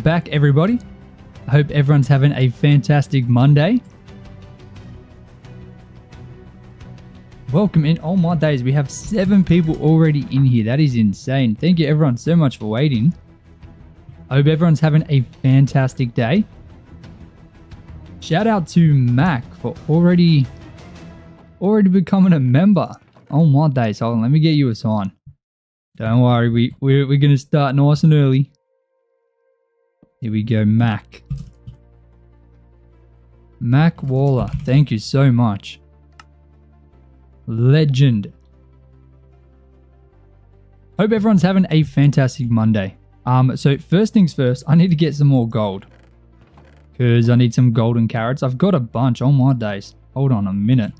back, everybody. I hope everyone's having a fantastic Monday. Welcome in. Oh my days, we have 7 people already in here. That is insane. Thank you everyone so much for waiting. I hope everyone's having a fantastic day. Shout out to Mac for already becoming a member. Oh my days, hold on, let me get you a sign. Don't worry, we're going to start nice and early. Here we go, Mac. Mac Waller, thank you so much. Legend. Hope everyone's having a fantastic Monday. So first things first, I need to get some more gold. Because I need some golden carrots. I've got a bunch, oh my days. Hold on a minute.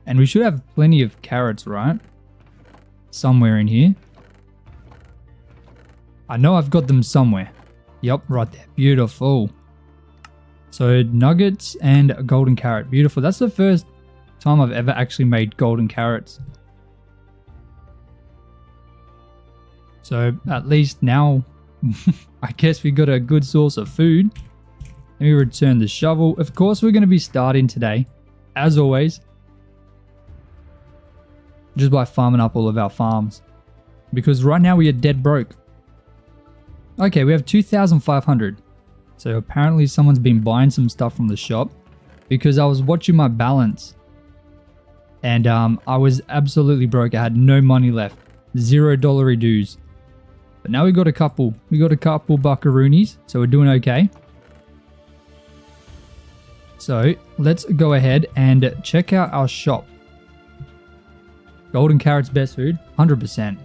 And we should have plenty of carrots, right? Somewhere in here. I know I've got them somewhere. Yep, right there. Beautiful. So nuggets and a golden carrot. Beautiful. That's the first time I've ever actually made golden carrots. So at least now, I guess we got a good source of food. Let me return the shovel. Of course, we're going to be starting today, as always, just by farming up all of our farms. Because right now we are dead broke. Okay, we have 2,500. So apparently someone's been buying some stuff from the shop because I was watching my balance and I was absolutely broke. I had no money left, $0 dues. But now we got a couple buckaroonies, so we're doing okay. So let's go ahead and check out our shop. Golden carrots, best food, 100%.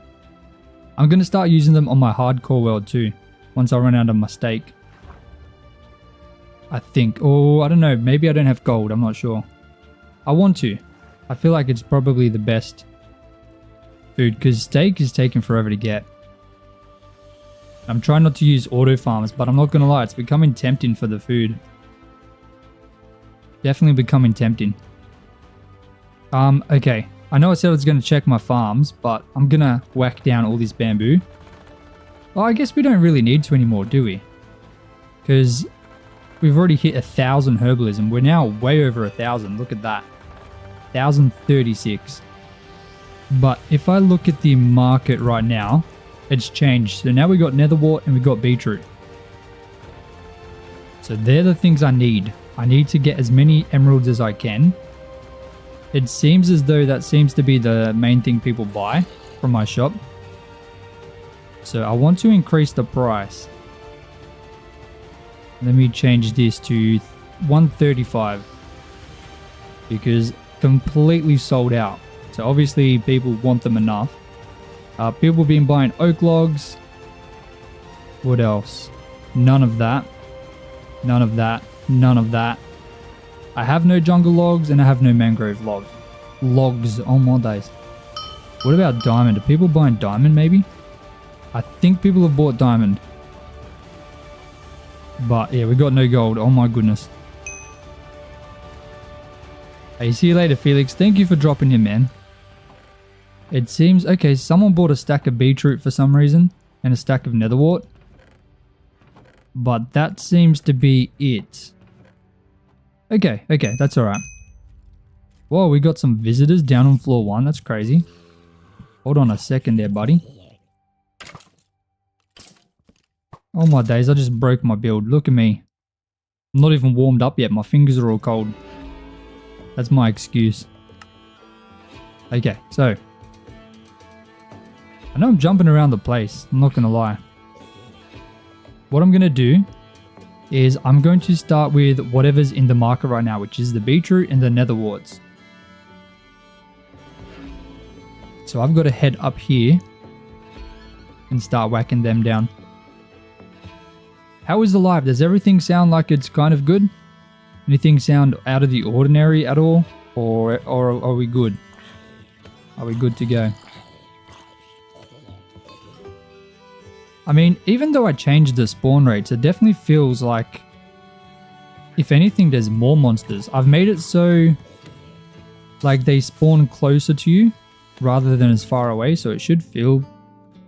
I'm going to start using them on my hardcore world too, once I run out of my steak. I think, oh, I don't know, maybe I don't have gold, I'm not sure. I want to. I feel like it's probably the best food, because steak is taking forever to get. I'm trying not to use auto farms, but I'm not going to lie, it's becoming tempting for the food. Definitely becoming tempting. Okay. I know I said I was going to check my farms, but I'm going to whack down all this bamboo. Well, I guess we don't really need to anymore, do we? Because we've already hit 1,000 herbalism. We're now way over 1,000. Look at that. 1,036. But if I look at the market right now, it's changed. So now we got netherwort and we got beetroot. So they're the things I need. I need to get as many emeralds as I can. It seems as though that seems to be the main thing people buy from my shop. So I want to increase the price. Let me change this to 135 because completely sold out. So obviously people want them enough. People have been buying oak logs. What else? None of that. None of that. None of that. I have no jungle logs and I have no mangrove logs. Logs, oh my days. What about diamond? Are people buying diamond maybe? I think people have bought diamond. But yeah, we got no gold. Oh my goodness. Hey, see you later, Felix. Thank you for dropping in, man. It seems, okay, someone bought a stack of beetroot for some reason and a stack of netherwort. But that seems to be it. Okay, that's alright. Whoa, we got some visitors down on floor 1. That's crazy. Hold on a second there, buddy. Oh my days, I just broke my build. Look at me. I'm not even warmed up yet. My fingers are all cold. That's my excuse. Okay, so. I know I'm jumping around the place. I'm not going to lie. What I'm going to do is I'm going to start with whatever's in the market right now, which is the beetroot and the netherworts. So I've got to head up here and start whacking them down. How is the live? Does everything sound like it's kind of good? Anything sound out of the ordinary at all? Or are we good? Are we good to go? I mean, even though I changed the spawn rates, it definitely feels like, if anything, there's more monsters. I've made it so, like, they spawn closer to you rather than as far away, so it should feel,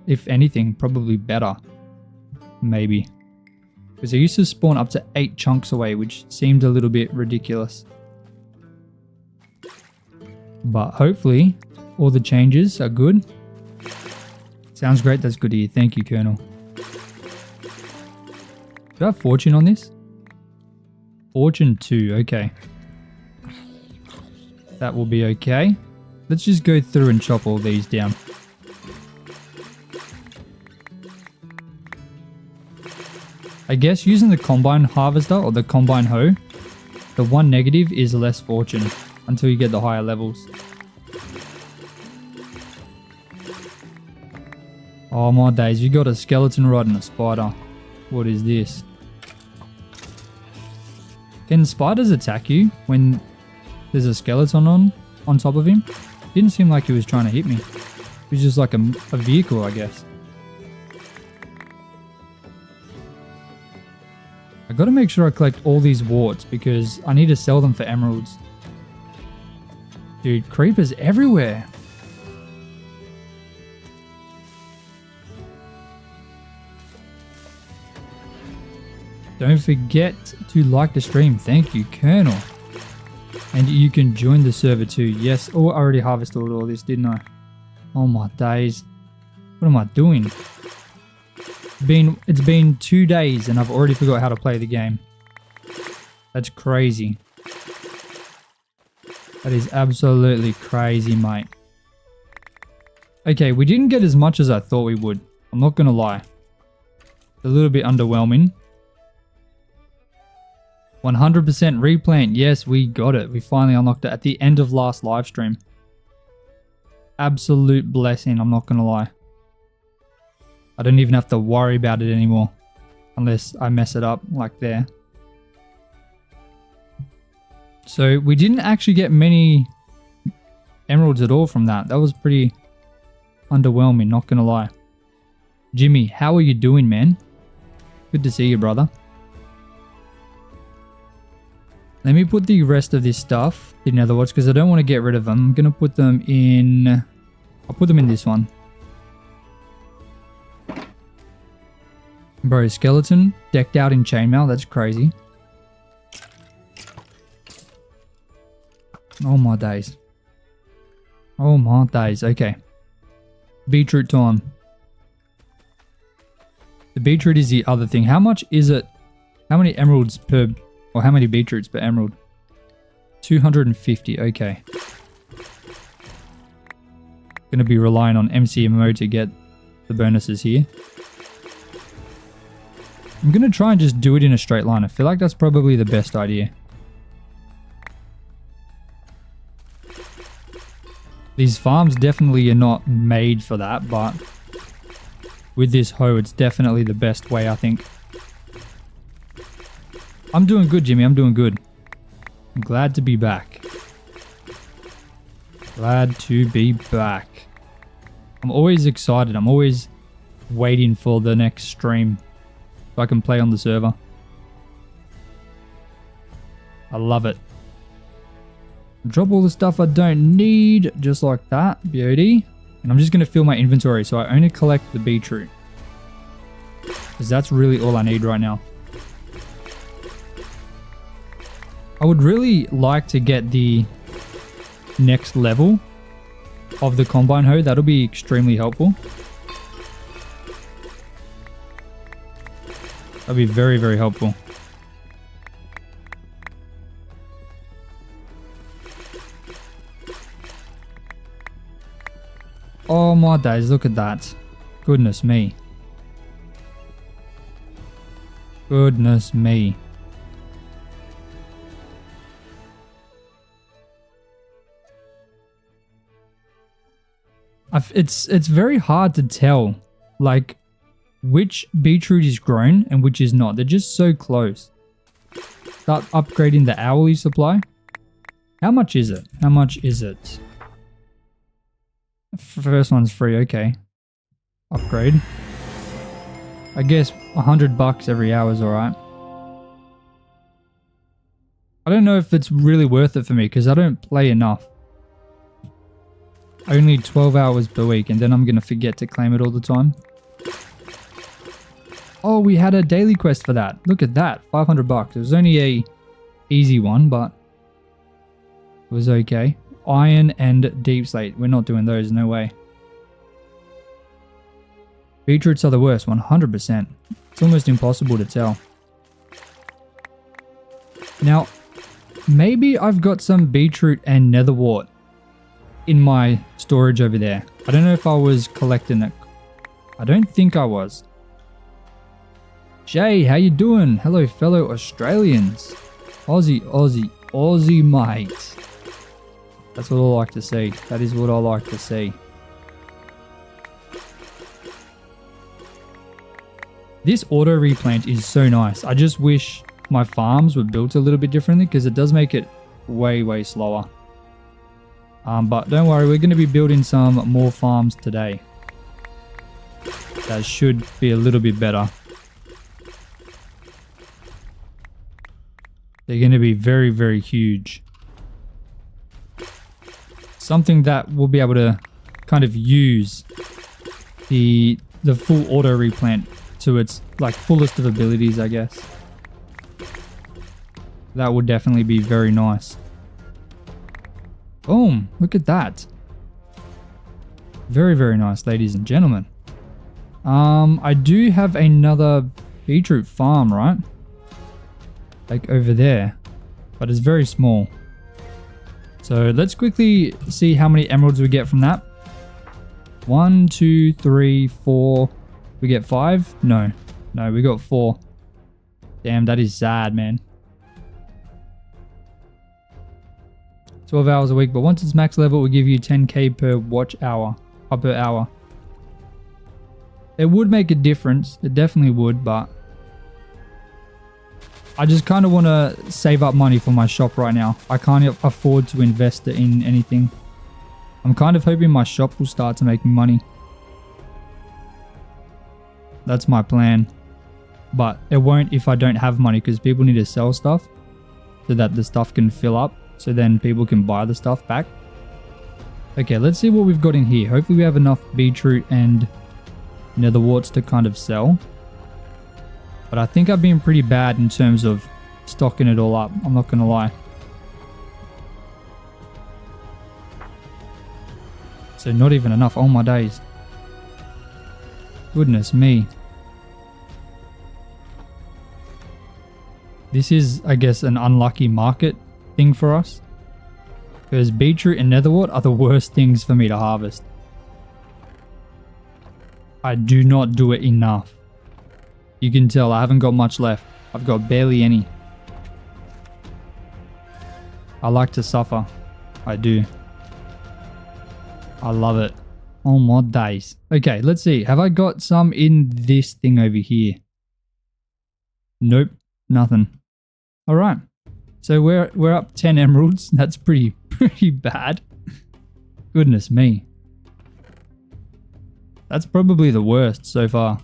if anything, probably better. Maybe. Because they used to spawn up to 8 chunks away, which seemed a little bit ridiculous. But hopefully, all the changes are good. Sounds great, that's good to hear. Thank you, Colonel. Do I have fortune on this? Fortune 2, okay. That will be okay. Let's just go through and chop all these down. I guess using the combine harvester or the combine hoe, the one negative is less fortune until you get the higher levels. Oh my days, you got a skeleton riding a spider. What is this? Can spiders attack you when there's a skeleton on top of him? Didn't seem like he was trying to hit me. He was just like a vehicle, I guess. I gotta make sure I collect all these warts because I need to sell them for emeralds. Dude, creepers everywhere. Don't forget to like the stream. Thank you, Colonel. And you can join the server too. Yes. Oh, I already harvested all this, didn't I? Oh my days. What am I doing? It's been 2 days and I've already forgot how to play the game. That's crazy. That is absolutely crazy, mate. Okay, we didn't get as much as I thought we would. I'm not gonna lie. It's a little bit underwhelming. 100% replant. Yes, we got it. We finally unlocked it at the end of last live stream. Absolute blessing, I'm not gonna lie. I don't even have to worry about it anymore. Unless I mess it up like there. So we didn't actually get many emeralds at all from that. That was pretty underwhelming, not gonna lie. Jimmy, how are you doing, man? Good to see you, brother. Let me put the rest of this stuff in nether warts because I don't want to get rid of them. I'm going to put them in... I'll put them in this one. Bro, skeleton decked out in chainmail. That's crazy. Oh my days. Oh my days. Okay. Beetroot time. The beetroot is the other thing. How much is it? How many emeralds per... Or how many beetroots per emerald? 250, okay. Gonna be relying on MCMO to get the bonuses here. I'm gonna try and just do it in a straight line. I feel like that's probably the best idea. These farms definitely are not made for that, but with this hoe, it's definitely the best way, I think. I'm doing good, Jimmy. I'm doing good. I'm glad to be back. Glad to be back. I'm always excited. I'm always waiting for the next stream so I can play on the server. I love it. Drop all the stuff I don't need, just like that. Beauty. And I'm just going to fill my inventory so I only collect the beetroot. Because that's really all I need right now. I would really like to get the next level of the combine hoe. That'll be extremely helpful. That'll be very, very helpful. Oh my days, look at that. Goodness me. Goodness me. It's very hard to tell, like, which beetroot is grown and which is not. They're just so close. Start upgrading the hourly supply. How much is it? How much is it? First one's free, okay. Upgrade. I guess $100 every hour is alright. I don't know if it's really worth it for me because I don't play enough. Only 12 hours per week and then I'm going to forget to claim it all the time. Oh, we had a daily quest for that. Look at that. 500 bucks. It was only a easy one, but it was okay. Iron and deep slate. We're not doing those. No way. Beetroots are the worst. 100%. It's almost impossible to tell. Now, maybe I've got some beetroot and netherwort in my storage over there. I don't know if I was collecting it. I don't think I was. Jay, how you doing? Hello, fellow Australians. Aussie, Aussie, Aussie, mate. That's what I like to see. That is what I like to see. This auto replant is so nice. I just wish my farms were built a little bit differently because it does make it way, way slower. But don't worry, we're going to be building some more farms today. That should be a little bit better. They're going to be very, very huge. Something that we'll be able to kind of use the full auto replant to its like fullest of abilities, I guess. That would definitely be very nice. Boom, look at that. Very, very nice, ladies and gentlemen. I do have another beetroot farm, right? Like over there, but it's very small. So let's quickly see how many emeralds we get from that. 1, 2, 3, 4. We get 5? No, we got 4. Damn, that is sad, man. 12 hours a week, but once it's max level, it will give you 10k per watch hour, per hour. It would make a difference. It definitely would, but I just kind of want to save up money for my shop right now. I can't afford to invest it in anything. I'm kind of hoping my shop will start to make me money. That's my plan. But it won't if I don't have money because people need to sell stuff so that the stuff can fill up. So then people can buy the stuff back. Okay, let's see what we've got in here. Hopefully we have enough beetroot and netherworts to kind of sell. But I think I've been pretty bad in terms of stocking it all up. I'm not going to lie. So not even enough. Oh my days. Goodness me. This is, I guess, an unlucky market thing for us. Because beetroot and netherwort are the worst things for me to harvest. I do not do it enough. You can tell I haven't got much left. I've got barely any. I like to suffer. I do. I love it. Oh my days. Okay, let's see. Have I got some in this thing over here? Nope, nothing. All right. So we're up 10 emeralds. That's pretty bad. Goodness me. That's probably the worst so far.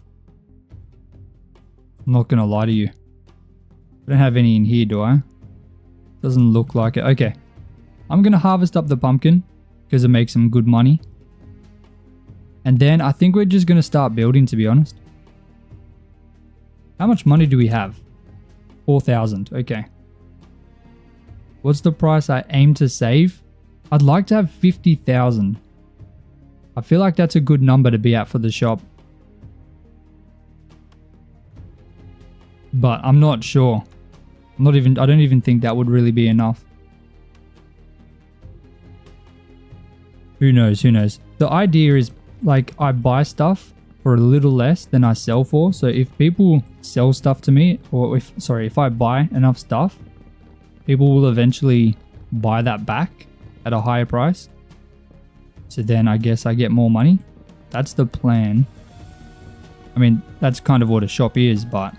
I'm not gonna lie to you. I don't have any in here, do I? Doesn't look like it. Okay. I'm gonna harvest up the pumpkin because it makes some good money. And then I think we're just gonna start building, to be honest. How much money do we have? 4,000. Okay. What's the price I aim to save? I'd like to have 50,000. I feel like that's a good number to be at for the shop. But I'm not sure. I don't even think that would really be enough. Who knows? Who knows? The idea is like I buy stuff for a little less than I sell for. So if people sell stuff to me, or if I buy enough stuff, people will eventually buy that back at a higher price. So then I guess I get more money. That's the plan. I mean, that's kind of what a shop is, but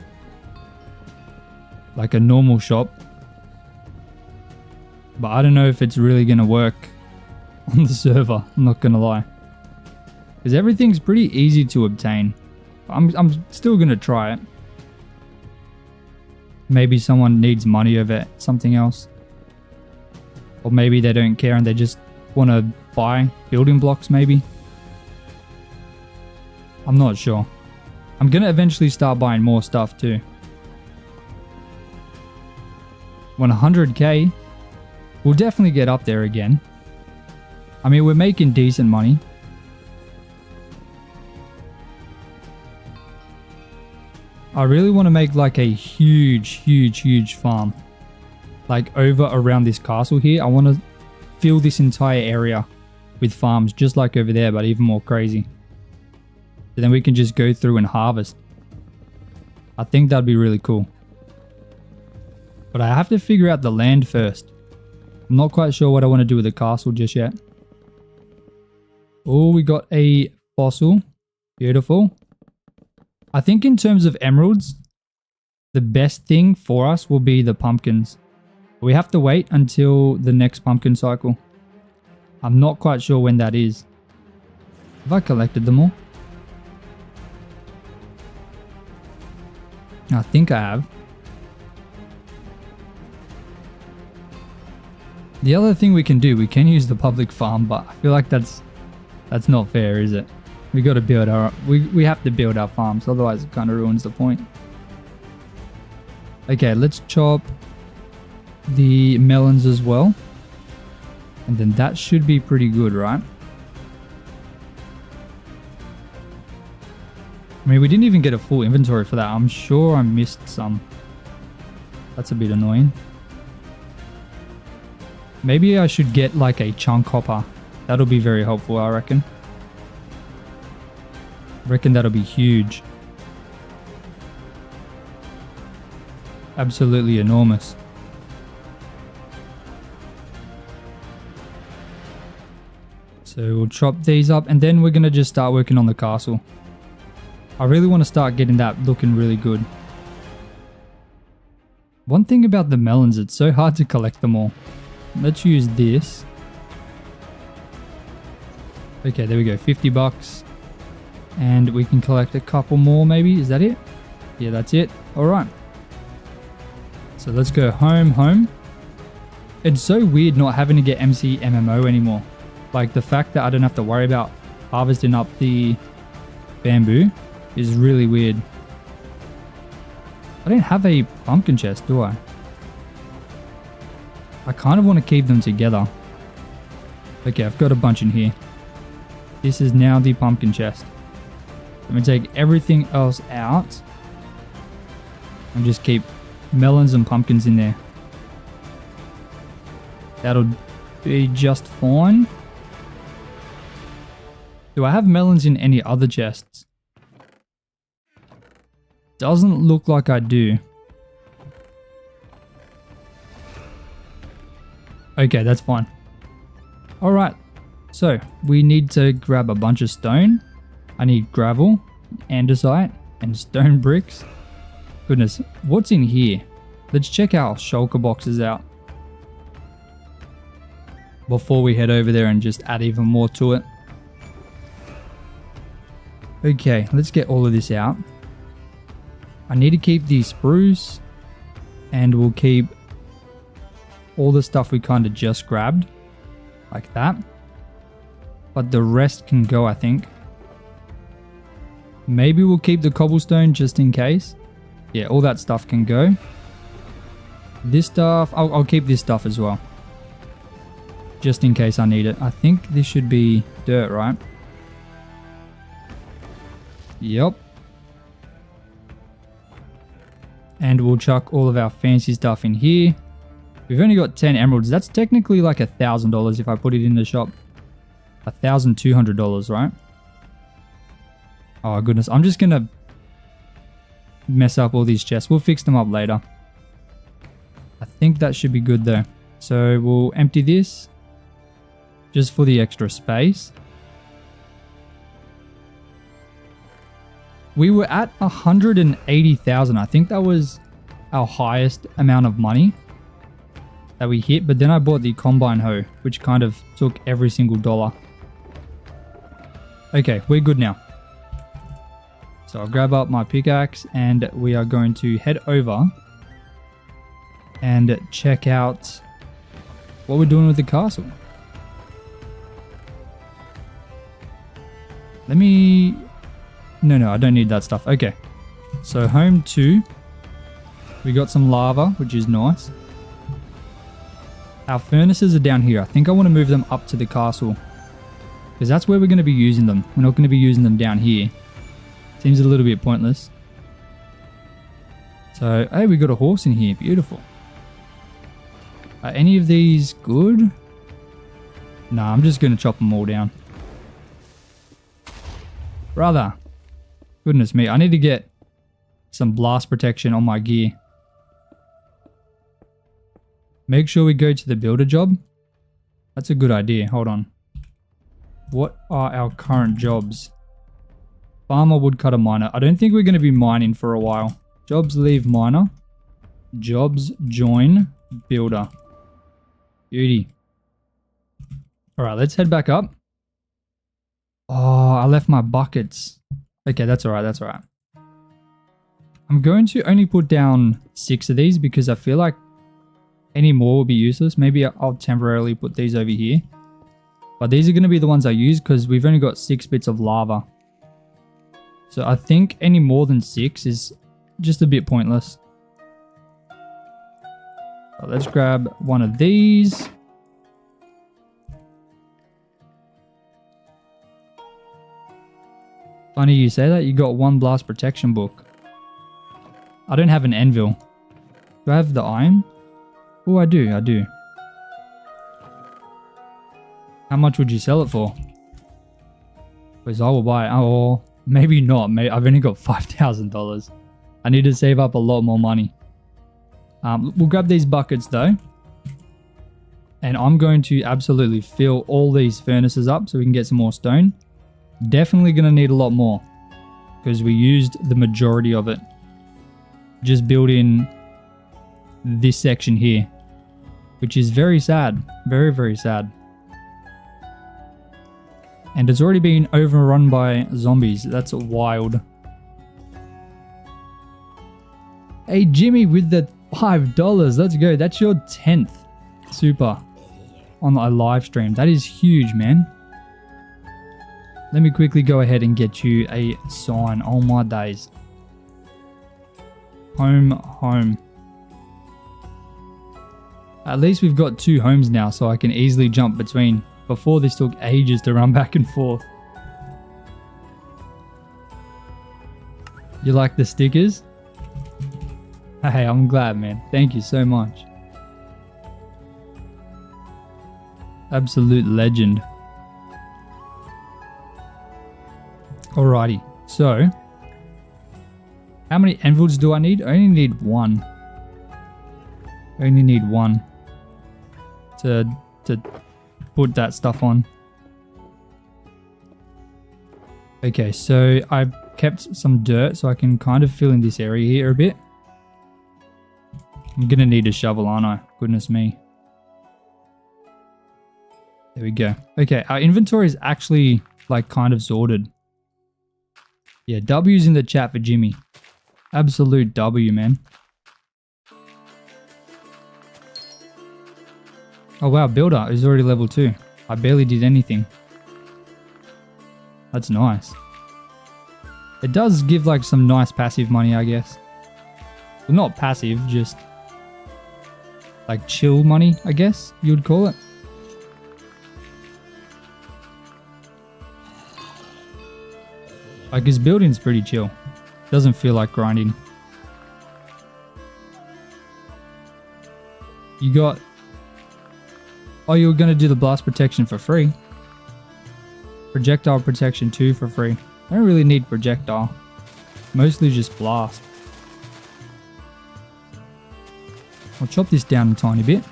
like a normal shop. But I don't know if it's really going to work on the server. I'm not going to lie. Because everything's pretty easy to obtain. I'm still going to try it. Maybe someone needs money over something else. Or maybe they don't care and they just want to buy building blocks maybe. I'm not sure. I'm going to eventually start buying more stuff too. 100k. We'll definitely get up there again. I mean, we're making decent money. I really want to make like a huge farm. Like over around this castle here. I want to fill this entire area with farms just like over there, but even more crazy. So then we can just go through and harvest. I think that'd be really cool. But I have to figure out the land first. I'm not quite sure what I want to do with the castle just yet. Oh, we got a fossil. Beautiful. I think in terms of emeralds, the best thing for us will be the pumpkins. We have to wait until the next pumpkin cycle. I'm not quite sure when that is. Have I collected them all? I think I have. The other thing we can do, we can use the public farm, but I feel like that's not fair, is it? We got to build our we have to build our farms, otherwise it kind of ruins the point. Okay, let's chop the melons as well. And then that should be pretty good, right? I mean, we didn't even get a full inventory for that. I'm sure I missed some. That's a bit annoying. Maybe I should get like a chunk hopper. That'll be very helpful, I reckon. That'll be huge. Absolutely enormous. So we'll chop these up and then we're going to just start working on the castle. I really want to start getting that looking really good. One thing about the melons, it's so hard to collect them all. Let's use this. Okay, there we go. 50 bucks. And we can collect a couple more maybe. Is that it? Yeah, that's it. All right. So let's go home. It's so weird not having to get MC MMO anymore. Like the fact that I don't have to worry about harvesting up the bamboo is really weird. I don't have a pumpkin chest, do I? I kind of want to keep them together. Okay, I've got a bunch in here. This is now the pumpkin chest. I'm going to take everything else out and just keep melons and pumpkins in there. That'll be just fine. Do I have melons in any other chests? Doesn't look like I do. Okay, that's fine. Alright, so we need to grab a bunch of stone. I need gravel, andesite, and stone bricks. Goodness, what's in here? Let's check our shulker boxes out before we head over there and just add even more to it. Okay, let's get all of this out. I need to keep the spruce, and we'll keep all the stuff we kind of just grabbed, like that. But the rest can go, I think. Maybe we'll keep the cobblestone just in case. Yeah, all that stuff can go. This stuff, I'll keep this stuff as well, just in case I need it. I think this should be dirt, right? Yep. And we'll chuck all of our fancy stuff in here. We've only got 10 emeralds. That's technically like $1,000 if I put it in the shop. $1,200, right? Oh goodness, I'm just gonna mess up all these chests. We'll fix them up later. I think that should be good though. So we'll empty this just for the extra space. We were at 180,000. I think that was our highest amount of money that we hit, but then I bought the combine hoe, which kind of took every single dollar. Okay, we're good now. So I'll grab up my pickaxe and we are going to head over and check out what we're doing with the castle. No, I don't need that stuff. Okay. So home 2. We got some lava, which is nice. Our furnaces are down here. I think I want to move them up to the castle. Because that's where we're going to be using them. We're not going to be using them down here. Seems a little bit pointless. So, hey, we got a horse in here. Beautiful. Are any of these good? Nah, I'm just going to chop them all down. Brother. Goodness me. I need to get some blast protection on my gear. Make sure we go to the builder job. That's a good idea. Hold on. What are our current jobs? Farmer, woodcutter, miner. I don't think we're going to be mining for a while. Jobs, leave miner. Jobs, join, builder. Beauty. Alright, let's head back up. Oh, I left my buckets. Okay, that's alright, that's alright. I'm going to only put down 6 of these because I feel like any more will be useless. Maybe I'll temporarily put these over here. But these are going to be the ones I use because we've only got 6 bits of lava. So I think any more than 6 is just a bit pointless. So let's grab one of these. Funny you say that, you got 1 blast protection book. I don't have an anvil. Do I have the iron? Oh, I do. How much would you sell it for? Because I will buy it. Oh, maybe not. Maybe I've only got $5,000. I need to save up a lot more money. We'll grab these buckets though. And I'm going to absolutely fill all these furnaces up so we can get some more stone. Definitely going to need a lot more. Because we used the majority of it. Just build in this section here. Which is very sad. Very, very sad. And it's already been overrun by zombies. That's wild. Hey, Jimmy with the $5. Let's go. That's your 10th super on a live stream. That is huge, man. Let me quickly go ahead and get you a sign. Oh my days. Home. At least we've got 2 homes now, so I can easily jump between. Before, this took ages to run back and forth. You like the stickers? Hey, I'm glad, man. Thank you so much. Absolute legend. Alrighty, so how many anvils do I need? I only need 1. I only need 1 to put that stuff on. Okay, so I've kept some dirt so I can kind of fill in this area here a bit. I'm gonna need a shovel, aren't I? Goodness me. There we go. Okay, our inventory is actually like kind of sorted. Yeah, W's in the chat for Jimmy. Absolute W, man. Oh wow, builder is already level 2. I barely did anything. That's nice. It does give like some nice passive money, I guess. Well, not passive, just like chill money, I guess you would call it. Like his building's pretty chill. Doesn't feel like grinding. You got... Oh, you were going to do the blast protection for free. Projectile protection too for free. I don't really need projectile. Mostly just blast. I'll chop this down a tiny bit.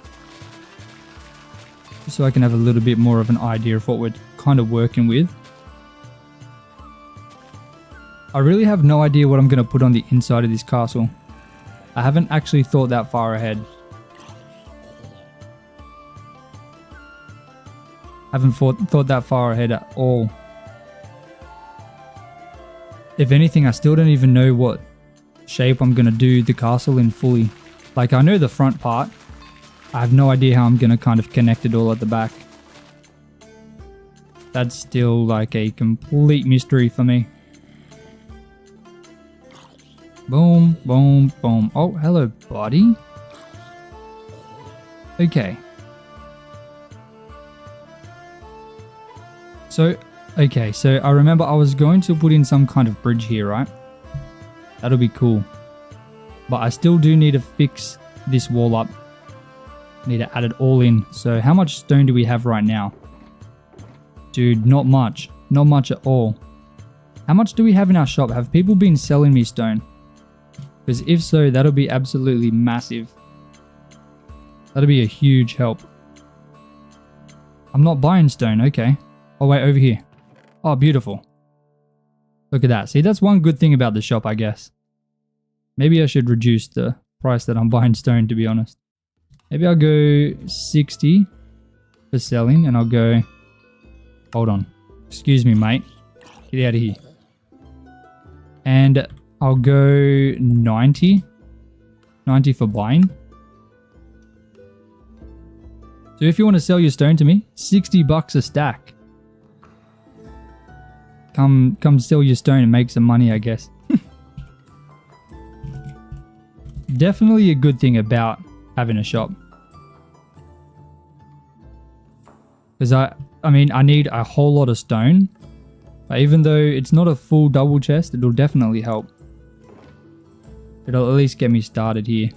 Just so I can have a little bit more of an idea of what we're kind of working with. I really have no idea what I'm going to put on the inside of this castle. I haven't actually thought that far ahead. Haven't thought that far ahead at all. If anything, I still don't even know what shape I'm going to do the castle in fully. Like, I know the front part. I have no idea how I'm going to kind of connect it all at the back. That's still like a complete mystery for me. Boom, boom, boom. Oh, hello, buddy. Okay. So I remember I was going to put in some kind of bridge here, right? That'll be cool. But I still do need to fix this wall up. Need to add it all in. So how much stone do we have right now? Dude, not much. Not much at all. How much do we have in our shop? Have people been selling me stone? Because if so, that'll be absolutely massive. That'll be a huge help. I'm not buying stone, okay. Oh wait, over here. Oh, beautiful. Look at that. See, that's one good thing about the shop, I guess. Maybe I should reduce the price that I'm buying stone, to be honest. Maybe I'll go 60 for selling, and I'll go... Hold on. Excuse me, mate. Get out of here. And I'll go 90. 90 for buying. So if you want to sell your stone to me, 60 bucks a stack. Come sell your stone and make some money, I guess. Definitely a good thing about having a shop. Because I mean, I need a whole lot of stone. But even though it's not a full double chest, it'll definitely help. It'll at least get me started here.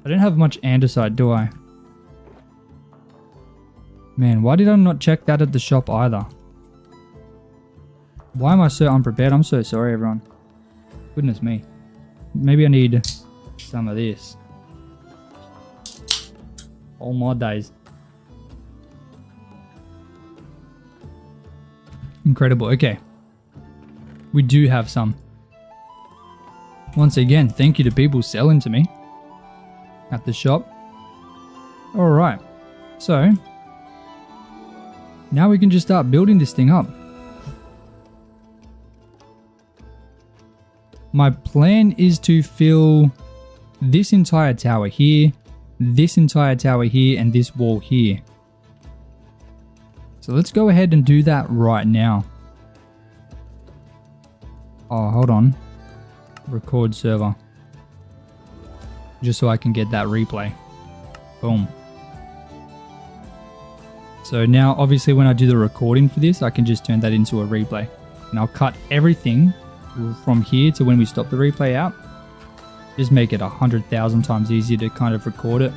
I don't have much andesite, do I? Man, why did I not check that at the shop either? Why am I so unprepared? I'm so sorry, everyone. Goodness me. Maybe I need some of this. All my days. Incredible. Okay. We do have some. Once again, thank you to people selling to me at the shop. Alright. So, now we can just start building this thing up. My plan is to fill this entire tower here, this entire tower here, and this wall here. So let's go ahead and do that right now. Oh, hold on. Record server. Just so I can get that replay. Boom. So now, obviously, when I do the recording for this, I can just turn that into a replay. And I'll cut everything from here to when we stop the replay out. Just make it 100,000 times easier to kind of record it.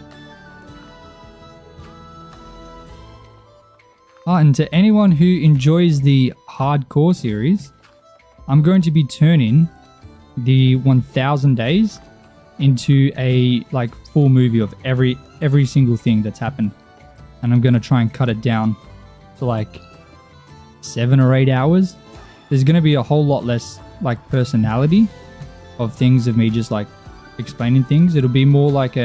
And to anyone who enjoys the hardcore series, I'm going to be turning the 1000 days into a like full movie of every single thing that's happened. And I'm going to try and cut it down to like 7 or 8 hours. There's going to be a whole lot less like personality of things of me just like explaining things. It'll be more like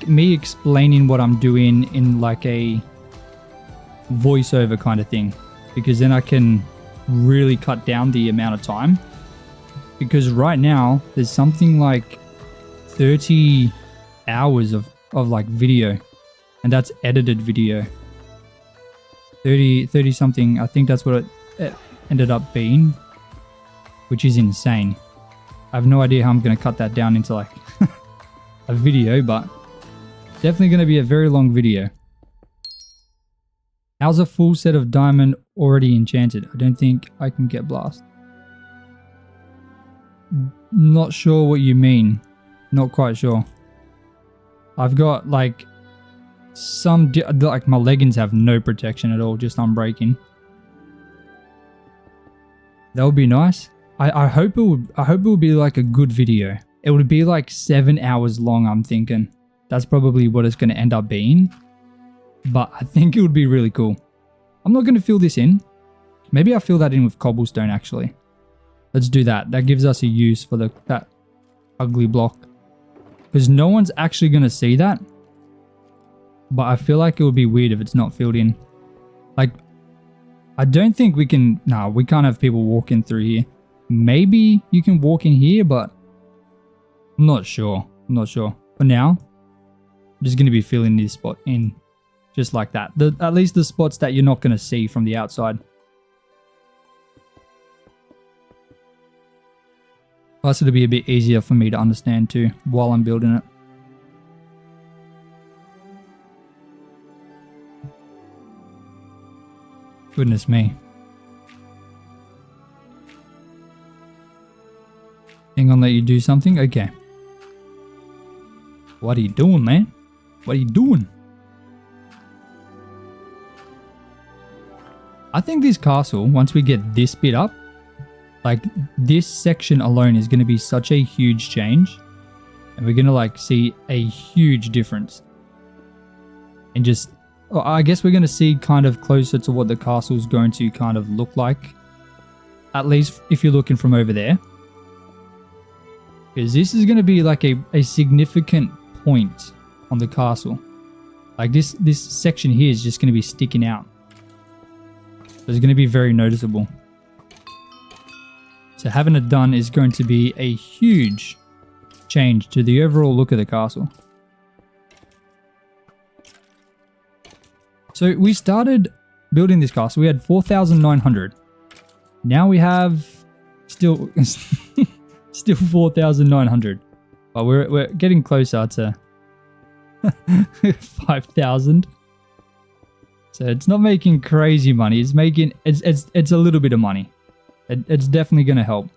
me explaining what I'm doing in like a voiceover kind of thing, because then I can really cut down the amount of time. Because right now there's something like 30 hours of like video, and that's edited video. 30 something, I think that's what it ended up being, which is insane. I have no idea how I'm going to cut that down into like a video, but definitely going to be a very long video. How's a full set of diamond already enchanted? I don't think I can get blast. Not sure what you mean. Not quite sure. I've got like some, like my leggings have no protection at all, just unbreaking. That would be nice. I hope it would be like a good video. It would be like 7 hours long, I'm thinking. That's probably what it's going to end up being. But I think it would be really cool. I'm not going to fill this in. Maybe I'll fill that in with cobblestone actually. Let's do that. That gives us a use for that ugly block. Because no one's actually going to see that. But I feel like it would be weird if it's not filled in. Like, I don't think we can... No, we can't have people walking through here. Maybe you can walk in here, but I'm not sure. I'm not sure. For now, I'm just going to be filling this spot in just like that. At least the spots that you're not going to see from the outside. Plus it'll be a bit easier for me to understand too while I'm building it. Goodness me. Hang on, let you do something? Okay. What are you doing, man? What are you doing? I think this castle, once we get this bit up, like this section alone is going to be such a huge change. And we're going to like see a huge difference. And just, I guess we're going to see kind of closer to what the castle is going to kind of look like. At least if you're looking from over there. Because this is going to be like a significant point on the castle. Like this section here is just going to be sticking out. So it's going to be very noticeable. So having it done is going to be a huge change to the overall look of the castle. So we started building this castle. We had 4,900. Now we have still 4,900. But we're getting closer to 5,000. So it's not making crazy money. It's making it's a little bit of money. It's definitely going to help.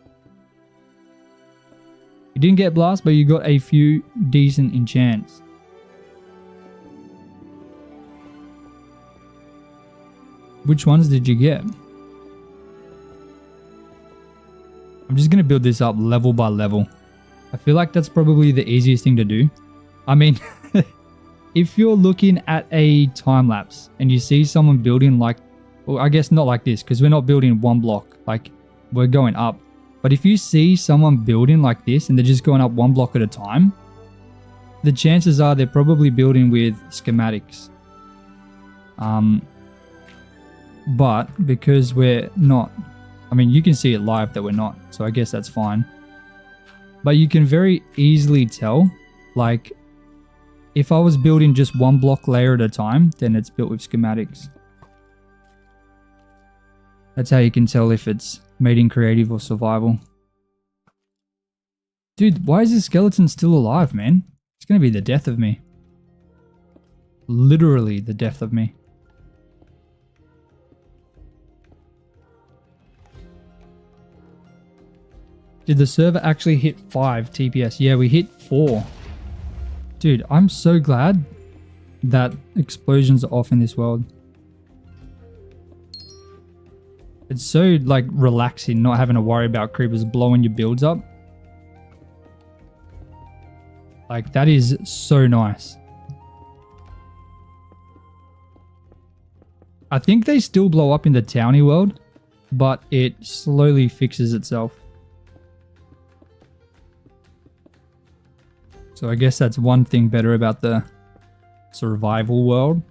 You didn't get blast, but you got a few decent enchants. Which ones did you get? I'm just going to build this up level by level. I feel like that's probably the easiest thing to do. I mean, if you're looking at a time lapse and you see someone building like, well, I guess not like this because we're not building one block, like we're going up. But if you see someone building like this and they're just going up one block at a time, the chances are they're probably building with schematics. But because we're not, I mean, you can see it live that we're not, so I guess that's fine. But you can very easily tell, like, if I was building just one block layer at a time, then it's built with schematics. That's how you can tell if it's made in creative or survival. Dude, why is this skeleton still alive, man? It's gonna be the death of me. Literally the death of me. Did the server actually hit 5 TPS? Yeah, we hit 4. Dude, I'm so glad that explosions are off in this world. It's so like relaxing not having to worry about creepers blowing your builds up. Like that is so nice. I think they still blow up in the townie world, but it slowly fixes itself. So I guess that's one thing better about the survival world.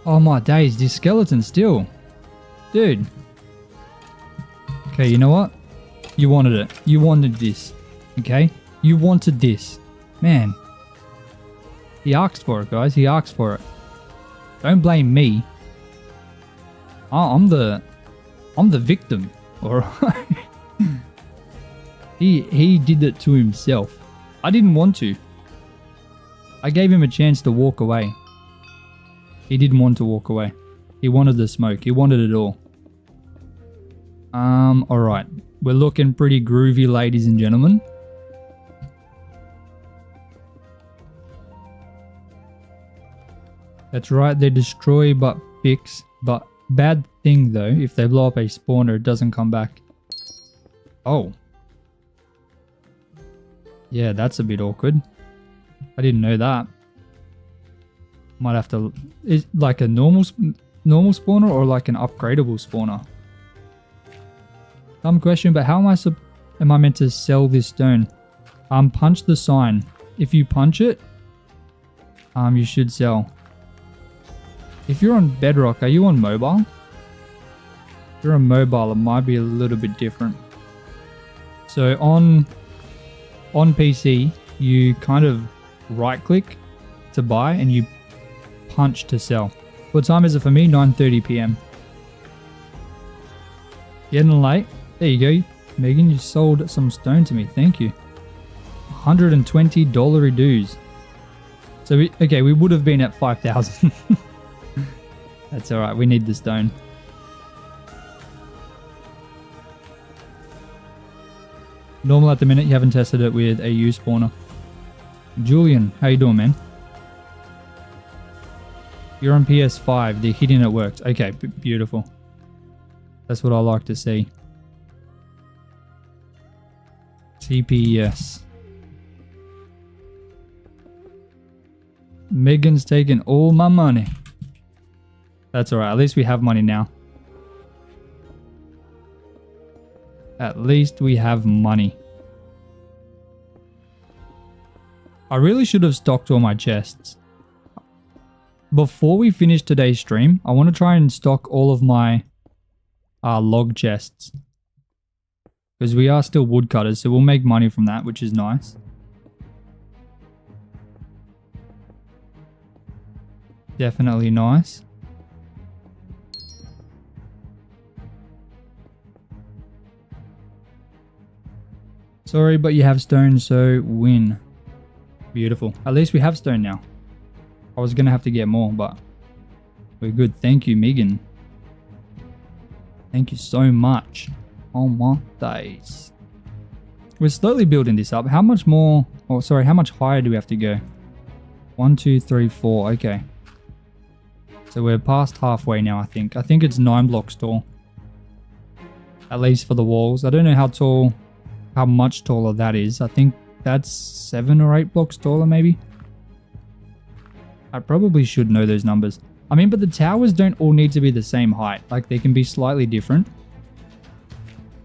Oh my days, this skeleton still. Dude. Okay, you know what? You wanted it. You wanted this. Okay? You wanted this. Man. He asked for it, guys. He asked for it. Don't blame me. I'm the victim. Alright. He did it to himself. I didn't want to. I gave him a chance to walk away. He didn't want to walk away. He wanted the smoke. He wanted it all. Alright. We're looking pretty groovy, ladies and gentlemen. That's right, they destroy but fix. But bad thing though, if they blow up a spawner, it doesn't come back. Oh. Yeah, that's a bit awkward. I didn't know that. Might have to... Is like a normal spawner or like an upgradable spawner? Dumb question, but how am I meant to sell this stone? Punch the sign. If you punch it, you should sell. If you're on Bedrock, are you on mobile? If you're on mobile, it might be a little bit different. So on PC, you kind of right click to buy and you punch to sell. What time is it for me? 9:30 PM. Getting late. There you go. Megan, you sold some stone to me. Thank you. $120 dues. So we would have been at 5,000. That's all right. We need the stone. Normal at the minute. You haven't tested it with a U spawner. Julian, how you doing, man? You're on PS5. The hitting it works. Okay, beautiful. That's what I like to see. TPS. Megan's taking all my money. That's alright. At least we have money now. At least we have money. I really should have stocked all my chests. Before we finish today's stream, I want to try and stock all of my log chests. Because we are still woodcutters, so we'll make money from that, which is nice. Definitely nice. Sorry, but you have stone, so win. Beautiful. At least we have stone now. I was going to have to get more, but we're good. Thank you, Megan. Thank you so much. Oh my days. We're slowly building this up. How much more, oh sorry, how much higher do we have to go? 1, 2, 3, 4. Okay. So we're past halfway now, I think. I think it's 9 blocks tall. At least for the walls. I don't know how much taller that is. I think that's 7 or 8 blocks taller maybe. I probably should know those numbers. I mean, but the towers don't all need to be the same height. Like, they can be slightly different.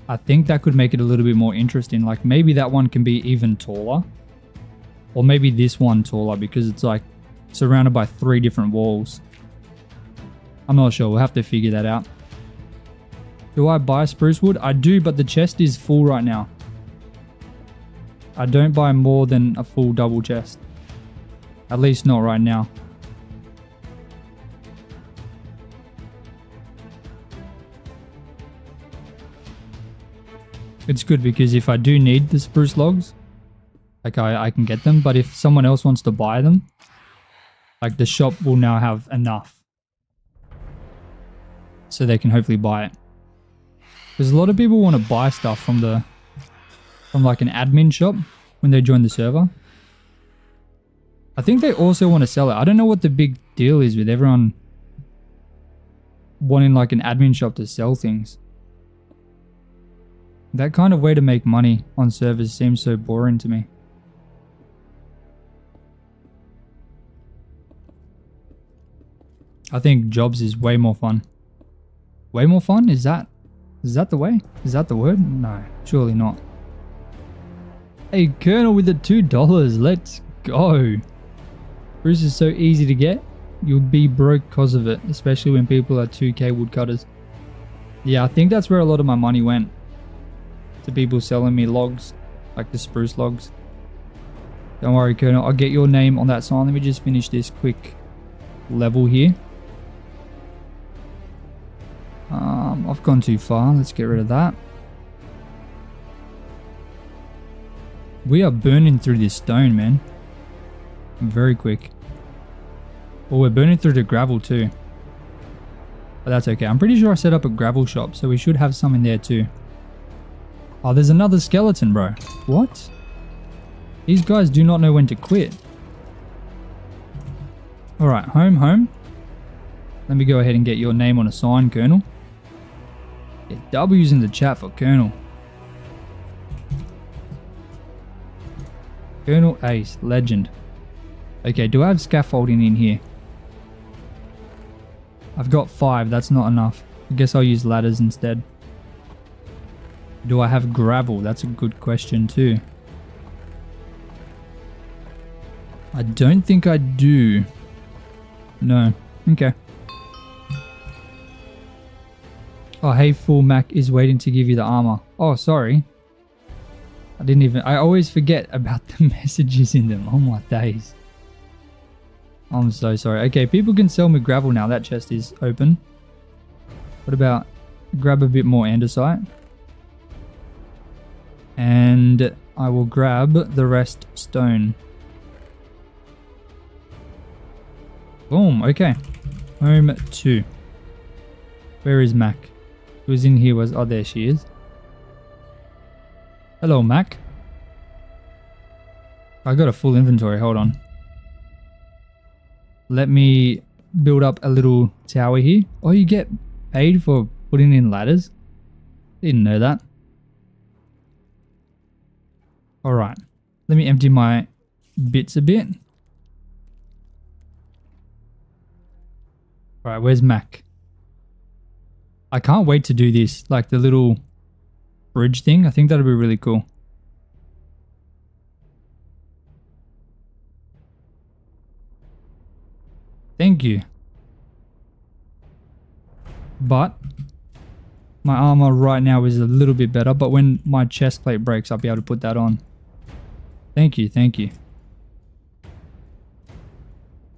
I think that could make it a little bit more interesting. Like, maybe that one can be even taller. Or maybe this one taller because it's like surrounded by 3 different walls. I'm not sure. We'll have to figure that out. Do I buy spruce wood? I do, but the chest is full right now. I don't buy more than a full double chest. At least not right now. It's good because if I do need the spruce logs, like I can get them. But if someone else wants to buy them, like the shop will now have enough. So they can hopefully buy it. Because a lot of people want to buy stuff from like an admin shop when they join the server. I think they also want to sell it. I don't know what the big deal is with everyone wanting like an admin shop to sell things. That kind of way to make money on servers seems so boring to me. I think jobs is way more fun. Way more fun? Is that the way? Is that the word? No, surely not. Hey, Colonel with the $2. Let's go. Bruce is so easy to get. You'll be broke because of it, especially when people are 2K woodcutters. Yeah, I think that's where a lot of my money went. To people selling me logs, like the spruce logs. Don't worry, Colonel. I'll get your name on that sign. Let me just finish this quick level here. I've gone too far. Let's get rid of that. We are burning through this stone, man. Very quick. Well, we're burning through the gravel too. But that's okay. I'm pretty sure I set up a gravel shop, so we should have some in there too. Oh, there's another skeleton, bro. What? These guys do not know when to quit. Alright, home. Let me go ahead and get your name on a sign, Colonel. Get W's in the chat for Colonel. Colonel Ace, legend. Okay, do I have scaffolding in here? I've got 5, that's not enough. I guess I'll use ladders instead. Do I have gravel? That's a good question too. I don't think I do. No. Okay. Oh, hey, Full Mac is waiting to give you the armor. Oh, sorry. I always forget about the messages in them. Oh my days. I'm so sorry. Okay, people can sell me gravel now. That chest is open. What about grab a bit more andesite. And I will grab the rest stone. Boom, okay. Home 2. Where is Mac? Who's in here? Oh, there she is. Hello, Mac. I got a full inventory, hold on. Let me build up a little tower here. Oh, you get paid for putting in ladders? Didn't know that. Alright, let me empty my bits a bit. Alright, where's Mac? I can't wait to do this, like the little bridge thing. I think that'll be really cool. Thank you. But my armor right now is a little bit better, but when my chest plate breaks, I'll be able to put that on. Thank you, thank you.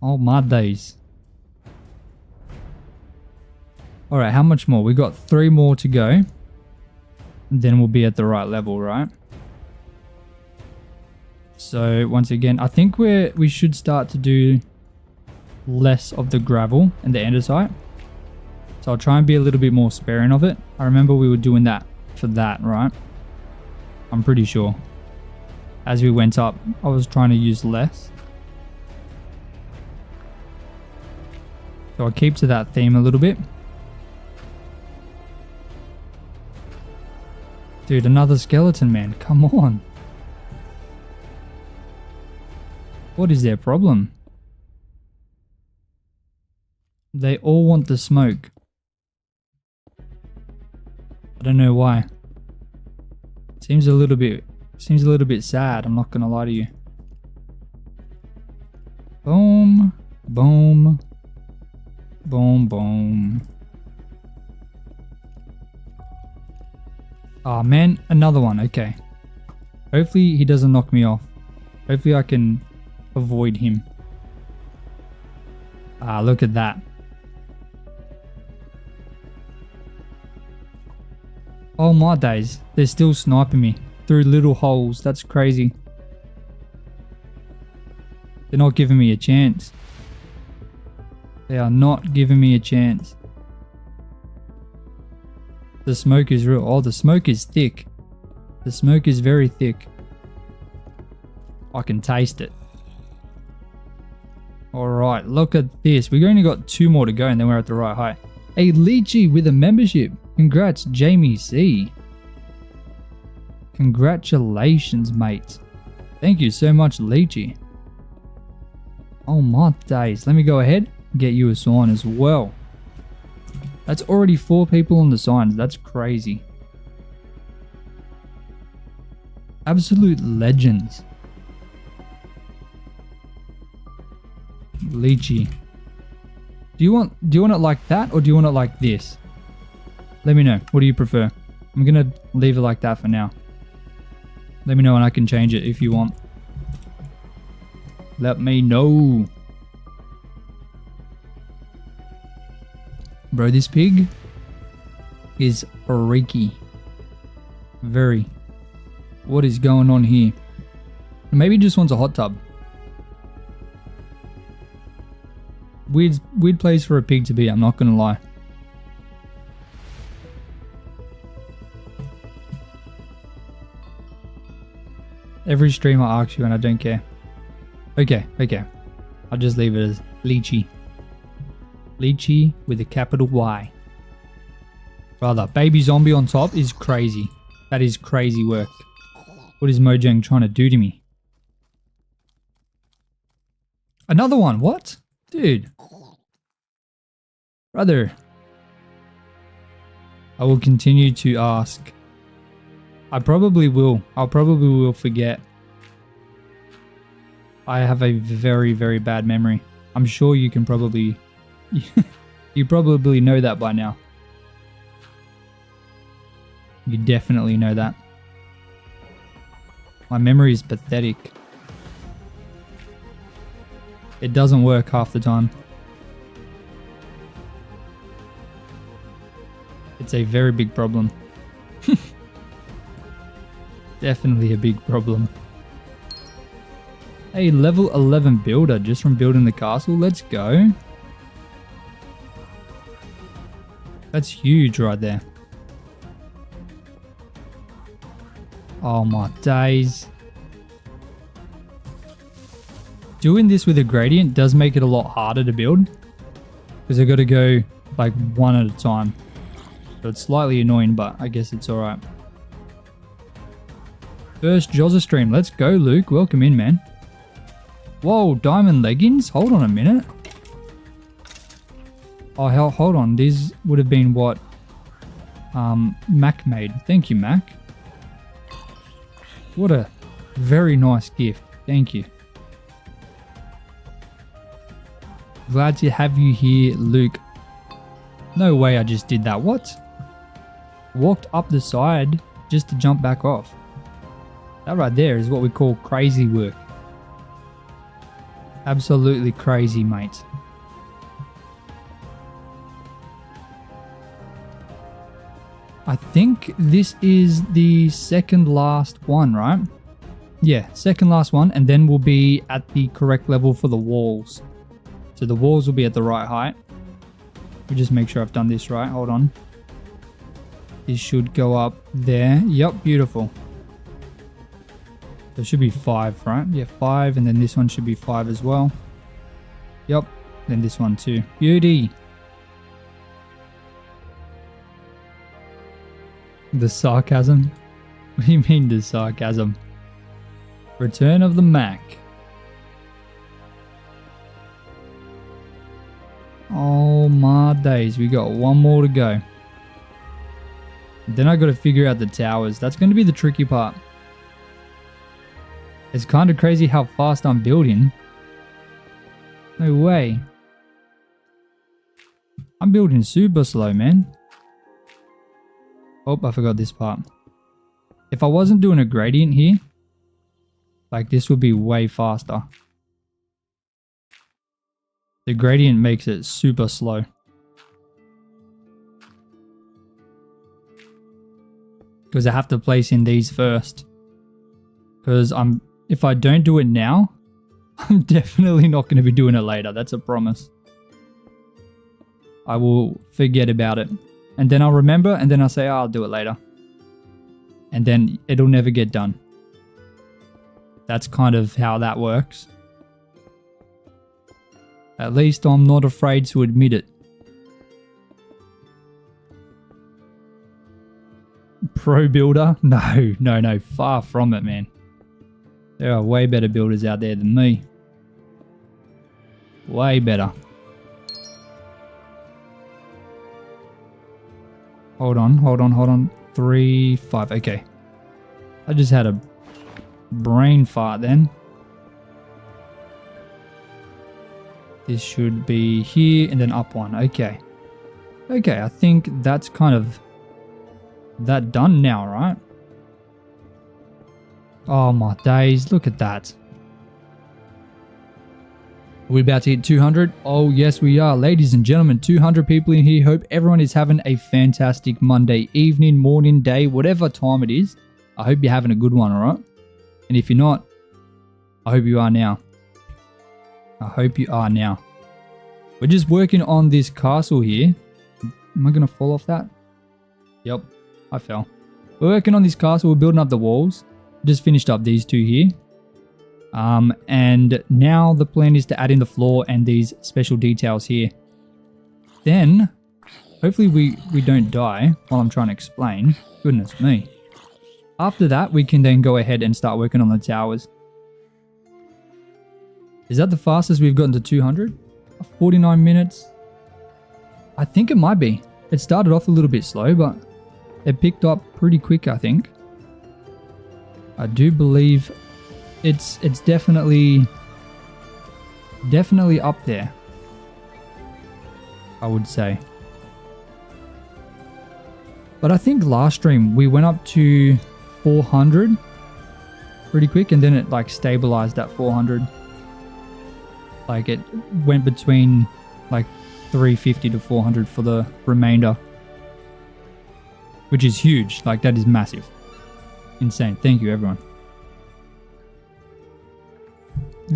Oh my days. Alright, how much more? We got 3 more to go. And then we'll be at the right level, right? So once again, I think we should start to do less of the gravel and the andesite. So I'll try and be a little bit more sparing of it. I remember we were doing that for that, right? I'm pretty sure. As we went up, I was trying to use less. So I'll keep to that theme a little bit. Dude, another skeleton, man. Come on. What is their problem? They all want the smoke. I don't know why. Seems a little bit sad, I'm not gonna lie to you. Boom, boom, boom, boom. Oh man, another one, okay. Hopefully he doesn't knock me off. Hopefully I can avoid him. Ah, look at that. Oh my days, they're still sniping me through little holes. That's crazy. They're not giving me a chance. They are not giving me a chance. The smoke is real. Oh, the smoke is thick. The smoke is very thick. I can taste it. Alright, look at this. We've only got 2 more to go and then we're at the right height. A lychee with a membership. Congrats, Jamie C. Congratulations, mate. Thank you so much, lychee. Oh my days. Let me go ahead and get you a sign as well. That's already 4 people on the signs. That's crazy. Absolute legends. Lychee. Do you want it like that or do you want it like this? Let me know. What do you prefer? I'm gonna leave it like that for now. Let me know and I can change it if you want. Let me know. Bro, this pig is freaky. Very. What is going on here? Maybe he just wants a hot tub. Weird place for a pig to be, I'm not gonna lie. Every stream I ask you and I don't care. Okay. I'll just leave it as lychee. Lychee with a capital Y. Brother, baby zombie on top is crazy. That is crazy work. What is Mojang trying to do to me? Another one, what? Dude. Brother. I will continue to ask. I probably will. I'll probably will forget. I have a very, very bad memory. I'm sure you can probably... you probably know that by now. You definitely know that. My memory is pathetic. It doesn't work half the time. It's a very big problem. Definitely a big problem. A level 11 builder just from building the castle. Let's go. That's huge right there. Oh my days. Doing this with a gradient does make it a lot harder to build, because I got to go like one at a time. So it's slightly annoying, but I guess it's alright. First Jozza stream. Let's go, Luke. Welcome in, man. Whoa, diamond leggings? Hold on a minute. Oh, hell, hold on. These would have been what Mac made. Thank you, Mac. What a very nice gift. Thank you. Glad to have you here, Luke. No way I just did that. What? Walked up the side just to jump back off. That right there is what we call crazy work. Absolutely crazy, mate. I think this is the second last one, right? Yeah, second last one, and then we'll be at the correct level for the walls. So the walls will be at the right height. We'll just make sure I've done this right. Hold on. This should go up there. Yep, beautiful. There should be 5, right? Yeah, 5, and then this one should be 5 as well. Yep, then this one too. Beauty. The sarcasm? What do you mean the sarcasm? Return of the Mac. Oh my days, we got one more to go. Then I got to figure out the towers. That's going to be the tricky part. It's kind of crazy how fast I'm building. No way. I'm building super slow, man. Oh, I forgot this part. If I wasn't doing a gradient here, like this would be way faster. The gradient makes it super slow. Because I have to place in these first. Because if I don't do it now, I'm definitely not going to be doing it later. That's a promise. I will forget about it. And then I'll remember, and then I'll say, oh, I'll do it later. And then it'll never get done. That's kind of how that works. At least I'm not afraid to admit it. Pro builder? No, far from it, man. There are way better builders out there than me. Way better. Hold on. 3, 5, okay. I just had a brain fart then. This should be here and then up 1, okay. Okay, I think that's kind of that done now, right? Oh my days, look at that. Are we about to hit 200? Oh yes we are, ladies and gentlemen, 200 people in here. Hope everyone is having a fantastic Monday evening, morning, day, whatever time it is. I hope you're having a good one, alright? And if you're not, I hope you are now. I hope you are now. We're just working on this castle here. Am I going to fall off that? Yep, I fell. We're working on this castle, we're building up the walls. Just finished up these two here. And now the plan is to add in the floor and these special details here. Then, hopefully we don't die while I'm trying to explain. Goodness me. After that, we can then go ahead and start working on the towers. Is that the fastest we've gotten to 200? 49 minutes? I think it might be. It started off a little bit slow, but it picked up pretty quick, I think. I do believe it's definitely up there, I would say. But I think last stream we went up to 400 pretty quick, and then it like stabilized at 400. Like it went between like 350 to 400 for the remainder. which is huge. Like, that is massive. Insane. Thank you, everyone.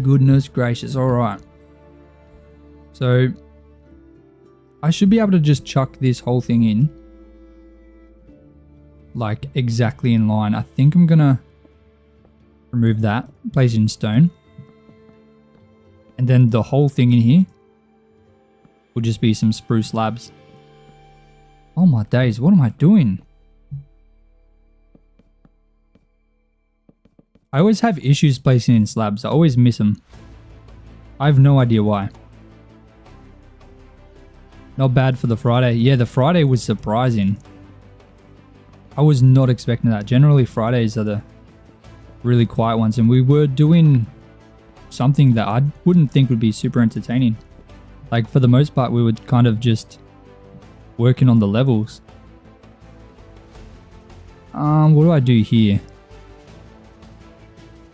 Goodness gracious. All right. So I should be able to just chuck this whole thing in. Like, exactly in line. I think I'm going to remove that. Place it in stone. And then the whole thing in here will just be some spruce slabs. Oh my days, what am I doing? I always have issues placing in slabs. I always miss them. I have no idea why. Not bad for the Friday. Yeah, the Friday was surprising. I was not expecting that. Generally, Fridays are the really quiet ones. And we were doing something that I wouldn't think would be super entertaining. Like, for the most part, we were kind of just working on the levels. What do I do here?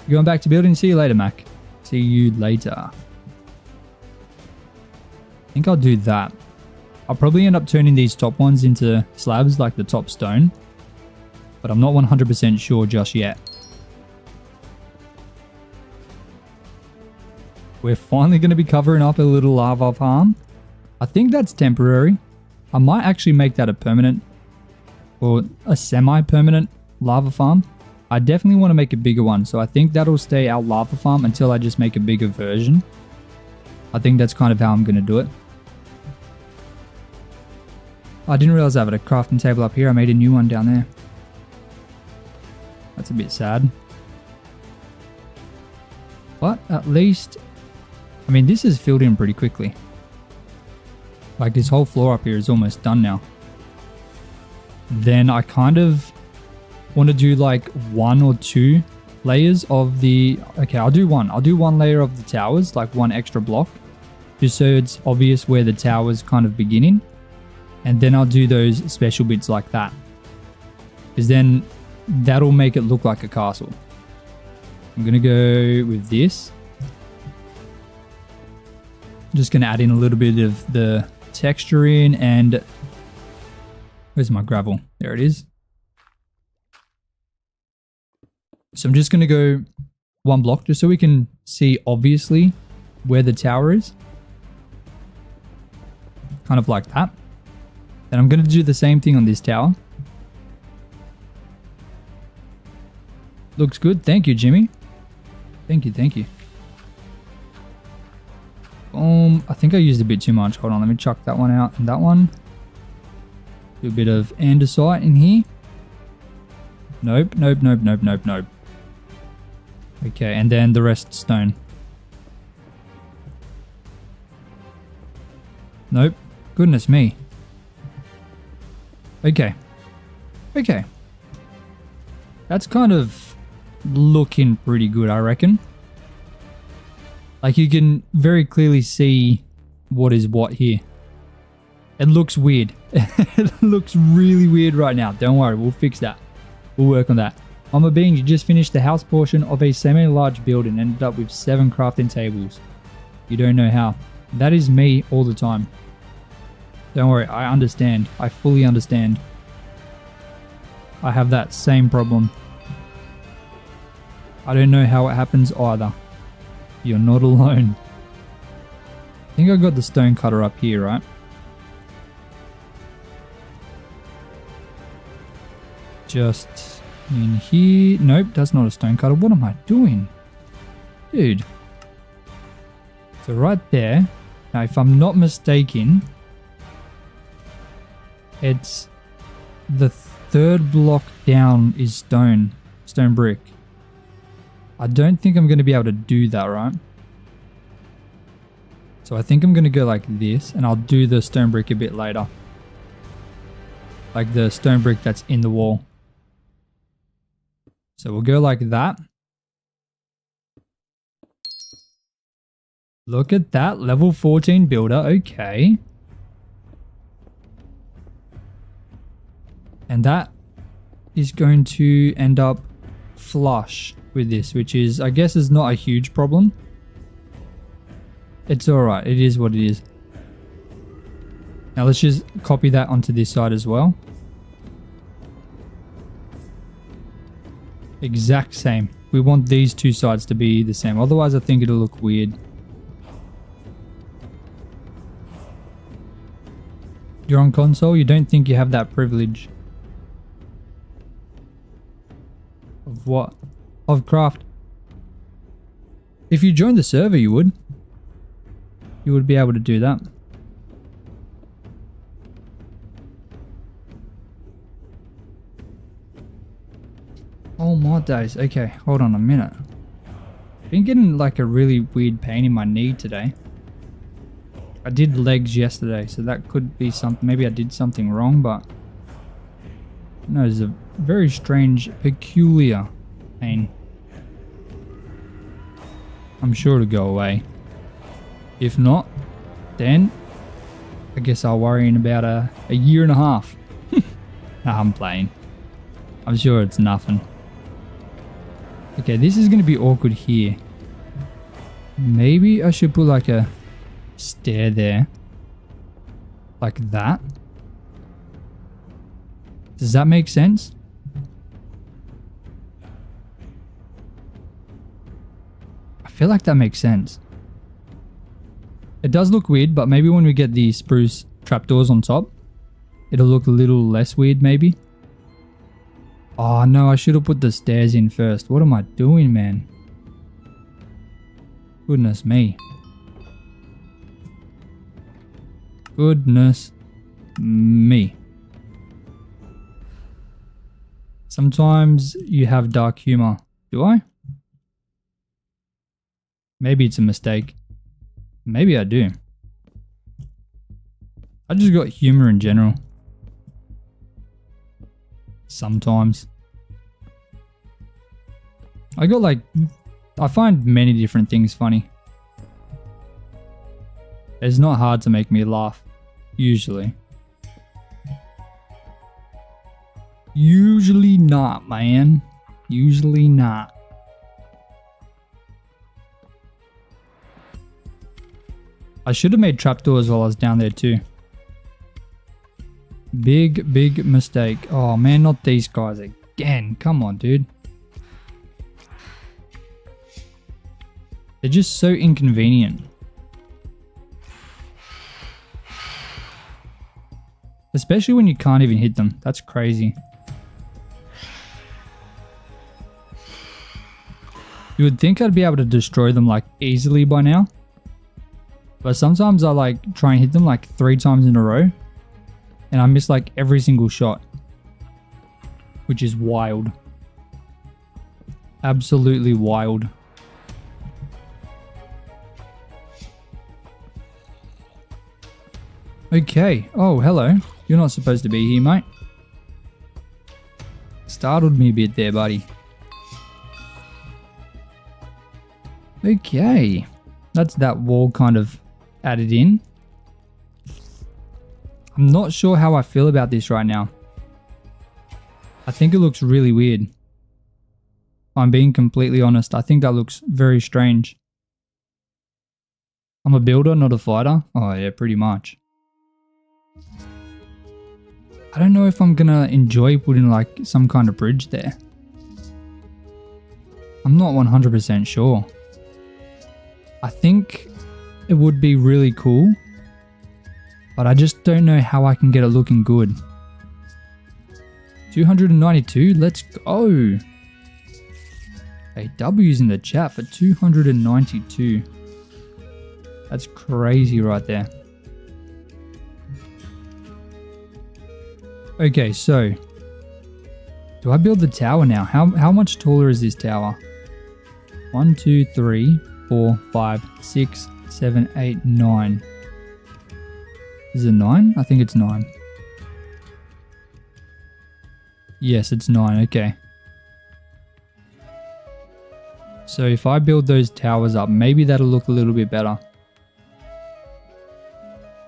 Going back to building. See you later, Mac. See you later. I think I'll do that. I'll probably end up turning these top ones into slabs, like the top stone. But I'm not 100% sure just yet. We're finally going to be covering up a little lava farm. I think that's temporary. I might actually make that a permanent or a semi-permanent lava farm. I definitely want to make a bigger one. So I think that'll stay our lava farm until I just make a bigger version. I think that's kind of how I'm going to do it. I didn't realize I had a crafting table up here. I made a new one down there. That's a bit sad. But at least, I mean, this is filled in pretty quickly. Like, this whole floor up here is almost done now. Then I kind of want to do like 1 or 2 layers of the... Okay, I'll do one. I'll do 1 layer of the towers, like 1 extra block. Just so it's obvious where the tower's kind of beginning. And then I'll do those special bits like that. Because then that'll make it look like a castle. I'm going to go with this. Just going to add in a little bit of the texture in, and where's my gravel? There it is. So I'm just going to go 1 block just so we can see obviously where the tower is. Kind of like that. Then I'm going to do the same thing on this tower. Looks good. Thank you, Jimmy. Thank you, thank you. I think I used a bit too much. Hold on, let me chuck that one out and that one. Do a bit of andesite in here. Nope, nope, nope, nope, nope, nope. Okay, and then the rest stone. Nope. Goodness me. Okay. Okay. That's kind of looking pretty good, I reckon. Like, you can very clearly see what is what here. It looks weird. It looks really weird right now. Don't worry, we'll fix that. We'll work on that. Mama Bean, you just finished the house portion of a semi-large building and ended up with 7 crafting tables. You don't know how. That is me all the time. Don't worry, I understand. I fully understand. I have that same problem. I don't know how it happens either. You're not alone. I think I got the stone cutter up here, right? Just in here. Nope, that's not a stone cutter. What am I doing? Dude. So right there. Now, if I'm not mistaken, it's the 3rd block down is stone brick. I don't think I'm going to be able to do that, right? So I think I'm going to go like this, and I'll do the stone brick a bit later. Like the stone brick that's in the wall. So we'll go like that. Look at that, level 14 builder, okay. And that is going to end up flush with this, which is, I guess, is not a huge problem. It's alright, it is what it is. Now let's just copy that onto this side as well. Exact same. We want these two sides to be the same. Otherwise, I think it'll look weird. You're on console? You don't think you have that privilege? Of what? Of craft. If you joined the server, you would. You would be able to do that. Oh my days. Okay, hold on a minute. Been getting like a really weird pain in my knee today. I did legs yesterday, so that could be something. Maybe I did something wrong, but no, it's a very strange, peculiar pain. I'm sure it'll go away. If not, then I guess I'll worry in about a year and a half. Nah, I'm playing. I'm sure it's nothing. Okay, this is going to be awkward here. Maybe I should put like a stair there. Like that. Does that make sense? I feel like that makes sense. It does look weird, but maybe when we get the spruce trapdoors on top, it'll look a little less weird maybe. Oh no, I should have put the stairs in first. What am I doing, man? Goodness me. Goodness me. Sometimes you have dark humor. Do I? Maybe it's a mistake. Maybe I do. I just got humor in general. Sometimes. I find many different things funny. It's not hard to make me laugh. Usually. Usually not, man. Usually not. I should have made trapdoors while I was down there too. Big mistake. Oh man, not these guys again. Come on, dude. They're just so inconvenient. Especially when you can't even hit them. That's crazy. You would think I'd be able to destroy them like easily by now. But sometimes I like try and hit them like 3 times in a row. And I miss like every single shot. Which is wild. Absolutely wild. Okay. Oh, hello. You're not supposed to be here, mate. Startled me a bit there, buddy. Okay. That's that wall kind of added in. I'm not sure how I feel about this right now. I think it looks really weird. If I'm being completely honest, I think that looks very strange. I'm a builder, not a fighter. Oh yeah, pretty much. I don't know if I'm gonna enjoy putting like some kind of bridge there. I'm not 100% sure. I think it would be really cool, but I just don't know how I can get it looking good. 292, let's go. Hey, W's in the chat for 292. That's crazy right there. Okay, so do I build the tower now? How much taller is this tower? 1, 2, 3, 4, 5, 6, 7, 8, 9. Is it 9? I think it's 9. Yes, it's 9. Okay. So if I build those towers up, maybe that'll look a little bit better.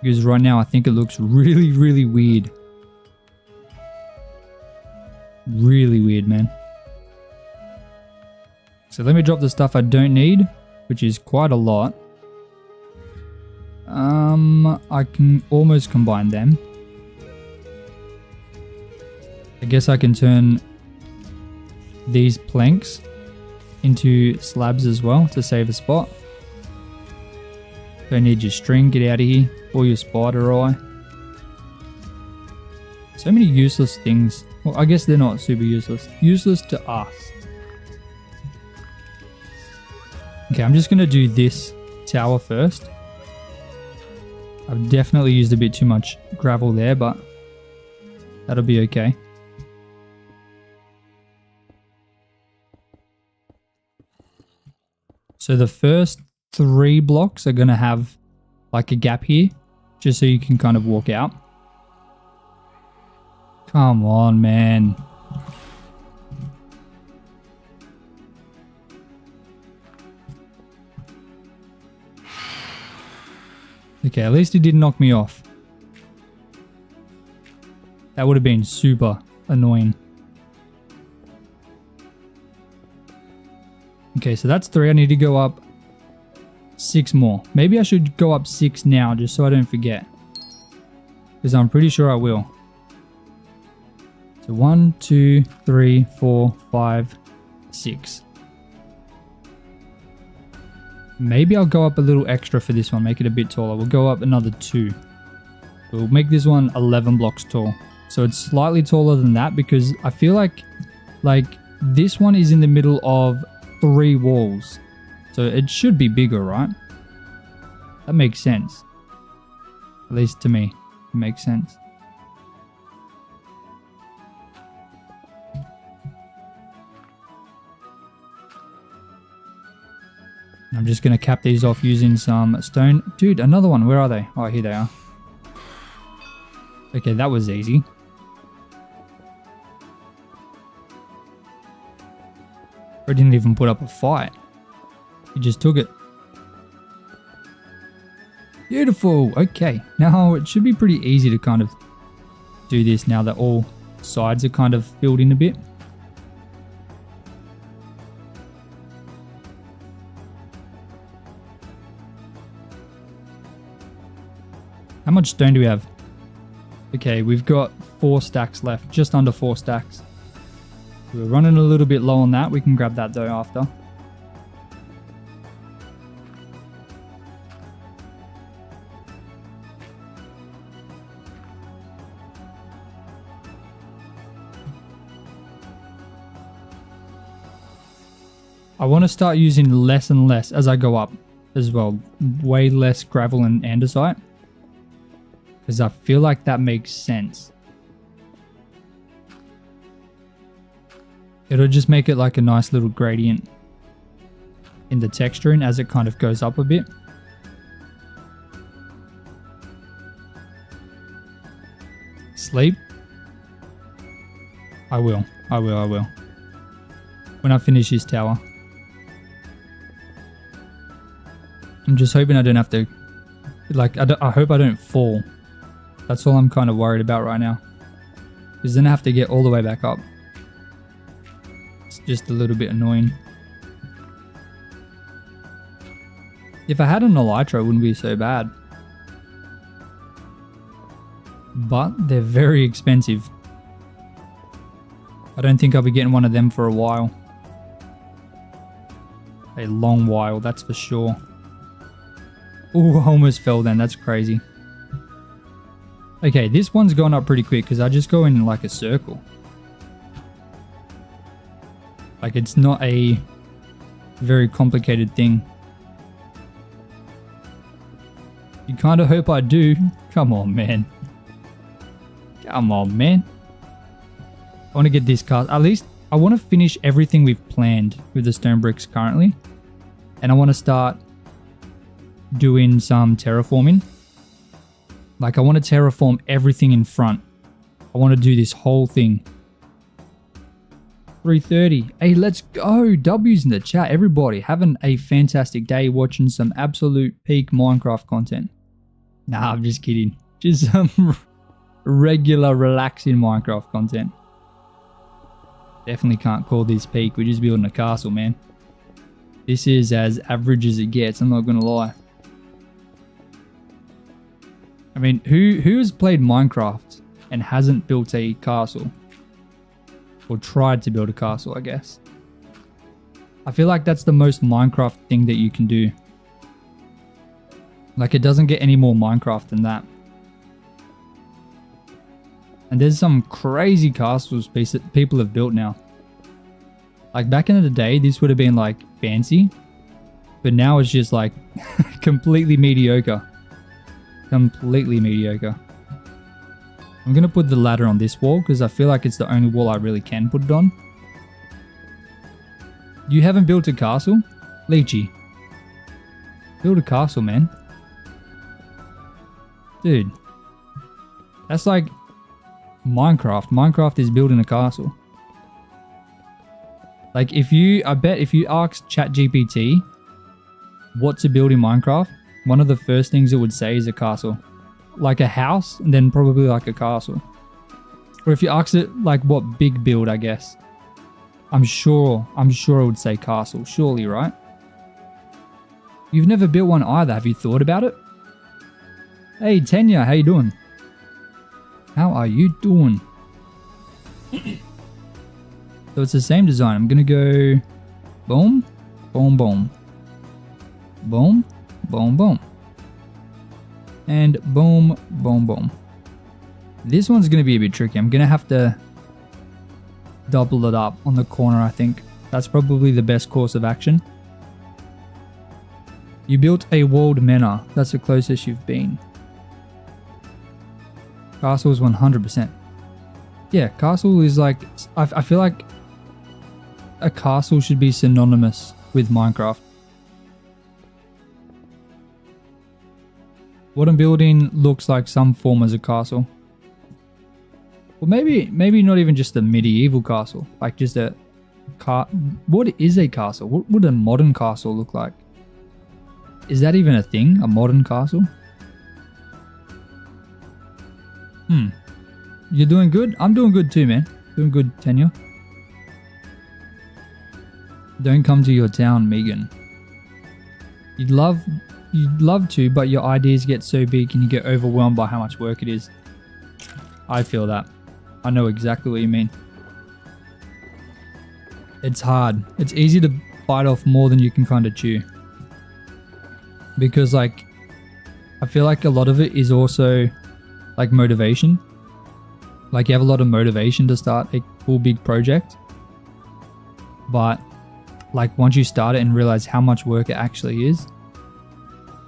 Because right now I think it looks really weird. Really weird, man. So let me drop the stuff I don't need, which is quite a lot. I can almost combine them. I guess I can turn these planks into slabs as well to save a spot. Don't need your string, get out of here. Or your spider eye. So many useless things. Well, I guess they're not super useless. Useless to us. Okay, I'm just going to do this tower first. I've definitely used a bit too much gravel there, but that'll be okay. So the first 3 blocks are going to have like a gap here, just so you can kind of walk out. Come on, man. Okay, at least he didn't knock me off. That would have been super annoying. Okay, so that's 3. I need to go up 6 more. Maybe I should go up 6 now just so I don't forget. Because I'm pretty sure I will. So 1, 2, 3, 4, 5, 6. Maybe I'll go up a little extra for this one, make it a bit taller. We'll go up another 2. We'll make this one 11 blocks tall. So it's slightly taller than that because I feel like this one is in the middle of 3 walls. So it should be bigger, right? That makes sense. At least to me, it makes sense. I'm just going to cap these off using some stone. Dude, another one. Where are they? Oh, here they are. Okay, that was easy. I didn't even put up a fight. He just took it. Beautiful. Okay, now it should be pretty easy to kind of do this now that all sides are kind of filled in a bit. How much stone do we have? Okay, we've got 4 stacks left, just under 4 stacks. We're running a little bit low on that. We can grab that though after. I want to start using less and less as I go up as well. Way less gravel and andesite. Because I feel like that makes sense. It'll just make it like a nice little gradient in the texturing as it kind of goes up a bit. Sleep? I will. When I finish this tower. I'm just hoping I don't have to, I hope I don't fall. That's all I'm kind of worried about right now. Because then I have to get all the way back up. It's just a little bit annoying. If I had an elytra, it wouldn't be so bad. But they're very expensive. I don't think I'll be getting one of them for a while. A long while, that's for sure. Ooh, I almost fell then, that's crazy. Okay, this one's gone up pretty quick because I just go in like a circle. Like it's not a very complicated thing. You kind of hope I do. Come on, man. Come on, man. I want to get this cast. At least I want to finish everything we've planned with the stone bricks currently. And I want to start doing some terraforming. Like I want to terraform everything in front. I want to do this whole thing. 3:30. Hey, let's go. W's in the chat. Everybody having a fantastic day watching some absolute peak Minecraft content. Nah, I'm just kidding. Just some regular relaxing Minecraft content. Definitely can't call this peak. We're just building a castle, man. This is as average as it gets. I'm not going to lie. I mean, who has played Minecraft and hasn't built a castle? Or tried to build a castle, I guess. I feel like that's the most Minecraft thing that you can do. Like, it doesn't get any more Minecraft than that. And there's some crazy castles people have built now. Like, back in the day, this would have been like fancy. But now it's just like completely mediocre. Completely mediocre. I'm going to put the ladder on this wall because I feel like it's the only wall I really can put it on. You haven't built a castle? Leechy. Build a castle, man. Dude. That's like Minecraft. Minecraft is building a castle. Like, I bet if you ask ChatGPT what to build in Minecraft, one of the first things it would say is a castle. Like a house, and then probably like a castle. Or if you ask it like what big build, I guess. I'm sure it would say castle, surely, right? You've never built one either. Have you thought about it? Hey, Tanya, how you doing? How are you doing? So it's the same design. I'm gonna go boom, boom, boom. Boom, boom, boom. And boom, boom, boom. This one's gonna be a bit tricky. I'm gonna have to double it up on the corner, I think. That's probably the best course of action. You built a walled manor. That's the closest you've been. Castle is 100%. Yeah, castle is like... I feel like a castle should be synonymous with Minecraft. What I'm building looks like some form as a castle. Well, maybe not even just a medieval castle. Like just a... What is a castle? What would a modern castle look like? Is that even a thing? A modern castle? You're doing good? I'm doing good too, man. Doing good, Tanya. Don't come to your town, Megan. You'd love to, but your ideas get so big and you get overwhelmed by how much work it is. I feel that. I know exactly what you mean. It's hard. It's easy to bite off more than you can kind of chew. Because like, I feel like a lot of it is also like motivation. Like you have a lot of motivation to start a cool big project. But like once you start it and realize how much work it actually is,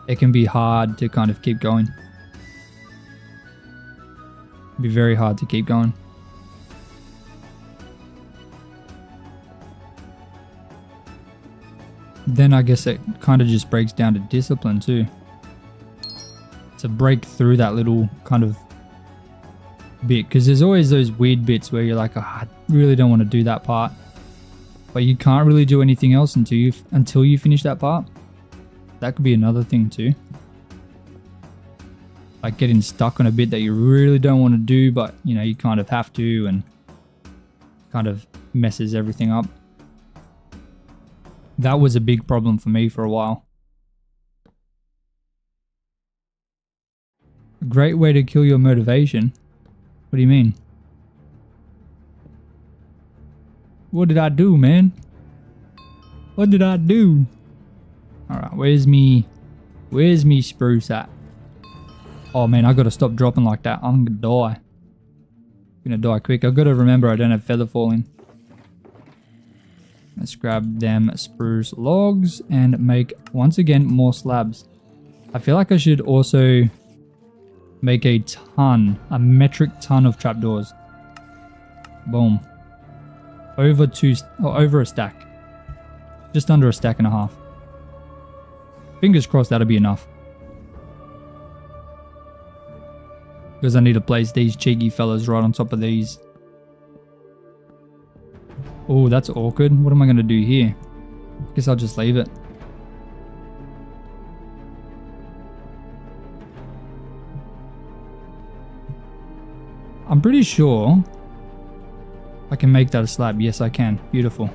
it can be hard to kind of keep going. It'd be very hard to keep going. Then I guess it kind of just breaks down to discipline too. To break through that little kind of bit. Because there's always those weird bits where you're like, oh, I really don't want to do that part. But you can't really do anything else until you finish that part. That could be another thing too. Like getting stuck on a bit that you really don't want to do, but you know, you kind of have to, and kind of messes everything up. That was a big problem for me for a while. A great way to kill your motivation? What do you mean? What did I do, man? What did I do? Alright, where's me spruce at? Oh man, I gotta stop dropping like that. I'm gonna die. I'm gonna die quick. I gotta remember I don't have feather falling. Let's grab them spruce logs and make, once again, more slabs. I feel like I should also make a metric ton of trapdoors. Boom. Over a stack. Just under a stack and a half. Fingers crossed that'll be enough. Because I need to place these cheeky fellas right on top of these. Oh, that's awkward. What am I going to do here? Guess I'll just leave it. I'm pretty sure I can make that a slab. Yes, I can. Beautiful.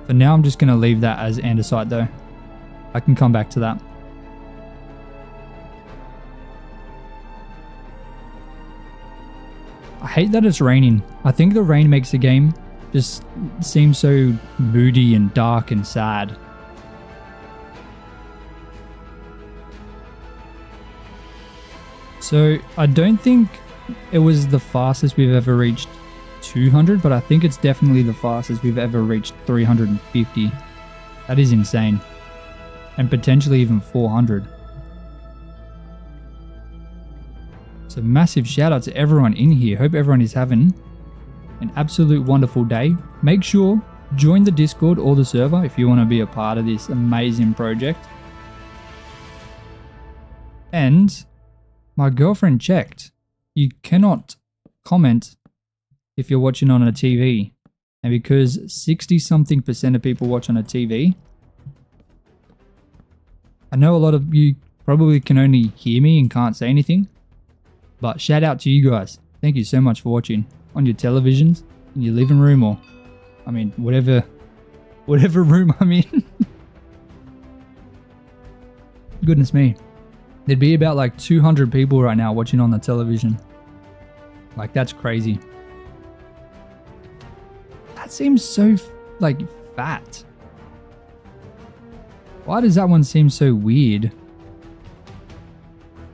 For now, I'm just going to leave that as andesite though. I can come back to that. hate that it's raining. I think the rain makes the game just seem so moody and dark and sad. So I don't think it was the fastest we've ever reached 200, but I think it's definitely the fastest we've ever reached 350. That is insane. And potentially even 400. So massive shout out to everyone in here. Hope everyone is having an absolute wonderful day. Make sure join the Discord or the server if you want to be a part of this amazing project. And my girlfriend checked. You cannot comment if you're watching on a TV. And because 60-something% of people watch on a TV, I know a lot of you probably can only hear me and can't say anything. But shout out to you guys. Thank you so much for watching on your televisions, in your living room, or I mean whatever room I'm in. Goodness me. There'd be about like 200 people right now watching on the television. Like, that's crazy. That seems so like fat. Why does that one seem so weird?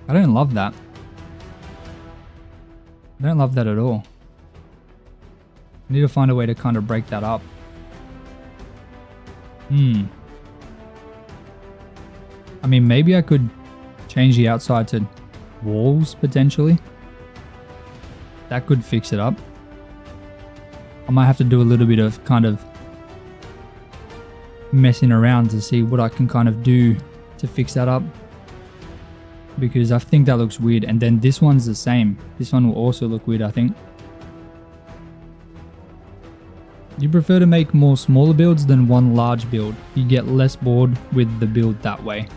I don't love that. I don't love that at all. I need to find a way to kind of break that up. I mean, maybe I could change the outside to walls, potentially. That could fix it up. I might have to do a little bit of kind of messing around to see what I can kind of do to fix that up. Because I think that looks weird. And then this one's the same. This one will also look weird, I think. You prefer to make more smaller builds than one large build. You get less bored with the build that way.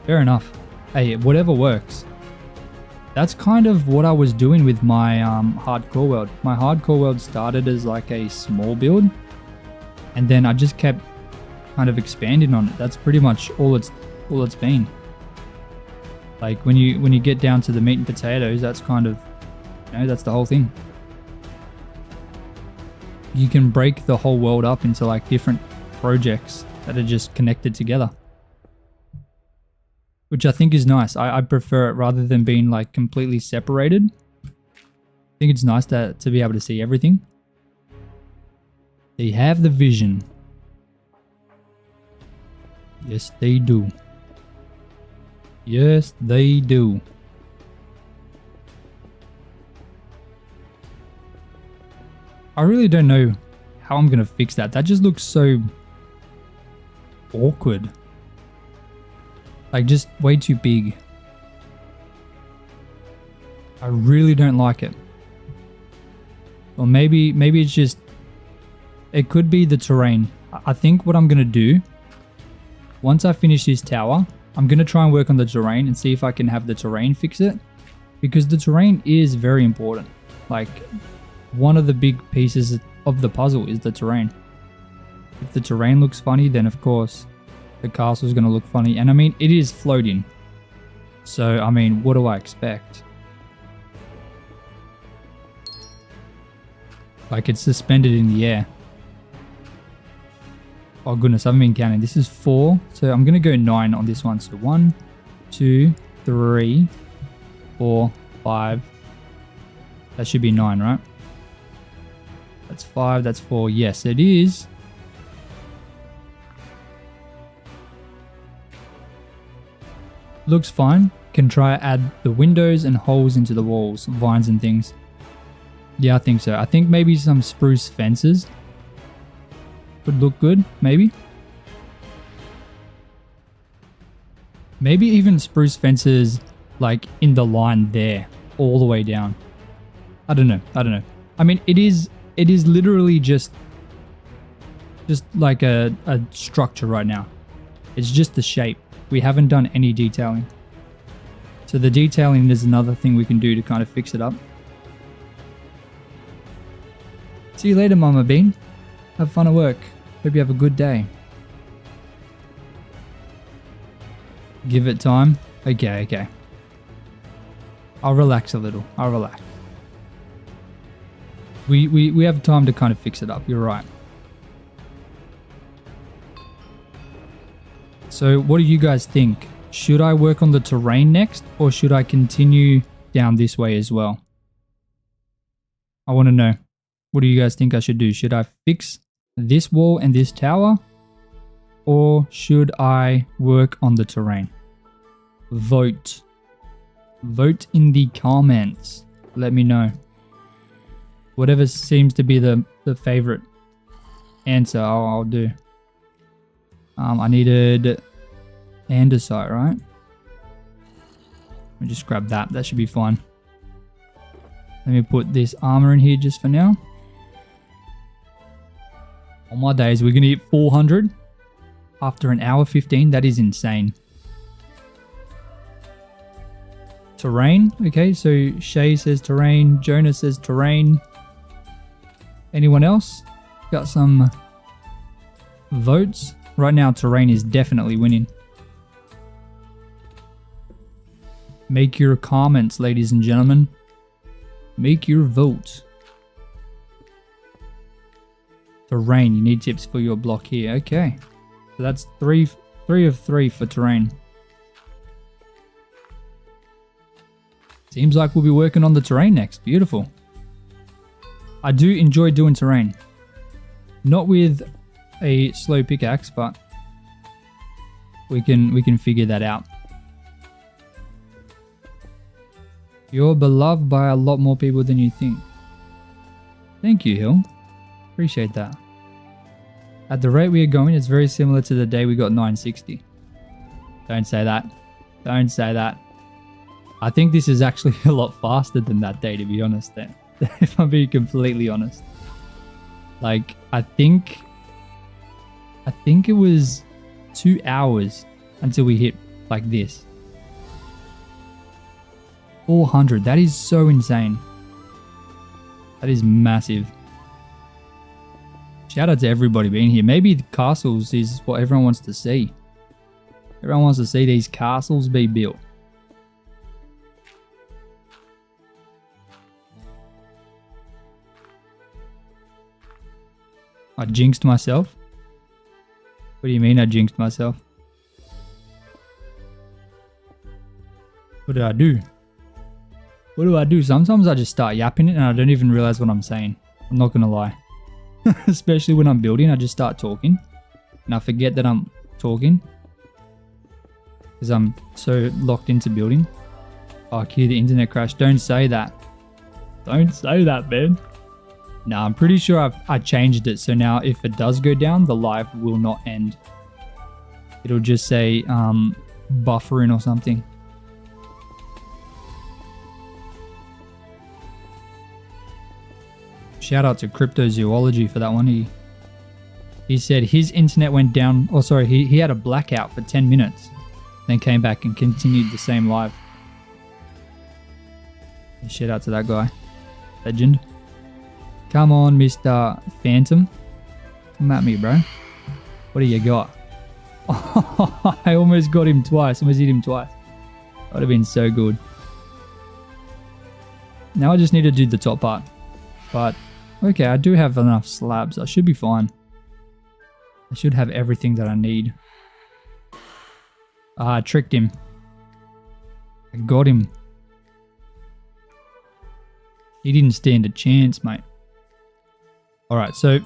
Fair enough. Hey, whatever works. That's kind of what I was doing with my hardcore world. My hardcore world started as like a small build, and then I just kept kind of expanding on it. That's pretty much all it's been. Like when you get down to the meat and potatoes, that's kind of, you know, that's the whole thing. You can break the whole world up into like different projects that are just connected together, which I think is nice. I prefer it rather than being like completely separated. I think it's nice to be able to see everything. They have the vision. Yes, they do. Yes, they do. I really don't know how I'm going to fix that. That just looks so awkward. Like, just way too big. I really don't like it. Or maybe it's just, it could be the terrain. I think what I'm going to do, once I finish this tower, I'm going to try and work on the terrain and see if I can have the terrain fix it. Because the terrain is very important. Like, one of the big pieces of the puzzle is the terrain. If the terrain looks funny, then of course the castle is going to look funny. And I mean, it is floating. So, I mean, what do I expect? Like, it's suspended in the air. Oh goodness, I haven't been counting. This is 4. So I'm going to go 9 on this one. So 1, 2, 3, 4, 5. That should be 9, right? That's 5, that's 4. Yes, it is. Looks fine. Can try add the windows and holes into the walls, vines and things. Yeah, I think so. I think maybe some spruce fences would look good, maybe. Maybe even spruce fences like in the line there, all the way down. I don't know. I mean, it is literally just like a structure right now. It's just the shape. We haven't done any detailing. So the detailing is another thing we can do to kind of fix it up. See you later, Mama Bean. Have fun at work. Hope you have a good day. Give it time. Okay. I'll relax a little. We have time to kind of fix it up. You're right. So what do you guys think? Should I work on the terrain next, or should I continue down this way as well? I want to know. What do you guys think I should do? Should I fix this wall and this tower, or should I work on the terrain? Vote. Vote in the comments. Let me know. Whatever seems to be the favorite answer, I'll do. I needed andesite, right? Let me just grab that. That should be fine. Let me put this armor in here just for now. On my days, we're going to hit 400 after an hour 15. That is insane. Terrain. Okay, so Shay says terrain. Jonah says terrain. Anyone else? Got some votes? Right now, terrain is definitely winning. Make your comments, ladies and gentlemen. Make your vote. Terrain, you need tips for your block here. Okay. So that's three of 3 for terrain. Seems like we'll be working on the terrain next. Beautiful. I do enjoy doing terrain. Not with a slow pickaxe, but we can figure that out. You're beloved by a lot more people than you think. Thank you, Hill. Appreciate that. At the rate we are going, it's very similar to the day we got 960. Don't say that. Don't say that. I think this is actually a lot faster than that day, to be honest, then. If I'm being completely honest. Like, I think it was 2 hours until we hit like this. 400. That is so insane. That is massive. Shout out to everybody being here. Maybe the castles is what everyone wants to see. Everyone wants to see these castles be built. I jinxed myself. What do you mean I jinxed myself? What did I do? What do I do? Sometimes I just start yapping it and I don't even realize what I'm saying. I'm not gonna lie. Especially when I'm building, I just start talking. And I forget that I'm talking. Because I'm so locked into building. Oh, Q, the internet crashed. Don't say that. Don't say that, man. Nah, I'm pretty sure I changed it. So now if it does go down, the live will not end. It'll just say buffering or something. Shout out to Cryptozoology for that one. He said his internet went down. Oh, sorry. He had a blackout for 10 minutes. Then came back and continued the same live. Shout out to that guy. Legend. Come on, Mr. Phantom. Come at me, bro. What do you got? Oh, I almost got him twice. Almost hit him twice. That would have been so good. Now I just need to do the top part. But, okay, I do have enough slabs. I should be fine. I should have everything that I need. Ah, I tricked him. I got him. He didn't stand a chance, mate. Alright, so...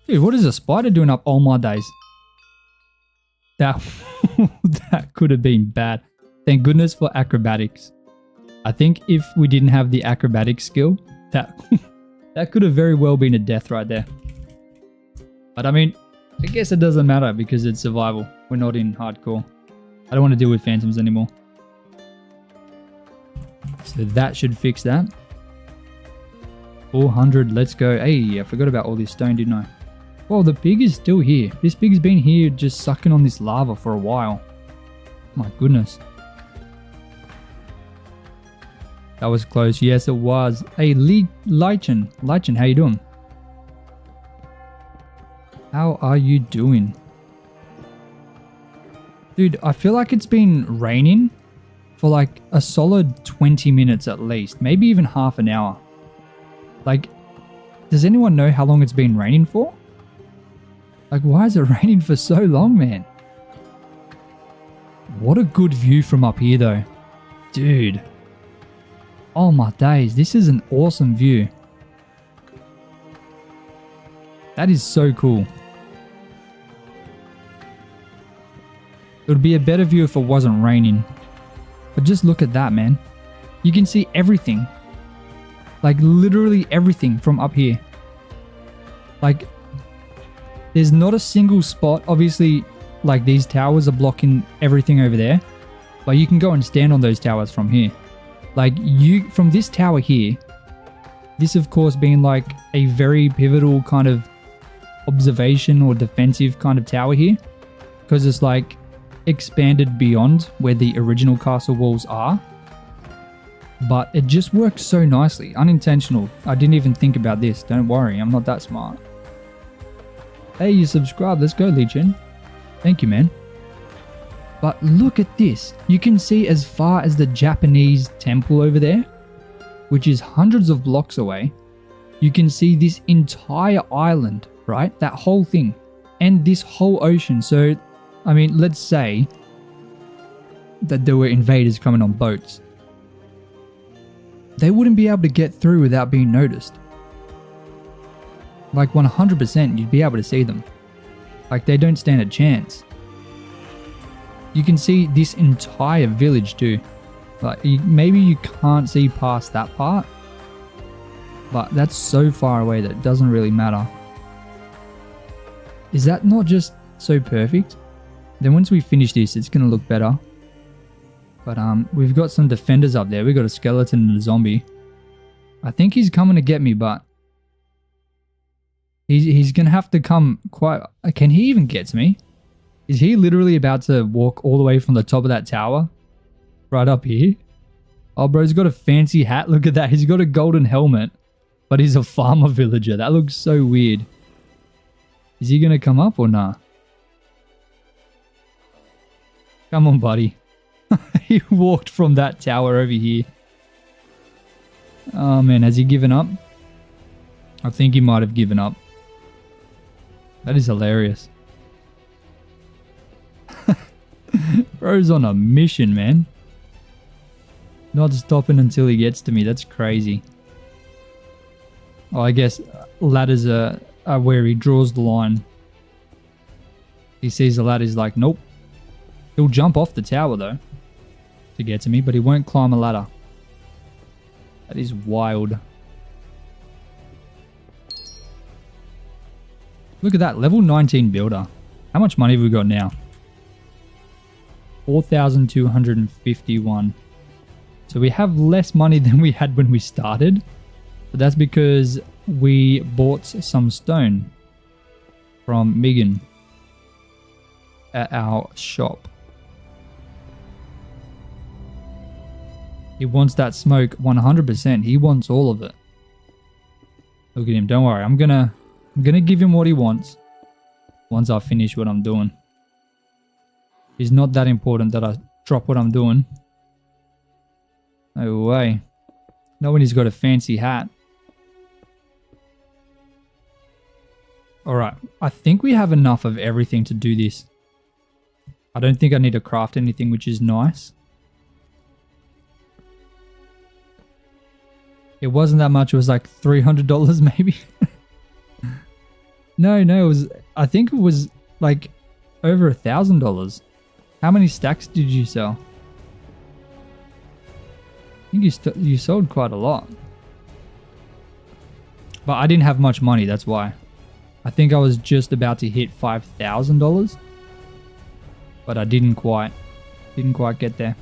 Dude, what is a spider doing up all my days? That, that could have been bad. Thank goodness for acrobatics. I think if we didn't have the acrobatics skill, that could have very well been a death right there. But I mean, I guess it doesn't matter because it's survival. We're not in hardcore. I don't want to deal with phantoms anymore. So that should fix that. 400, let's go. Hey, I forgot about all this stone, didn't I? Well, the pig is still here. This pig's been here just sucking on this lava for a while. My goodness. That was close. Yes, it was. Hey, Lichen. Lichen, how you doing? How are you doing? Dude, I feel like it's been raining for like a solid 20 minutes at least. Maybe even half an hour. Like, does anyone know how long it's been raining for? Like, why is it raining for so long, man? What a good view from up here, though. Dude. Oh my days, this is an awesome view. That is so cool. It would be a better view if it wasn't raining. But just look at that, man. You can see everything. Like, literally everything from up here. Like, there's not a single spot. Obviously, like, these towers are blocking everything over there. But you can go and stand on those towers from here. Like, from this tower here, this of course being like a very pivotal kind of observation or defensive kind of tower here. Because it's like expanded beyond where the original castle walls are. But it just works so nicely. Unintentional. I didn't even think about this. Don't worry, I'm not that smart. Hey, you subscribed. Let's go, Legion. Thank you, man. But look at this. You can see as far as the Japanese temple over there, which is hundreds of blocks away. You can see this entire island, right? That whole thing. And this whole ocean. So, I mean, let's say that there were invaders coming on boats. They wouldn't be able to get through without being noticed. Like 100% you'd be able to see them. Like, they don't stand a chance. You can see this entire village too. Like, maybe you can't see past that part. But that's so far away that it doesn't really matter. Is that not just so perfect? Then once we finish this, it's going to look better. But we've got some defenders up there. We've got a skeleton and a zombie. I think he's coming to get me, but he's going to have to come quite... Can he even get to me? Is he literally about to walk all the way from the top of that tower? Right up here? Oh, bro, he's got a fancy hat. Look at that. He's got a golden helmet, but he's a farmer villager. That looks so weird. Is he going to come up or nah? Come on, buddy. He walked from that tower over here. Oh man, has he given up? I think he might have given up. That is hilarious. Bro's on a mission, man. Not stopping until he gets to me. That's crazy. Oh, I guess ladders are where he draws the line. He sees the ladder, he's like, nope. He'll jump off the tower though to get to me, but he won't climb a ladder. That is wild. Look at that, level 19 builder. How much money have we got now? 4,251. So we have less money than we had when we started. But that's because we bought some stone from Megan at our shop. He wants that smoke 100%. He wants all of it. Look at him. Don't worry. I'm gonna give him what he wants once I finish what I'm doing. It's not that important that I drop what I'm doing. No way. Not when he's got a fancy hat. Alright. I think we have enough of everything to do this. I don't think I need to craft anything, which is nice. It wasn't that much. It was like $300 maybe. No, it was... I think it was like over $1,000. How many stacks did you sell? I think you sold quite a lot. But I didn't have much money, that's why. I think I was just about to hit $5,000. But I didn't quite get there.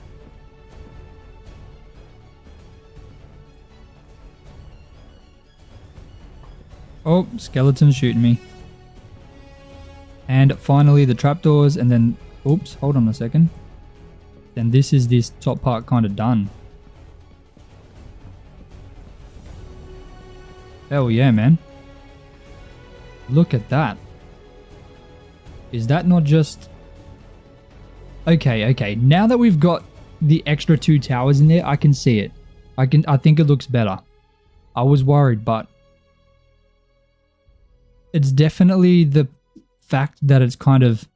Oh, skeleton's shooting me. And finally the trapdoors, and then, oops, hold on a second. Then this top part kind of done. Hell yeah, man. Look at that. Is that not just... Okay. Now that we've got the extra 2 towers in there, I can see it. I think it looks better. I was worried, but it's definitely the fact that it's kind of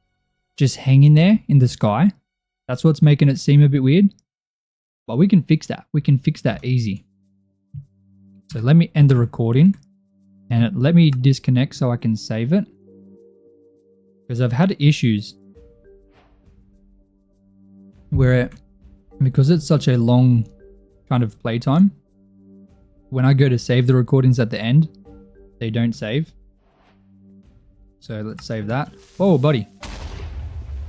just hanging there in the sky. That's what's making it seem a bit weird. But we can fix that. We can fix that easy. So let me end the recording and let me disconnect so I can save it. Because I've had issues where, because it's such a long kind of playtime, when I go to save the recordings at the end, they don't save. So let's save that. Oh, buddy.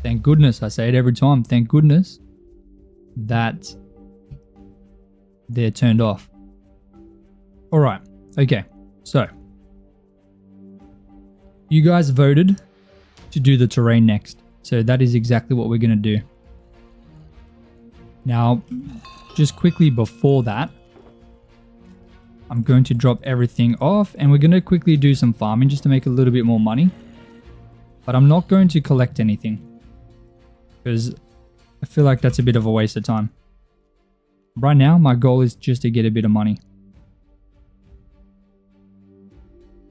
Thank goodness. I say it every time. Thank goodness that they're turned off. All right. Okay. So you guys voted to do the terrain next. So that is exactly what we're going to do. Now, just quickly before that, I'm going to drop everything off and we're going to quickly do some farming just to make a little bit more money. But I'm not going to collect anything because I feel like that's a bit of a waste of time. Right now, my goal is just to get a bit of money.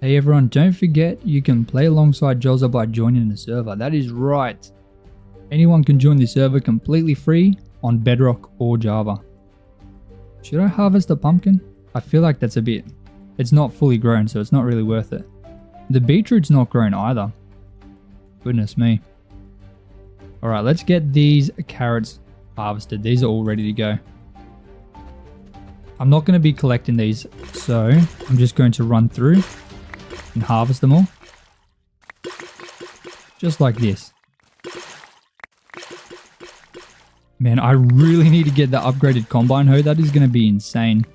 Hey everyone, don't forget you can play alongside Jolza by joining the server. That is right. Anyone can join the server completely free on Bedrock or Java. Should I harvest the pumpkin? I feel like that's a bit... It's not fully grown, so it's not really worth it. The beetroot's not grown either. Goodness me. Alright, let's get these carrots harvested. These are all ready to go. I'm not going to be collecting these, so I'm just going to run through and harvest them all. Just like this. Man, I really need to get the upgraded combine hoe. That is going to be insane.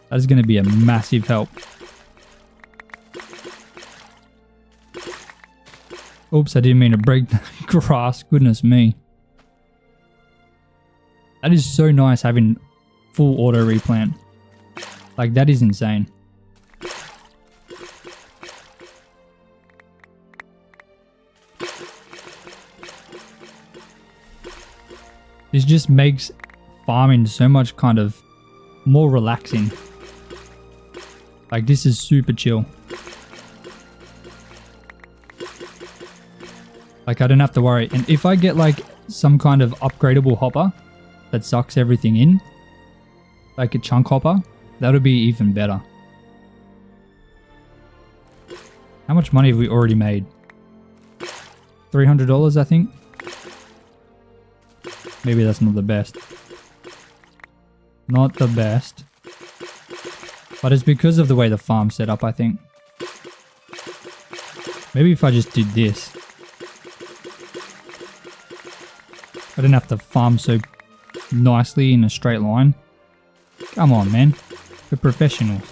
That is going to be a massive help. Oops, I didn't mean to break the grass. Goodness me. That is so nice having full auto replant. Like, that is insane. This just makes farming so much kind of more relaxing. Like, this is super chill. Like, I don't have to worry. And if I get like some kind of upgradable hopper that sucks everything in, like a chunk hopper, that would be even better. How much money have we already made? $300, I think. Maybe that's not the best. Not the best. But it's because of the way the farm's set up, I think. Maybe if I just did this. I don't have to farm so nicely in a straight line. Come on, man. We're professionals.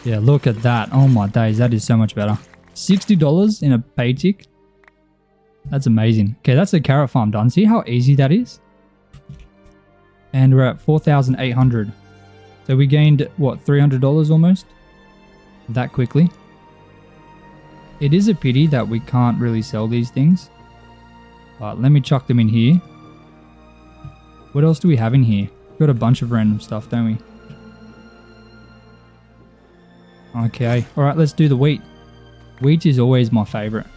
Yeah, look at that. Oh my days, that is so much better. $60 in a pay tick. That's amazing. Okay, that's a carrot farm done. See how easy that is? And we're at 4,800. So we gained, what, $300 almost? That quickly. It is a pity that we can't really sell these things. But let me chuck them in here. What else do we have in here? We've got a bunch of random stuff, don't we? Okay. Alright, let's do the wheat. Wheat is always my favorite.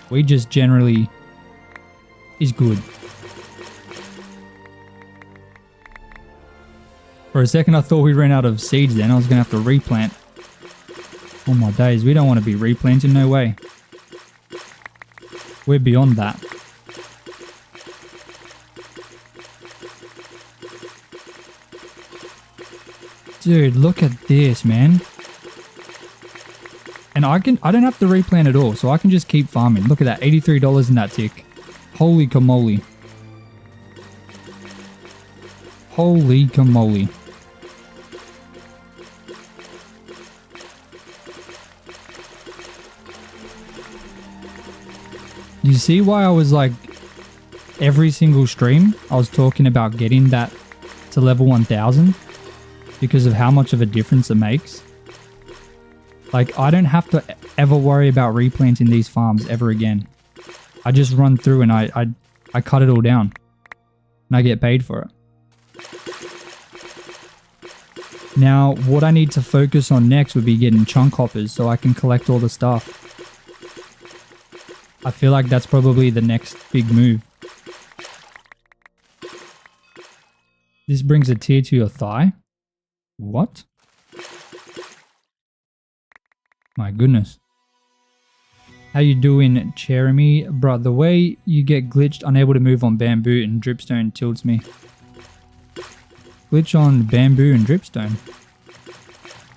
Wheat just generally is good. For a second I thought we ran out of seeds then. I was going to have to replant. Oh my days, we don't want to be replanting, no way. We're beyond that. Dude, look at this, man. And I don't have to replant at all, so I can just keep farming. Look at that, $83 in that tick. Holy camole. Holy camole. You see why I was like, every single stream, I was talking about getting that to level 1000? Because of how much of a difference it makes. Like, I don't have to ever worry about replanting these farms ever again. I just run through and I cut it all down. And I get paid for it. Now, what I need to focus on next would be getting chunk hoppers so I can collect all the stuff. I feel like that's probably the next big move. This brings a tear to your thigh. What? My goodness. How you doing, Jeremy? Bruh, the way you get glitched, unable to move on bamboo and dripstone tilts me. Glitch on bamboo and dripstone.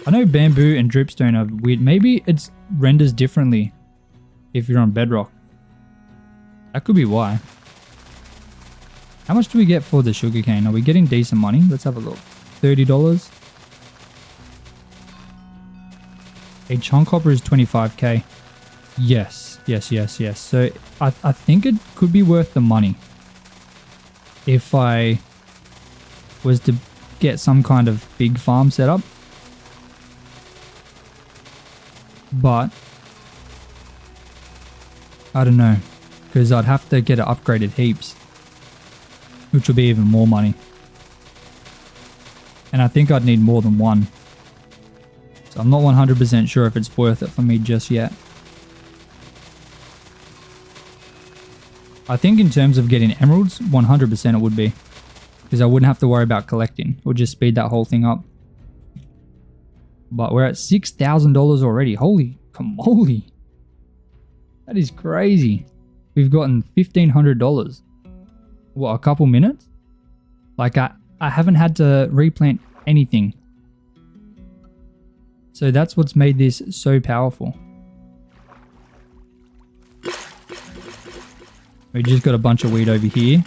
I know bamboo and dripstone are weird. Maybe it renders differently if you're on bedrock. That could be why. How much do we get for the sugarcane? Are we getting decent money? Let's have a look. $30. A chunk hopper is 25k. Yes. So I think it could be worth the money if I was to get some kind of big farm set up. But I don't know, because I'd have to get it upgraded heaps, which will be even more money. And I think I'd need more than one. So I'm not 100% sure if it's worth it for me just yet. I think in terms of getting emeralds, 100% it would be. Because I wouldn't have to worry about collecting. It would just speed that whole thing up. But we're at $6,000 already. Holy moly. That is crazy. We've gotten $1,500. What, a couple minutes? Like I haven't had to replant anything. So that's what's made this so powerful. We just got a bunch of wheat over here.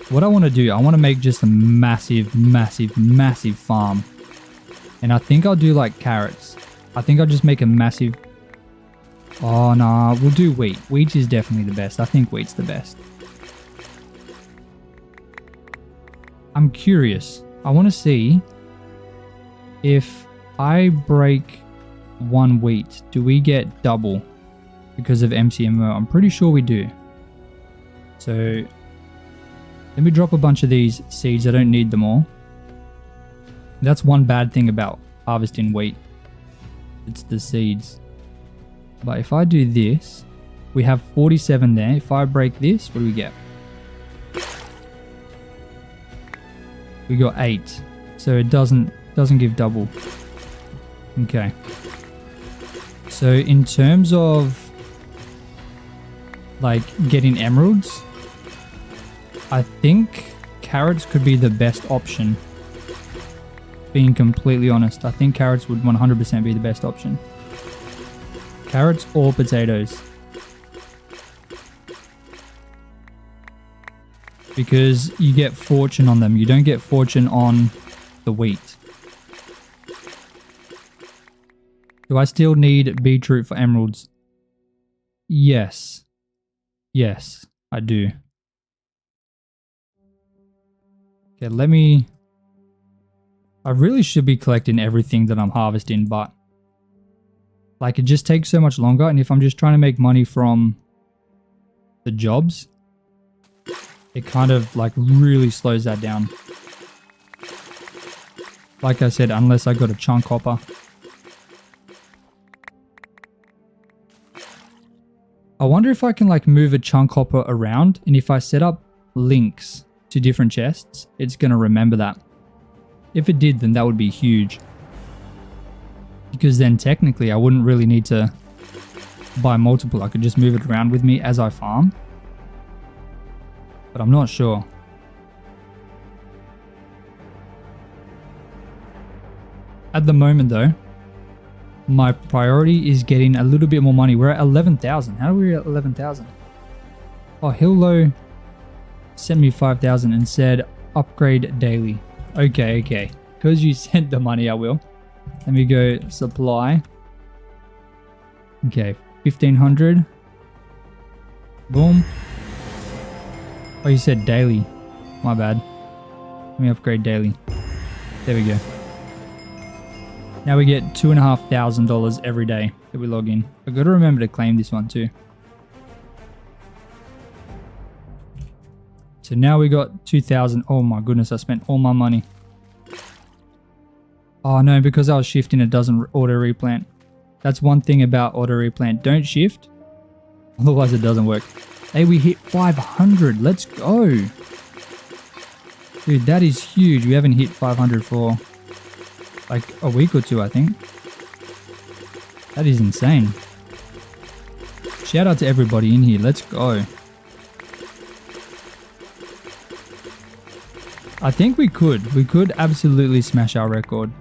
What I want to do, I want to make just a massive farm. And I think I'll do like carrots. I think I'll just make a massive... Oh, nah, we'll do wheat. Wheat is definitely the best. I think wheat's the best. I'm curious. I want to see if I break one wheat, do we get double because of MCMO? I'm pretty sure we do. So let me drop a bunch of these seeds. I don't need them all. That's one bad thing about harvesting wheat. It's the seeds. But if I do this, we have 47 there. If I break this, what do we get? We got 8. So it doesn't give double. Okay. So in terms of like getting emeralds, I think carrots could be the best option. Being completely honest, I think carrots would 100% be the best option. Carrots or potatoes. Because you get fortune on them. You don't get fortune on the wheat. Do I still need beetroot for emeralds? Yes. Yes, I do. Okay, let me... I really should be collecting everything that I'm harvesting, but like it just takes so much longer, and if I'm just trying to make money from the jobs, it kind of like really slows that down. Like I said, unless I got a chunk hopper. I wonder if I can like move a chunk hopper around, and if I set up links to different chests, it's going to remember that. If it did, then that would be huge. Because then technically I wouldn't really need to buy multiple. I could just move it around with me as I farm. But I'm not sure. At the moment though, my priority is getting a little bit more money. We're at 11,000. How are we at 11,000? Oh, Hillo sent me 5,000 and said upgrade daily. Okay. Because you sent the money, I will. Let me go supply. Okay, 1,500. Boom. Oh, you said daily. My bad. Let me upgrade daily. There we go. Now we get $2,500 every day that we log in. I've got to remember to claim this one too. So now we got 2,000. Oh my goodness, I spent all my money. Oh no, because I was shifting, it doesn't auto replant. That's one thing about auto replant. Don't shift, otherwise it doesn't work. Hey, we hit 500. Let's go. Dude, that is huge. We haven't hit 500 for like a week or two, I think. That is insane. Shout out to everybody in here. Let's go. I think we could. We could absolutely smash our record.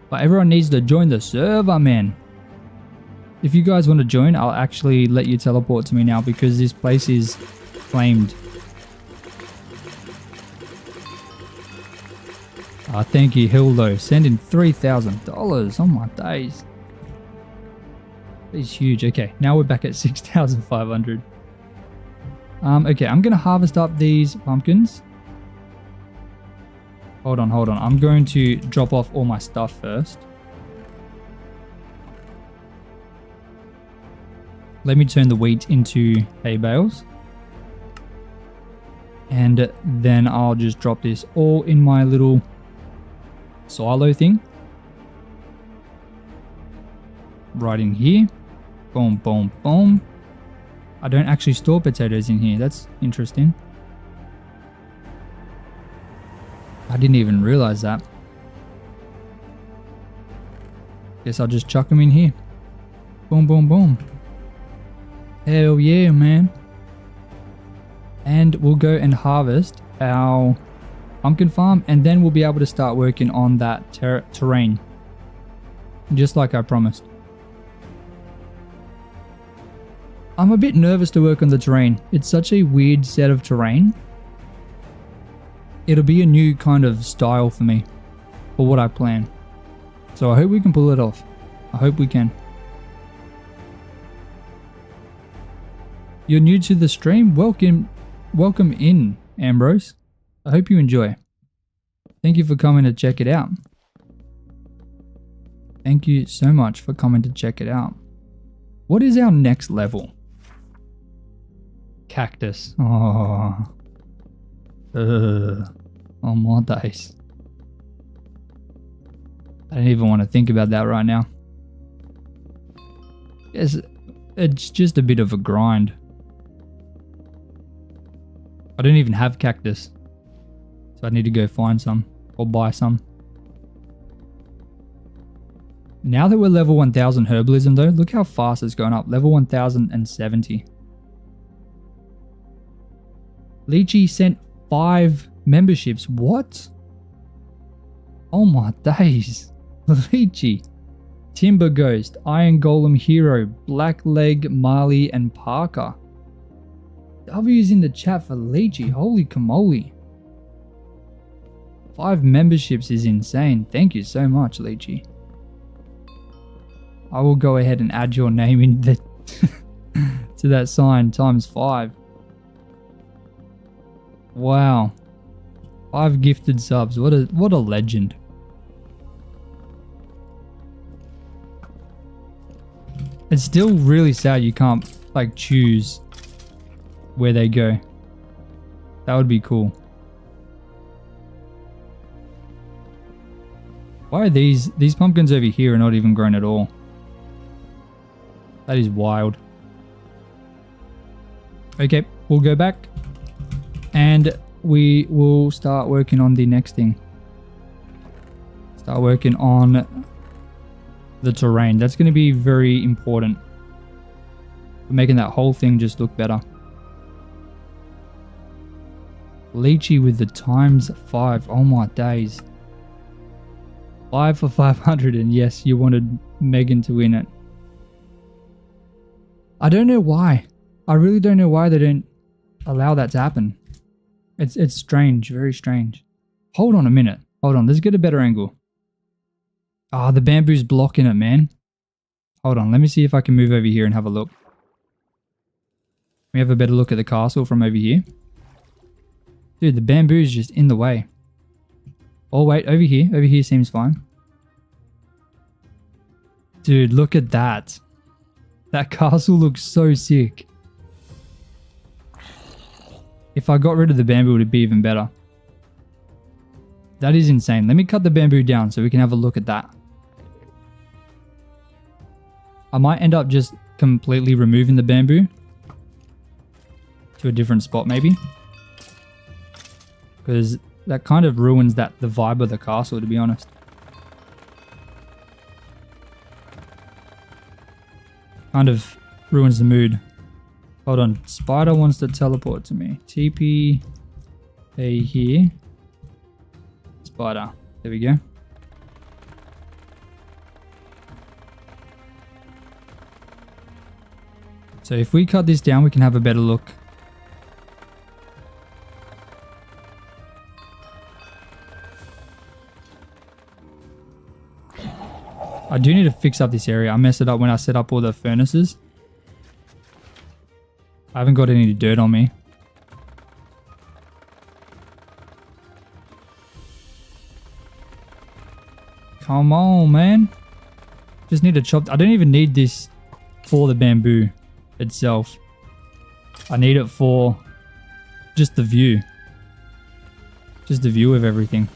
But everyone needs to join the server, man. If you guys want to join, I'll actually let you teleport to me now because this place is claimed. Thank you, Hildo. Sending $3,000. Oh my days. That is huge. Okay, now we're back at 6,500. Okay, I'm going to harvest up these pumpkins. Hold on. I'm going to drop off all my stuff first. Let me turn the wheat into hay bales. And then I'll just drop this all in my little silo thing. Right in here. Boom, boom, boom. I don't actually store potatoes in here. That's interesting. I didn't even realize that. Guess I'll just chuck them in here. Boom, boom, boom. Hell yeah, man. And we'll go and harvest our pumpkin farm, and then we'll be able to start working on that terrain. Just like I promised. I'm a bit nervous to work on the terrain. It's such a weird set of terrain. It'll be a new kind of style for me, for what I plan. So I hope we can pull it off. I hope we can. You're new to the stream? Welcome in, Ambrose. I hope you enjoy. Thank you for coming to check it out. Thank you so much for coming to check it out. What is our next level? Cactus. Oh my days. I don't even want to think about that right now. It's just a bit of a grind. I don't even have cactus. So I need to go find some or buy some. Now that we're level 1000 herbalism though, look how fast it's going up. Level 1070. Lychee sent 5 memberships. What? Oh my days. Lychee. Timber Ghost, Iron Golem Hero, Blackleg, Marley, and Parker. W's in the chat for Lychee. Holy camole. 5 memberships is insane. Thank you so much, Lychee. I will go ahead and add your name in the to that sign times 5. Wow. 5 gifted subs. What a legend. It's still really sad you can't like choose where they go. That would be cool. Why are these pumpkins over here are not even grown at all? That is wild. Okay, we'll go back and we will start working on the next thing. Start working on the terrain. That's going to be very important for making that whole thing just look better. Lychee with the times 5. Oh my days. 5 for 500, and yes, you wanted Megan to win it. I don't know why. I really don't know why they don't allow that to happen. It's strange, very strange. Hold on a minute. Hold on, let's get a better angle. Ah, the bamboo's blocking it, man. Hold on, let me see if I can move over here and have a look. We have a better look at the castle from over here. Dude, the bamboo's just in the way. Oh wait, over here. Over here seems fine. Dude, look at that. That castle looks so sick. If I got rid of the bamboo, it would be even better. That is insane. Let me cut the bamboo down so we can have a look at that. I might end up just completely removing the bamboo to a different spot maybe. Because that kind of ruins the vibe of the castle, to be honest. Kind of ruins the mood. Hold on. Spider wants to teleport to me. TP A here. Spider. There we go. So if we cut this down, we can have a better look. I do need to fix up this area. I messed it up when I set up all the furnaces. I haven't got any dirt on me. Come on, man. Just need to chop. I don't even need this for the bamboo itself. I need it for just the view. Just the view of everything.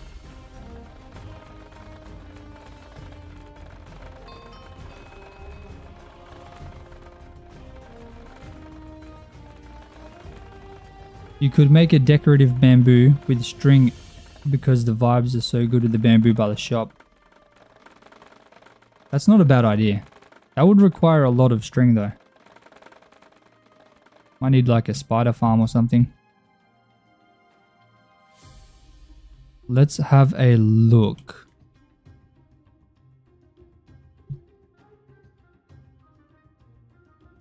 You could make a decorative bamboo with string because the vibes are so good with the bamboo by the shop. That's not a bad idea. That would require a lot of string though. Might need like a spider farm or something. Let's have a look.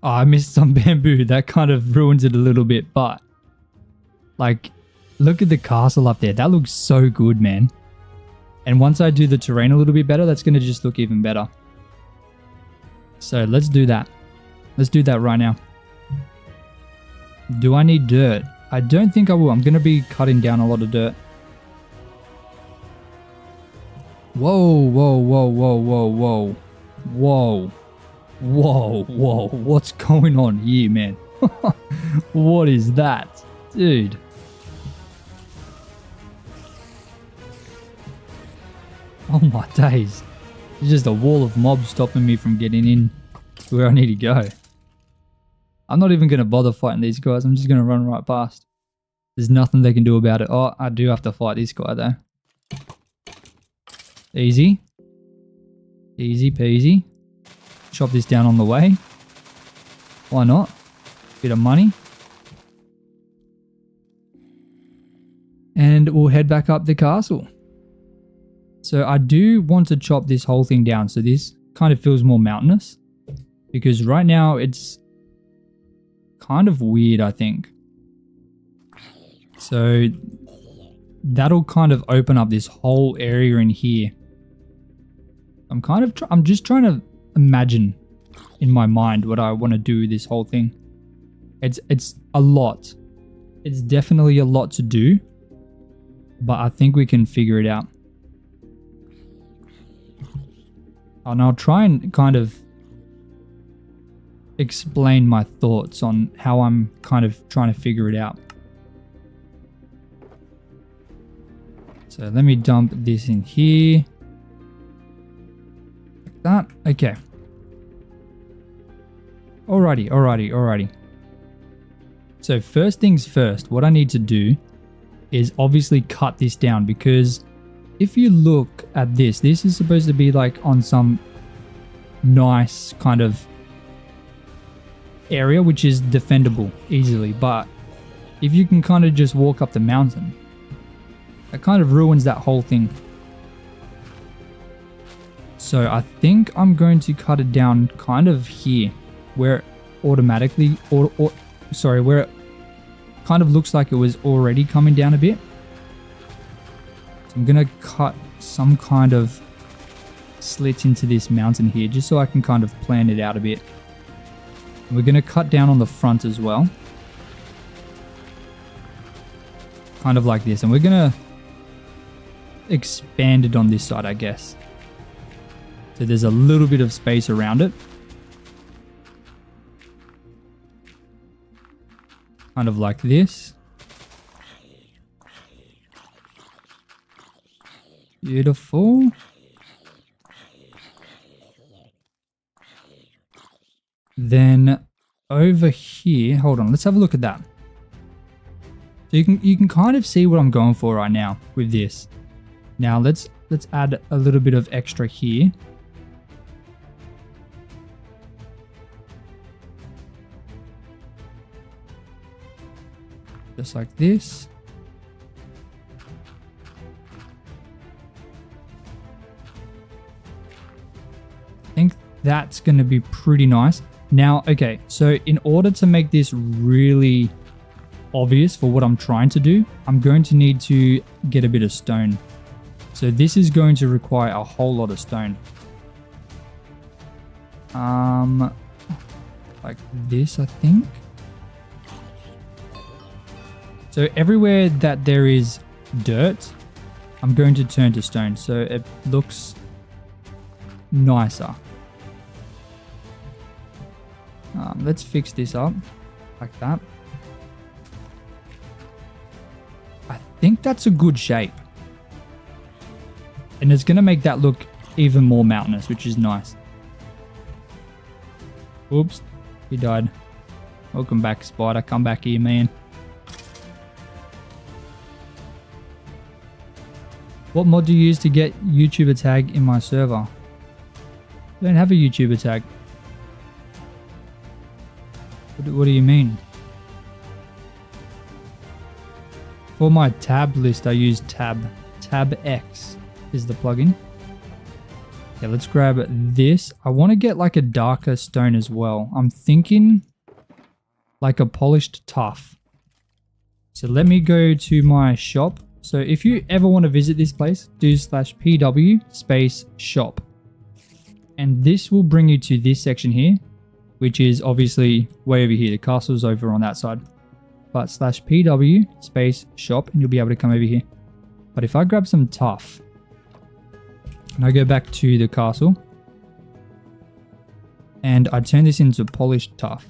Oh, I missed some bamboo. That kind of ruins it a little bit, but like, look at the castle up there. That looks so good, man. And once I do the terrain a little bit better, that's going to just look even better. So let's do that. Let's do that right now. Do I need dirt? I don't think I will. I'm going to be cutting down a lot of dirt. Whoa, whoa, whoa, whoa, whoa, whoa. Whoa. Whoa, whoa. What's going on here, man? What is that? Dude. Oh my days. There's just a wall of mobs stopping me from getting in to where I need to go. I'm not even going to bother fighting these guys. I'm just going to run right past. There's nothing they can do about it. Oh, I do have to fight this guy though. Easy. Easy peasy. Chop this down on the way. Why not? Bit of money. And we'll head back up the castle. So I do want to chop this whole thing down so this kind of feels more mountainous. Because right now it's kind of weird, I think. So that'll kind of open up this whole area in here. I'm just trying to imagine in my mind what I want to do with this whole thing. It's a lot. It's definitely a lot to do. But I think we can figure it out. And I'll try and kind of explain my thoughts on how I'm kind of trying to figure it out. So let me dump this in here. Like that. Okay. Alrighty. So first things first, what I need to do is obviously cut this down, because if you look at this is supposed to be like on some nice kind of area which is defendable easily, but if you can kind of just walk up the mountain, that kind of ruins that whole thing. So I think I'm going to cut it down kind of here where it automatically where it kind of looks like it was already coming down a bit. So I'm gonna cut some kind of slit into this mountain here just so I can kind of plan it out a bit. And we're gonna cut down on the front as well, kind of like this, and we're gonna expand it on this side, I guess, so there's a little bit of space around it, kind of like this. Beautiful. Then over here, hold on, let's have a look at that. So you can kind of see what I'm going for right now with this. Now let's add a little bit of extra here. Just like this. I think that's going to be pretty nice. Now, okay, so in order to make this really obvious for what I'm trying to do, I'm going to need to get a bit of stone. So this is going to require a whole lot of stone. Like this, I think. So everywhere that there is dirt, I'm going to turn to stone so it looks nicer. Let's fix this up like that. I think that's a good shape. And it's going to make that look even more mountainous, which is nice. Oops, he died. Welcome back, spider. Come back here, man. What mod do you use to get YouTuber tag in my server? I don't have a YouTuber tag. What do you mean? For my tab list, I use Tab X is the plugin. Yeah, let's grab this. I want to get like a darker stone as well. I'm thinking like a polished tuff. So let me go to my shop. So if you ever want to visit this place, do /pw space shop. And this will bring you to this section here, which is obviously way over here. The castle's over on that side. But /pw space shop and you'll be able to come over here. But if I grab some tuff and I go back to the castle and I turn this into polished tuff,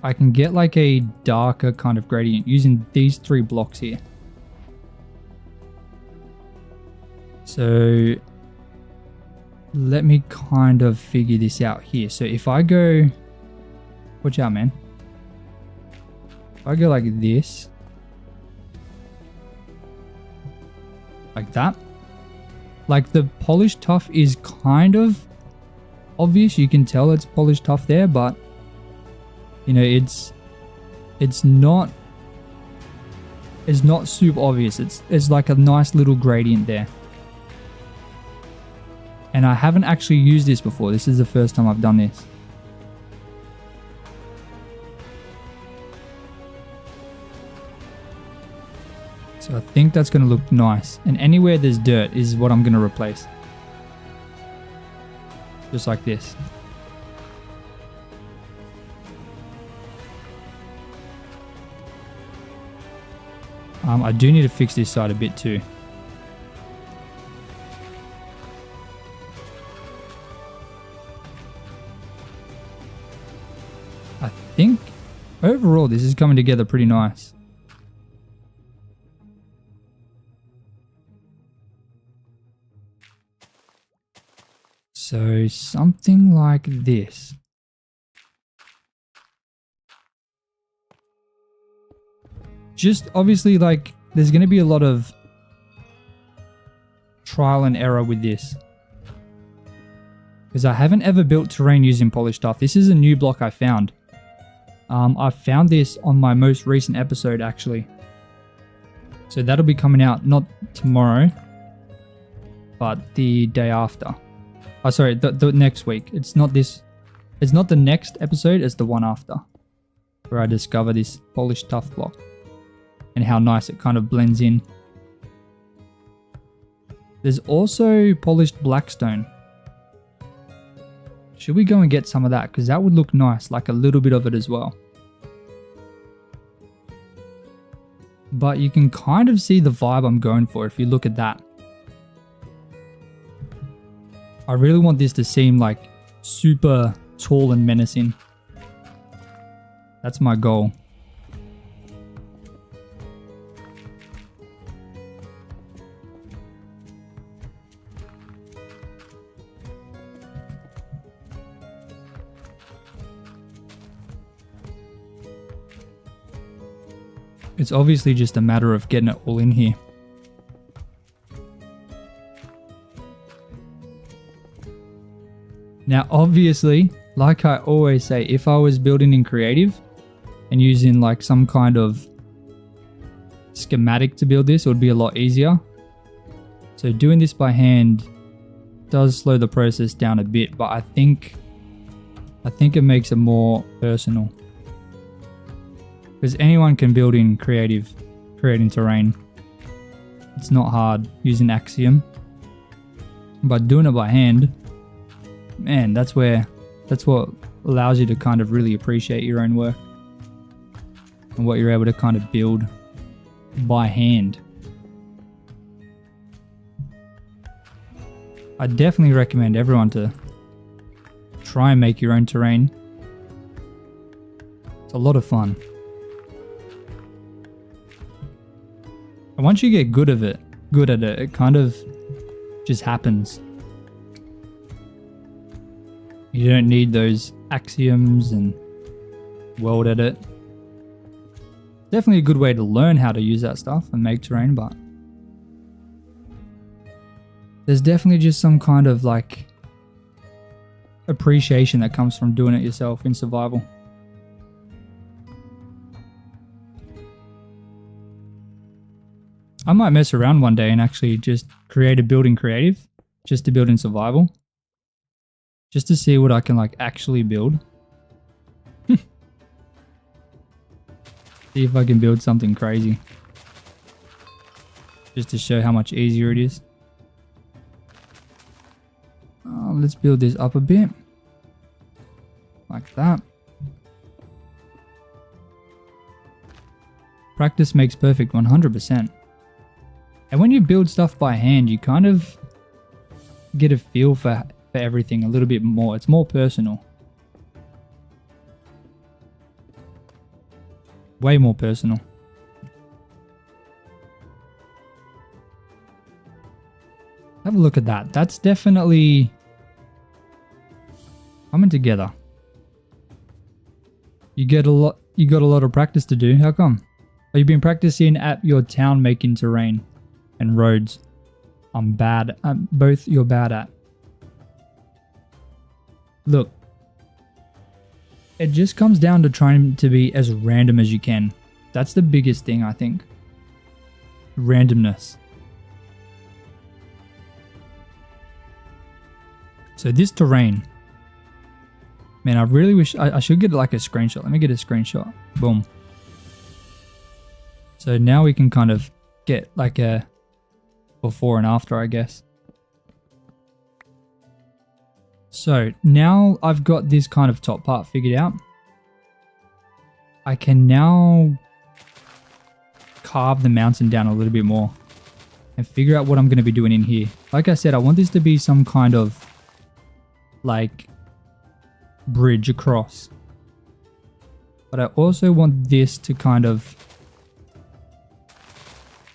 I can get like a darker kind of gradient using these 3 blocks here. So let me kind of figure this out here. So if I go, watch out, man. If I go like this, like that, like the polished tuff is kind of obvious. You can tell it's polished tuff there, but you know, it's not super obvious. It's like a nice little gradient there. And I haven't actually used this before. This is the first time I've done this. So I think that's going to look nice. And anywhere there's dirt is what I'm going to replace. Just like this. I do need to fix this side a bit too. I think overall this is coming together pretty nice. So something like this. Just obviously, like, there's going to be a lot of trial and error with this. Because I haven't ever built terrain using polished stuff. This is a new block I found. I found this on my most recent episode, actually. So that'll be coming out not tomorrow, but the day after. Oh, sorry, the next week. It's not the next episode, it's the one after. Where I discover this polished tuff block. And how nice it kind of blends in. There's also polished blackstone. Should we go and get some of that? Because that would look nice, like a little bit of it as well. But you can kind of see the vibe I'm going for if you look at that. I really want this to seem like super tall and menacing. That's my goal. It's obviously just a matter of getting it all in here. Now, obviously, like I always say, if I was building in creative and using like some kind of schematic to build this, it would be a lot easier. So doing this by hand does slow the process down a bit, but I think it makes it more personal. Because anyone can build in creative, creating terrain. It's not hard using Axiom. But doing it by hand, man, that's what allows you to kind of really appreciate your own work and what you're able to kind of build by hand. I definitely recommend everyone to try and make your own terrain. It's a lot of fun. And once you get good at it, it kind of just happens. You don't need those axioms and world edit. Definitely a good way to learn how to use that stuff and make terrain, but there's definitely just some kind of like appreciation that comes from doing it yourself in survival. I might mess around one day and actually just create a build in creative just to build in survival. Just to see what I can like actually build. See if I can build something crazy. Just to show how much easier it is. Let's build this up a bit. Like that. Practice makes perfect 100%. And when you build stuff by hand, you kind of get a feel for everything a little bit more. It's more personal. Way more personal. Have a look at that. That's definitely coming together. You got a lot of practice to do. How come? Oh, you've been practicing at your town making terrain and roads. I'm bad. Both you're bad at. Look, it just comes down to trying to be as random as you can. That's the biggest thing, I think. Randomness. So this terrain, man, I really wish I should get like a screenshot. Let me get a screenshot. Boom. So now we can kind of get like a before and after, I guess. So now I've got this kind of top part figured out. I can now carve the mountain down a little bit more and figure out what I'm going to be doing in here. Like I said, I want this to be some kind of like bridge across. But I also want this to kind of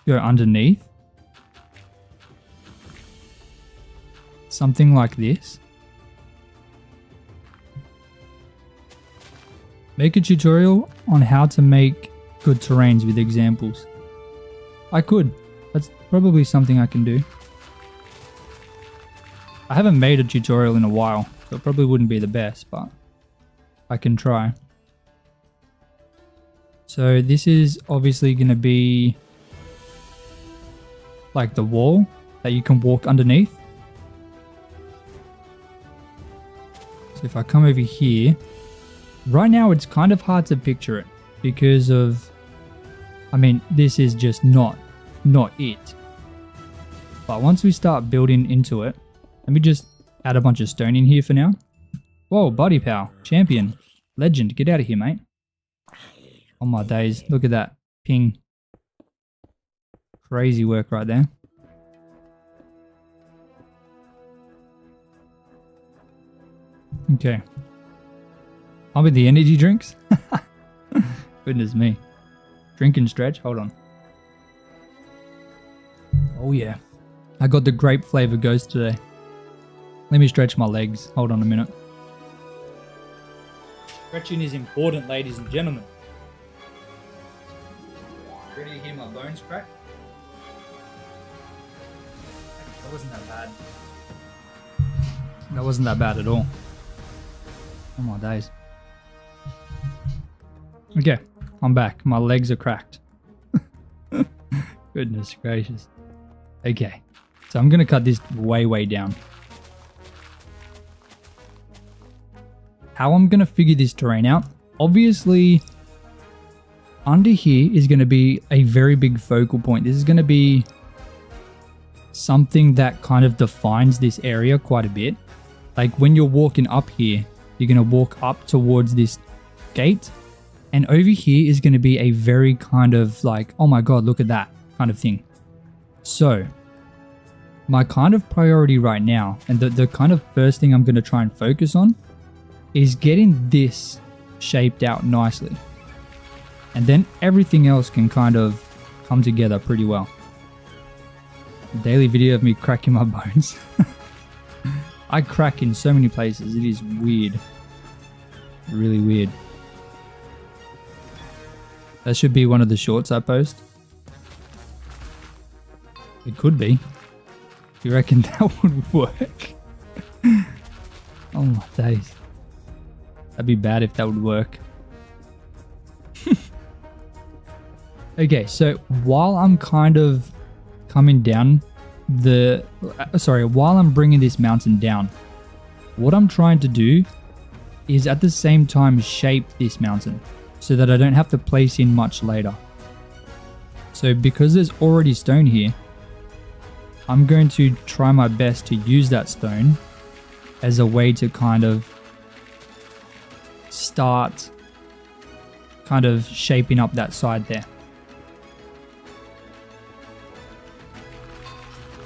go underneath. Something like this. Make a tutorial on how to make good terrains with examples. I could. That's probably something I can do. I haven't made a tutorial in a while, so it probably wouldn't be the best, but I can try. So this is obviously going to be like the wall that you can walk underneath. So if I come over here, right now it's kind of hard to picture it because of, I mean, this is just not it. But once we start building into it, let me just add a bunch of stone in here for now. Whoa, buddy pal, champion, legend, get out of here, mate. Oh my days, look at that ping. Crazy work right there. Okay. I'll be the energy drinks. Goodness me. Drink and stretch. Hold on. Oh yeah. I got the grape flavor ghost today. Let me stretch my legs. Hold on a minute. Stretching is important, ladies and gentlemen. Ready to hear my bones crack? That wasn't that bad. That wasn't that bad at all. Oh my days. Okay, I'm back. My legs are cracked. Goodness gracious. Okay, so I'm going to cut this way down. How I'm going to figure this terrain out? Obviously, under here is going to be a very big focal point. This is going to be something that kind of defines this area quite a bit. Like when you're walking up here, you're going to walk up towards this gate. And over here is going to be a very kind of like, oh my god, look at that kind of thing. So my kind of priority right now, and the kind of first thing I'm going to try and focus on, is getting this shaped out nicely. And then everything else can kind of come together pretty well. Daily video of me cracking my bones. I crack in so many places. It is weird. Really weird. That should be one of the shorts I post. It could be. Do you reckon that would work? Oh my days. That'd be bad if that would work. Okay, so while I'm kind of coming down while I'm bringing this mountain down, what I'm trying to do is at the same time shape this mountain so that I don't have to place in much later. So because there's already stone here, I'm going to try my best to use that stone as a way to kind of start kind of shaping up that side there.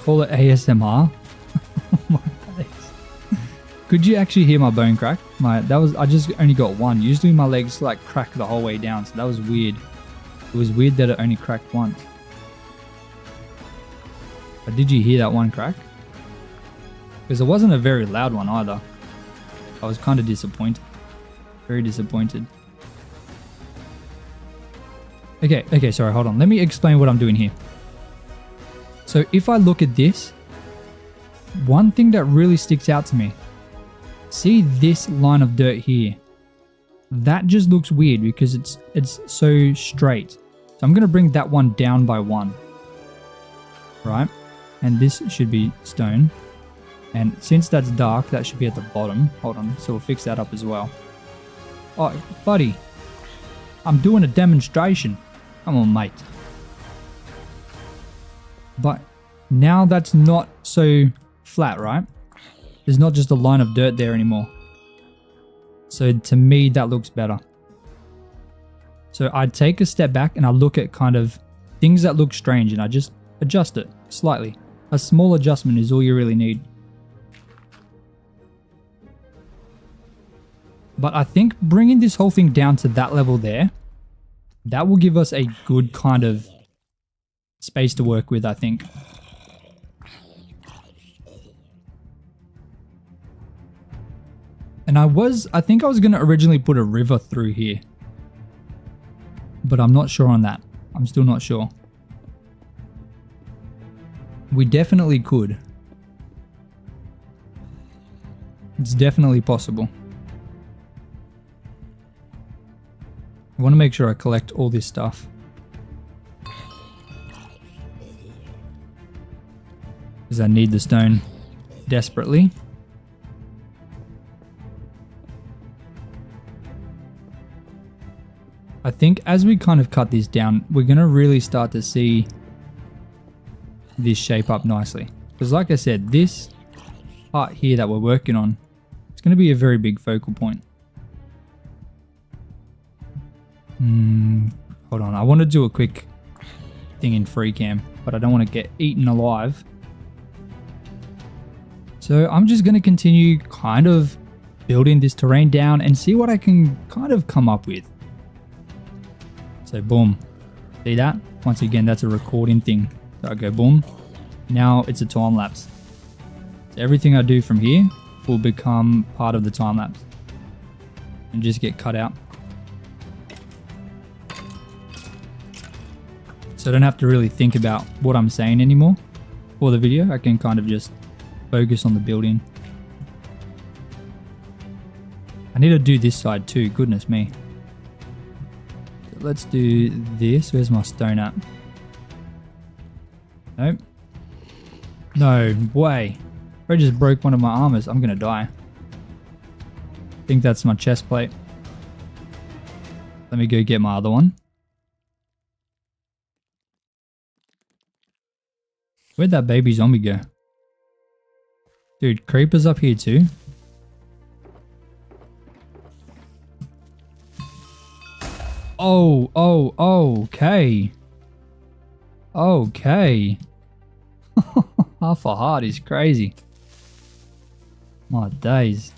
Call it ASMR. Oh my days. Could you actually hear my bone crack? I just only got one. Usually my legs like crack the whole way down, so that was weird. It was weird that it only cracked once. But did you hear that one crack? Because it wasn't a very loud one either. I was kind of disappointed. Very disappointed. Okay, sorry, hold on. Let me explain what I'm doing here. So if I look at this, one thing that really sticks out to me, see this line of dirt here? That just looks weird because it's so straight. So I'm going to bring that one down by one. Right? And this should be stone. And since that's dark, that should be at the bottom. Hold on, so we'll fix that up as well. Oh, buddy. I'm doing a demonstration. Come on, mate. But now that's not so flat, right? There's not just a line of dirt there anymore. So to me, that looks better. So I take a step back and I look at kind of things that look strange and I just adjust it slightly. A small adjustment is all you really need. But I think bringing this whole thing down to that level there, that will give us a good kind of space to work with, I think. And I think I was going to originally put a river through here. But I'm not sure on that. I'm still not sure. We definitely could. It's definitely possible. I want to make sure I collect all this stuff. Because I need the stone desperately. I think as we kind of cut this down, we're going to really start to see this shape up nicely. Because like I said, this part here that we're working on, it's going to be a very big focal point. Hold on, I want to do a quick thing in free cam, but I don't want to get eaten alive. So I'm just going to continue kind of building this terrain down and see what I can kind of come up with. So boom, see that? Once again, that's a recording thing. So I go boom, now it's a time lapse. So everything I do from here will become part of the time lapse and just get cut out. So I don't have to really think about what I'm saying anymore for the video. I can kind of just focus on the building. I need to do this side too, goodness me. So let's do this. Where's my stone at? Nope. No way. If I just broke one of my armors, I'm gonna die. I think that's my chest plate. Let me go get my other one. Where'd that baby zombie go? Dude, creepers up here too. Oh, okay. Okay. Half a heart is crazy. My days.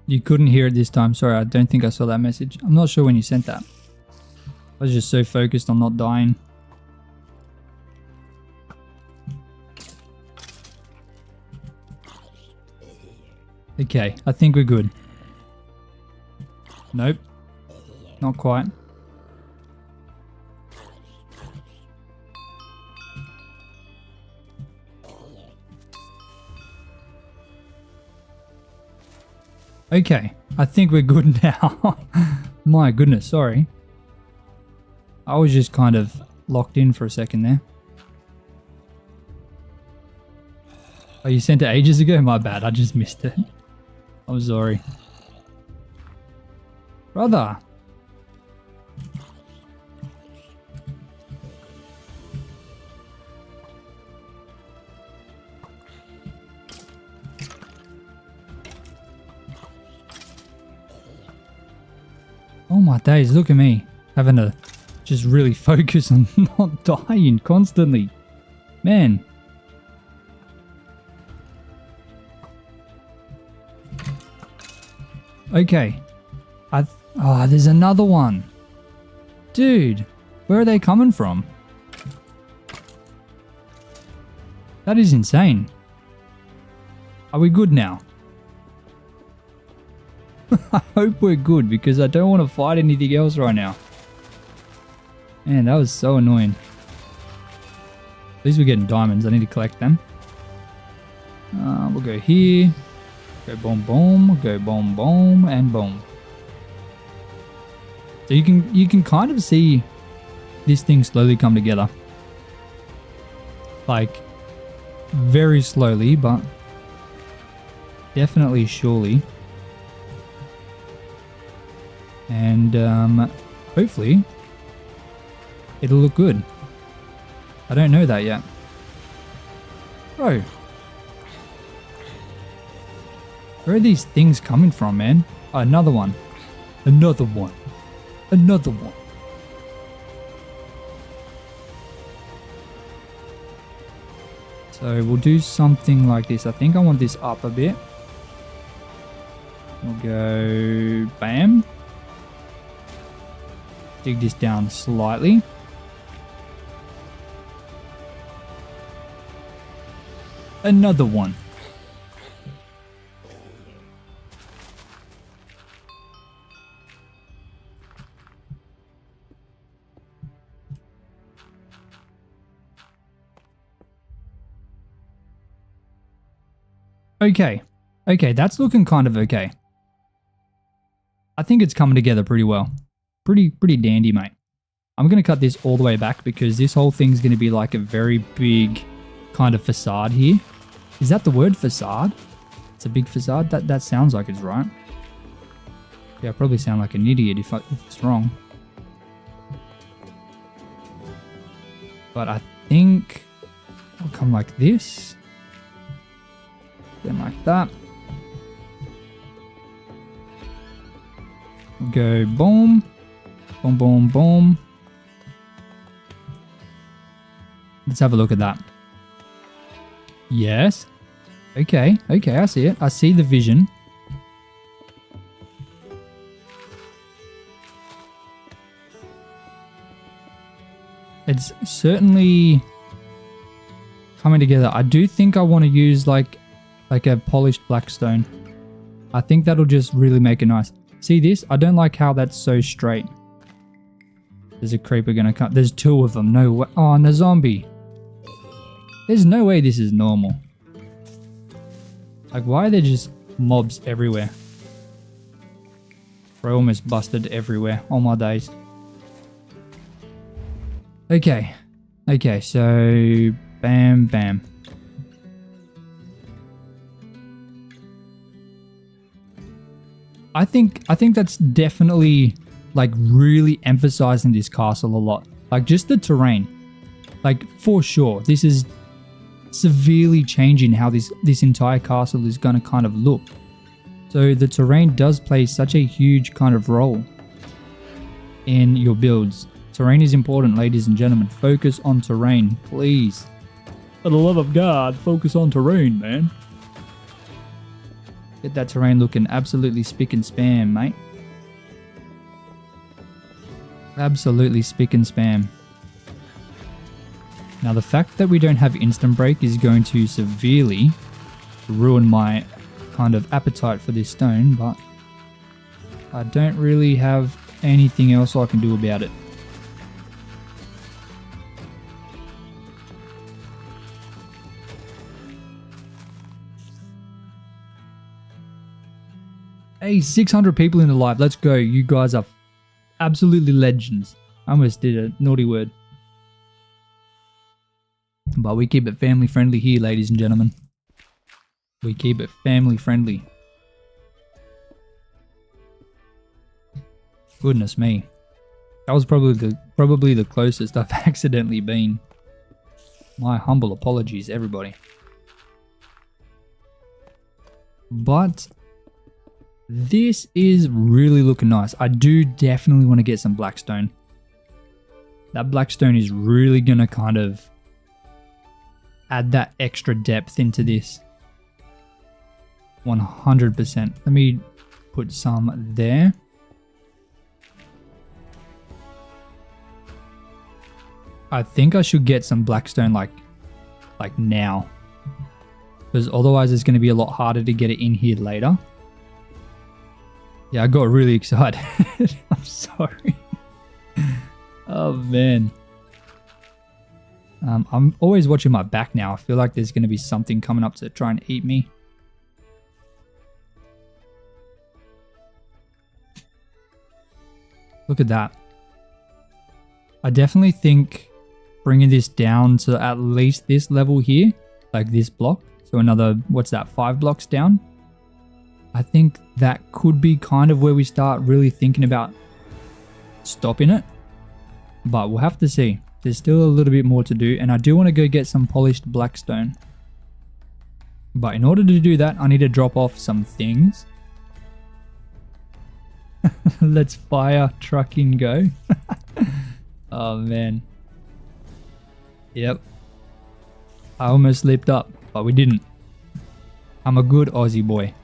You couldn't hear it this time. Sorry, I don't think I saw that message. I'm not sure when you sent that. I was just so focused on not dying. Okay, I think we're good. Nope. Not quite. Okay, I think we're good now. My goodness, sorry. I was just kind of locked in for a second there. Oh, you sent it ages ago? My bad, I just missed it. I'm sorry. Brother. Oh my days, look at me. Having to just really focus on not dying constantly. Man. Okay. Oh, there's another one. Dude, where are they coming from? That is insane. Are we good now? I hope we're good because I don't want to fight anything else right now. Man, that was so annoying. At least we're getting diamonds. I need to collect them. We'll go here. Go boom, boom. Go boom, boom, and boom. So you can kind of see this thing slowly come together. Like, very slowly, but definitely surely. And hopefully it'll look good. I don't know that yet. Bro. Where are these things coming from, man? Oh, another one. Another one. Another one. So we'll do something like this. I think I want this up a bit. We'll go bam. Dig this down slightly. Another one. Okay. Okay, that's looking kind of okay. I think it's coming together pretty well. Pretty dandy, mate. I'm going to cut this all the way back because this whole thing's going to be like a very big kind of facade here. Is that the word, facade? It's a big facade? That sounds like it's right. Yeah, I probably sound like an idiot if it's wrong. But I think I'll come like this. Then like that. We'll go boom. Boom, boom, boom. Let's have a look at that. Yes. Okay, okay, I see it. I see the vision. It's certainly coming together. I do think I want to use like a polished black stone. I think that'll just really make it nice. See this? I don't like how that's so straight. There's a creeper gonna come. There's 2 of them. No way. Oh, and a zombie. There's no way this is normal. Like, why are there just mobs everywhere? We're almost busted everywhere. All my days. Okay. Okay, so bam, bam. I think that's definitely like really emphasizing this castle a lot. Like just the terrain. Like for sure, this is severely changing how this entire castle is going to kind of look. So the terrain does play such a huge kind of role in your builds. Terrain is important, ladies and gentlemen. Focus on terrain, please. For the love of God, focus on terrain, man. Get that terrain looking absolutely spick and span, mate. Absolutely spick and span. Now the fact that we don't have instant break is going to severely ruin my kind of appetite for this stone, but I don't really have anything else I can do about it. Hey, 600 people in the live. Let's go. You guys are absolutely legends. I almost did a naughty word. But we keep it family friendly here, ladies and gentlemen. We keep it family friendly. Goodness me. That was probably the closest I've accidentally been. My humble apologies, everybody. But this is really looking nice. I do definitely want to get some blackstone. That blackstone is really going to kind of add that extra depth into this. 100%. Let me put some there. I think I should get some blackstone like now. Because otherwise it's going to be a lot harder to get it in here later. Yeah, I got really excited. I'm sorry. Oh, man. I'm always watching my back now. I feel like there's going to be something coming up to try and eat me. Look at that. I definitely think bringing this down to at least this level here, like this block. So another, what's that, 5 blocks down? I think that could be kind of where we start really thinking about stopping it. But we'll have to see. There's still a little bit more to do, and I do want to go get some polished blackstone. But in order to do that, I need to drop off some things. Let's fire trucking go. Oh man. Yep. I almost slipped up, but we didn't. I'm a good Aussie boy.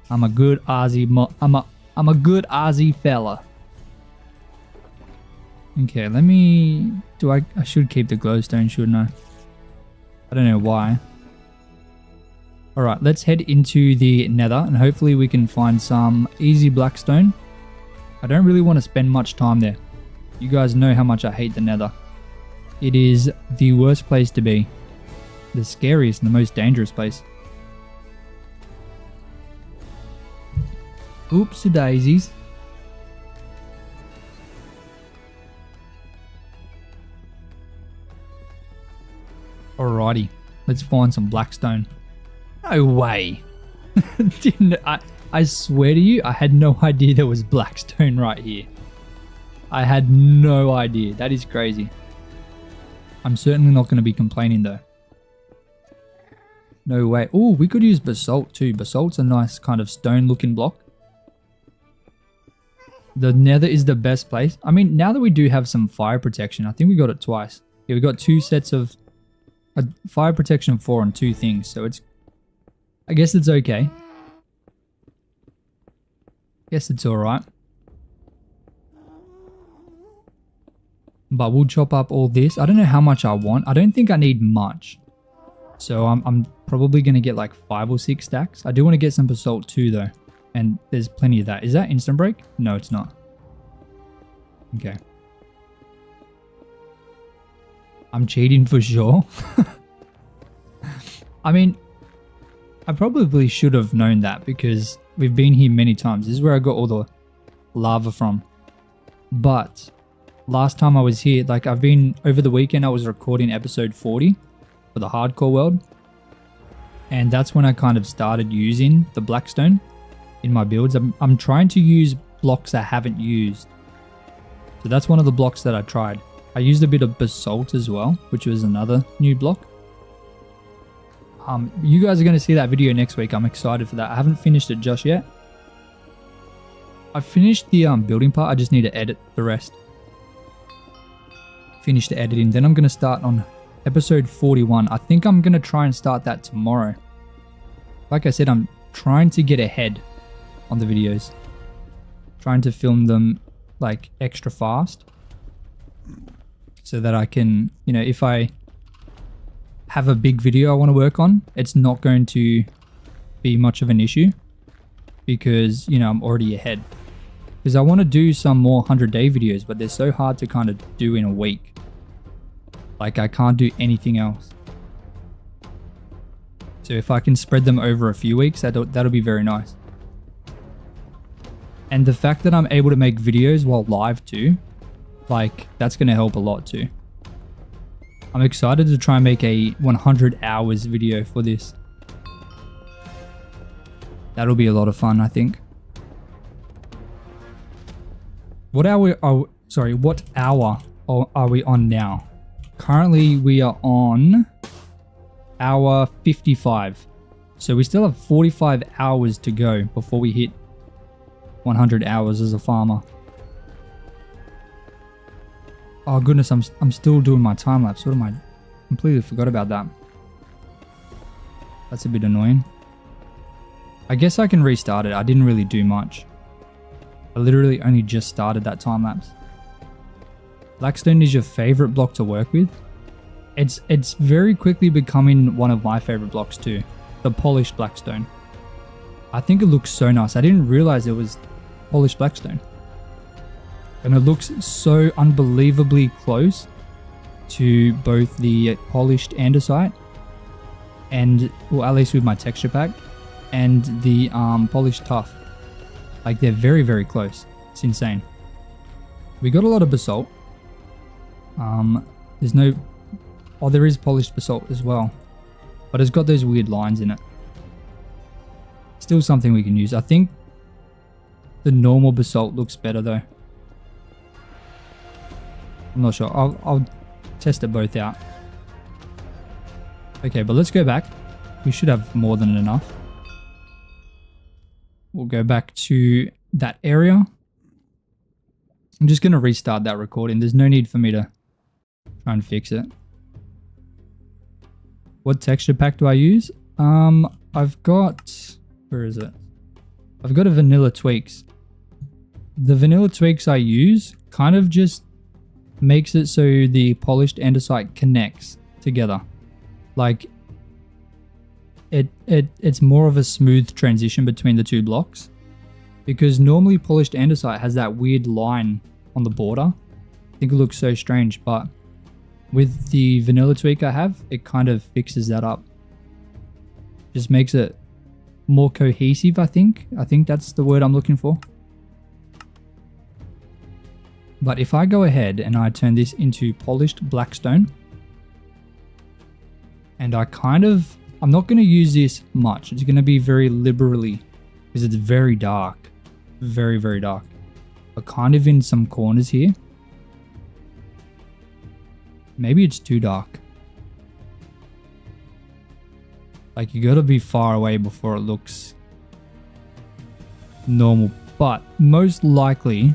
I'm a good Aussie I'm a good Aussie fella. Okay, let me... I should keep the glowstone, shouldn't I? I don't know why. Alright, let's head into the Nether and hopefully we can find some easy blackstone. I don't really want to spend much time there. You guys know how much I hate the Nether. It is the worst place to be. The scariest and the most dangerous place. Oopsie daisies. Alrighty, let's find some blackstone. No way. I swear to you, I had no idea there was blackstone right here. I had no idea. That is crazy. I'm certainly not going to be complaining though. No way. Oh, we could use basalt too. Basalt's a nice kind of stone looking block. The Nether is the best place. I mean, now that we do have some fire protection, I think we got it twice. Yeah, we got 2 sets of fire protection 4 on 2 things. So it's, I guess it's okay. Guess it's alright. But we'll chop up all this. I don't know how much I want. I don't think I need much. So I'm probably going to get like 5 or 6 stacks. I do want to get some basalt too though. And there's plenty of that. Is that instant break? No, it's not. Okay. I'm cheating for sure. I mean, I probably should have known that because we've been here many times. This is where I got all the lava from. But last time I was here, like I've been over the weekend, I was recording episode 40 for the hardcore world. And that's when I kind of started using the blackstone in my builds. I'm trying to use blocks I haven't used. So that's one of the blocks that I tried. I used a bit of basalt as well, which was another new block. You guys are going to see that video next week. I'm excited for that. I haven't finished it just yet. I finished the building part. I just need to edit the rest. Finish the editing. Then I'm going to start on episode 41. I think I'm going to try and start that tomorrow. Like I said, I'm trying to get ahead on the videos. Trying to film them like extra fast. So that I can, you know, if I have a big video I want to work on, it's not going to be much of an issue. Because, you know, I'm already ahead. Because I want to do some more 100-day videos, but they're so hard to kind of do in a week. Like, I can't do anything else. So if I can spread them over a few weeks, that'll be very nice. And the fact that I'm able to make videos while live too, like, that's going to help a lot too. I'm excited to try and make a 100 hours video for this. That'll be a lot of fun, I think. What hour are we on now? Currently, we are on hour 55. So we still have 45 hours to go before we hit 100 hours as a farmer. Oh goodness, I'm still doing my time lapse. What am I? Completely forgot about that. That's a bit annoying. I guess I can restart it. I didn't really do much. I literally only just started that time lapse. Blackstone is your favorite block to work with. It's very quickly becoming one of my favorite blocks too. The polished blackstone. I think it looks so nice. I didn't realize it was polished blackstone. And it looks so unbelievably close to both the polished andesite and, well, at least with my texture pack, and the polished tuff. Like, they're very, very close. It's insane. We got a lot of basalt. There's no... Oh, there is polished basalt as well. But it's got those weird lines in it. Still something we can use. I think the normal basalt looks better though. I'm not sure. I'll test it both out. Okay, but let's go back. We should have more than enough. We'll go back to that area. I'm just going to restart that recording. There's no need for me to try and fix it. What texture pack do I use? I've got... Where is it? I've got a vanilla tweaks. The vanilla tweaks I use kind of just makes it so the polished andesite connects together. Like, it's more of a smooth transition between the two blocks, because normally polished andesite has that weird line on the border. I think it looks so strange, but with the vanilla tweak I have, it kind of fixes that up. Just makes it more cohesive, I think. I think that's the word I'm looking for. But if I go ahead and I turn this into polished blackstone, and I'm not going to use this much. It's going to be very liberally, because it's very dark. Very, very dark. But kind of in some corners here. Maybe it's too dark. Like, you got to be far away before it looks normal. But most likely,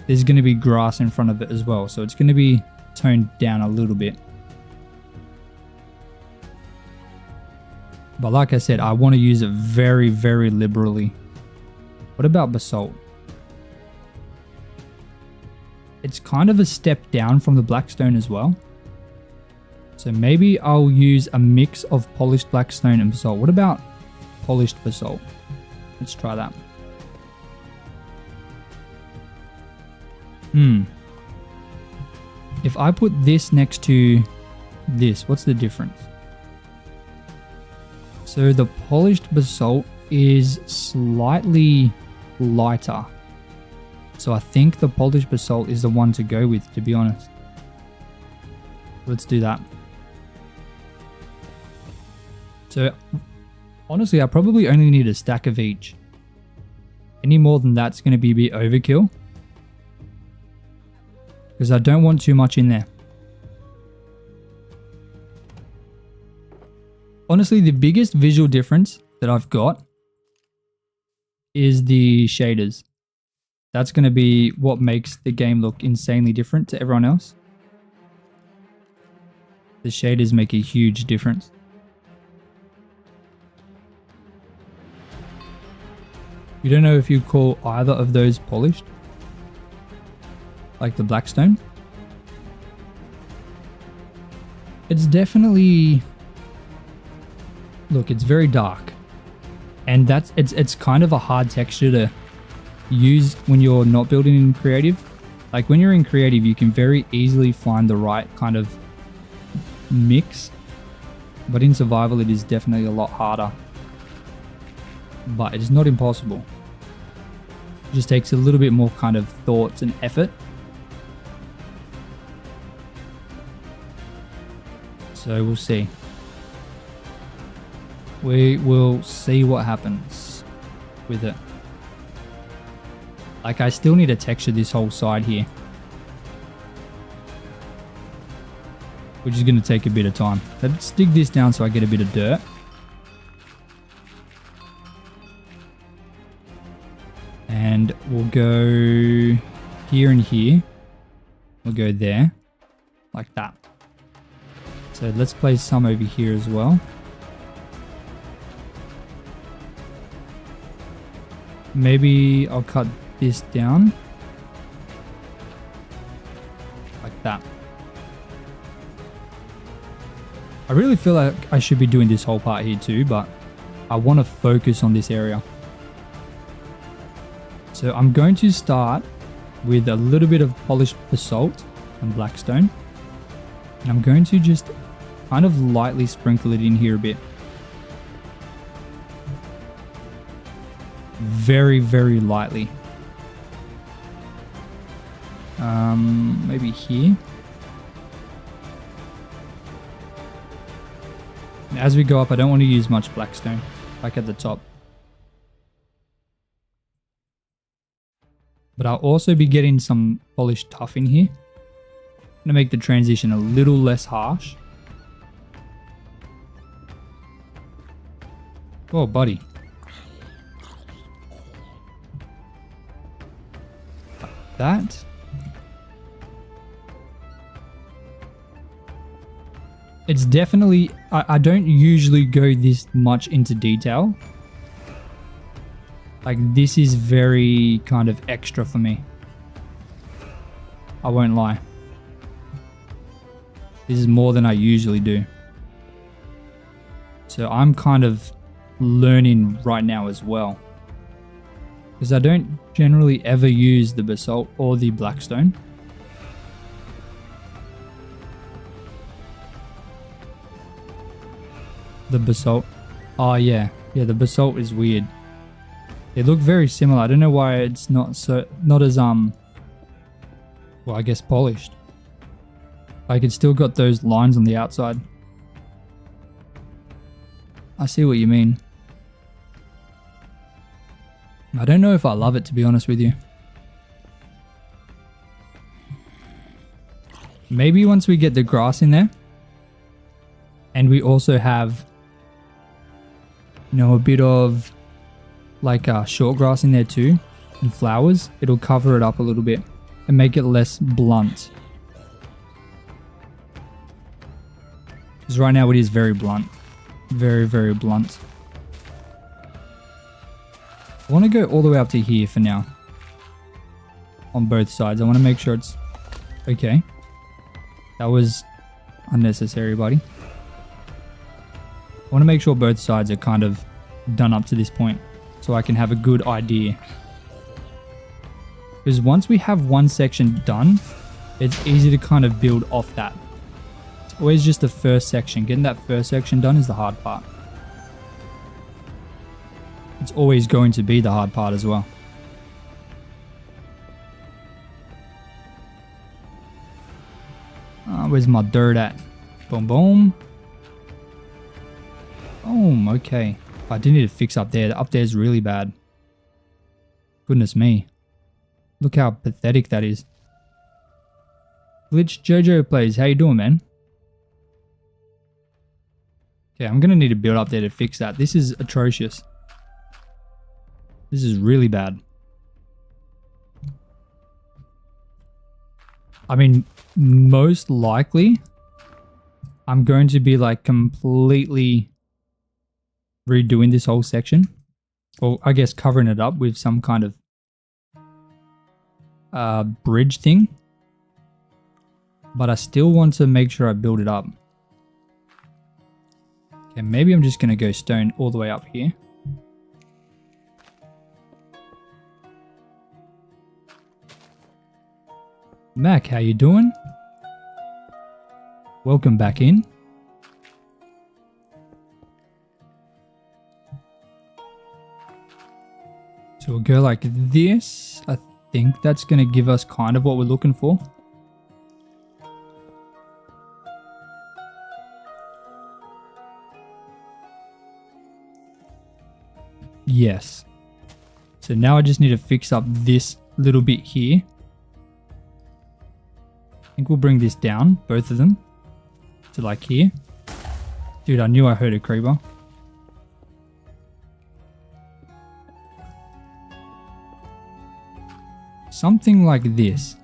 there's going to be grass in front of it as well. So it's going to be toned down a little bit. But like I said, I want to use it very, very liberally. What about basalt? It's kind of a step down from the blackstone as well. So maybe I'll use a mix of polished blackstone and basalt. What about polished basalt? Let's try that. If I put this next to this, what's the difference? So the polished basalt is slightly lighter. So I think the polished basalt is the one to go with, to be honest. Let's do that. So honestly, I probably only need a stack of each. Any more than that's going to be a bit overkill, because I don't want too much in there. Honestly, the biggest visual difference that I've got is the shaders. That's going to be what makes the game look insanely different to everyone else. The shaders make a huge difference. You don't know if you call either of those polished, like the blackstone. It's definitely, look, it's very dark, and it's kind of a hard texture to use when you're not building in creative. Like when you're in creative, you can very easily find the right kind of mix, but in survival it is definitely a lot harder. But it is not impossible. It just takes a little bit more kind of thoughts and effort. So we'll see. We will see what happens with it. Like I still need to texture this whole side here, which is going to take a bit of time. Let's dig this down so I get a bit of dirt. And we'll go here and here. We'll go there, like that. So let's place some over here as well. Maybe I'll cut this down, like that. I really feel like I should be doing this whole part here too, but I want to focus on this area. So I'm going to start with a little bit of polished basalt and blackstone, and I'm going to just kind of lightly sprinkle it in here a bit. Very, very lightly. Maybe here. As we go up, I don't want to use much blackstone, like at the top. But I'll also be getting some polished tuff in here to make the transition a little less harsh. Oh, buddy. Like that. It's definitely, I don't usually go this much into detail. Like this is very kind of extra for me. I won't lie. This is more than I usually do. So I'm kind of learning right now as well, because I don't generally ever use the basalt or the blackstone. The basalt. Oh yeah. Yeah, the basalt is weird. They look very similar. I don't know why it's not as well, I guess polished. Like it's still got those lines on the outside. I see what you mean. I don't know if I love it, to be honest with you. Maybe once we get the grass in there, and we also have, you know, a bit of like short grass in there too, and flowers, it'll cover it up a little bit and make it less blunt. Because right now it is very blunt. Very, very blunt. I want to go all the way up to here for now. On both sides. I want to make sure it's okay. That was unnecessary, buddy. I want to make sure both sides are kind of done up to this point so I can have a good idea. Because once we have one section done, it's easy to kind of build off that. It's always just the first section. Getting that first section done is the hard part. It's always going to be the hard part as well. Where's my dirt at? Boom, boom. Boom, okay. I do need to fix up there. Up there's really bad. Goodness me. Look how pathetic that is. Glitch Jojo plays. How you doing, man? Okay, I'm going to need to build up there to fix that. This is atrocious. This is really bad. I mean, most likely, I'm going to be like completely redoing this whole section. Or I guess covering it up with some kind of bridge thing. But I still want to make sure I build it up. Okay, maybe I'm just going to go stone all the way up here. Mac, how you doing? Welcome back in. So we'll go like this. I think that's going to give us kind of what we're looking for. Yes. So now I just need to fix up this little bit here. I think we'll bring this down, both of them, to like here. Dude, I knew I heard a creeper. Something like this.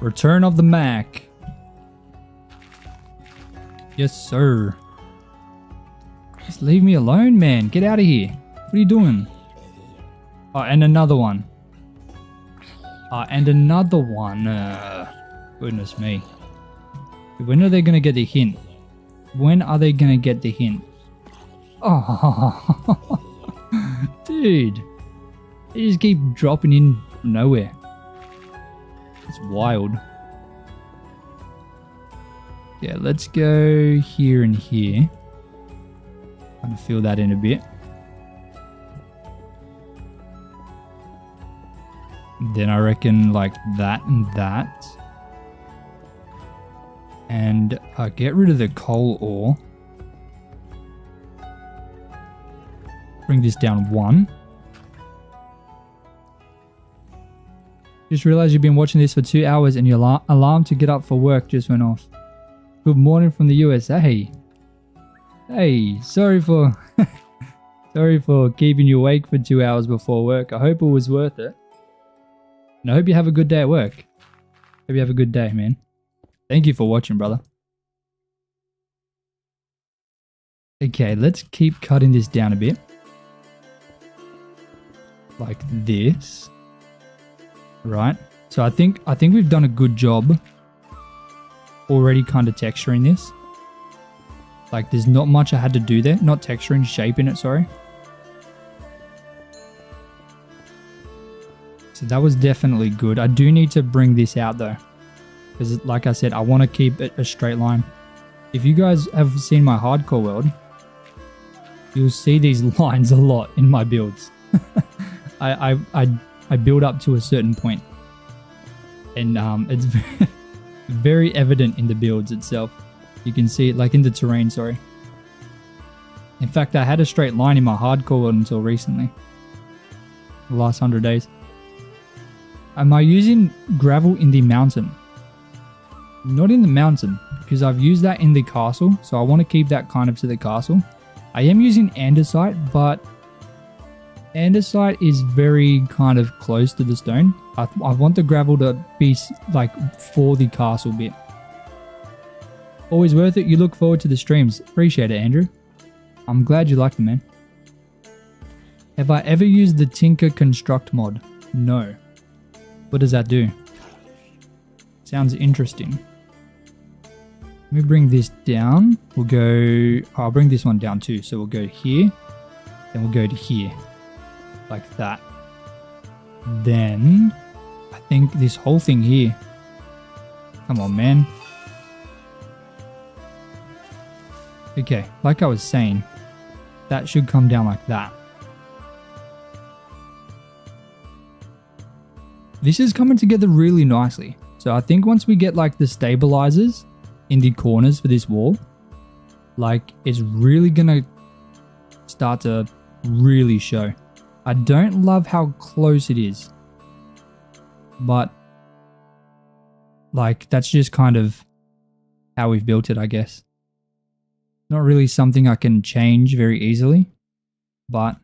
Return of the Mac. Yes, sir. Just leave me alone, man. Get out of here. What are you doing? Oh, and another one. And another one. Goodness me. When are they going to get the hint? When are they going to get the hint? Oh, dude. They just keep dropping in from nowhere. It's wild. Yeah, let's go here and here. Kind of fill that in a bit. Then I reckon like that and that. And get rid of the coal ore. Bring this down 1. Just realized you've been watching this for 2 hours and your alarm to get up for work just went off. Good morning from the USA. Hey, sorry for keeping you awake for 2 hours before work. I hope it was worth it. And I hope you have a good day at work. Hope you have a good day, man. Thank you for watching, brother. Okay, let's keep cutting this down a bit. Like this. Right. So I think we've done a good job already kind of texturing this. Like there's not much I had to do there. Not texturing, shaping it, sorry. So that was definitely good. I do need to bring this out though. Because like I said, I want to keep it a straight line. If you guys have seen my hardcore world, you'll see these lines a lot in my builds. I build up to a certain point. And it's very evident in the builds itself. You can see it like in the terrain, sorry. In fact, I had a straight line in my hardcore world until recently. The last 100 days. Am I using gravel in the mountain? Not in the mountain, because I've used that in the castle, so I want to keep that kind of to the castle. I am using andesite, but andesite is very kind of close to the stone. I want the gravel to be like for the castle bit. Always worth it. You look forward to the streams. Appreciate it, Andrew. I'm glad you like them, man. Have I ever used the Tinker Construct mod? No. What does that do? Sounds interesting. Let me bring this down. We'll go... I'll bring this one down too. So we'll go here. Then we'll go to here. Like that. Then... I think this whole thing here. Come on, man. Okay, like I was saying, that should come down like that. This is coming together really nicely. So I think once we get like the stabilizers in the corners for this wall, like it's really gonna start to really show. I don't love how close it is, but like that's just kind of how we've built it, I guess. Not really something I can change very easily, but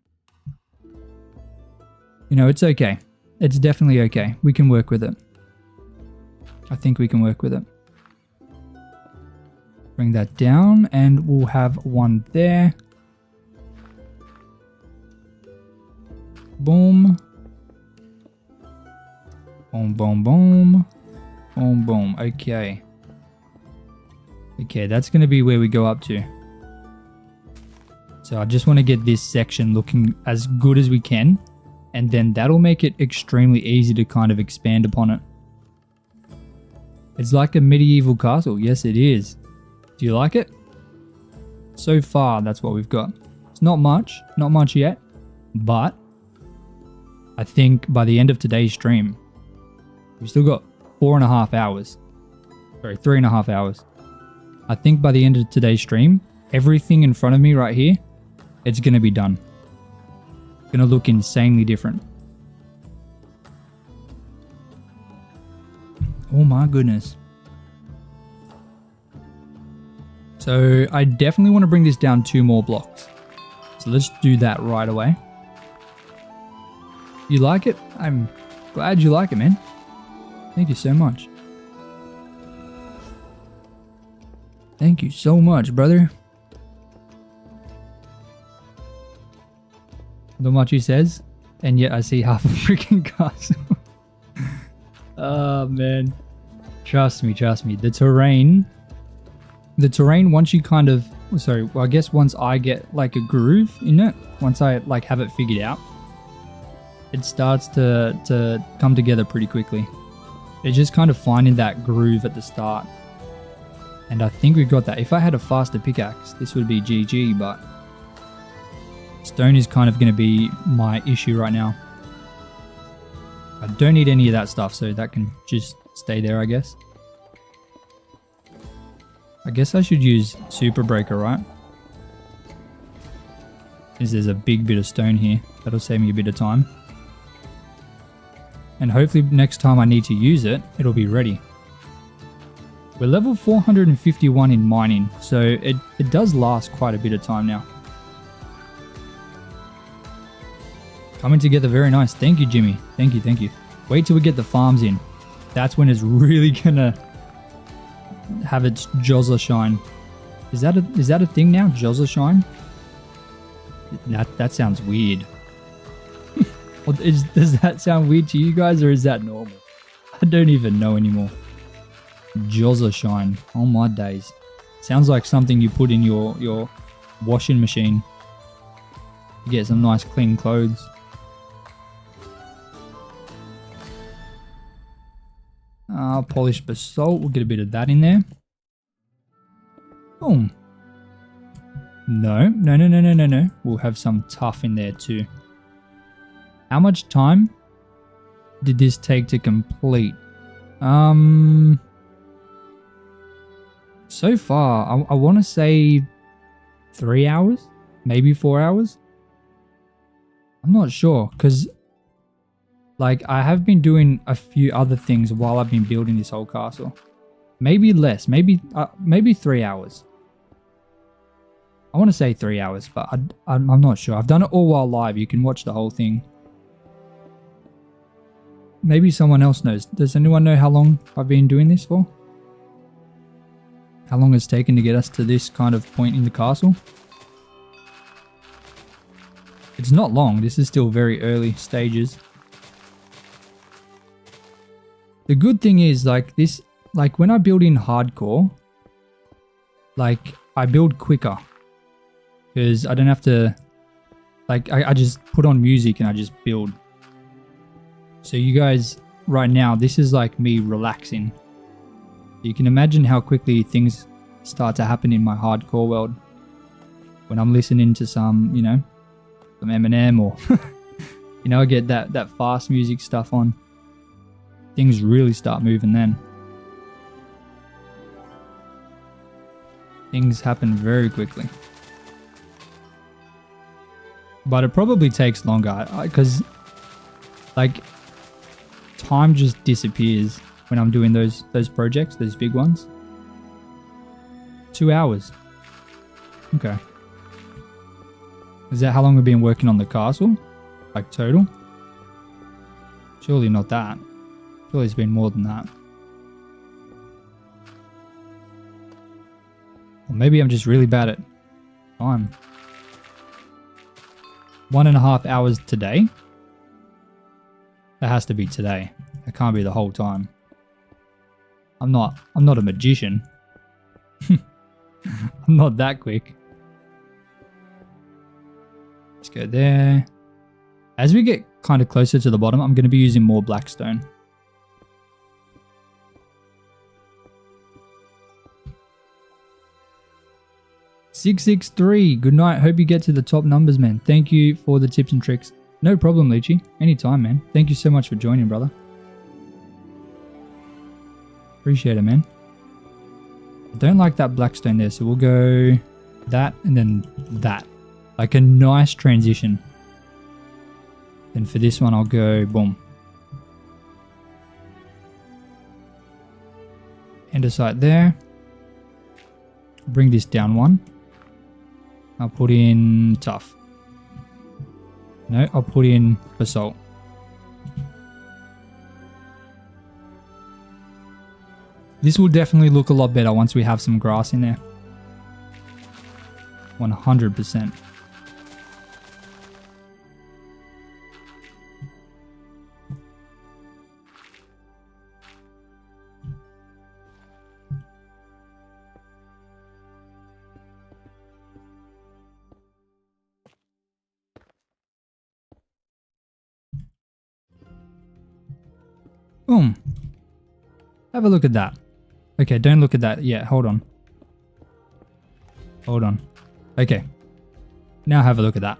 you know, it's okay. It's definitely okay. We can work with it. I think we can work with it. Bring that down and we'll have one there. Boom. Boom, boom, boom. Boom, boom. Okay. Okay, that's going to be where we go up to. So I just want to get this section looking as good as we can. And then that'll make it extremely easy to kind of expand upon it. It's like a medieval castle. Yes, it is. Do you like it? So far, that's what we've got. It's not much yet. But I think by the end of today's stream, we've still got 4.5 hours. Sorry, 3.5 hours. I think by the end of today's stream, everything in front of me right here, it's going to be done. Going to look insanely different. Oh my goodness. So I definitely want to bring this down 2 more blocks. So let's do that right away. You like it? I'm glad you like it, man. Thank you so much. Thank you so much, brother. Not much he says, and yet I see half a freaking castle. Oh man. Trust me. The terrain, once you kind of, sorry, well I guess once I get like a groove in it, once I like have it figured out, it starts to come together pretty quickly. It's just kind of finding that groove at the start. And I think we got that. If I had a faster pickaxe, this would be GG, but stone is kind of going to be my issue right now. I don't need any of that stuff, so that can just stay there, I guess. I guess I should use Super Breaker, right? Because there's a big bit of stone here. That'll save me a bit of time. And hopefully next time I need to use it, it'll be ready. We're level 451 in mining, so it does last quite a bit of time now. Coming together very nice. Thank you, Jimmy. Thank you. Wait till we get the farms in. That's when it's really gonna have its Jozza shine. Is that a thing now? Jozza shine? That sounds weird. Does that sound weird to you guys, or is that normal? I don't even know anymore. Jozza shine. Oh my days. Sounds like something you put in your washing machine to get some nice clean clothes. Polished basalt. We'll get a bit of that in there. Boom. No. We'll have some tough in there too. How much time did this take to complete? So far, I want to say 3 hours, maybe 4 hours. I'm not sure, because like I have been doing a few other things while I've been building this whole castle. Maybe less, maybe 3 hours. I want to say 3 hours, but I'm not sure. I've done it all while live. You can watch the whole thing. Maybe someone else knows. Does anyone know how long I've been doing this for? How long it's taken to get us to this kind of point in the castle? It's not long. This is still very early stages. The good thing is like this, like when I build in hardcore, like I build quicker because I don't have to, like I just put on music and I just build. So you guys right now, this is like me relaxing. You can imagine how quickly things start to happen in my hardcore world when I'm listening to some, you know, some Eminem or, you know, I get that fast music stuff on. Things really start moving then. Things happen very quickly. But it probably takes longer because like time just disappears when I'm doing those projects, those big ones. 2 hours. Okay. Is that how long we've been working on the castle? Like total? Surely not that. Surely it's been more than that. Or maybe I'm just really bad at time. 1.5 hours today? That has to be today. That can't be the whole time. I'm not a magician. I'm not that quick. Let's go there. As we get kind of closer to the bottom, I'm going to be using more blackstone. $663. Good night. Hope you get to the top numbers, man. Thank you for the tips and tricks. No problem, Leechy. Anytime, man. Thank you so much for joining, brother. Appreciate it, man. I don't like that blackstone there, so we'll go that and then that. Like a nice transition. Then for this one, I'll go boom. Andesite there. Bring this down one. I'll put in tough. No, I'll put in basalt. This will definitely look a lot better once we have some grass in there. 100%. Boom. Have a look at that. Okay, don't look at that yet. Hold on. Hold on. Okay. Now have a look at that.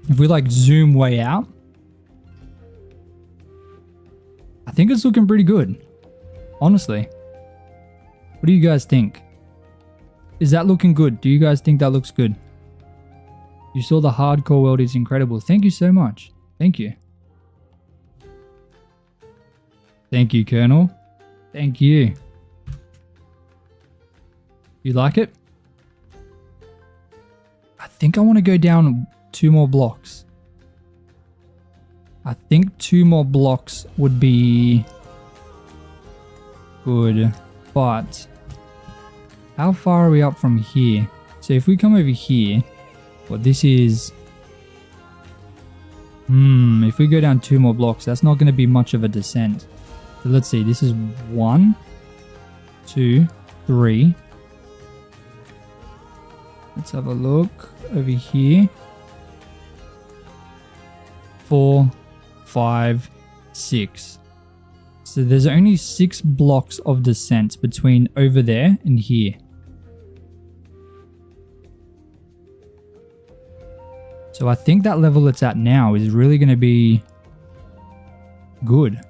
If we like zoom way out, I think it's looking pretty good. Honestly. What do you guys think? Is that looking good? Do you guys think that looks good? You saw the hardcore world is incredible. Thank you so much. Thank you. Thank you, Colonel. Thank you. You like it? I think I want to go down 2 more blocks. I think 2 more blocks would be good. But how far are we up from here? So if we come over here, well, this is... if we go down 2 more blocks, that's not going to be much of a descent. So let's see, this is 1, 2, 3. Let's have a look over here. 4, 5, 6. So there's only 6 blocks of descent between over there and here. So I think that level it's at now is really going to be good.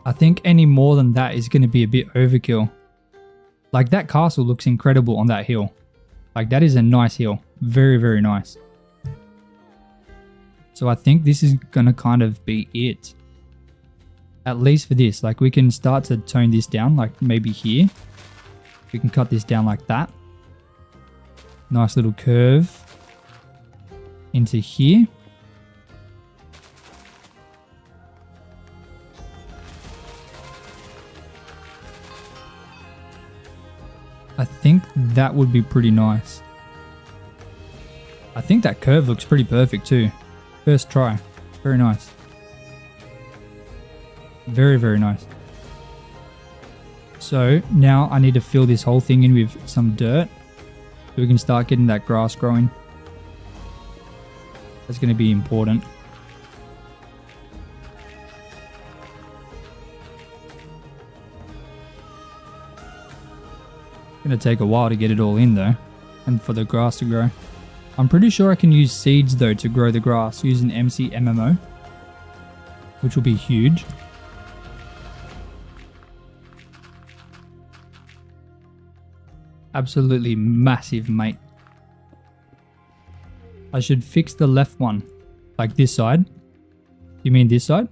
I think any more than that is going to be a bit overkill. Like that castle looks incredible on that hill. Like that is a nice hill. Very, very nice. So I think this is going to kind of be it. At least for this. Like we can start to tone this down like maybe here. We can cut this down like that. Nice little curve into here. I think that would be pretty nice. I think that curve looks pretty perfect too. First try. Very nice. Very, very nice. So now I need to fill this whole thing in with some dirt so we can start getting that grass growing. That's going to be important. It's going to take a while to get it all in though, and for the grass to grow. I'm pretty sure I can use seeds though to grow the grass using MCMMO, which will be huge. Absolutely massive, mate. I should fix the left one, like this side. You mean this side?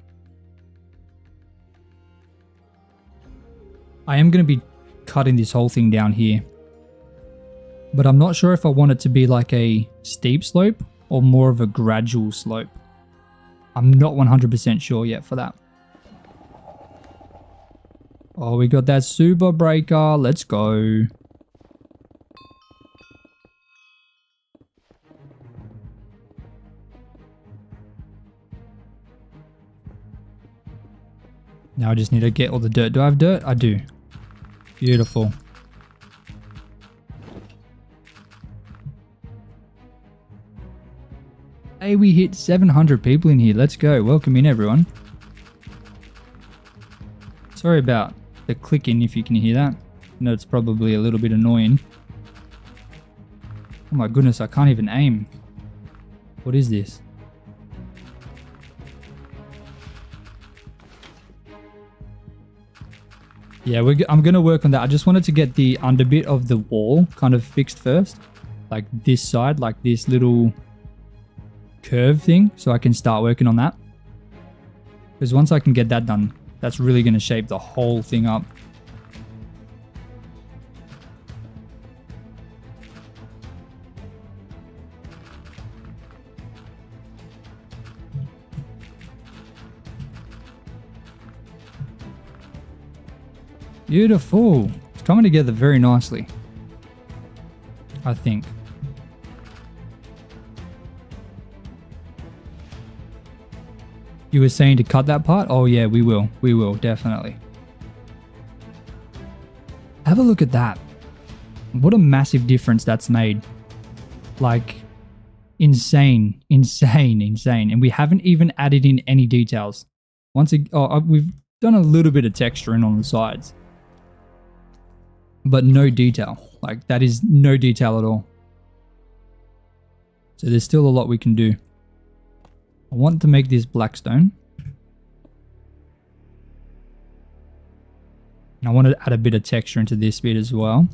I am going to be cutting this whole thing down here, but I'm not sure if I want it to be like a steep slope or more of a gradual slope. I'm not 100% sure yet for that. Oh, we got that super breaker. Let's go. Now I just need to get all the dirt. Do I have dirt? I do. Beautiful. Hey, we hit 700 people in here. Let's go. Welcome in, everyone. Sorry about the clicking, if you can hear that. I know it's probably a little bit annoying. Oh my goodness, I can't even aim. What is this? Yeah, I'm going to work on that. I just wanted to get the underbit of the wall kind of fixed first. Like this side, like this little curve thing. So I can start working on that. Because once I can get that done, that's really going to shape the whole thing up. Beautiful. It's coming together very nicely, I think. You were saying to cut that part? Oh yeah, we will. We will, definitely. Have a look at that. What a massive difference that's made. Like, insane, insane, insane. And we haven't even added in any details. We've done a little bit of texturing on the sides. But no detail. Like, that is no detail at all. So there's still a lot we can do. I want to make this black stone. And I want to add a bit of texture into this bit as well.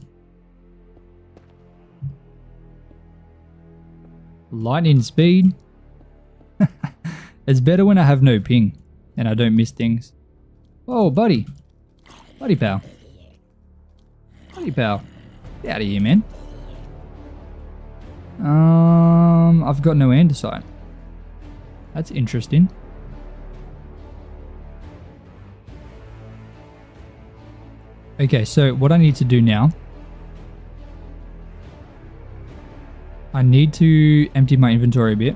Lightning speed. It's better when I have no ping and I don't miss things. Oh, buddy. Buddy pal. Buddy pal. Get out of here, man. I've got no andesite. That's interesting. Okay, so what I need to do now, I need to empty my inventory a bit.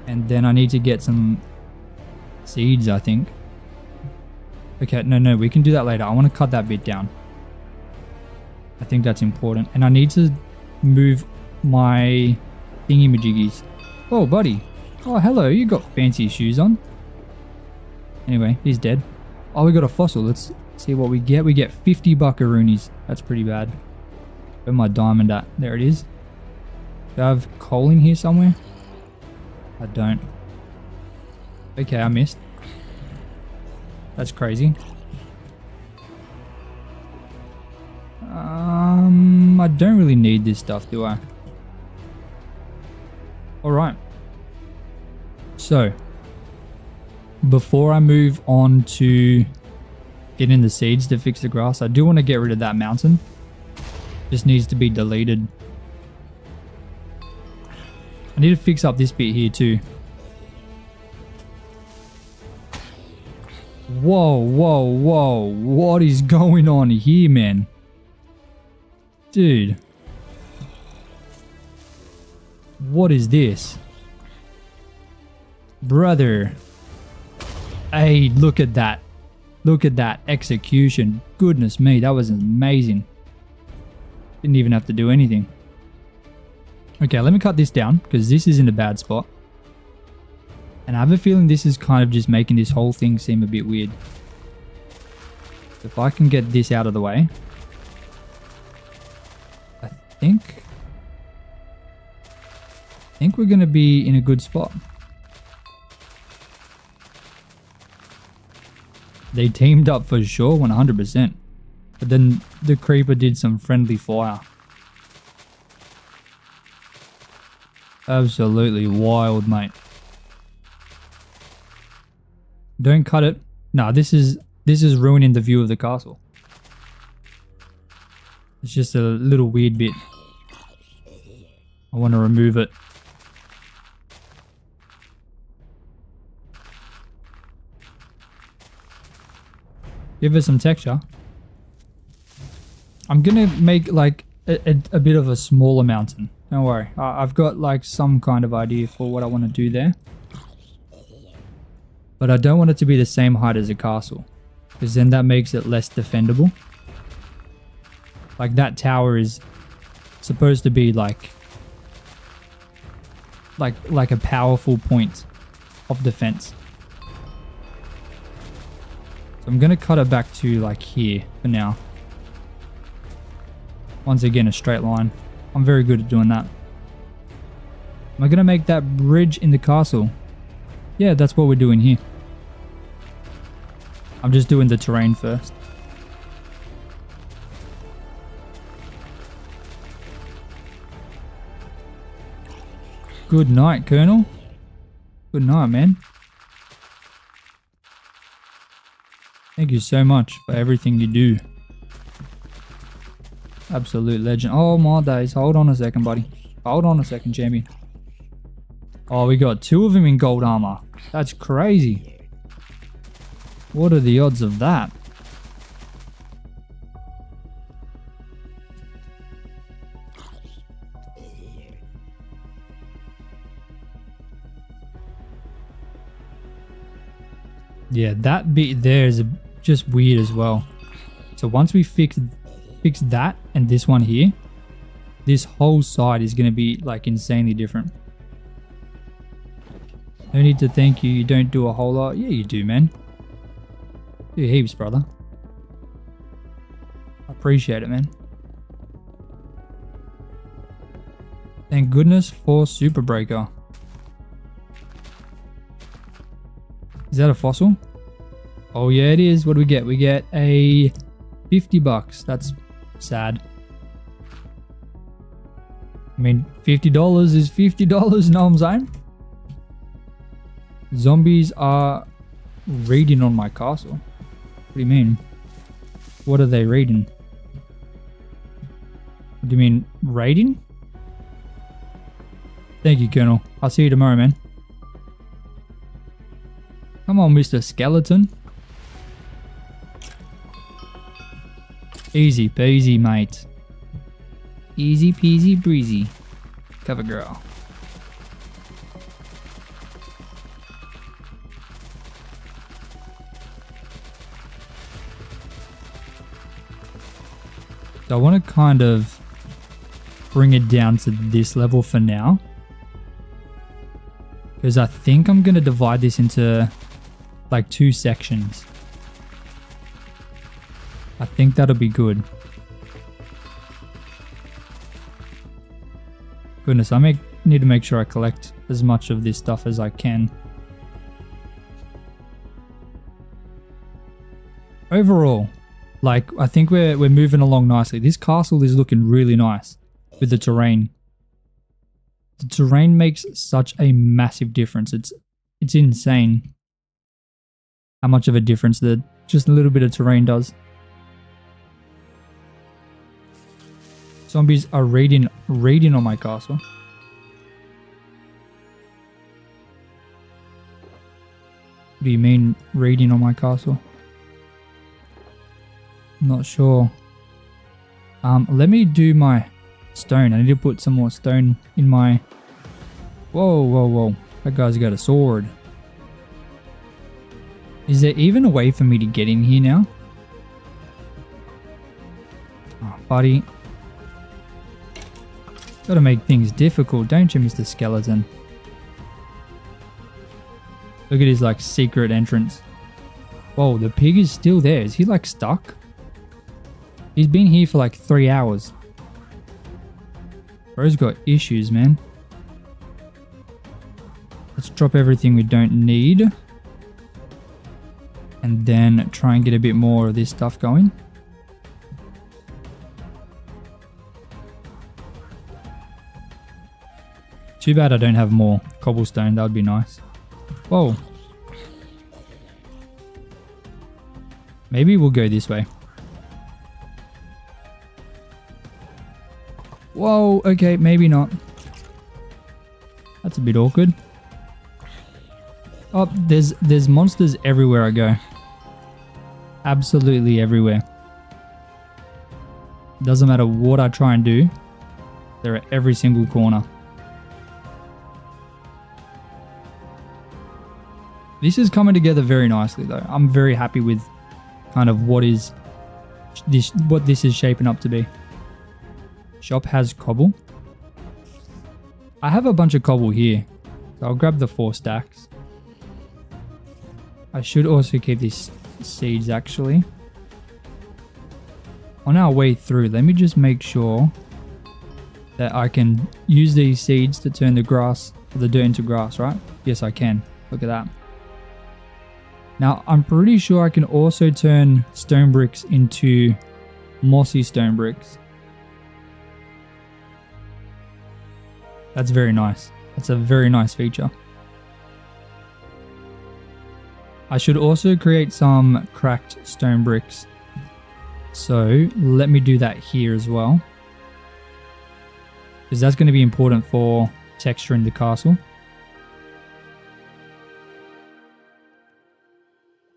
And then I need to get some seeds, I think. Okay, no, we can do that later. I want to cut that bit down. I think that's important. And I need to move my thingy-majiggies. Oh, buddy. Oh, hello. You got fancy shoes on. Anyway, he's dead. Oh, we got a fossil. Let's see what we get. We get 50 buckaroonies. That's pretty bad. Where's my diamond at? There it is. Do I have coal in here somewhere? I don't. Okay, I missed. That's crazy. I don't really need this stuff, do I? Alright. So, before I move on to getting the seeds to fix the grass, I do want to get rid of that mountain. Just needs to be deleted. I need to fix up this bit here too. Whoa, whoa, whoa. What is going on here, man? Dude. What is this? Brother. Hey, look at that. Look at that execution. Goodness me, that was amazing. Didn't even have to do anything. Okay, let me cut this down because this is in a bad spot. And I have a feeling this is kind of just making this whole thing seem a bit weird. If I can get this out of the way. I think we're going to be in a good spot. They teamed up for sure, 100%. But then the creeper did some friendly fire. Absolutely wild, mate. Don't cut it. No, this is ruining the view of the castle. It's just a little weird bit. I want to remove it. Give it some texture. I'm gonna make like a bit of a smaller mountain. Don't worry. I've got like some kind of idea for what I want to do there. But I don't want it to be the same height as a castle, because then that makes it less defendable. Like that tower is supposed to be like a powerful point of defense. So I'm gonna cut it back to like here for now. Once again, a straight line. I'm very good at doing that. Am I gonna make that bridge in the castle? Yeah, that's what we're doing here. I'm just doing the terrain first. Good night, Colonel. Good night, man. Thank you so much for everything you do. Absolute legend. Oh my days. Hold on a second, buddy. Hold on a second, champion. Oh, we got two of them in gold armor. That's crazy. What are the odds of that? Yeah, that bit there is just weird as well. So once we fix that and this one here, this whole side is going to be like insanely different. No need to thank you. You don't do a whole lot. Yeah, you do, man. Do heaps, brother. I appreciate it, man. Thank goodness for Super Breaker. Is that a fossil? Oh yeah, it is. What do we get? We get a 50 bucks. That's sad. I mean, $50 is $50, know what I'm saying? Zombies are raiding on my castle. What do you mean? What are they raiding? What do you mean, raiding? Thank you, Colonel. I'll see you tomorrow, man. Come on, Mr. Skeleton. Easy peasy, mate. Easy peasy breezy. Cover girl. So I want to kind of bring it down to this level for now. Because I think I'm going to divide this into like 2 sections. I think that'll be good. Goodness, I need to make sure I collect as much of this stuff as I can. Overall, like, I think we're moving along nicely. This castle is looking really nice with the terrain. The terrain makes such a massive difference. It's insane how much of a difference that just a little bit of terrain does. Zombies are raiding on my castle. What do you mean raiding on my castle? I'm not sure. Let me do my stone. I need to put some more stone in my... Whoa, whoa, whoa. That guy's got a sword. Is there even a way for me to get in here now? Oh, buddy. Gotta make things difficult, don't you, Mr. Skeleton? Look at his, like, secret entrance. Whoa, the pig is still there. Is he, like, stuck? He's been here for, like, 3 hours. Bro's got issues, man. Let's drop everything we don't need. And then try and get a bit more of this stuff going. Too bad I don't have more cobblestone. That would be nice. Whoa. Maybe we'll go this way. Whoa, okay, maybe not. That's a bit awkward. Oh, there's monsters everywhere I go. Absolutely everywhere. Doesn't matter what I try and do. They're at every single corner. This is coming together very nicely though. I'm very happy with kind of what this is shaping up to be. Shop has cobble. I have a bunch of cobble here. So I'll grab the 4 stacks. I should also keep these seeds actually. On our way through, let me just make sure that I can use these seeds to turn the grass, or the dirt into grass, right? Yes, I can. Look at that. Now, I'm pretty sure I can also turn stone bricks into mossy stone bricks. That's very nice. That's a very nice feature. I should also create some cracked stone bricks. So let me do that here as well. Because that's going to be important for texturing the castle.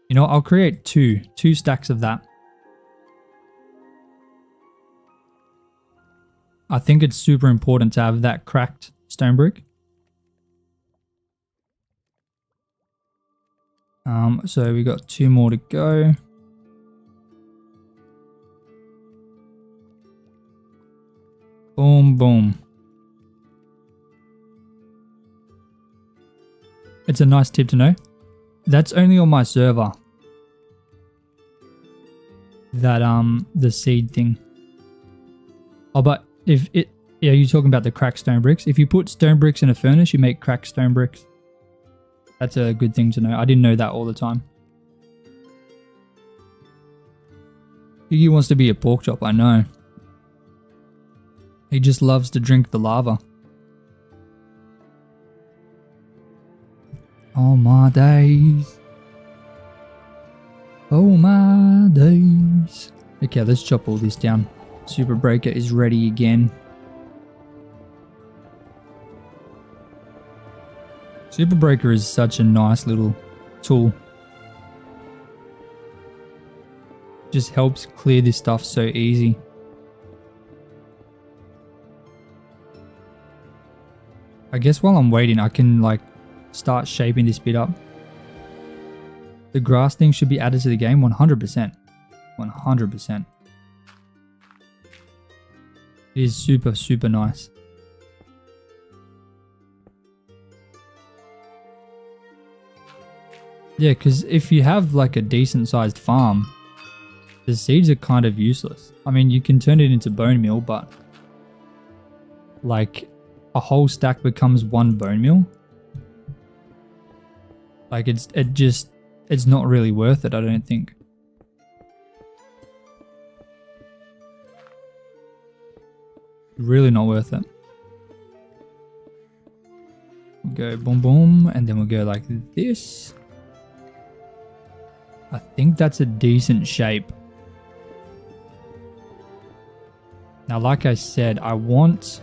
You know, I'll create two stacks of that. I think it's super important to have that cracked stone brick. So we got 2 more to go. Boom, boom. It's a nice tip to know. That's only on my server. That the seed thing. Oh, but if it, yeah, you're talking about the cracked stone bricks. If you put stone bricks in a furnace, you make cracked stone bricks. That's a good thing to know. I didn't know that all the time. He wants to be a pork chop, I know. He just loves to drink the lava. Oh my days. Oh my days. Okay, let's chop all this down. Super breaker is ready again. Super breaker is such a nice little tool. Just helps clear this stuff so easy. I guess while I'm waiting, I can like start shaping this bit up. The grass thing should be added to the game 100%. 100%. It is super, super nice. Yeah, because if you have like a decent sized farm, the seeds are kind of useless. I mean, you can turn it into bone meal, but like a whole stack becomes 1 bone meal. Like it's not really worth it, I don't think. Really not worth it. We'll go boom boom, and then we'll go like this. I think that's a decent shape. Now, like I said, I want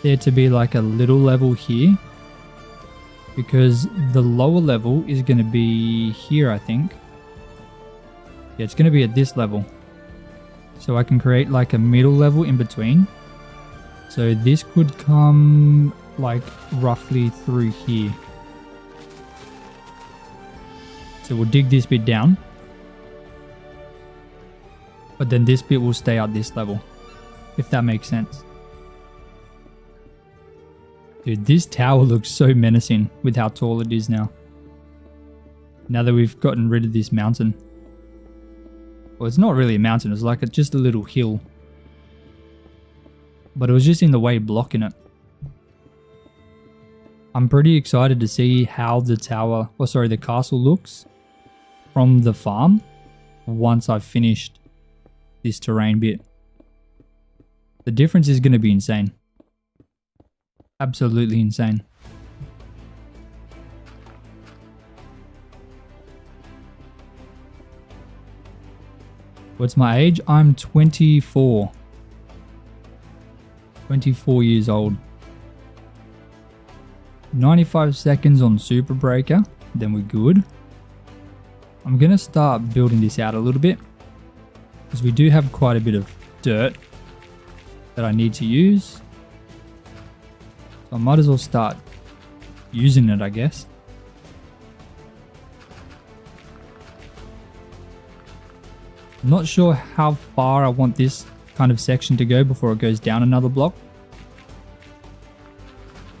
there to be like a little level here, because the lower level is going to be here, I think. Yeah, it's going to be at this level. So I can create like a middle level in between. So this could come like roughly through here. So we'll dig this bit down. But then this bit will stay at this level, if that makes sense. Dude, this tower looks so menacing with how tall it is now. Now that we've gotten rid of this mountain. Well, it's not really a mountain, it's like just a little hill. But it was just in the way blocking it. I'm pretty excited to see how the tower, or sorry, the castle looks from the farm once I've finished this terrain bit. The difference is going to be insane. Absolutely insane. What's my age? I'm 24. 24 years old. 95 seconds on Super Breaker. Then we're good. I'm going to start building this out a little bit, because we do have quite a bit of dirt that I need to use. So I might as well start using it, I guess. I'm not sure how far I want this kind of section to go before it goes down another block.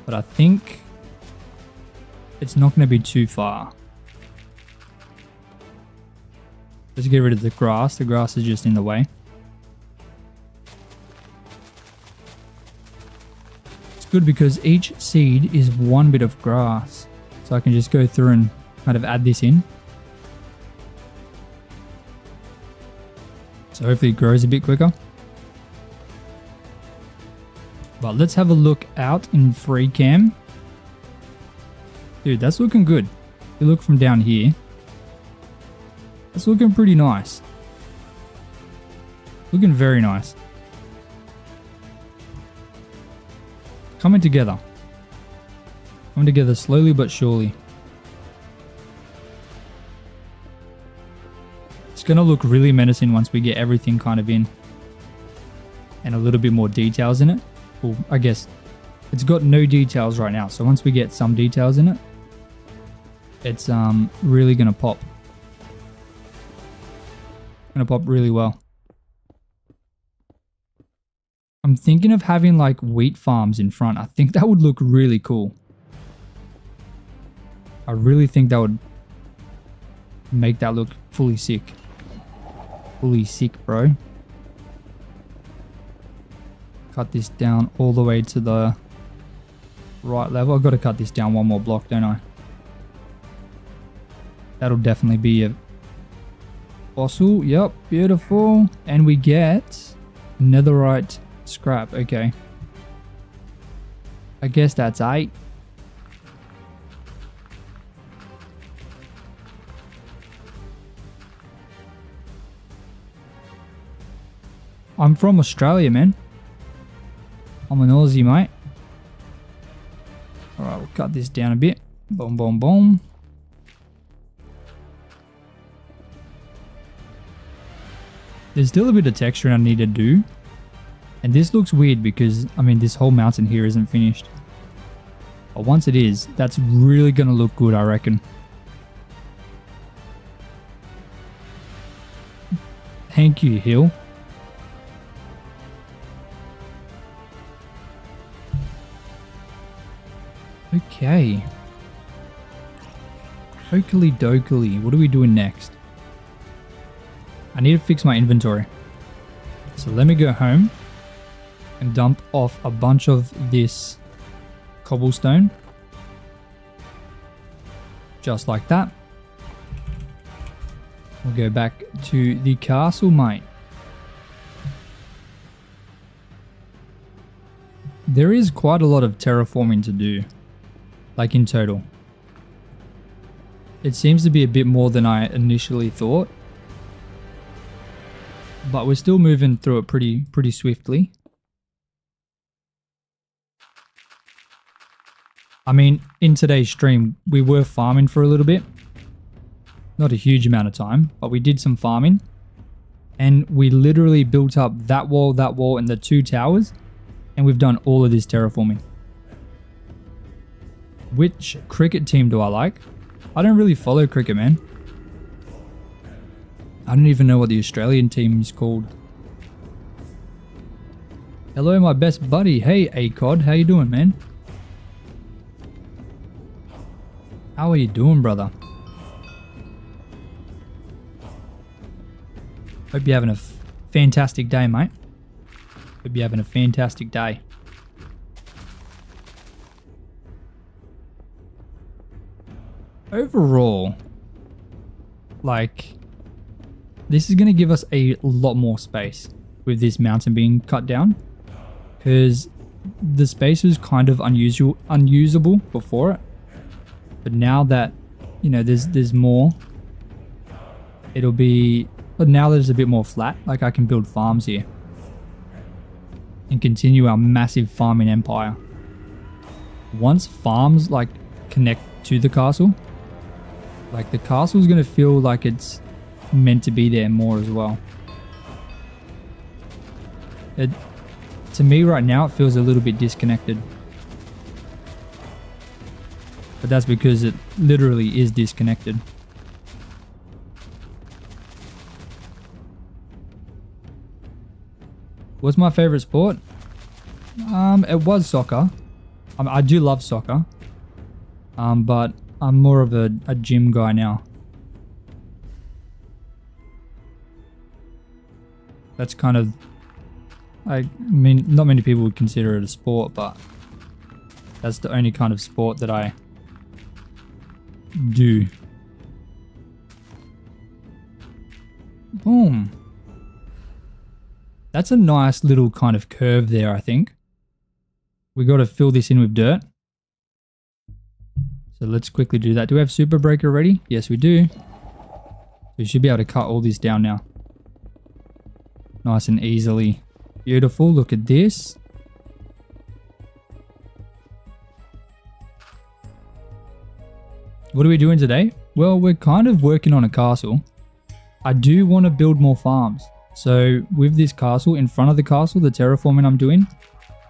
But I think it's not going to be too far. Let's get rid of the grass. The grass is just in the way. It's good because each seed is one bit of grass. So I can just go through and kind of add this in. So hopefully it grows a bit quicker. But let's have a look out in free cam. Dude, that's looking good. If you look from down here, that's looking pretty nice. Looking very nice. Coming together. Coming together slowly but surely. It's going to look really menacing once we get everything kind of in. And a little bit more details in it. Well, I guess it's got no details right now. So once we get some details in it, it's really going to pop. Gonna pop really well. I'm thinking of having like wheat farms in front. I think that would look really cool. I really think that would make that look fully sick. Fully sick, bro. Cut this down all the way to the right level. I've got to cut this down one more block, don't I? That'll definitely be a fossil. Yep, beautiful. And we get netherite scrap. Okay. I guess that's 8. I'm from Australia, man. I'm an Aussie, mate. Alright, we'll cut this down a bit. Boom, boom, boom. There's still a bit of texture I need to do. And this looks weird because, I mean, this whole mountain here isn't finished. But once it is, that's really going to look good, I reckon. Thank you, Hill. Okay. Okily dokily. What are we doing next? I need to fix my inventory. So let me go home and dump off a bunch of this cobblestone. Just like that. We'll go back to the castle, mate. There is quite a lot of terraforming to do. Like in total. It seems to be a bit more than I initially thought. But we're still moving through it pretty swiftly. I mean, in today's stream, we were farming for a little bit. Not a huge amount of time, but we did some farming. And we literally built up that wall, and the 2 towers. And we've done all of this terraforming. Which cricket team do I like? I don't really follow cricket, man. I don't even know what the Australian team is called. Hello, my best buddy. Hey, ACOD. How you doing, man? How are you doing, brother? Hope you're having a fantastic day, mate. Hope you're having a fantastic day. Overall, like, this is going to give us a lot more space with this mountain being cut down, because the space was kind of unusable before it. But now that, you know, there's more, it'll be, but now that it's a bit more flat, like I can build farms here and continue our massive farming empire. Once farms like connect to the castle, like the castle is going to feel like it's meant to be there more as well. To me right now, it feels a little bit disconnected. But that's because it literally is disconnected. What's my favorite sport? It was soccer. I do love soccer. But I'm more of a gym guy now. That's kind of, I mean, not many people would consider it a sport, but that's the only kind of sport that I do. Boom. That's a nice little kind of curve there, I think. We got to fill this in with dirt. So let's quickly do that. Do we have super breaker ready? Yes, we do. We should be able to cut all this down now. Nice and easily. Beautiful. Look at this. What are we doing today? Well, we're kind of working on a castle. I do want to build more farms. So with this castle, in front of the castle, the terraforming I'm doing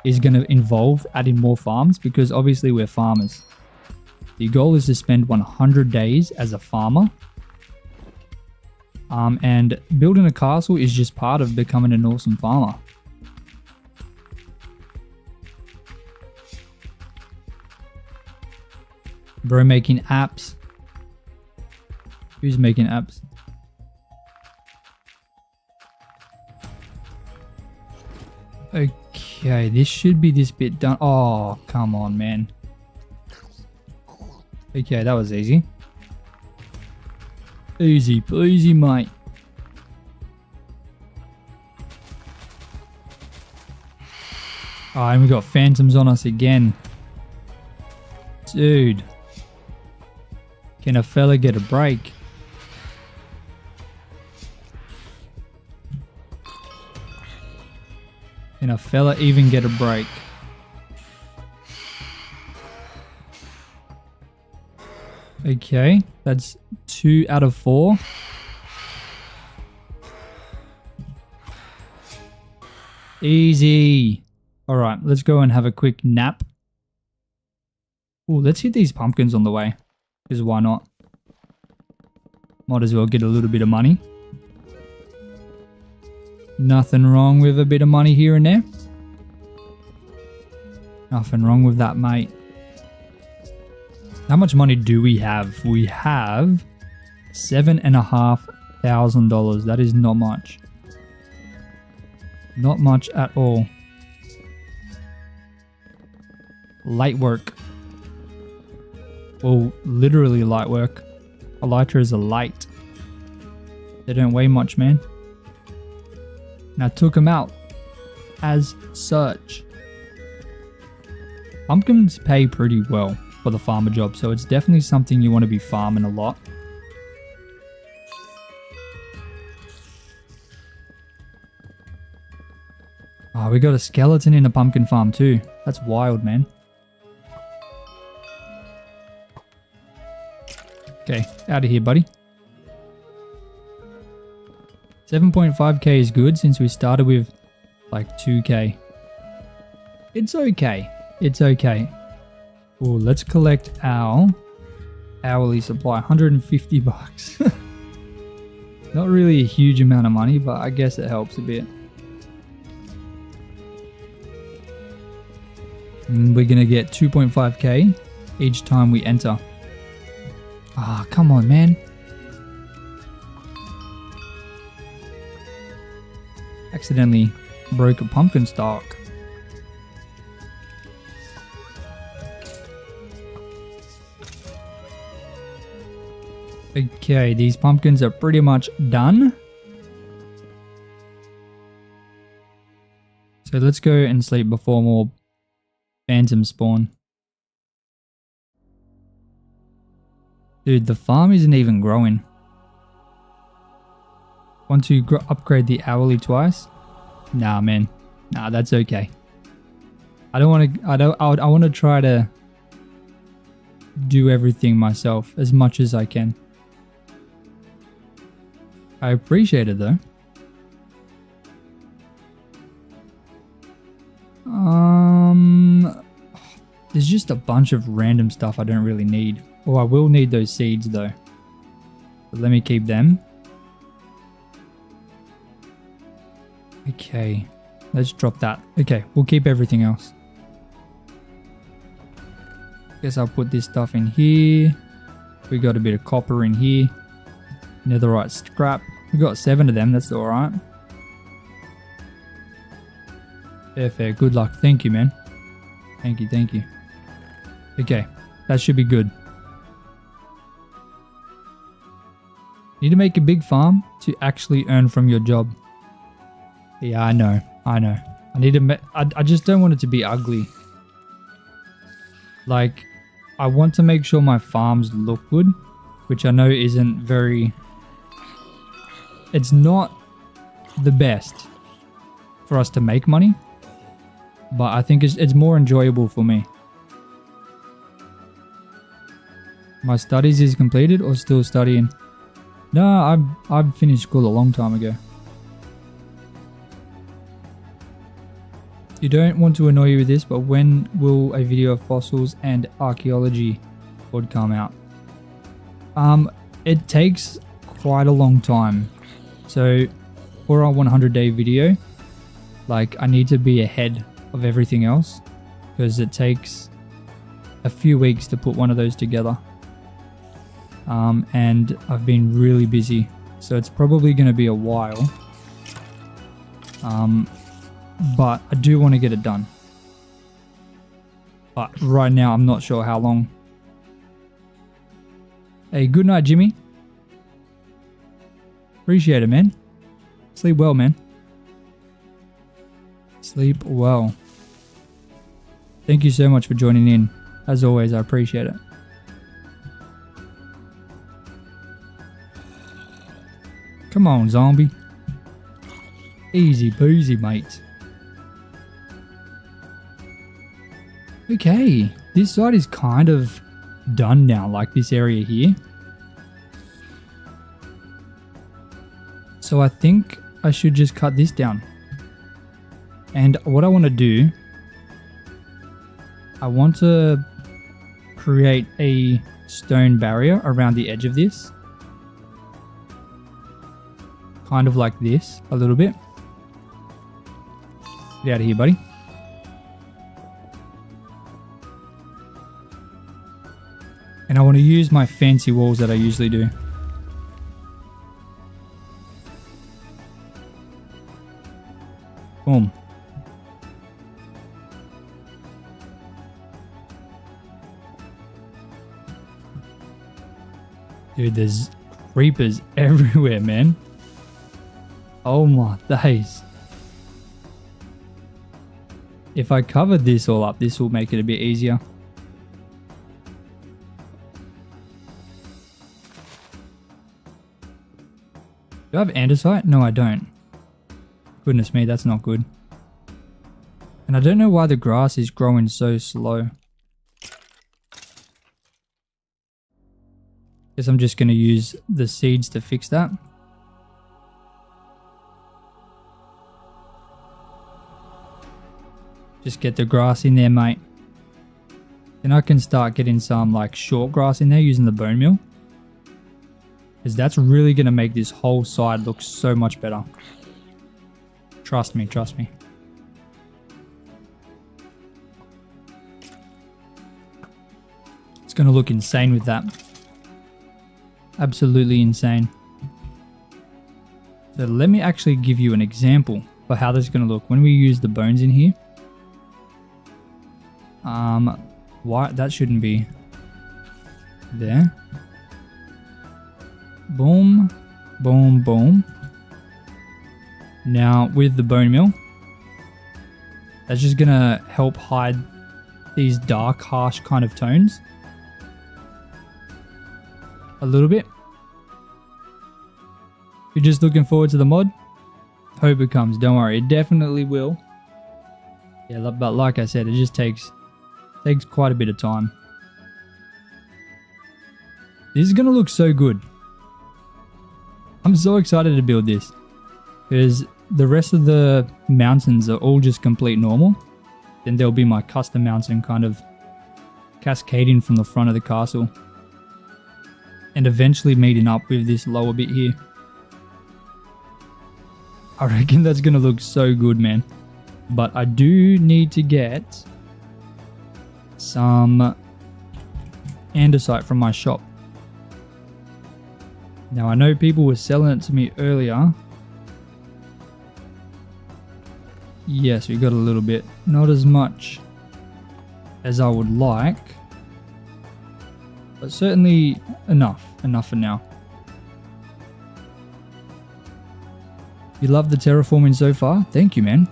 is going to involve adding more farms, because obviously we're farmers. The goal is to spend 100 days as a farmer. And building a castle is just part of becoming an awesome farmer. Bro making apps. Who's making apps? Okay, this should be this bit done. Oh, come on, man. Okay, that was easy. Easy peasy, mate. Oh, and we got phantoms on us again. Dude. Can a fella get a break? Can a fella even get a break? Okay, that's 2 out of 4. Easy. All right, let's go and have a quick nap. Oh, let's hit these pumpkins on the way, because why not? Might as well get a little bit of money. Nothing wrong with a bit of money here and there. Nothing wrong with that, mate. How much money do we have? We have $7,500. That is not much. Not much at all. Light work. Well, literally light work. Elytra is a light. They don't weigh much, man. And I took them out as such. Pumpkins pay pretty well for the farmer job, so it's definitely something you want to be farming a lot. Oh, we got a skeleton in a pumpkin farm too. That's wild, man. Okay, out of here, buddy. 7.5k is good since we started with like 2k. It's okay. It's okay. Oh, let's collect our hourly supply. 150 bucks. Not really a huge amount of money, but I guess it helps a bit. And we're going to get 2.5k each time we enter. Ah, come on, man. Accidentally broke a pumpkin stalk. Okay, these pumpkins are pretty much done. So let's go and sleep before more phantoms spawn. Dude, the farm isn't even growing. Want to upgrade the hourly twice? Nah, man. Nah, that's okay. I want to try to do everything myself as much as I can. I appreciate it though. There's just a bunch of random stuff I don't really need. Oh, I will need those seeds though. But let me keep them. Okay, let's drop that. Okay, we'll keep everything else. Guess I'll put this stuff in here. We got a bit of copper in here. Netherite scrap. We got 7 of them, that's alright. Fair. Good luck. Thank you, man. Thank you. Okay, that should be good. Need to make a big farm to actually earn from your job. Yeah, I know. I need to I just don't want it to be ugly. Like, I want to make sure my farms look good, which I know isn't very... It's not the best for us to make money, but I think it's more enjoyable for me. My studies is completed or still studying? No, I've finished school a long time ago. You don't want to annoy you with this, but when will a video of fossils and archaeology would come out? It takes quite a long time. So for our 100-day video, like, I need to be ahead of everything else because it takes a few weeks to put one of those together. And I've been really busy, so it's probably going to be a while. But I do want to get it done. But right now, I'm not sure how long. Hey, good night, Jimmy. Appreciate it, man. Sleep well, man. Sleep well. Thank you so much for joining in. As always, I appreciate it. Come on, zombie. Easy peasy, mate. Okay, this side is kind of done now, like this area here. So I think I should just cut this down. And what I want to do, I want to create a stone barrier around the edge of this. Kind of like this, a little bit. Get out of here, buddy. And I want to use my fancy walls that I usually do. Boom. Dude, there's creepers everywhere, man. Oh my days. If I cover this all up, this will make it a bit easier. Do I have andesite? No, I don't. Goodness me, that's not good. And I don't know why the grass is growing so slow. Guess I'm just going to use the seeds to fix that. Just get the grass in there, mate. Then I can start getting some like short grass in there using the bone meal. Because that's really going to make this whole side look so much better. Trust me, trust me. It's going to look insane with that. Absolutely insane. So let me actually give you an example for how this is going to look when we use the bones in here. Why that shouldn't be there. Boom, boom, boom. Now with the bone meal, that's just gonna help hide these dark, harsh kind of tones a little bit. You're just looking forward to the mod? Hope it comes. Don't worry, it definitely will. Yeah, but like I said, it just takes quite a bit of time. This is gonna look so good. I'm so excited to build this because the rest of the mountains are all just complete normal. Then there'll be my custom mountain kind of cascading from the front of the castle and eventually meeting up with this lower bit here. I reckon that's gonna look so good, man. But I do need to get some andesite from my shop. Now I know people were selling it to me earlier. Yes, we got a little bit. Not as much as I would like. But certainly enough. Enough for now. You love the terraforming so far? Thank you, man.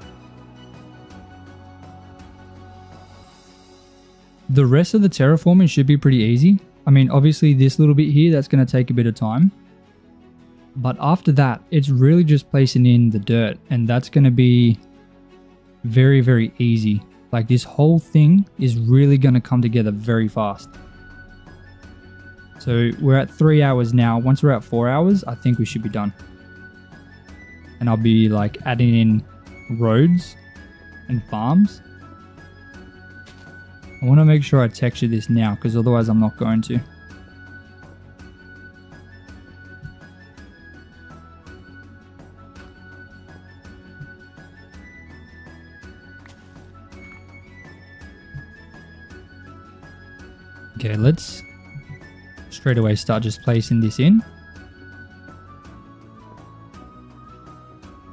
The rest of the terraforming should be pretty easy. I mean, obviously this little bit here, that's going to take a bit of time. But after that, it's really just placing in the dirt, and that's going to be very, very easy. Like this whole thing is really going to come together very fast. So we're at 3 hours now. Once we're at 4 hours, I think we should be done. And I'll be like adding in roads and farms. I want to make sure I texture this now because otherwise I'm not going to. Okay, let's straight away start just placing this in.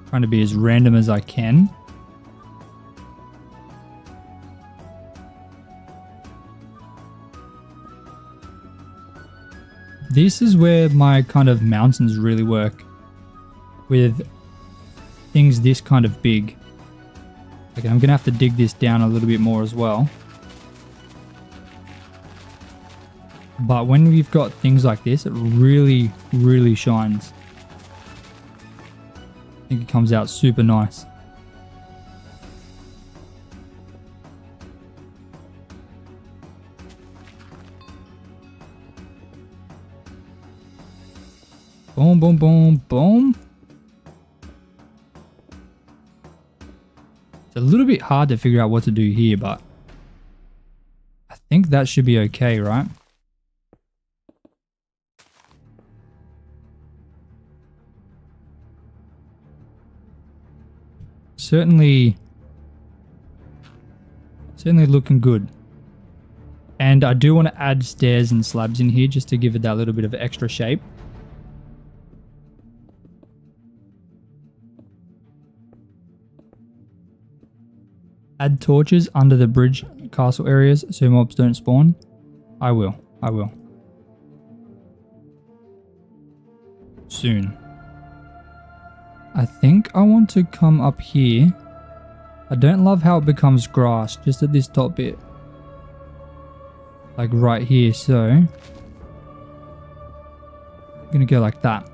Trying to be as random as I can. This is where my kind of mountains really work. With things this kind of big. Okay, I'm going to have to dig this down a little bit more as well. But when we've got things like this, it really, really shines. I think it comes out super nice. Boom, boom, boom, boom. It's a little bit hard to figure out what to do here, but I think that should be okay, right? Certainly looking good. And I do want to add stairs and slabs in here just to give it that little bit of extra shape. Add torches under the bridge castle areas so mobs don't spawn. I will. Soon. I think I want to come up here. I don't love how it becomes grass just at this top bit. Like right here, so I'm gonna go like that.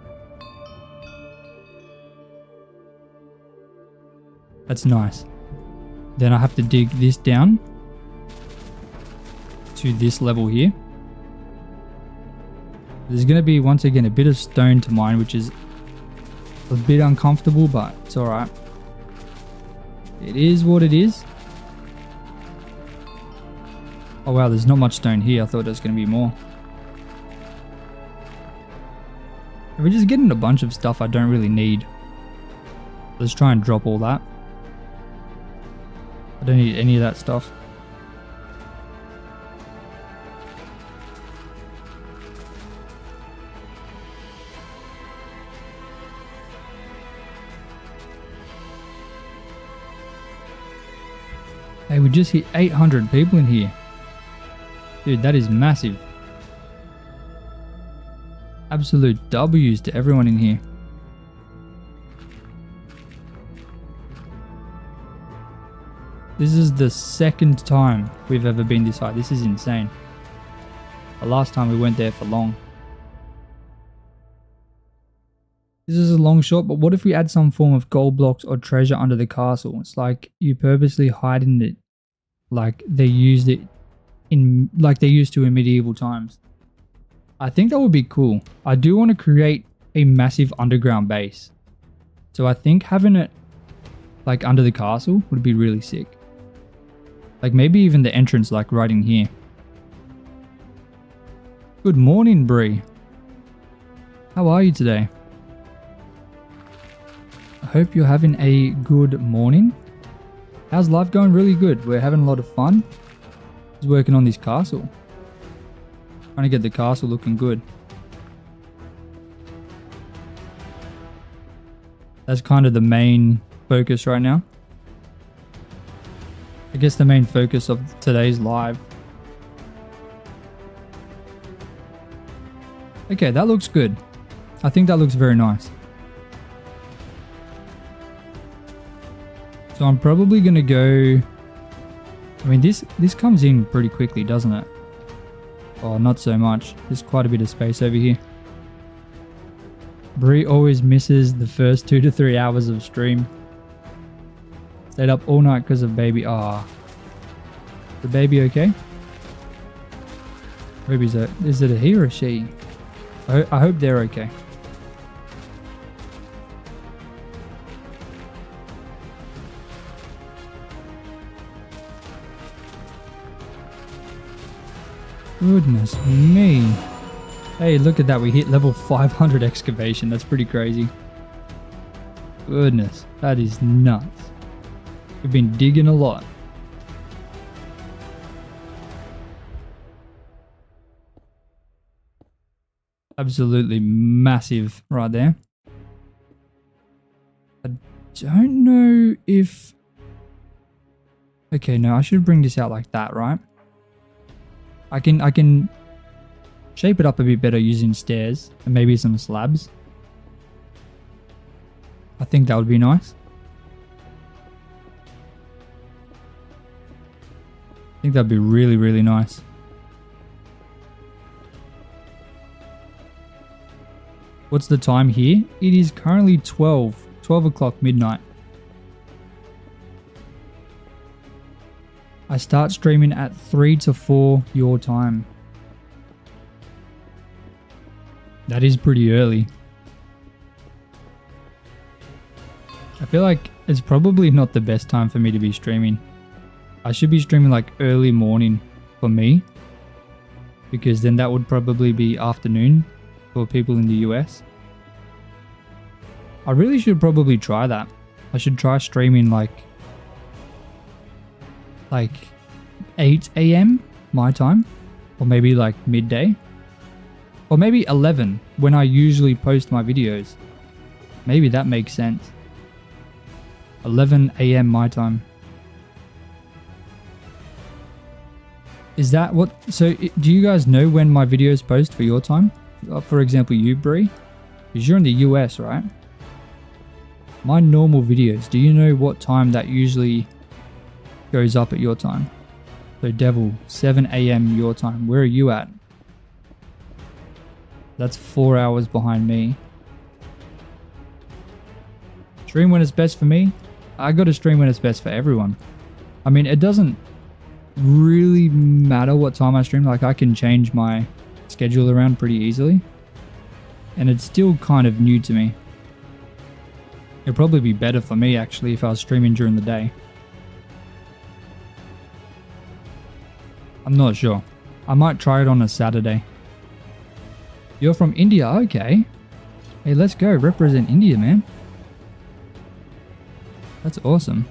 That's nice. Then I have to dig this down to this level here. There's gonna be once again a bit of stone to mine, which is a bit uncomfortable, but it's alright. It is what it is. Oh wow, there's not much stone here. I thought there was going to be more. We're just getting a bunch of stuff I don't really need. Let's try and drop all that. I don't need any of that stuff. Hey, we just hit 800 people in here. Dude, that is massive. Absolute W's to everyone in here. This is the second time we've ever been this high. This is insane. The last time we went there for long. This is a long shot, but what if we add some form of gold blocks or treasure under the castle? It's like you purposely hiding it like they used it in, like they used to in medieval times. I think that would be cool. I do want to create a massive underground base. So I think having it like under the castle would be really sick. Like maybe even the entrance like right in here. Good morning, Bree. How are you today? I hope you're having a good morning. How's life going? Really good. We're having a lot of fun. Just working on this castle. Trying to get the castle looking good. That's kind of the main focus right now. I guess the main focus of today's live. Okay, that looks good. I think that looks very nice. So I'm probably going to go... I mean, this comes in pretty quickly, doesn't it? Oh, not so much. There's quite a bit of space over here. Bree always misses the first 2 to 3 hours of stream. Stayed up all night because of baby. Ah, the baby okay? Baby's is it a he or a she? I hope they're okay. Goodness me. Hey, look at that. We hit level 500 excavation. That's pretty crazy. Goodness, that is nuts. We've been digging a lot. Absolutely massive right there. I don't know if... Okay, no, I should bring this out like that, right? I can shape it up a bit better using stairs and maybe some slabs. I think that would be nice. I think that'd be really, really nice. What's the time here? It is currently 12 o'clock midnight. I start streaming at 3 to 4 your time. That is pretty early. I feel like it's probably not the best time for me to be streaming. I should be streaming like early morning for me, because then that would probably be afternoon for people in the US. I really should probably try that. I should try streaming like 8 a.m. my time, or maybe like midday, or maybe 11 when I usually post my videos. Maybe that makes sense. 11 a.m. my time. Is that what... So do you guys know when my videos post for your time? For example, you, Bree? Because you're in the US, right? My normal videos, do you know what time that usually goes up at your time? So Devil, 7 a.m. your time. Where are you at? That's 4 hours behind me. Stream when it's best for me? I gotta stream when it's best for everyone. I mean, it doesn't really matter what time I stream. Like, I can change my schedule around pretty easily. And it's still kind of new to me. It'd probably be better for me, actually, if I was streaming during the day. I'm not sure. I might try it on a Saturday. You're from India? Okay. Hey, let's go. Represent India, man. That's awesome.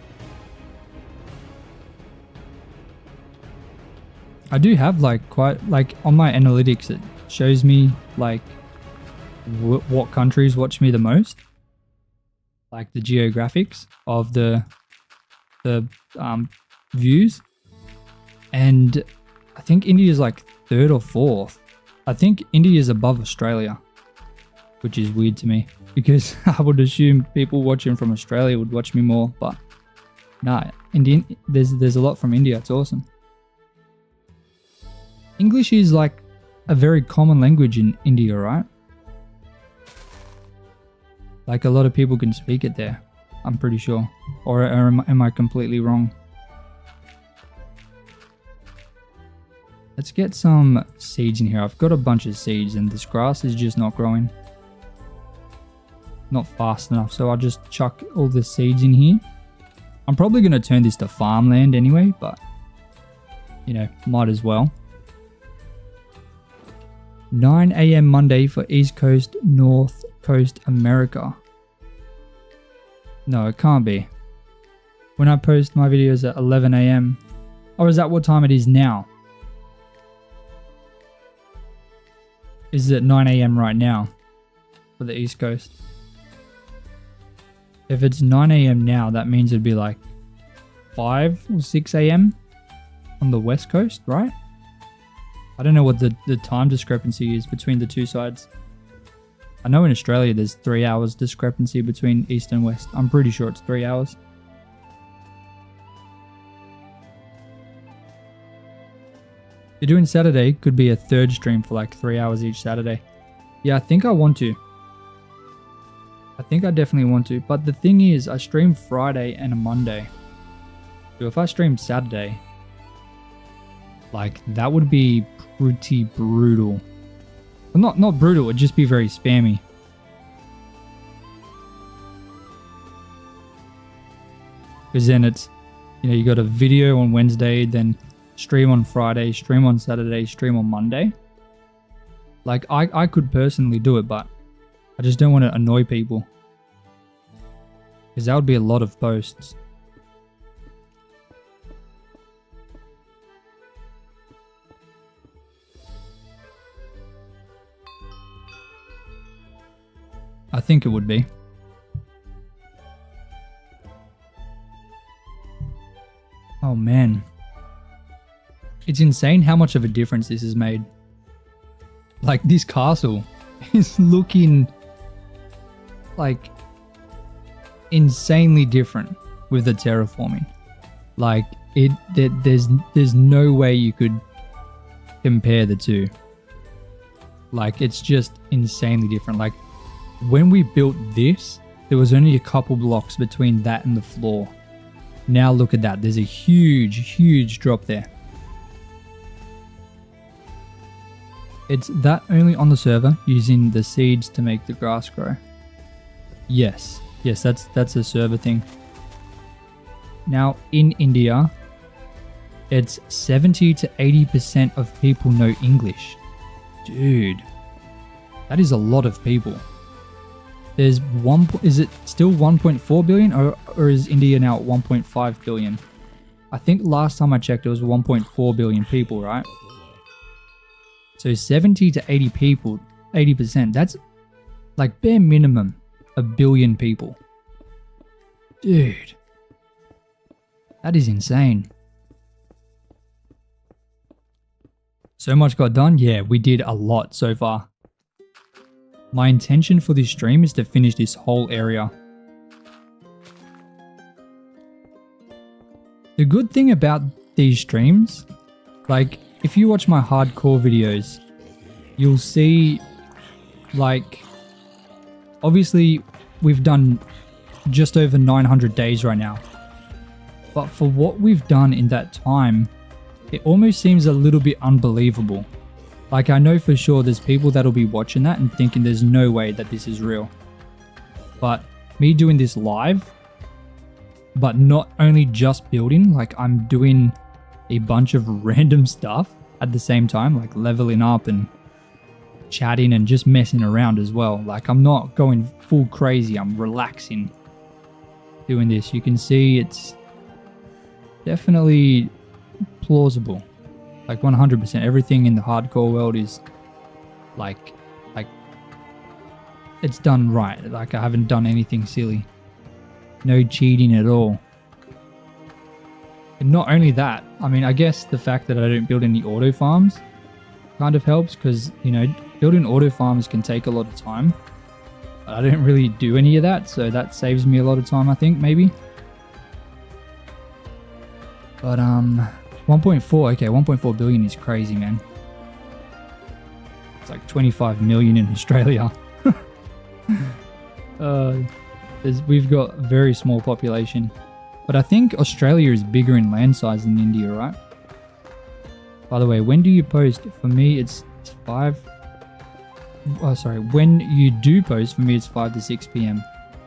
I do have like quite like on my analytics it shows me like what countries watch me the most, like the geographics of the views, and I think India is like 3rd or 4th. I think India is above Australia, which is weird to me because I would assume people watching from Australia would watch me more, but nah, Indian, there's a lot from India. It's awesome. English is like a very common language in India, right? Like a lot of people can speak it there, I'm pretty sure. Or am I completely wrong? Let's get some seeds in here. I've got a bunch of seeds and this grass is just not growing. Not fast enough, so I'll just chuck all the seeds in here. I'm probably going to turn this to farmland anyway, but you know, might as well. 9 AM Monday for East Coast, North Coast America. No, it can't be. When I post my videos at 11 AM. Or is that what time it is now? Is it 9 AM right now for the East Coast? If it's 9 AM now, that means it'd be like 5 or 6 AM on the West Coast, right? I don't know what the time discrepancy is between the two sides. I know in Australia there's 3 hours discrepancy between East and West. I'm pretty sure it's 3 hours. You're doing Saturday, could be a 3rd stream for like 3 hours each Saturday. Yeah, I think I want to. I think I definitely want to. But the thing is, I stream Friday and a Monday. So if I stream Saturday, like that would be pretty brutal. Well, not brutal, it'd just be very spammy. Because then it's, you know, you got a video on Wednesday, then stream on Friday, stream on Saturday, stream on Monday. Like I could personally do it, but I just don't want to annoy people. Because that would be a lot of posts. I think it would be. Oh man. It's insane how much of a difference this has made. Like this castle is looking like insanely different with the terraforming. Like there's no way you could compare the two. Like it's just insanely different. Like when we built this, there was only a couple blocks between that and the floor. Now look at that. There's a huge drop there. It's that only on the server using the seeds to make the grass grow. Yes, that's a server thing. Now in India, it's 70 to 80% of people know English. Dude, that is a lot of people. There's is it still 1.4 billion or is India now at 1.5 billion? I think last time I checked it was 1.4 billion people, right? So 70 to 80 people, 80%, that's like bare minimum a billion people. Dude, that is insane. So much got done? Yeah, we did a lot so far. My intention for this stream is to finish this whole area. The good thing about these streams, like if you watch my hardcore videos, you'll see like, obviously we've done just over 900 days right now. But for what we've done in that time, it almost seems a little bit unbelievable. Like I know for sure there's people that'll be watching that and thinking there's no way that this is real. But me doing this live, but not only just building, like I'm doing a bunch of random stuff at the same time, like leveling up and chatting and just messing around as well. Like I'm not going full crazy, I'm relaxing doing this. You can see it's definitely plausible. Like 100%. Everything in the hardcore world is like it's done right. Like I haven't done anything silly. No cheating at all. And not only that, I mean, I guess the fact that I don't build any auto farms kind of helps because, you know, building auto farms can take a lot of time. But I don't really do any of that, so that saves me a lot of time, I think, maybe. But 1.4, okay, 1.4 billion is crazy, man. It's like 25 million in Australia. We've got a very small population. But I think Australia is bigger in land size than India, right? By the way, when do you post? For me, it's 5. Oh, sorry. When you do post, for me, it's 5 to 6 p.m.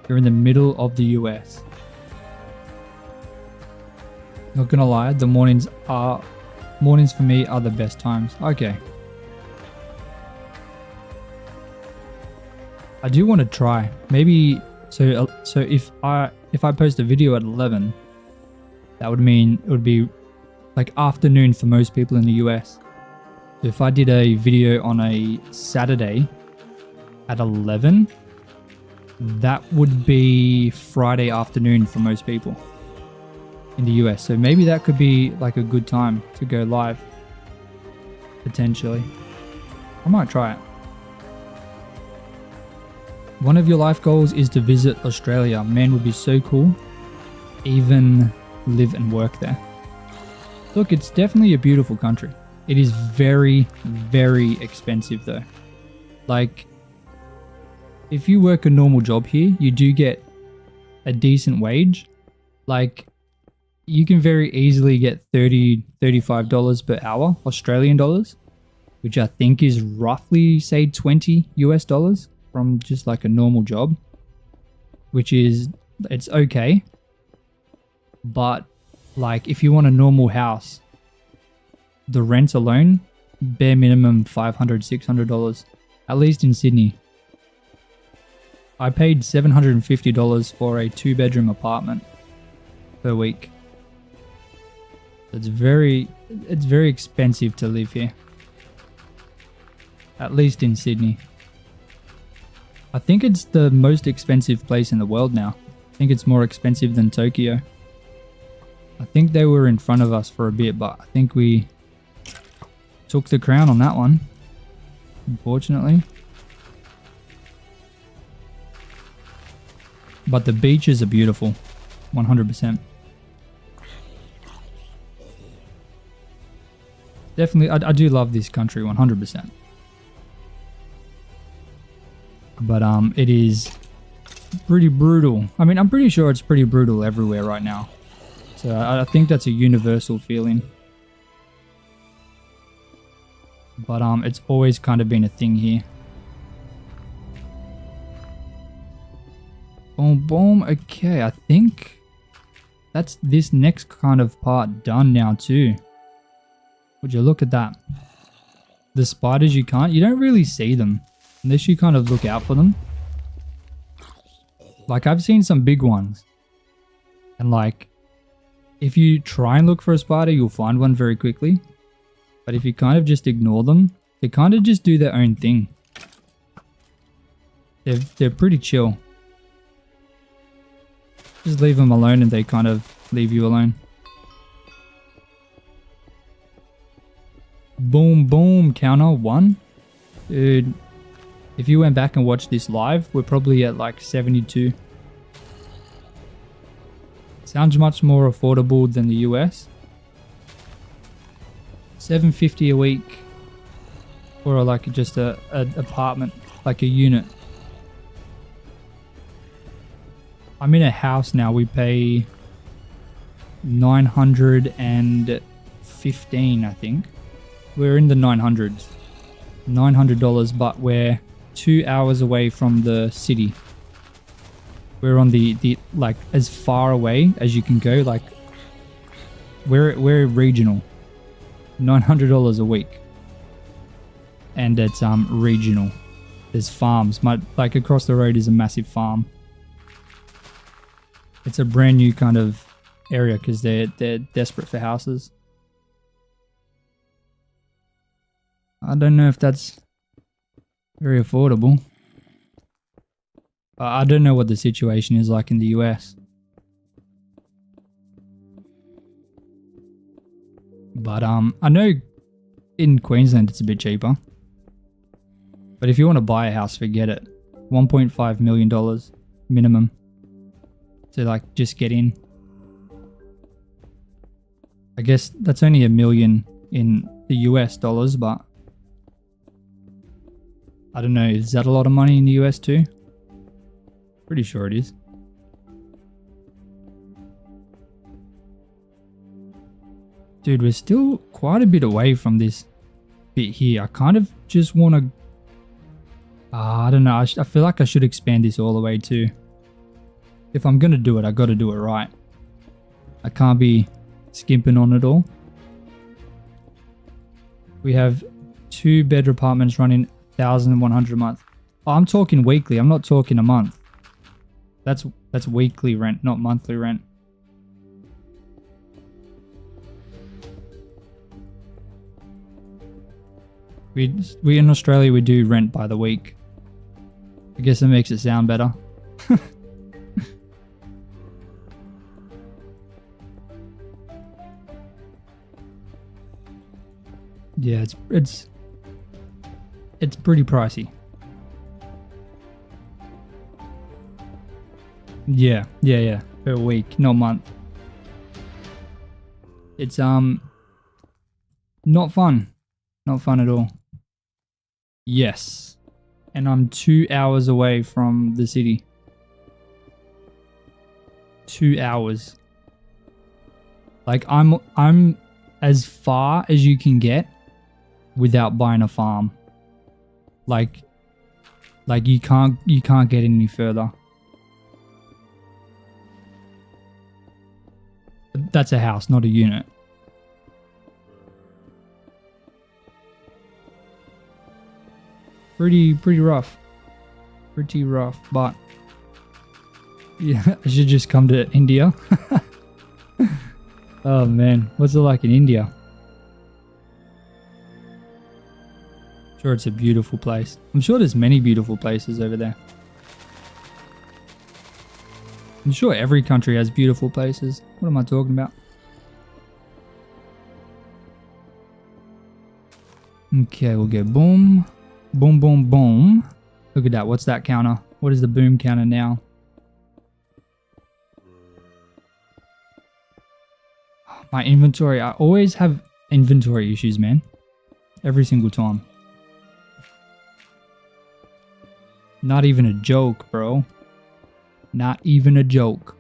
You're in the middle of the US. Not gonna lie, the mornings for me are the best times. Okay. I do want to try. Maybe so if I post a video at 11, that would mean it would be like afternoon for most people in the US. So if I did a video on a Saturday at 11, that would be Friday afternoon for most people in the US. So maybe that could be like a good time to go live, potentially. I might try it. One of your life goals is to visit Australia. Man, would be so cool. Even live and work there. Look, it's definitely a beautiful country. It is very, very expensive though. Like, if you work a normal job here, you do get a decent wage. Like, you can very easily get $30, $35 per hour, Australian dollars, which I think is roughly, say, 20 US dollars from just like a normal job, which is, it's okay. But like, if you want a normal house, the rent alone, bare minimum $500, $600, at least in Sydney. I paid $750 for a 2-bedroom apartment per week. It's very expensive to live here. At least in Sydney. I think it's the most expensive place in the world now. I think it's more expensive than Tokyo. I think they were in front of us for a bit, but I think we took the crown on that one, unfortunately. But the beaches are beautiful, 100%. Definitely, I do love this country, 100%. But it is pretty brutal. I mean, I'm pretty sure it's pretty brutal everywhere right now. So I think that's a universal feeling. But it's always kind of been a thing here. Boom, boom. Okay, I think that's this next kind of part done now too. Would you look at that? The spiders, you don't really see them unless you kind of look out for them. Like, I've seen some big ones. And like, if you try and look for a spider, you'll find one very quickly. But if you kind of just ignore them, they kind of just do their own thing. They're pretty chill. Just leave them alone and they kind of leave you alone. Boom, boom, counter 1. Dude, if you went back and watched this live, we're probably at like 72. Sounds much more affordable than the US. $750 a week for like just a apartment, like a unit. I'm in a house now. We pay $915, I think. We're in the 900s. $900, but we're 2 hours away from the city. We're on the like as far away as you can go. Like We're regional. $900 a week. And it's regional. There's farms. Like across the road is a massive farm. It's a brand new kind of area because they're desperate for houses. I don't know if that's very affordable. I don't know what the situation is like in the US. But I know in Queensland it's a bit cheaper. But if you want to buy a house, forget it. $1.5 million minimum. To like just get in. I guess that's only $1 million in the US dollars, but I don't know, is that a lot of money in the US too? Pretty sure it is. Dude, we're still quite a bit away from this bit here. I kind of just want to... I don't know, I feel like I should expand this all the way too. If I'm going to do it, I got to do it right. I can't be skimping on it all. We have 2 bed apartments running 1,100 a month. Oh, I'm talking weekly. I'm not talking a month. That's weekly rent, not monthly rent. We in Australia we do rent by the week. I guess it makes it sound better. Yeah, it's pretty pricey. Yeah, per week, not month. It's not fun. Not fun at all. Yes. And I'm 2 hours away from the city. 2 hours. Like I'm as far as you can get without buying a farm. Like you can't get any further. That's a house, not a unit. Pretty rough. Pretty rough, but yeah, I should just come to India. Oh man, what's it like in India? Sure, it's a beautiful place. I'm sure there's many beautiful places over there. I'm sure every country has beautiful places. What am I talking about? Okay, we'll go boom. Boom, boom, boom. Look at that. What's that counter? What is the boom counter now? My inventory. I always have inventory issues, man. Every single time. Not even a joke, bro. Not even a joke.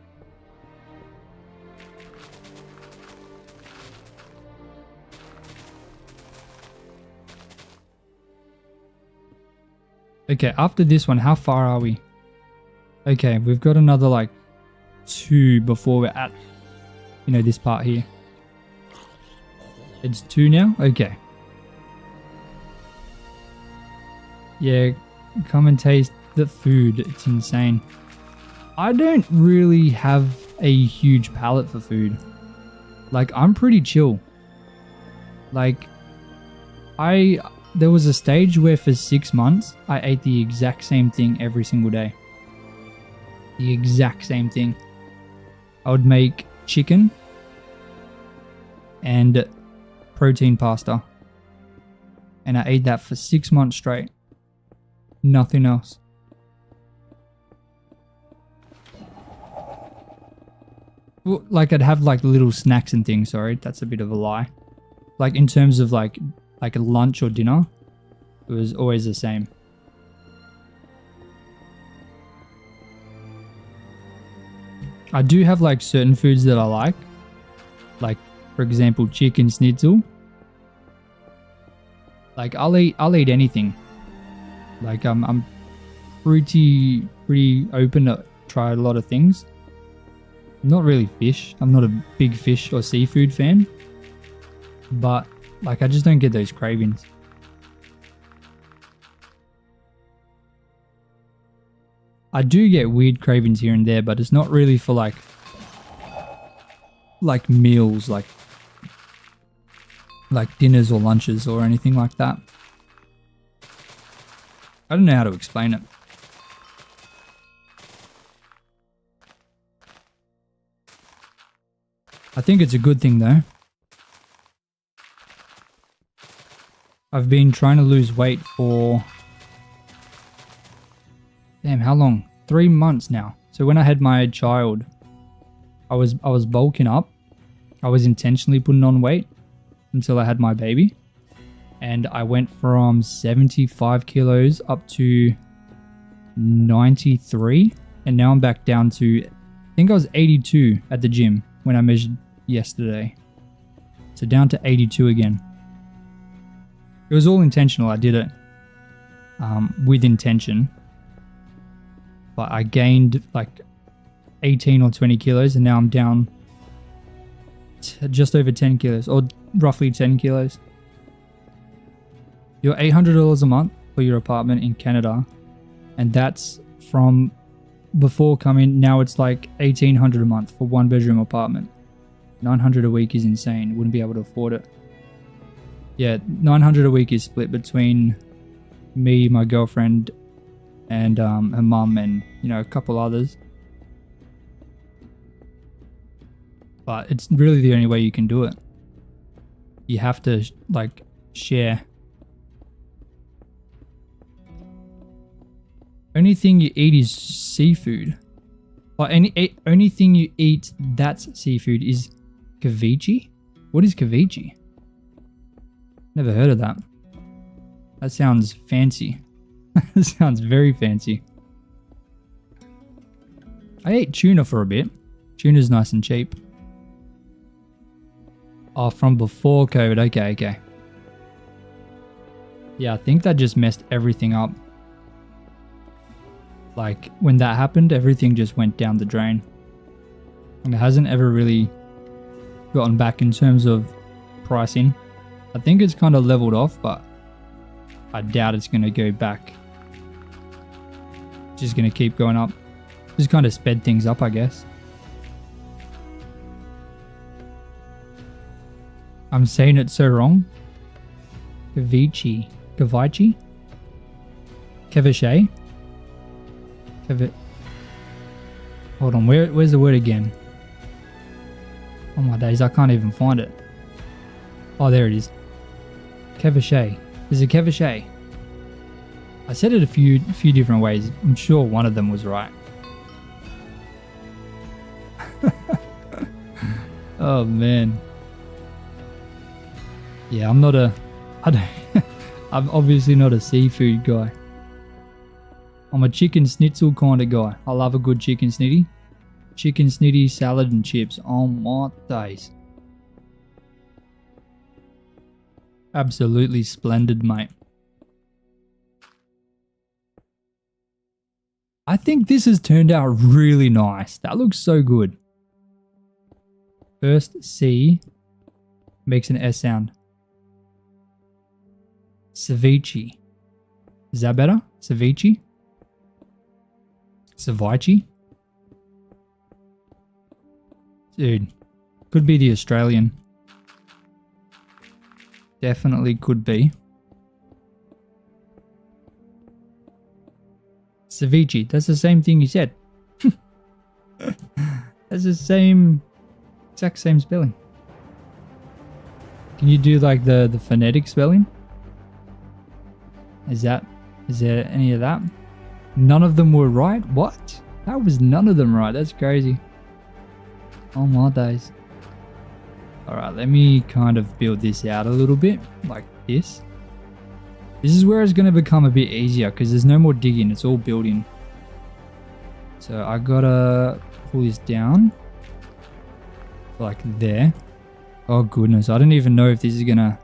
Okay, after this one, how far are we? Okay, we've got another like 2 before we're at, you know, this part here. It's 2 now? Okay. Yeah, come and taste the food. It's insane. I don't really have a huge palate for food. Like, I'm pretty chill. Like, there was a stage where for 6 months, I ate the exact same thing every single day. The exact same thing. I would make chicken and protein pasta. And I ate that for 6 months straight. Nothing else. Well, like I'd have like little snacks and things, sorry, that's a bit of a lie. Like in terms of like a lunch or dinner, it was always the same. I do have like certain foods that I like for example chicken schnitzel. Like I'll eat anything. Like I'm pretty open to try a lot of things. Not really fish. I'm not a big fish or seafood fan. But like I just don't get those cravings. I do get weird cravings here and there, but it's not really for like meals, like dinners or lunches or anything like that. I don't know how to explain it. I think it's a good thing though. I've been trying to lose weight for... Damn, how long? 3 months now. So when I had my child, I was bulking up. I was intentionally putting on weight until I had my baby. And I went from 75 kilos up to 93. And now I'm back down to, I think I was 82 at the gym when I measured yesterday. So down to 82 again. It was all intentional. I did it with intention. But I gained like 18 or 20 kilos and now I'm down to just over 10 kilos or roughly 10 kilos. You're $800 a month for your apartment in Canada, and that's from before coming. Now it's like $1,800 a month for 1-bedroom apartment. $900 a week is insane. Wouldn't be able to afford it. Yeah, $900 a week is split between me, my girlfriend, and her mum, and you know, a couple others. But it's really the only way you can do it. You have to like share. Only thing you eat is seafood. Or only thing you eat that's seafood is ceviche? What is ceviche? Never heard of that. That sounds fancy. That sounds very fancy. I ate tuna for a bit. Tuna's nice and cheap. Oh, from before COVID. Okay. Yeah, I think that just messed everything up. Like, when that happened, everything just went down the drain. And it hasn't ever really gotten back in terms of pricing. I think it's kind of leveled off, but I doubt it's going to go back. It's just going to keep going up. Just kind of sped things up, I guess. I'm saying it so wrong. Ceviche. Ceviche? Ceviche? Hold on, where's the word again? Oh my days, I can't even find it. Oh, there it is. Ceviche. Is it ceviche? I said it a few different ways. I'm sure one of them was right. Oh man. Yeah, I'm obviously not a seafood guy. I'm a chicken schnitzel kind of guy. I love a good chicken snitty. Chicken snitty, salad and chips. Oh my days. Absolutely splendid, mate. I think this has turned out really nice. That looks so good. First C makes an S sound. Ceviche. Is that better? Ceviche? Ceviche? Dude, could be the Australian. Definitely could be. Ceviche, that's the same thing you said. That's the exact same spelling. Can you do like the phonetic spelling? Is there any of that? None of them were right? What? That was none of them right. That's crazy. Oh my days. Alright, let me kind of build this out a little bit. Like this. This is where it's going to become a bit easier because there's no more digging. It's all building. So I gotta pull this down. Like there. Oh goodness. I don't even know if this is going to...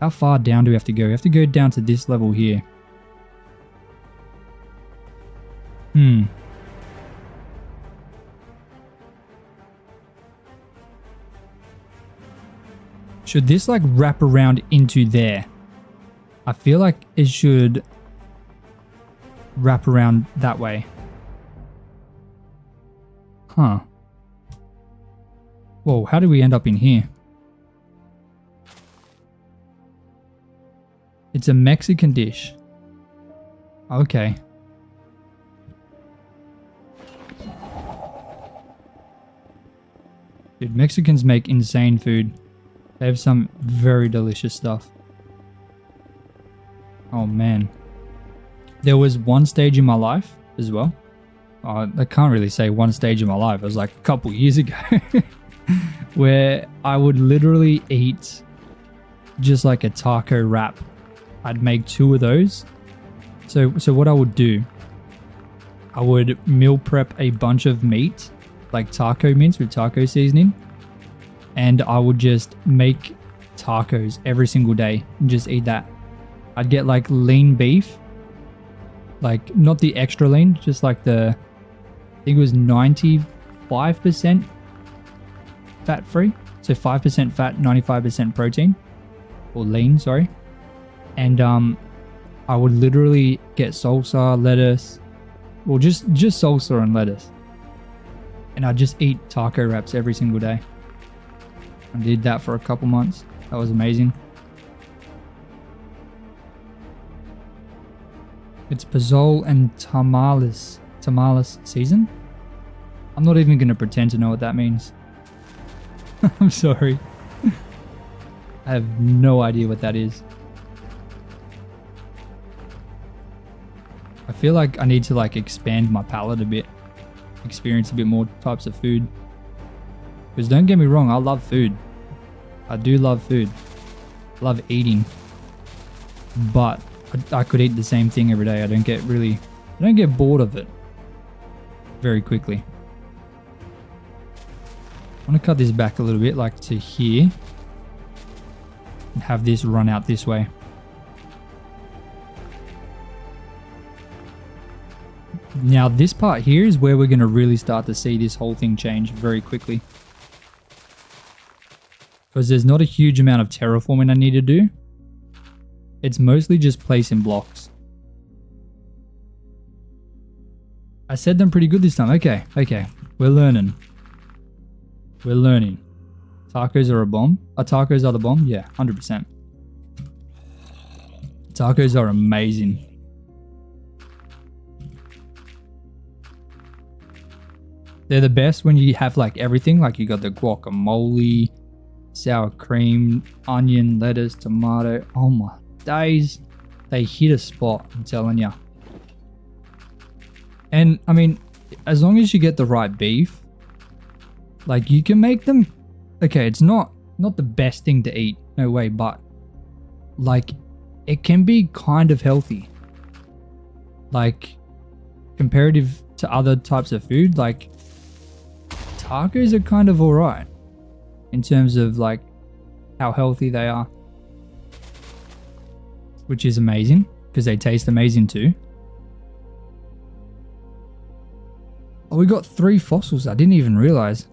How far down do we have to go? We have to go down to this level here. Should this like wrap around into there? I feel like it should wrap around that way. Huh. Whoa, how did we end up in here? It's a Mexican dish. Okay. Dude, Mexicans make insane food. They have some very delicious stuff. Oh man. There was one stage in my life as well. I can't really say one stage in my life. It was like a couple years ago. Where I would literally eat just like a taco wrap. I'd make 2 of those. So what I would do, I would meal prep a bunch of meat, like taco mince with taco seasoning, and I would just make tacos every single day and just eat that. I'd get like lean beef, like not the extra lean, just like I think it was 95% fat free. So 5% fat, 95% protein, or lean, sorry. And I would literally get salsa, lettuce, well just salsa and lettuce. And I'd just eat taco wraps every single day. I did that for a couple months. That was amazing. It's pozole and tamales season. I'm not even going to pretend to know what that means. I'm sorry. I have no idea what that is. I feel like I need to like expand my palate a bit. Experience a bit more types of food. Because don't get me wrong, I love food. I do love food. I love eating. But I could eat the same thing every day. I don't get bored of it very quickly. I want to cut this back a little bit, like to here. And have this run out this way. Now this part here is where we're going to really start to see this whole thing change very quickly. Because there's not a huge amount of terraforming I need to do. It's mostly just placing blocks. I said them pretty good this time. Okay. We're learning. We're learning. Tacos are a bomb. Tacos are the bomb? Yeah, 100%. Tacos are amazing. They're the best when you have like everything. Like you got the guacamole, sour cream, onion, lettuce, tomato. Oh my days. They hit a spot, I'm telling you. And I mean, as long as you get the right beef, like you can make them. Okay, it's not the best thing to eat. No way, but like it can be kind of healthy. Like comparative to other types of food, like tacos are kind of alright in terms of like how healthy they are, which is amazing because they taste amazing too. Oh, we got 3 fossils. I didn't even realize.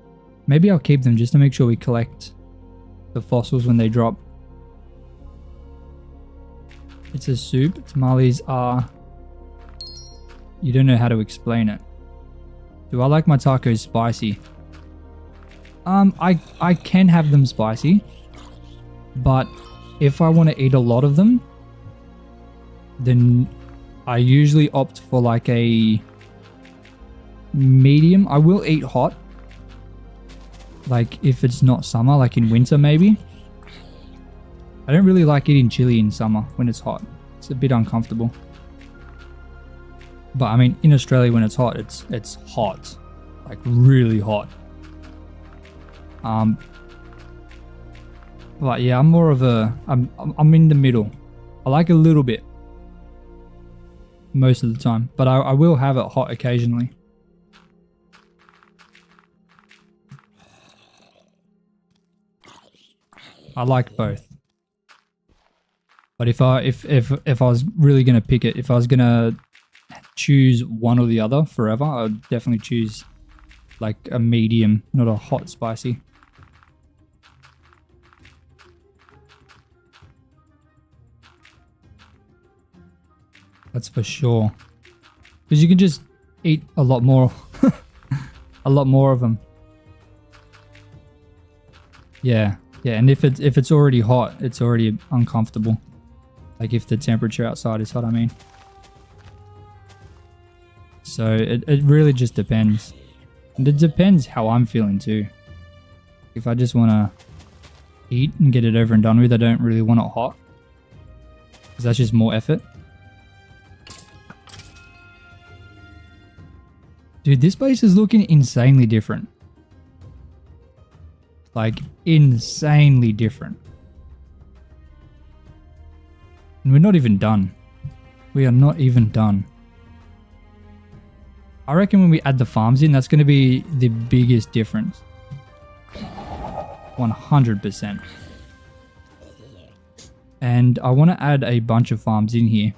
Maybe I'll keep them just to make sure we collect the fossils when they drop. It's a soup. Tamales are... You don't know how to explain it. Do I like my tacos spicy? I can have them spicy, but if I want to eat a lot of them, then I usually opt for like a medium. I will eat hot, like if it's not summer, like in winter maybe. I don't really like eating chili in summer when it's hot. It's a bit uncomfortable. But I mean, in Australia when it's hot, it's hot, like really hot. But yeah, I'm more of a I'm in the middle. I like a little bit most of the time, but I will have it hot occasionally. I like both. But if I was really gonna pick it, if I was gonna choose one or the other forever, I'd definitely choose like a medium, not a hot spicy. That's for sure. Because you can just eat a lot more. A lot more of them. Yeah. Yeah, and if it's already hot, it's already uncomfortable. Like if the temperature outside is hot, I mean. So it really just depends. And it depends how I'm feeling too. If I just want to eat and get it over and done with, I don't really want it hot. Because that's just more effort. Dude, this place is looking insanely different. Like, insanely different. And we're not even done. We are not even done. I reckon when we add the farms in, that's going to be the biggest difference. 100%. And I want to add a bunch of farms in here.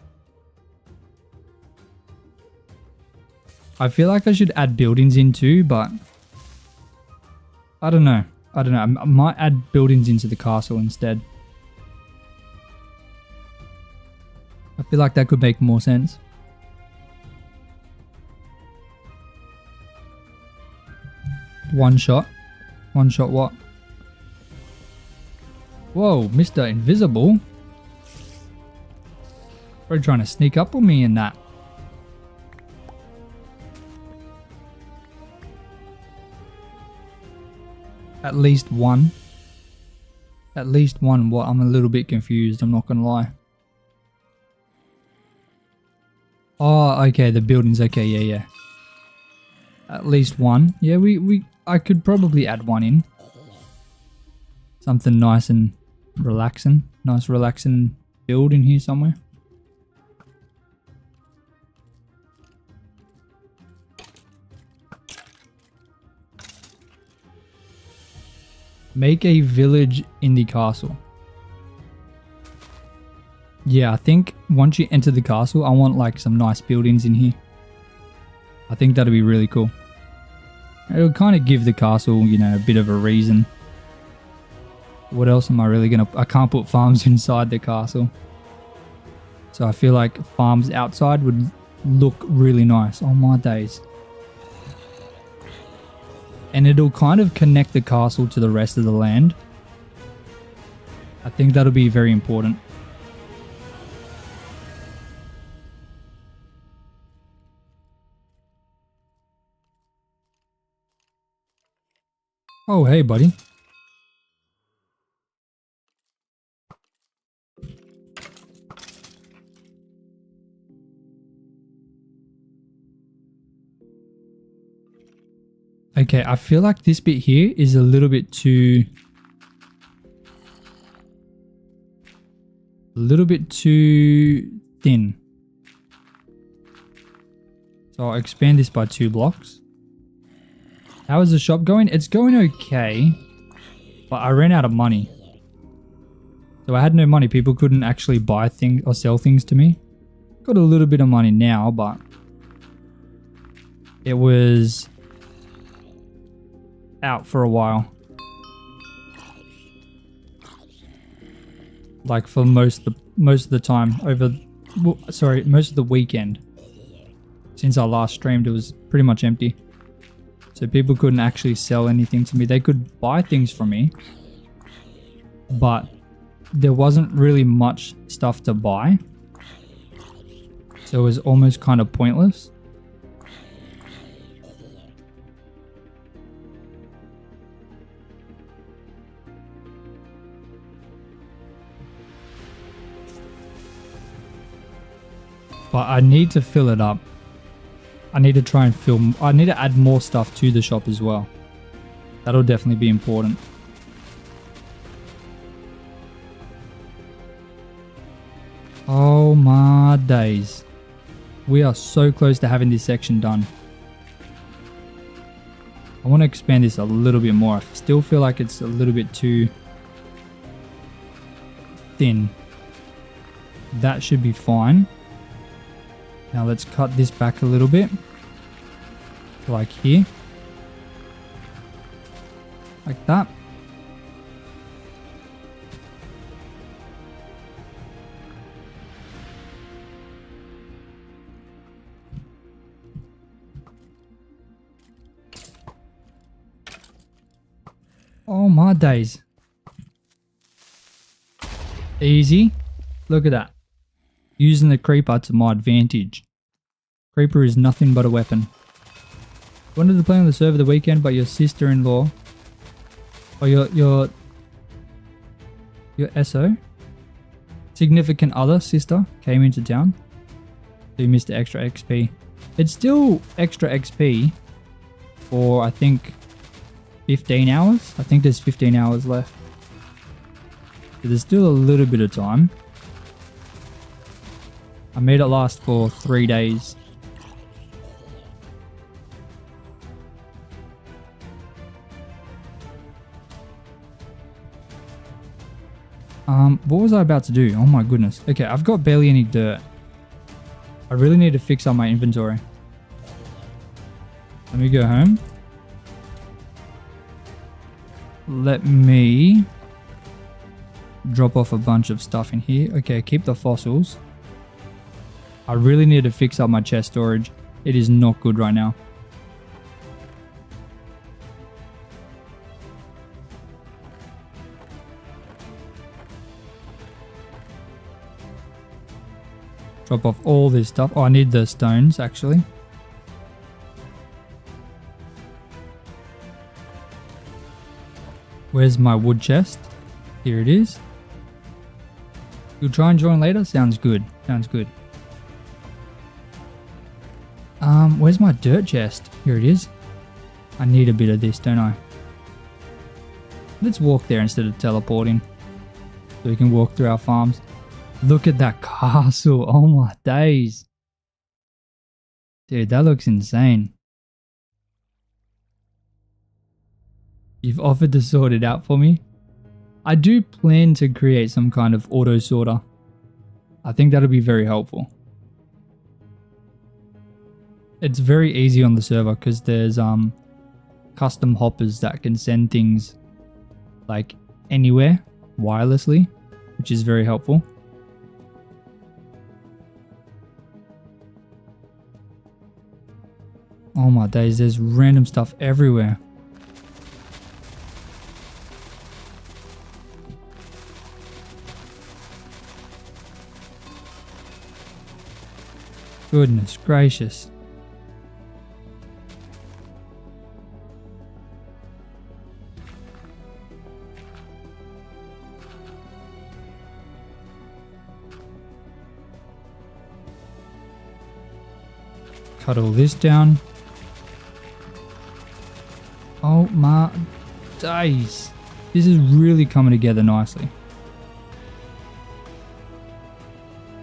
I feel like I should add buildings in too, but I don't know. I might add buildings into the castle instead. I feel like that could make more sense. One shot. One shot what? Whoa, Mr. Invisible. Probably trying to sneak up on me in that. At least one. At least one. What? I'm a little bit confused. I'm not gonna lie. Oh, okay. The buildings. Okay, yeah. At least one. Yeah, I could probably add one in. Something nice and relaxing. Nice relaxing build in here somewhere. Make a village in the castle. Yeah, I think once you enter the castle, I want like some nice buildings in here. I think that'll be really cool. It'll kind of give the castle, you know, a bit of a reason. What else am I really gonna... I can't put farms inside the castle. So I feel like farms outside would look really nice. Oh my days. And it'll kind of connect the castle to the rest of the land. I think that'll be very important. Oh, hey, buddy. Okay, I feel like this bit here is a little bit too... thin. So I'll expand this by 2 blocks. How is the shop going? It's going okay, but I ran out of money. So I had no money. People couldn't actually buy things or sell things to me. Got a little bit of money now, but it was out for a while. Like for most of the time most of the weekend. Since I last streamed, it was pretty much empty. So people couldn't actually sell anything to me. They could buy things from me, but there wasn't really much stuff to buy. So it was almost kind of pointless. But I need to fill it up. I need to try and I need to add more stuff to the shop as well. That'll definitely be important. Oh my days. We are so close to having this section done. I want to expand this a little bit more. I still feel like it's a little bit too thin. That should be fine. Now let's cut this back a little bit. Like here. Like that. Oh my days. Easy. Look at that. Using the creeper to my advantage. Creeper is nothing but a weapon. Wanted to play on the server the weekend, but your sister-in-law, or your SO, significant other sister, came into town. So you missed the extra XP. It's still extra XP for, I think, 15 hours. I think there's 15 hours left. So there's still a little bit of time. I made it last for 3 days. What was I about to do? Oh my goodness. Okay, I've got barely any dirt. I really need to fix up my inventory. Let me go home. Let me drop off a bunch of stuff in here. Okay, keep the fossils. I really need to fix up my chest storage. It is not good right now. Drop off all this stuff. Oh, I need the stones actually. Where's my wood chest? Here it is. You'll try and join later? Sounds good. Sounds good. Where's my dirt chest? Here it is. I need a bit of this, don't I? Let's walk there instead of teleporting. So we can walk through our farms. Look at that castle. Oh my days. Dude, that looks insane. You've offered to sort it out for me. I do plan to create some kind of auto sorter. I think that'll be very helpful. It's very easy on the server because there's custom hoppers that can send things like anywhere wirelessly, which is very helpful. Oh my days, there's random stuff everywhere. Goodness gracious. Cut all this down. Oh my days. This is really coming together nicely.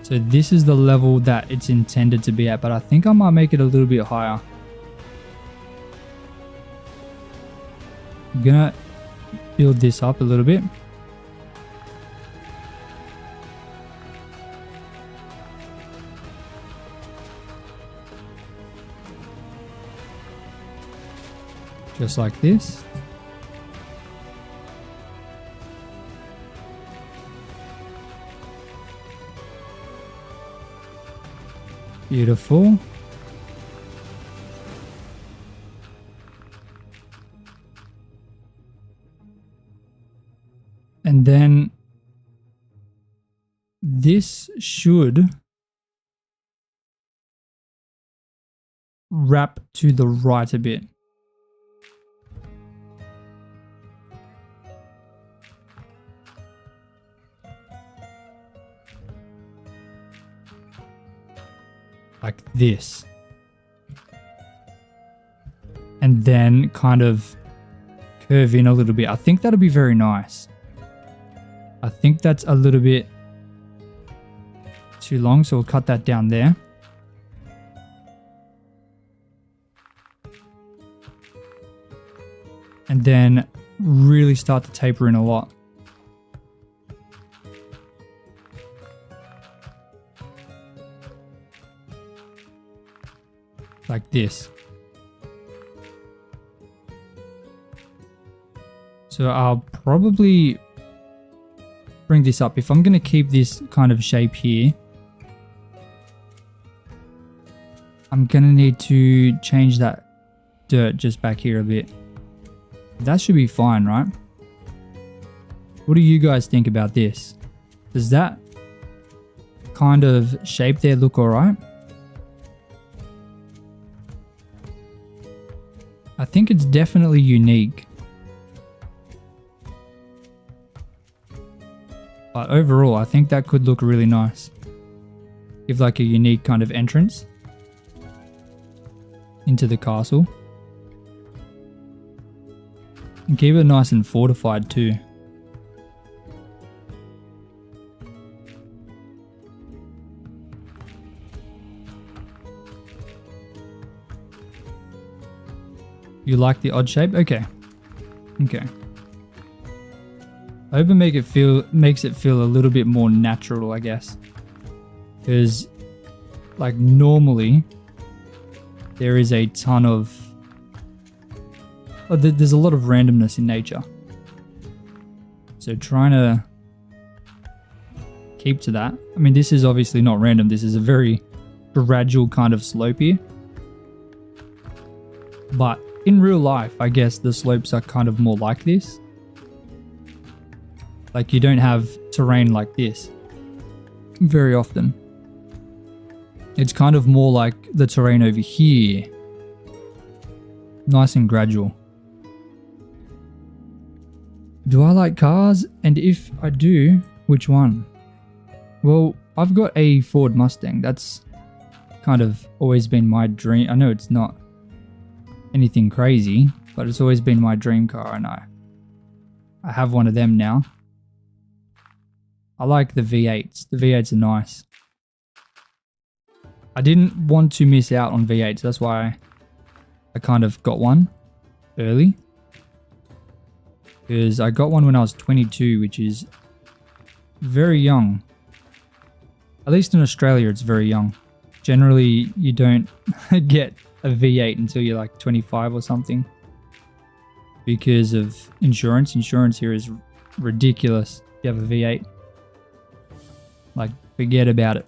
So this is the level that it's intended to be at, but I think I might make it a little bit higher. I'm gonna build this up a little bit. Just like this. Beautiful. And then this should wrap to the right a bit. Like this. And then kind of curve in a little bit. I think that'll be very nice. I think that's a little bit too long, so we'll cut that down there. And then really start to taper in a lot. Like this. So I'll probably bring this up. If I'm going to keep this kind of shape here, I'm going to need to change that dirt just back here a bit. That should be fine, right? What do you guys think about this? Does that kind of shape there look alright? I think it's definitely unique. But overall, I think that could look really nice. Give like a unique kind of entrance into the castle. And keep it nice and fortified too. You like the odd shape? Okay. Okay. I hope it makes it feel a little bit more natural, I guess. Because like normally there is a ton of there's a lot of randomness in nature. So trying to keep to that. I mean, this is obviously not random. This is a very gradual kind of slope here. But in real life, I guess the slopes are kind of more like this. Like you don't have terrain like this very often. It's kind of more like the terrain over here. Nice and gradual. Do I like cars? And if I do, which one? Well, I've got a Ford Mustang. That's kind of always been my dream. I know it's not anything crazy, but it's always been my dream car, and I have one of them now. I like the V8s. The V8s are nice. I didn't want to miss out on V8s. That's why I kind of got one early. Because I got one when I was 22, which is very young. At least in Australia, it's very young. Generally, you don't get a V8 until you're like 25 or something. Because of insurance. Insurance here is ridiculous if you have a V8. Like, forget about it.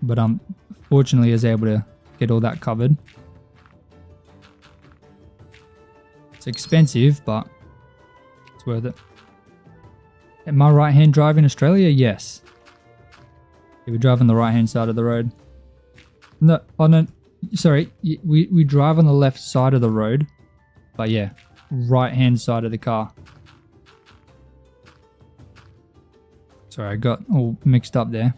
But fortunately I was able to get all that covered. It's expensive, but it's worth it. Am I right-hand drive in Australia? Yes. We drive on the right-hand side of the road. No, oh no, sorry. We drive on the left side of the road. But yeah, right-hand side of the car. Sorry, I got all mixed up there.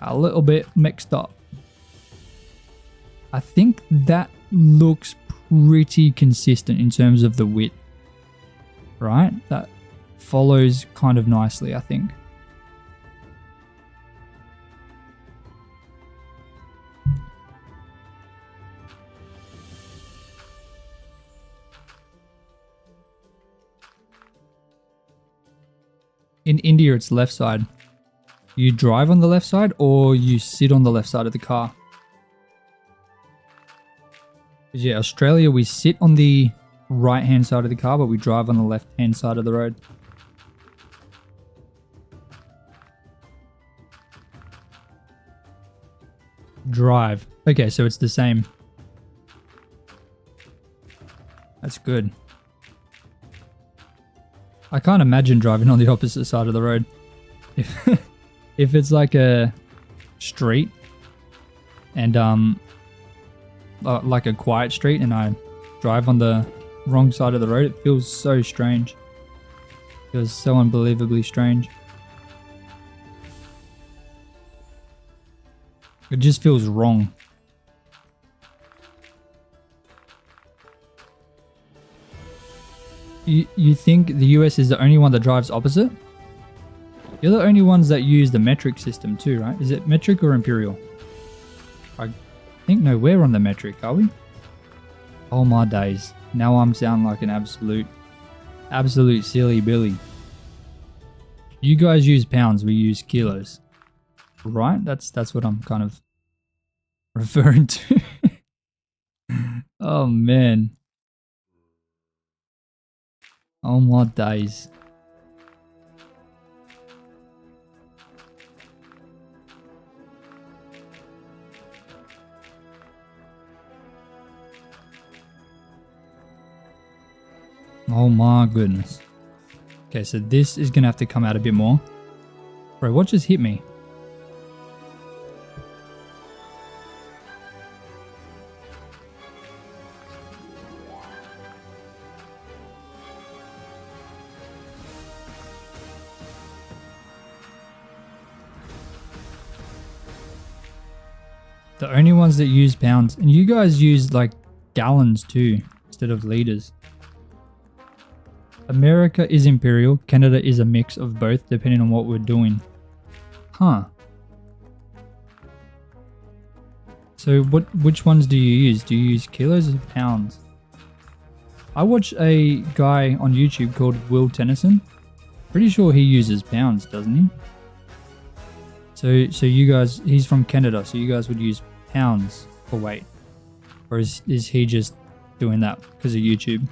A little bit mixed up. I think that looks pretty consistent in terms of the width. Right? That follows kind of nicely, I think. In India, it's left side. You drive on the left side or you sit on the left side of the car. Yeah, Australia, we sit on the right-hand side of the car, but we drive on the left-hand side of the road. Drive. Okay, so it's the same. That's good. I can't imagine driving on the opposite side of the road. If it's like a street and like a quiet street and I drive on the wrong side of the road, it feels so strange. It feels so unbelievably strange. It just feels wrong. You think the US is the only one that drives opposite? You're the only ones that use the metric system too, right? Is it metric or imperial? I think no, we're on the metric, are we? Oh my days. Now I'm sounding like an absolute silly Billy. You guys use pounds, we use kilos. Right? That's what I'm kind of referring to. Oh man. Oh my days. Oh my goodness. Okay, so this is gonna have to come out a bit more. Bro, what just hit me? The only ones that use pounds, and you guys use like gallons too, instead of liters. America is imperial, Canada is a mix of both depending on what we're doing. Huh. So which ones do you use? Do you use kilos or pounds? I watch a guy on YouTube called Will Tennyson. Pretty sure he uses pounds, doesn't he? So you guys, he's from Canada, so you guys would use pounds for weight. Or is he just doing that because of YouTube?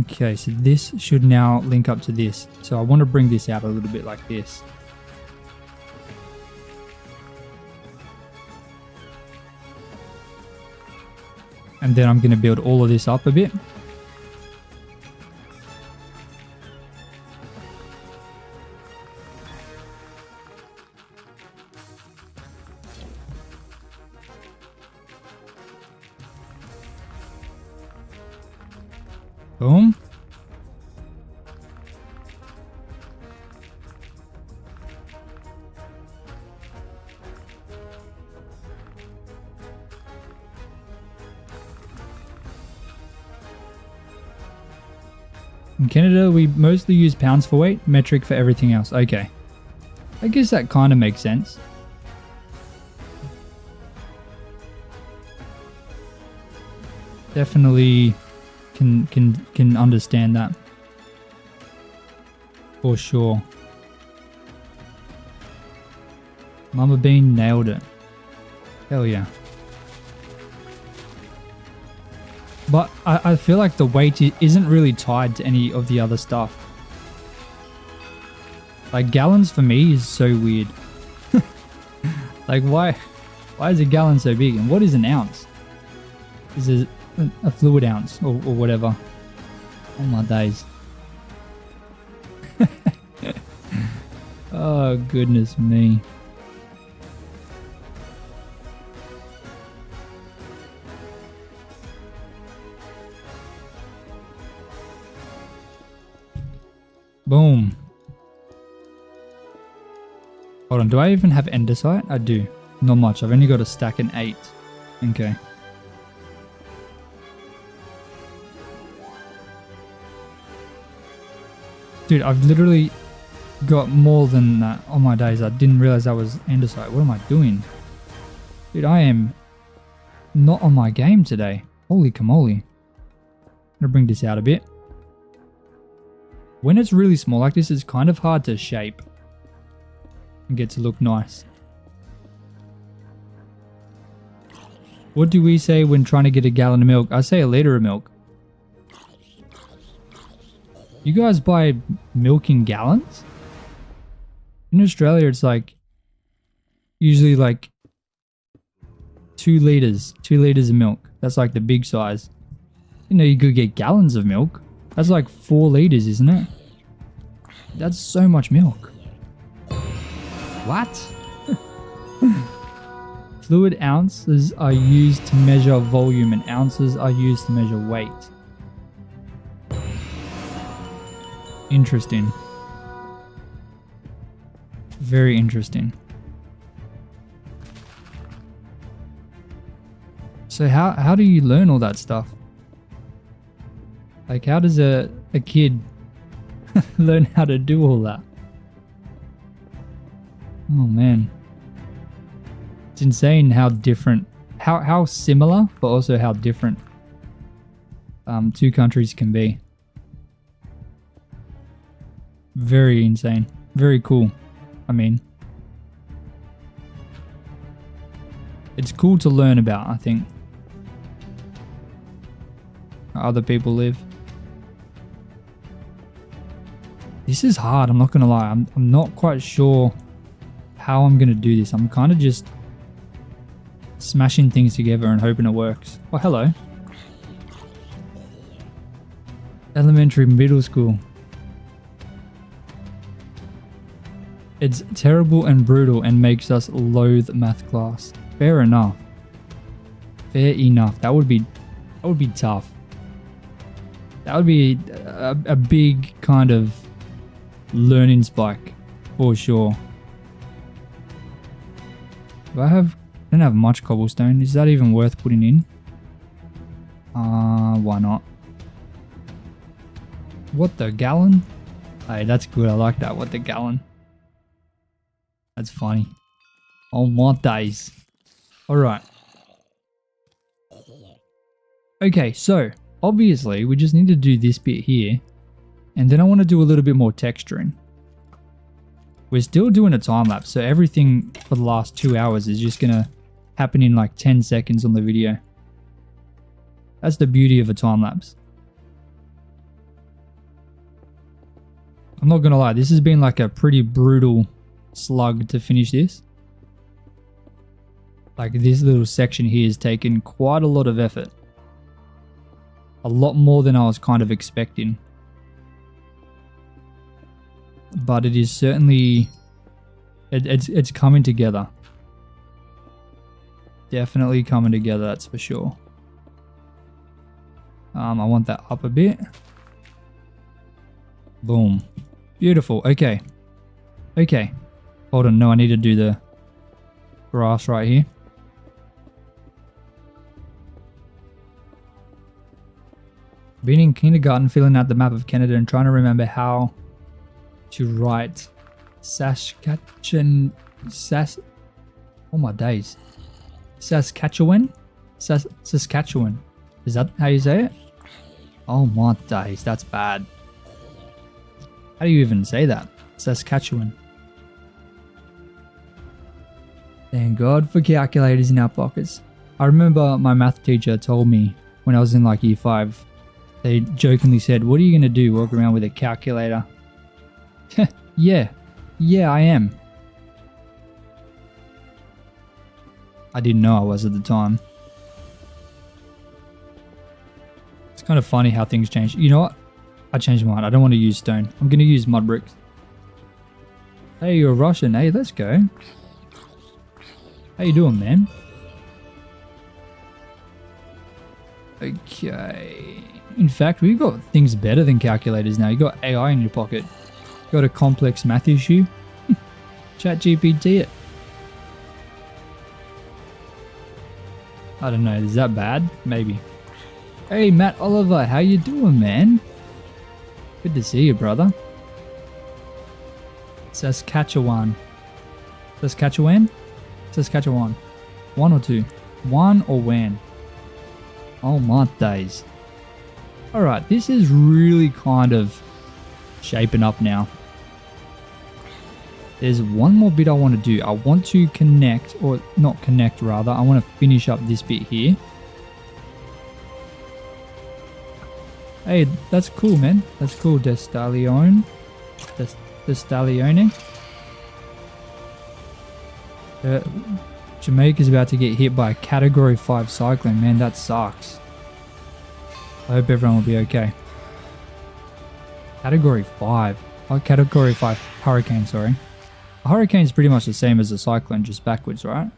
Okay, so this should now link up to this. So I want to bring this out a little bit like this. And then I'm going to build all of this up a bit. Boom. In Canada, we mostly use pounds for weight, metric for everything else. Okay. I guess that kind of makes sense. Definitely can understand that. For sure. Mama Bean nailed it. Hell yeah. But I feel like the weight isn't really tied to any of the other stuff. Like gallons for me is so weird. Like why is a gallon so big? And what is an ounce? Is it a fluid ounce or whatever? Oh my days. Oh goodness me. Boom. Hold on, do I even have andesite? I do. Not much. I've only got a stack and 8. Okay. Dude, I've literally got more than that. Oh my days, I didn't realize that was andesite. What am I doing? Dude, I am not on my game today. Holy camole. I'm gonna bring this out a bit. When it's really small like this, it's kind of hard to shape and get to look nice. What do we say when trying to get a gallon of milk? I say a liter of milk. You guys buy milk in gallons? In Australia, it's like usually like 2 liters. 2 liters of milk. That's like the big size. You know, you could get gallons of milk. That's like 4 liters, isn't it? That's so much milk. What? Fluid ounces are used to measure volume and ounces are used to measure weight. Interesting. Very interesting. So how do you learn all that stuff? Like how does a kid learn how to do all that? Oh man. It's insane how different, how similar, but also how different 2 countries can be. Very insane. Very cool. I mean, it's cool to learn about, I think. How other people live. This is hard, I'm not gonna lie. I'm not quite sure how I'm gonna do this. I'm kind of just smashing things together and hoping it works. Oh, hello. Elementary, middle school. It's terrible and brutal and makes us loathe math class. Fair enough. Fair enough. That would be tough. That would be a big kind of learning spike for sure. I don't have much cobblestone. Is that even worth putting in? Why not? What the gallon? Hey, that's good. I like that. What the gallon? That's funny. Oh my days. Alright. Okay, so obviously we just need to do this bit here. And then I want to do a little bit more texturing. We're still doing a time lapse, so everything for the last 2 hours is just going to happen in like 10 seconds on the video. That's the beauty of a time lapse. I'm not going to lie, this has been like a pretty brutal slug to finish this. Like this little section here has taken quite a lot of effort. A lot more than I was kind of expecting. But it is certainly, it's coming together. Definitely coming together, that's for sure. I want that up a bit. Boom. Beautiful. Okay. Okay. Hold on. No, I need to do the grass right here. Being in kindergarten, filling out the map of Canada and trying to remember how to write Saskatchewan. Oh my days. Saskatchewan? Saskatchewan. Is that how you say it? Oh my days, that's bad. How do you even say that? Saskatchewan. Thank God for calculators in our pockets. I remember my math teacher told me when I was in like year 5, they jokingly said, "What are you going to do? Walk around with a calculator?" Yeah, I am. I didn't know I was at the time. It's kind of funny how things change. You know what? I changed my mind. I don't want to use stone. I'm going to use mud bricks. Hey, you're Russian. Hey, let's go. How you doing, man? Okay. In fact, we've got things better than calculators now. You got AI in your pocket. Got a complex math issue? Chat GPT it. I don't know, is that bad? Maybe. Hey Matt Oliver, how you doing, man? Good to see you, brother. Saskatchewan. Saskatchewan? Saskatchewan. 1 or 2? 1 or when? Oh my days. Alright, this is really kind of shaping up now. There's one more bit I want to do. I want to connect, or not connect rather, I want to finish up this bit here. Hey, that's cool, man. That's cool, Destallione. Destallione. Jamaica's about to get hit by a Category 5 cyclone. Man, that sucks. I hope everyone will be okay. Category 5. Oh, Category 5 hurricane, sorry. A hurricane is pretty much the same as a cyclone, just backwards, right?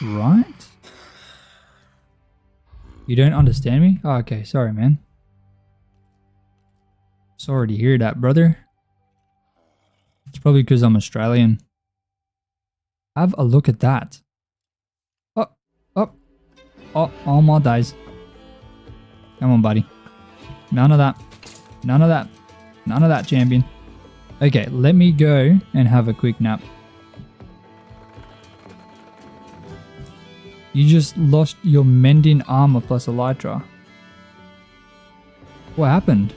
Right? You don't understand me? Oh, okay, sorry, man. Sorry to hear that, brother. It's probably because I'm Australian. Have a look at that. Oh my days. Come on, buddy. None of that. None of that. None of that, champion. Okay, let me go and have a quick nap. You just lost your mending armor plus elytra. What happened?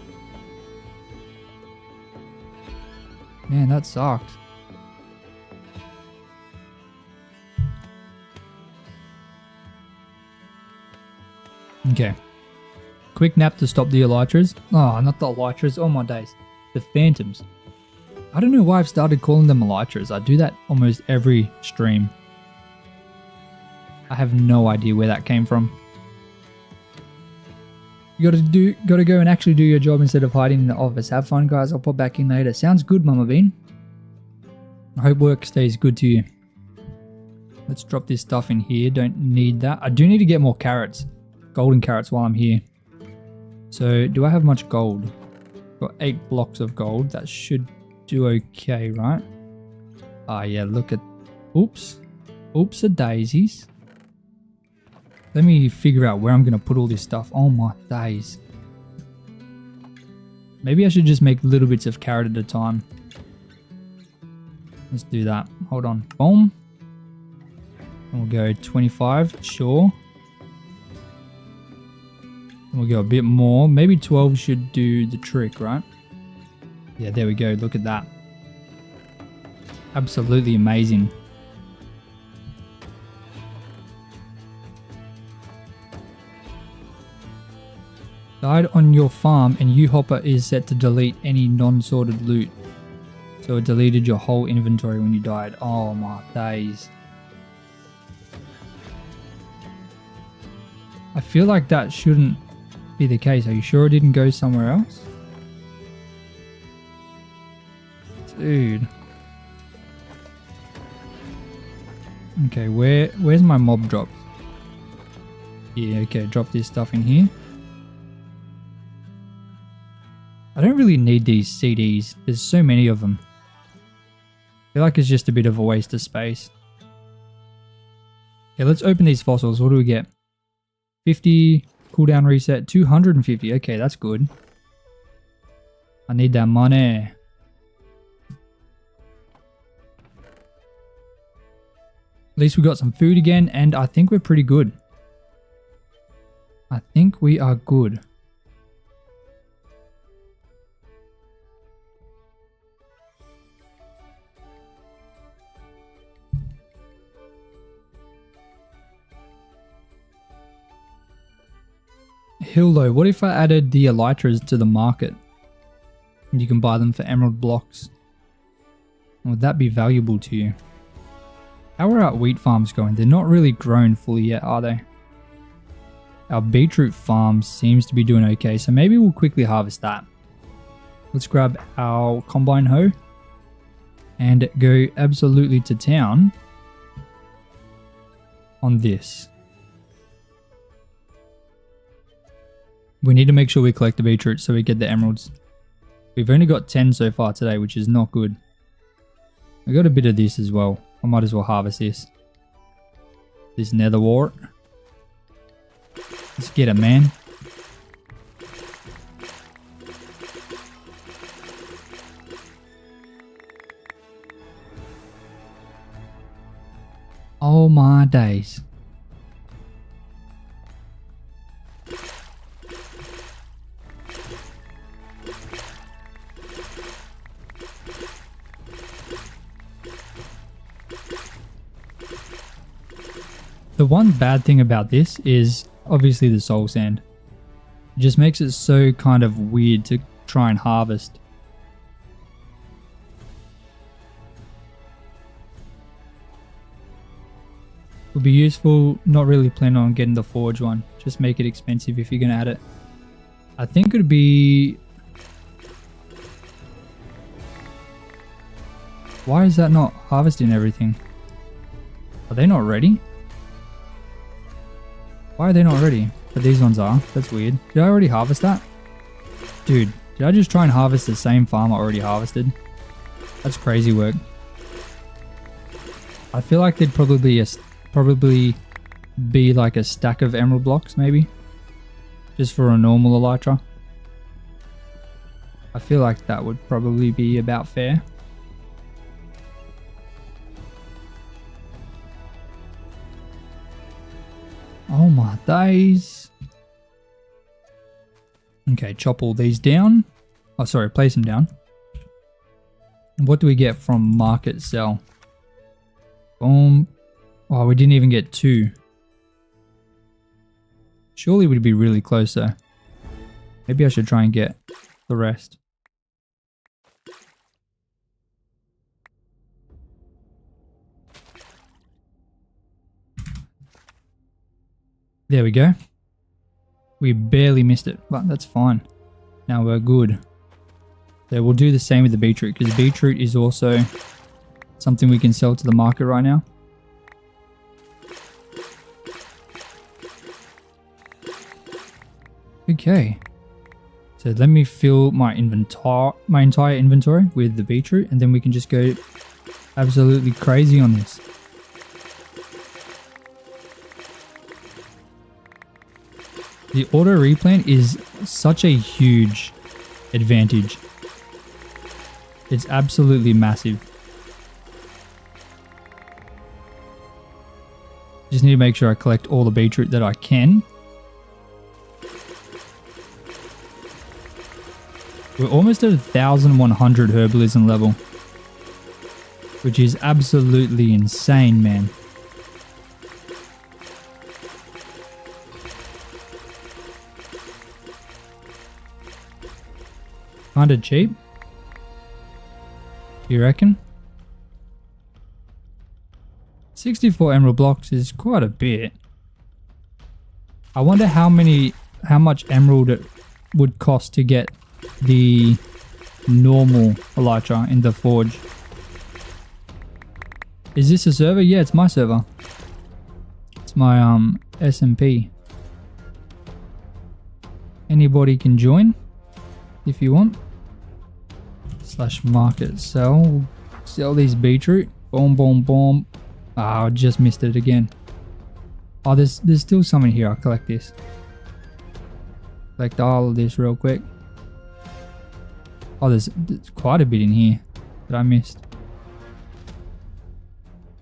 Man, that sucks. Okay. Quick nap to stop the elytras. Oh, not the elytras. Oh my days. The phantoms. I don't know why I've started calling them elytras. I do that almost every stream. I have no idea where that came from. You gotta go and actually do your job instead of hiding in the office. Have fun, guys. I'll pop back in later. Sounds good, Mama Bean. I hope work stays good to you. Let's drop this stuff in here. Don't need that. I do need to get more carrots. Golden carrots while I'm here. So, do I have much gold? Got 8 blocks of gold. That should do okay, right? Ah, yeah, look at... Oops. Oops a daisies. Let me figure out where I'm going to put all this stuff. Oh my days. Maybe I should just make little bits of carrot at a time. Let's do that. Hold on. Boom. And we'll go 25. Sure. And we'll go a bit more. Maybe 12 should do the trick, right? Yeah, there we go. Look at that. Absolutely amazing. Died on your farm and U-Hopper is set to delete any non-sorted loot. So it deleted your whole inventory when you died. Oh my days. I feel like that shouldn't be the case. Are you sure it didn't go somewhere else? Dude. Okay, where's my mob drops? Yeah, okay, drop this stuff in here. I don't really need these CDs. There's so many of them. I feel like it's just a bit of a waste of space. Okay, let's open these fossils. What do we get? 50 cooldown reset, 250. Okay, that's good. I need that money. At least we got some food again, and I think we're pretty good. I think we are good. Hildo, what if I added the elytras to the market? And you can buy them for emerald blocks. Would that be valuable to you? How are our wheat farms going? They're not really grown fully yet, are they? Our beetroot farm seems to be doing okay, so maybe we'll quickly harvest that. Let's grab our combine hoe and go absolutely to town on this. We need to make sure we collect the beetroot so we get the emeralds. We've only got 10 so far today, which is not good. I got a bit of this as well. I might as well harvest this. This nether wart. Let's get it, man. Oh my days. The one bad thing about this is obviously the soul sand. It just makes it so kind of weird to try and harvest. Would be useful, not really planning on getting the forge one. Just make it expensive if you're going to add it. I think it would be... Why is that not harvesting everything? Are they not ready? Why are they not ready? But these ones are. That's weird. Did I already harvest that? Dude, did I just try and harvest the same farm I already harvested? That's crazy work. I feel like there'd probably be like a stack of emerald blocks maybe. Just for a normal elytra. I feel like that would probably be about fair. Oh my days. Okay, chop all these down. Oh, sorry, place them down. What do we get from market sell? Boom. Oh, we didn't even get 2. Surely we'd be really close though. Maybe I should try and get the rest. There we go. We barely missed it, but that's fine. Now we're good. So we'll do the same with the beetroot, because beetroot is also something we can sell to the market right now. Okay. So let me fill my entire inventory with the beetroot, and then we can just go absolutely crazy on this. The auto replant is such a huge advantage. It's absolutely massive. Just need to make sure I collect all the beetroot that I can. We're almost at 1100 herbalism level, which is absolutely insane, man. Kinda cheap, you reckon? 64 emerald blocks is quite a bit. I wonder how much emerald it would cost to get the normal elytra in the forge. Is this a server? Yeah, it's my server. It's my SMP. Anybody can join if you want. /market sell these beetroot. Boom, boom, boom. Ah, I just missed it again. Oh, there's still some in here. I'll collect this. Collect all of this real quick. Oh, there's quite a bit in here that I missed.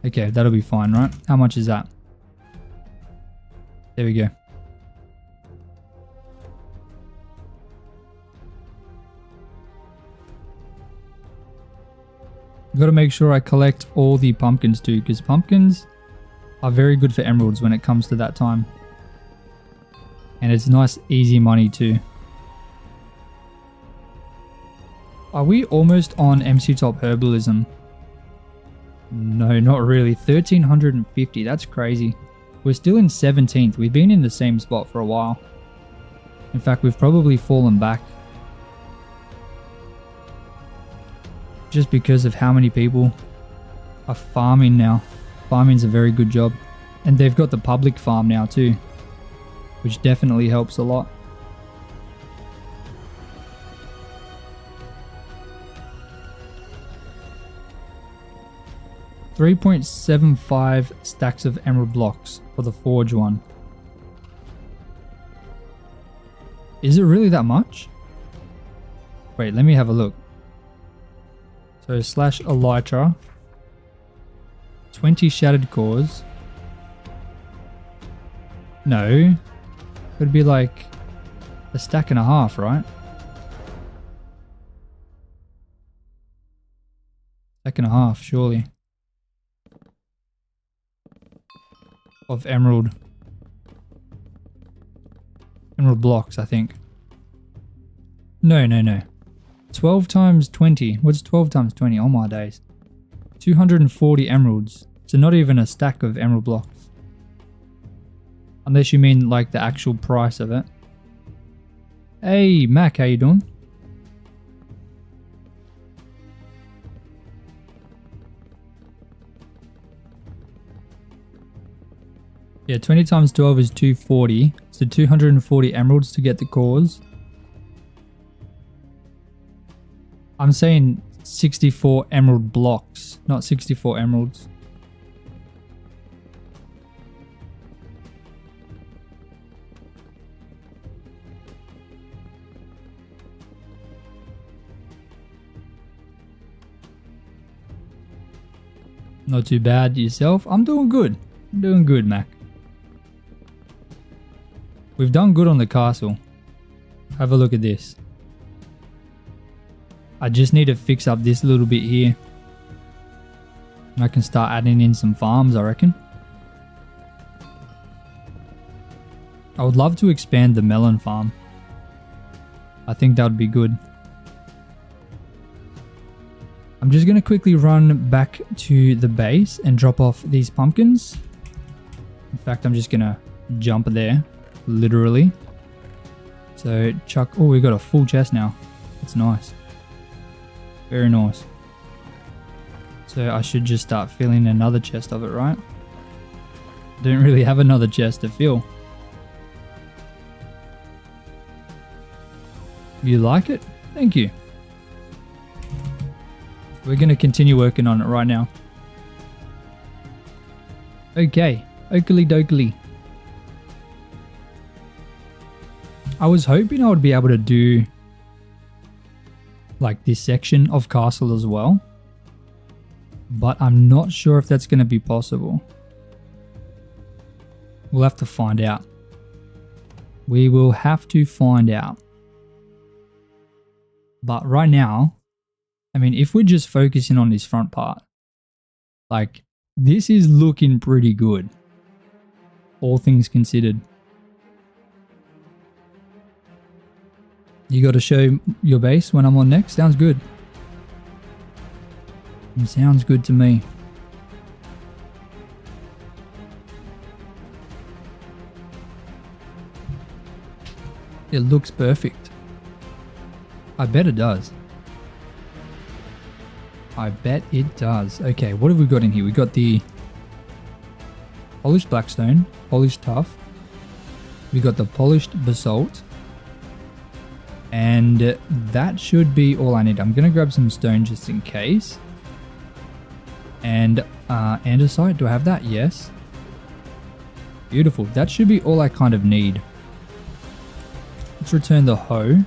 Okay, that'll be fine, right? How much is that? There we go. Got to make sure I collect all the pumpkins too, because pumpkins are very good for emeralds when it comes to that time. And it's nice, easy money too. Are we almost on MC Top Herbalism? No, not really. 1350, that's crazy. We're still in 17th. We've been in the same spot for a while. In fact, we've probably fallen back. Just because of how many people are farming now. Farming's a very good job. And they've got the public farm now too, which definitely helps a lot. $3.75 stacks of emerald blocks for the forge one. Is it really that much? Wait, let me have a look. So /elytra, 20 shattered cores. No, it'd be like a stack and a half, right? Stack and a half, surely. Of emerald blocks, I think. No. 12 times 20. What's 12 times 20? Oh my days. 240 emeralds. So not even a stack of emerald blocks. Unless you mean like the actual price of it. Hey Mac, how you doing? Yeah, 20 times 12 is 240. So 240 emeralds to get the cores. I'm saying 64 emerald blocks, not 64 emeralds. Not too bad yourself. I'm doing good. I'm doing good, Mac. We've done good on the castle. Have a look at this. I just need to fix up this little bit here. And I can start adding in some farms, I reckon. I would love to expand the melon farm. I think that would be good. I'm just going to quickly run back to the base and drop off these pumpkins. In fact, I'm just going to jump there, literally. So chuck, oh, we got a full chest now. It's nice. Very nice. So I should just start filling another chest of it, right? Don't really have another chest to fill. You like it? Thank you. We're going to continue working on it right now. Okay, oakley dokley. I was hoping I would be able to do like this section of castle as well, but I'm not sure if that's going to be possible. We'll have to find out. We will have to find out. But right now, I mean, if we're just focusing on this front part, like this is looking pretty good, all things considered. You got to show your base when I'm on next? Sounds good. It sounds good to me. It looks perfect. I bet it does. I bet it does. Okay, what have we got in here? We got the polished blackstone, polished tuff. We got the polished basalt. And that should be all I need. I'm going to grab some stone just in case. And andesite, do I have that? Yes. Beautiful. That should be all I kind of need. Let's return the hoe.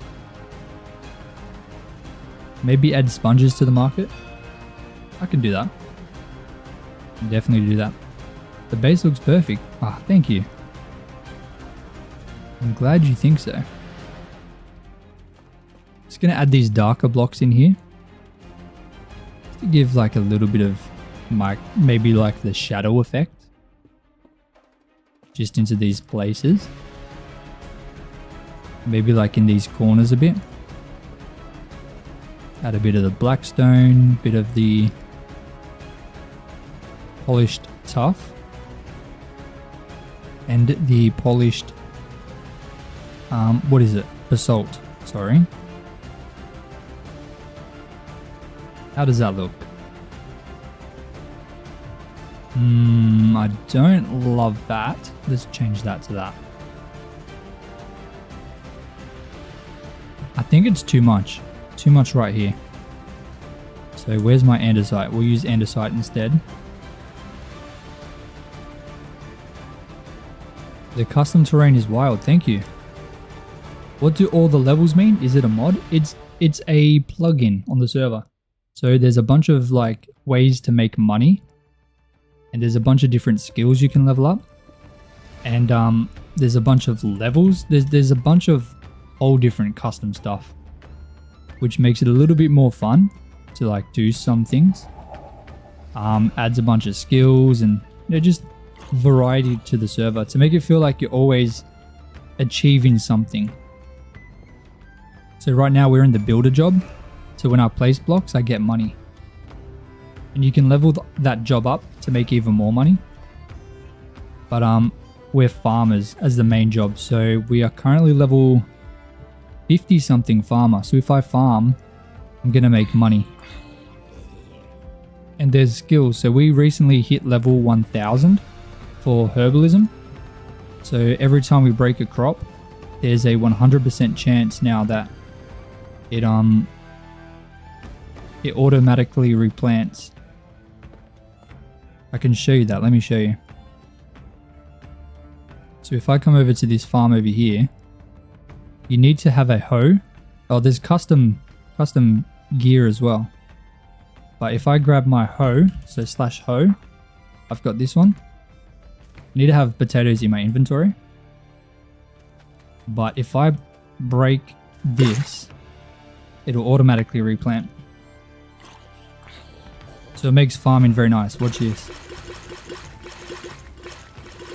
Maybe add sponges to the market. I can do that. Definitely do that. The base looks perfect. Ah, thank you. I'm glad you think so. Just gonna add these darker blocks in here. Just to give like a little bit of maybe like the shadow effect. Just into these places. Maybe like in these corners a bit. Add a bit of the blackstone, bit of the polished tuff, and the polished, what is it? Basalt, sorry. How does that look? I don't love that. Let's change that to that. I think it's too much. Too much right here. So where's my andesite? We'll use andesite instead. The custom terrain is wild. Thank you. What do all the levels mean? Is it a mod? It's a plugin on the server. So there's a bunch of like ways to make money. And there's a bunch of different skills you can level up. And there's a bunch of levels. There's a bunch of whole different custom stuff, which makes it a little bit more fun to like do some things. Adds a bunch of skills and just variety to the server to make it feel like you're always achieving something. So right now we're in the builder job. So when I place blocks, I get money. And you can level that job up to make even more money. But we're farmers as the main job. So we are currently level 50 something farmer. So if I farm, I'm going to make money. And there's skills. So we recently hit level 1000 for herbalism. So every time we break a crop, there's a 100% chance now that it automatically replants. I can show you that. Let me show you. So if I come over to this farm over here, you need to have a hoe. Oh, there's custom gear as well. But if I grab my hoe, so /hoe, I've got this one. I need to have potatoes in my inventory. But if I break this, it'll automatically replant. So it makes farming very nice. Watch this.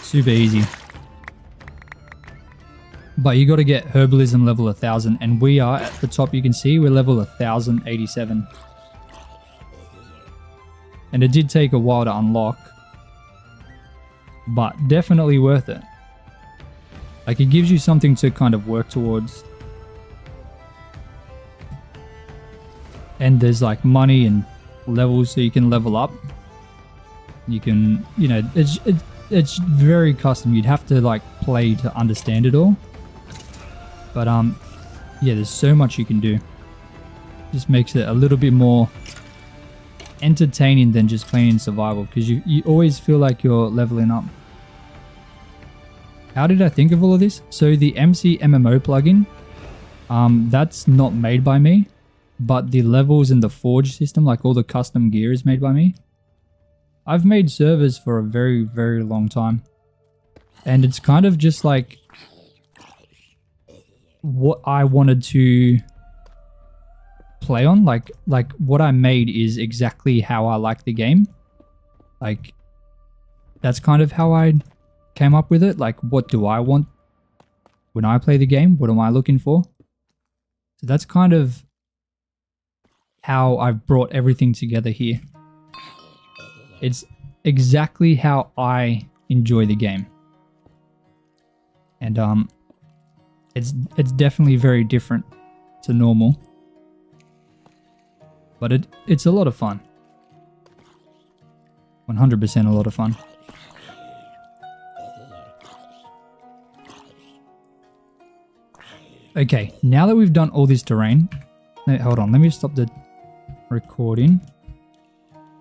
Super easy. But you got to get herbalism level 1000, and we are at the top. You can see we're level 1087. And it did take a while to unlock, but definitely worth it. Like, it gives you something to kind of work towards. And there's like money and levels, so you can level up. You can, you know, it's very custom. You'd have to like play to understand it all. But yeah, there's so much you can do. Just makes it a little bit more entertaining than just playing in survival, because you always feel like you're leveling up. How did I think of all of this? So the MC MMO plugin, that's not made by me, but the levels and the forge system, like all the custom gear, is made by me. I've made servers for a very, very long time, and it's kind of just like what I wanted to play on. Like what I made is exactly how I like the game. Like, that's kind of how I came up with it. Like, what do I want when I play the game? What am I looking for? So that's kind of how I've brought everything together here. It's exactly how I enjoy the game. And it's definitely very different to normal. But it's a lot of fun. 100% a lot of fun. Okay, now that we've done all this terrain, hold on, let me stop the recording.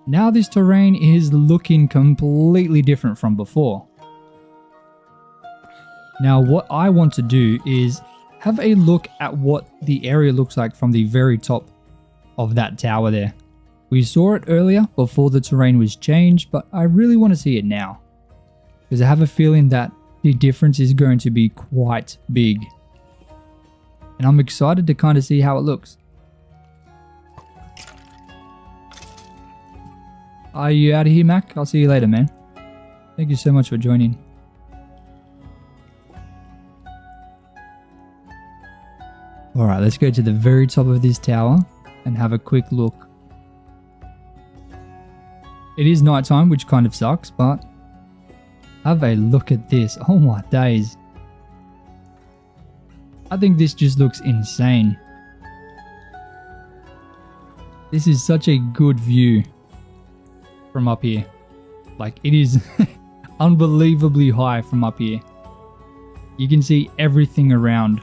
Now this terrain is looking completely different from before. Now what I want to do is have a look at what the area looks like from the very top of that tower there. We saw it earlier before the terrain was changed, but I really want to see it now, because I have a feeling that the difference is going to be quite big. And I'm excited to kind of see how it looks. Are you out of here, Mac? I'll see you later, man. Thank you so much for joining. Alright, let's go to the very top of this tower and have a quick look. It is nighttime, which kind of sucks, but have a look at this. Oh my days. I think this just looks insane. This is such a good view from up here. Like, it is unbelievably high from up here. You can see everything around.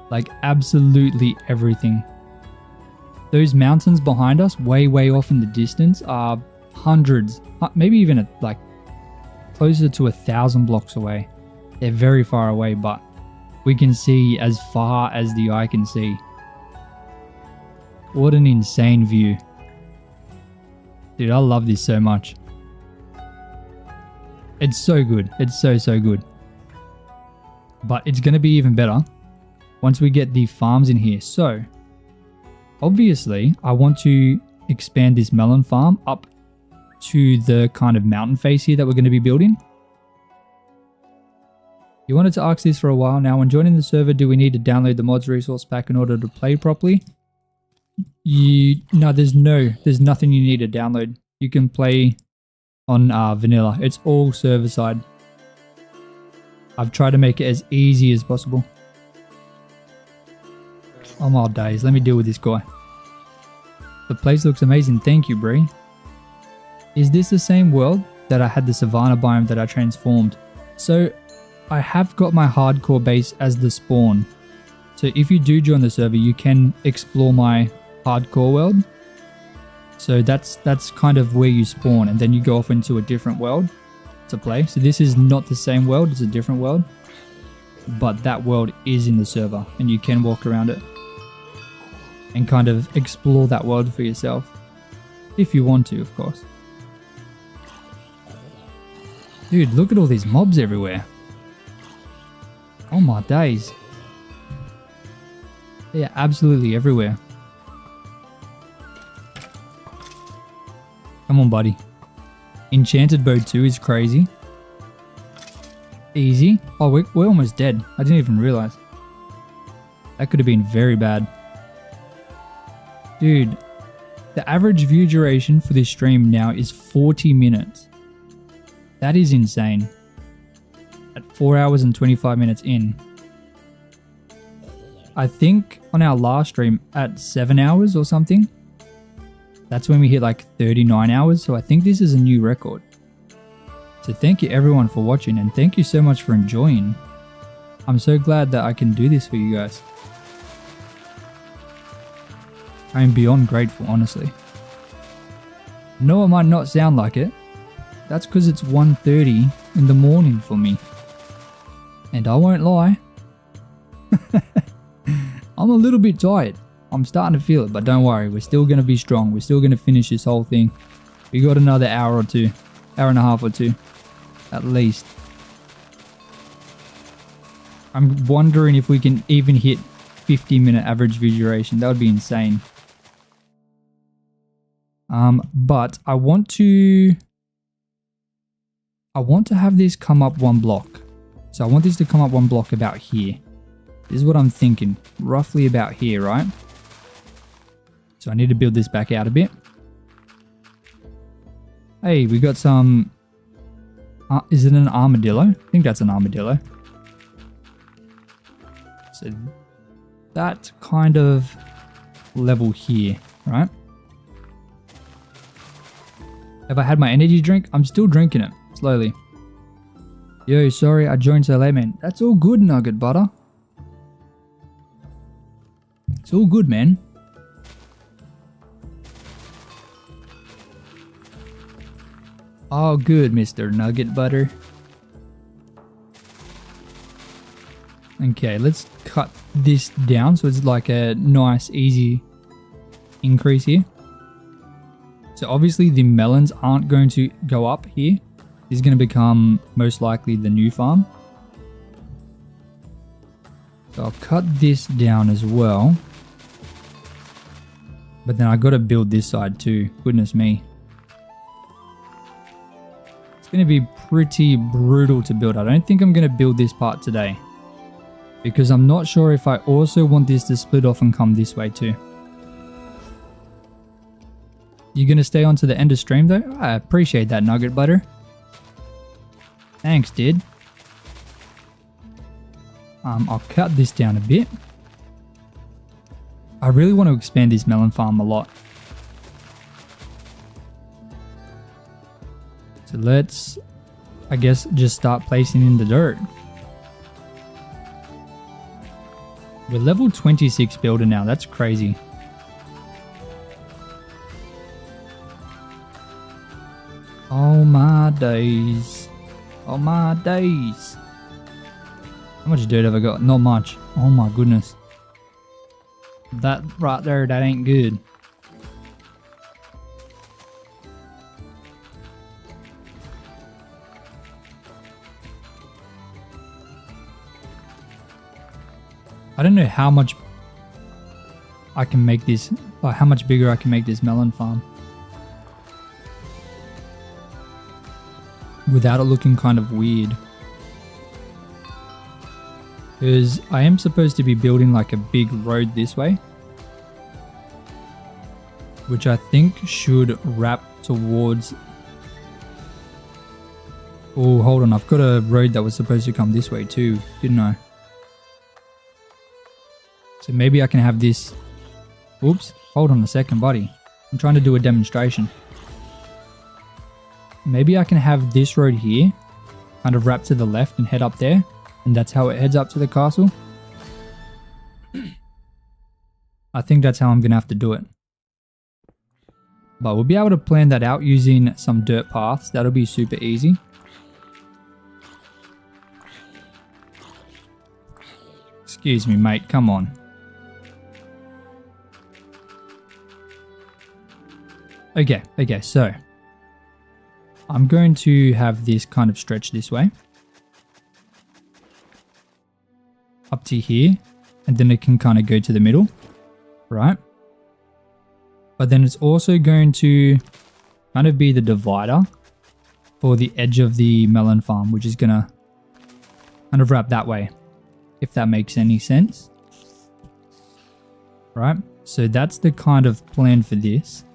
Like, absolutely everything. Those mountains behind us, way off in the distance, are hundreds, maybe even like closer to 1,000 blocks away. They're very far away, but we can see as far as the eye can see. What an insane view. Dude, I love this so much. It's so good. It's so good. But it's going to be even better once we get the farms in here. So, obviously, I want to expand this melon farm up to the kind of mountain face here that we're going to be building. You wanted to ask this for a while now. When joining the server, do we need to download the mods resource pack in order to play properly? No, there's nothing you need to download. You can play on vanilla. It's all server side. I've tried to make it as easy as possible. Oh my days, let me deal with this guy. The place looks amazing. Thank you, Bree. Is this the same world that I had the savanna biome that I transformed? So I have got my hardcore base as the spawn. So if you do join the server, you can explore my hardcore world. So that's kind of where you spawn, and then you go off into a different world to play. So this is not the same world, it's a different world. But that world is in the server, and you can walk around it and kind of explore that world for yourself. If you want to, of course. Dude, look at all these mobs everywhere. Oh my days. They are absolutely everywhere. Come on, buddy. Enchanted bow 2 is crazy. Easy. Oh, we're almost dead. I didn't even realize. That could have been very bad. Dude, the average view duration for this stream now is 40 minutes. That is insane. at 4 hours and 25 minutes in. I think on our last stream at 7 hours or something, that's when we hit like 39 hours. So I think this is a new record. So thank you everyone for watching, and thank you so much for enjoying. I'm so glad that I can do this for you guys. I am beyond grateful, honestly. No, it might not sound like it. That's because it's 1:30 in the morning for me. And I won't lie. I'm a little bit tired. I'm starting to feel it, but don't worry. We're still going to be strong. We're still going to finish this whole thing. We got another hour or two. Hour and a half or two. At least. I'm wondering if we can even hit 50-minute average view duration. That would be insane. But I want to have this come up one block. So I want this to come up one block about here. This is what I'm thinking. Roughly about here, right? So I need to build this back out a bit. Hey, we got some... is it an armadillo? I think that's an armadillo. So that kind of level here, right? Have I had my energy drink? I'm still drinking it, slowly. Yo, sorry I joined so late, man. That's all good, Nugget Butter. It's all good, man. All good, Mr. Nugget Butter. Okay, let's cut this down so it's like a nice, easy increase here. So obviously the melons aren't going to go up here. This is going to become most likely the new farm. So I'll cut this down as well. But then I got to build this side too. Goodness me. It's going to be pretty brutal to build. I don't think I'm going to build this part today. Because I'm not sure if I also want this to split off and come this way too. You going to stay on to the end of stream though? I appreciate that, Nugget Butter. Thanks, dude. I'll cut this down a bit. I really want to expand this melon farm a lot. So let's, I guess, just start placing in the dirt. We're level 26 builder now. That's crazy. Oh my days. Oh my days. How much dirt have I got? Not much. Oh my goodness. That right there, that ain't good. I don't know how much I can make this, or how much bigger I can make this melon farm without it looking kind of weird. Because I am supposed to be building like a big road this way, which I think should wrap towards... Oh, hold on. I've got a road that was supposed to come this way too, didn't I? So maybe I can have this... Oops. Hold on a second, buddy. I'm trying to do a demonstration. Maybe I can have this road here, kind of wrap to the left and head up there. And that's how it heads up to the castle. I think that's how I'm going to have to do it. But we'll be able to plan that out using some dirt paths. That'll be super easy. Excuse me, mate. Come on. Okay, so I'm going to have this kind of stretch this way. Up to here, and then it can kind of go to the middle, right? But then it's also going to kind of be the divider for the edge of the melon farm, which is going to kind of wrap that way, if that makes any sense. Right? So that's the kind of plan for this.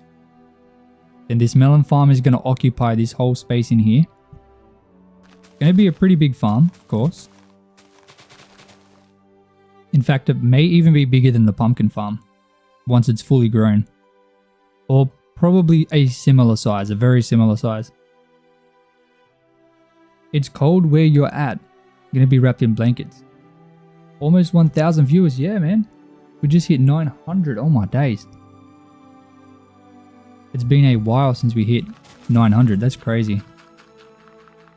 Then this melon farm is going to occupy this whole space in here. going to be a pretty big farm, of course. In fact, it may even be bigger than the pumpkin farm once it's fully grown. Or probably a similar size, a very similar size. It's cold where you're at. Going to be wrapped in blankets. Almost 1,000 viewers. Yeah, man. We just hit 900. Oh my days. It's been a while since we hit 900. That's crazy.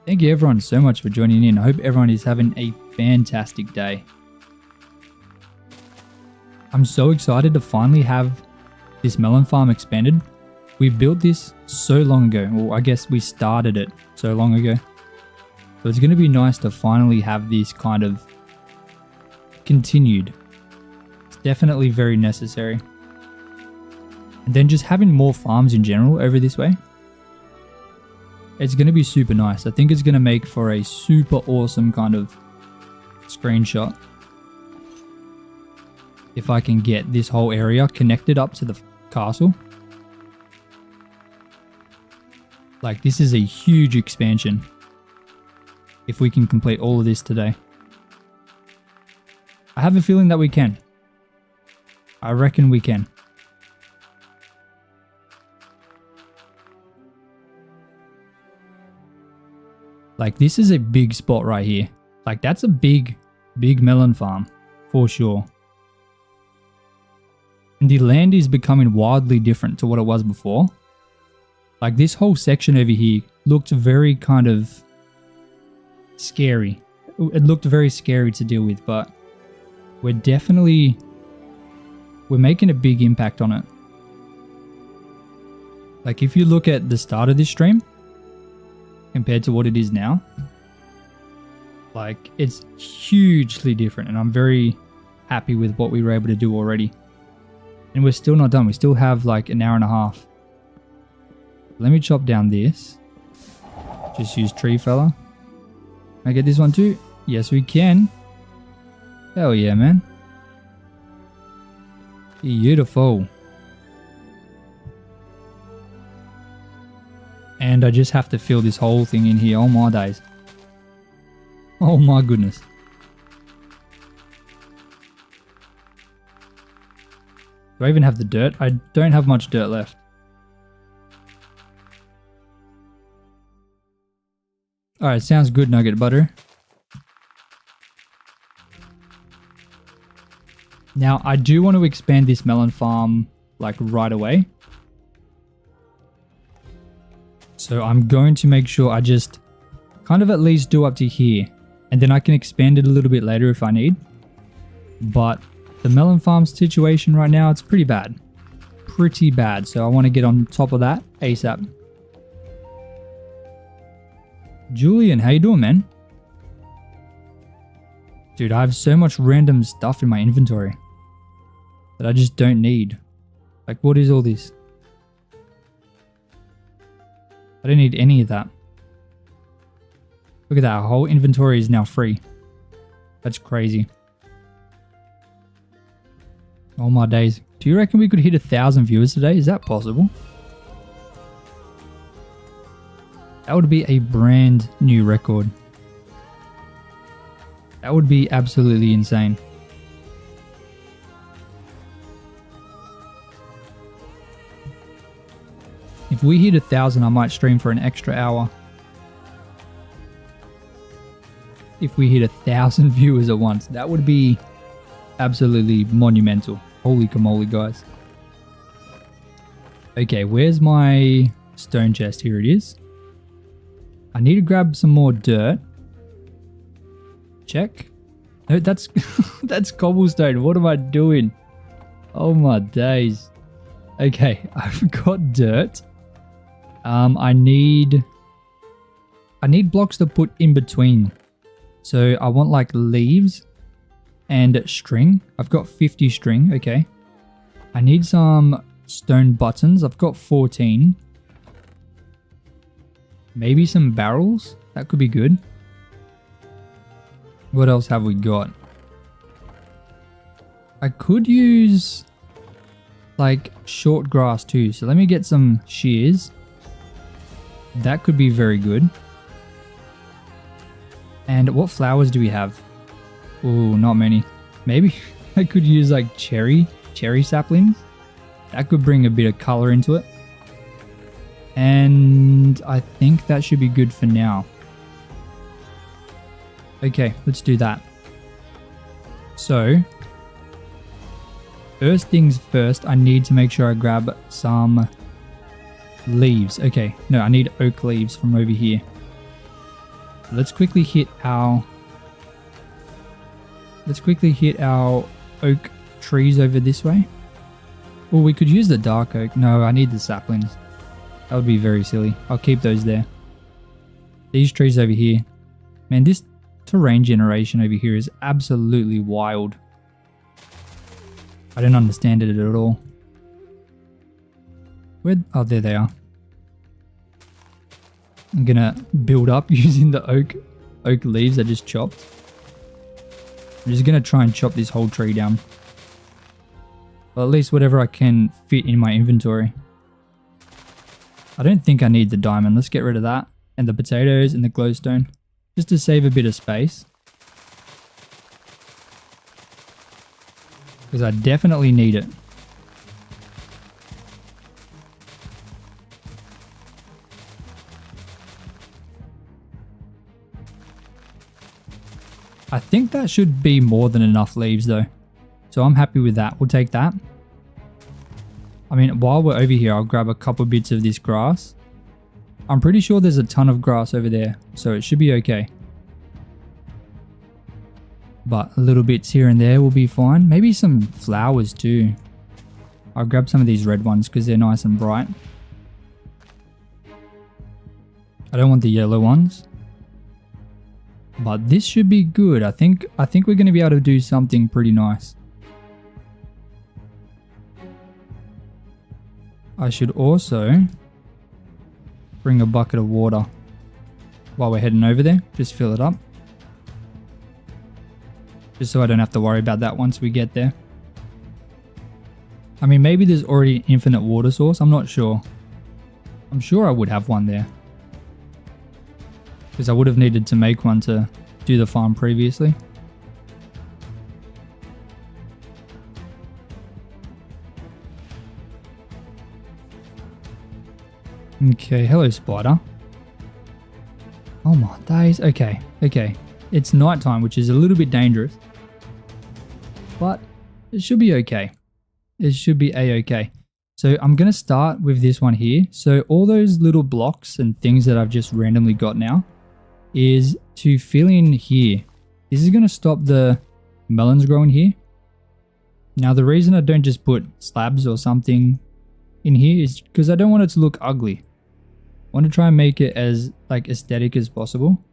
Thank you everyone so much for joining in. I hope everyone is having a fantastic day. I'm so excited to finally have this melon farm expanded. We built this so long ago. Well, I guess we started it so long ago. So it's going to be nice to finally have this kind of continued. It's definitely very necessary. And then just having more farms in general over this way. It's going to be super nice. I think it's going to make for a super awesome kind of screenshot. If I can get this whole area connected up to the castle. Like, this is a huge expansion. If we can complete all of this today. I have a feeling that we can. I reckon we can. Like, this is a big spot right here. Like, that's a big melon farm for sure. And the land is becoming wildly different to what it was before. Like, this whole section over here looked very kind of scary. It looked very scary to deal with, but we're making a big impact on it. Like, if you look at the start of this stream compared to what it is now, like, it's hugely different, and I'm very happy with what we were able to do already. And we're still not done. We still have like an hour and a half. Let me chop down this. Just use tree fella. Can I get this one too? Yes, we can. Hell yeah, man. Beautiful. And I just have to fill this whole thing in here. Oh my days. Oh my goodness. Do I even have the dirt? I don't have much dirt left. Alright, sounds good, nugget butter. Now, I do want to expand this melon farm, like, right away. So I'm going to make sure I just kind of at least do up to here. And then I can expand it a little bit later if I need. But the melon farm situation right now, it's pretty bad. Pretty bad. So I want to get on top of that ASAP. Julian, how you doing, man? Dude, I have so much random stuff in my inventory that I just don't need. Like, what is all this? I don't need any of that. Look at that. Our whole inventory is now free. That's crazy. Oh my days. Do you reckon we could hit 1,000 viewers today? Is that possible? That would be a brand new record. That would be absolutely insane. If we hit 1,000, I might stream for an extra hour. If we hit 1,000 viewers at once, that would be absolutely monumental. Holy camole, guys. Okay, where's my stone chest? Here it is. I need to grab some more dirt. Check. No, that's that's cobblestone. What am I doing? Oh my days. Okay, I've got dirt. I need blocks to put in between. So I want like leaves and string. I've got 50 string. Okay. I need some stone buttons. I've got 14. Maybe some barrels. That could be good. What else have we got? I could use like short grass too. So let me get some shears. That could be very good. And what flowers do we have? Oh, not many. Maybe I could use like cherry saplings. That could bring a bit of color into it. And I think that should be good for now. Okay, let's do that. So, first things first, I need to make sure I grab some leaves. Okay, no, I need oak leaves from over here. Let's quickly hit our oak trees over this way. Well, we could use the dark oak. No, I need the saplings. That would be very silly. I'll keep those there. These trees over here. Man, this terrain generation over here is absolutely wild. I don't understand it at all. Where? Oh, there they are. I'm gonna build up using the oak leaves I just chopped. I'm just gonna try and chop this whole tree down. Well, at least whatever I can fit in my inventory. I don't think I need the diamond. Let's get rid of that. And the potatoes and the glowstone. Just to save a bit of space. Because I definitely need it. I think that should be more than enough leaves though. So I'm happy with that. We'll take that. I mean, while we're over here, I'll grab a couple bits of this grass. I'm pretty sure there's a ton of grass over there, so it should be okay. But little bits here and there will be fine. Maybe some flowers too. I'll grab some of these red ones because they're nice and bright. I don't want the yellow ones. But this should be good. I think we're going to be able to do something pretty nice. I should also bring a bucket of water while we're heading over there. Just fill it up. Just so I don't have to worry about that once we get there. I mean, maybe there's already an infinite water source. I'm not sure. I'm sure I would have one there. Because I would have needed to make one to do the farm previously. Okay, hello spider. Oh my days. Okay. It's nighttime, which is a little bit dangerous. But it should be okay. It should be a-okay. So I'm going to start with this one here. So all those little blocks and things that I've just randomly got now is to fill in here. This is going to stop the melons growing here. Now the reason I don't just put slabs or something in here is because I don't want it to look ugly. I want to try and make it as like aesthetic as possible.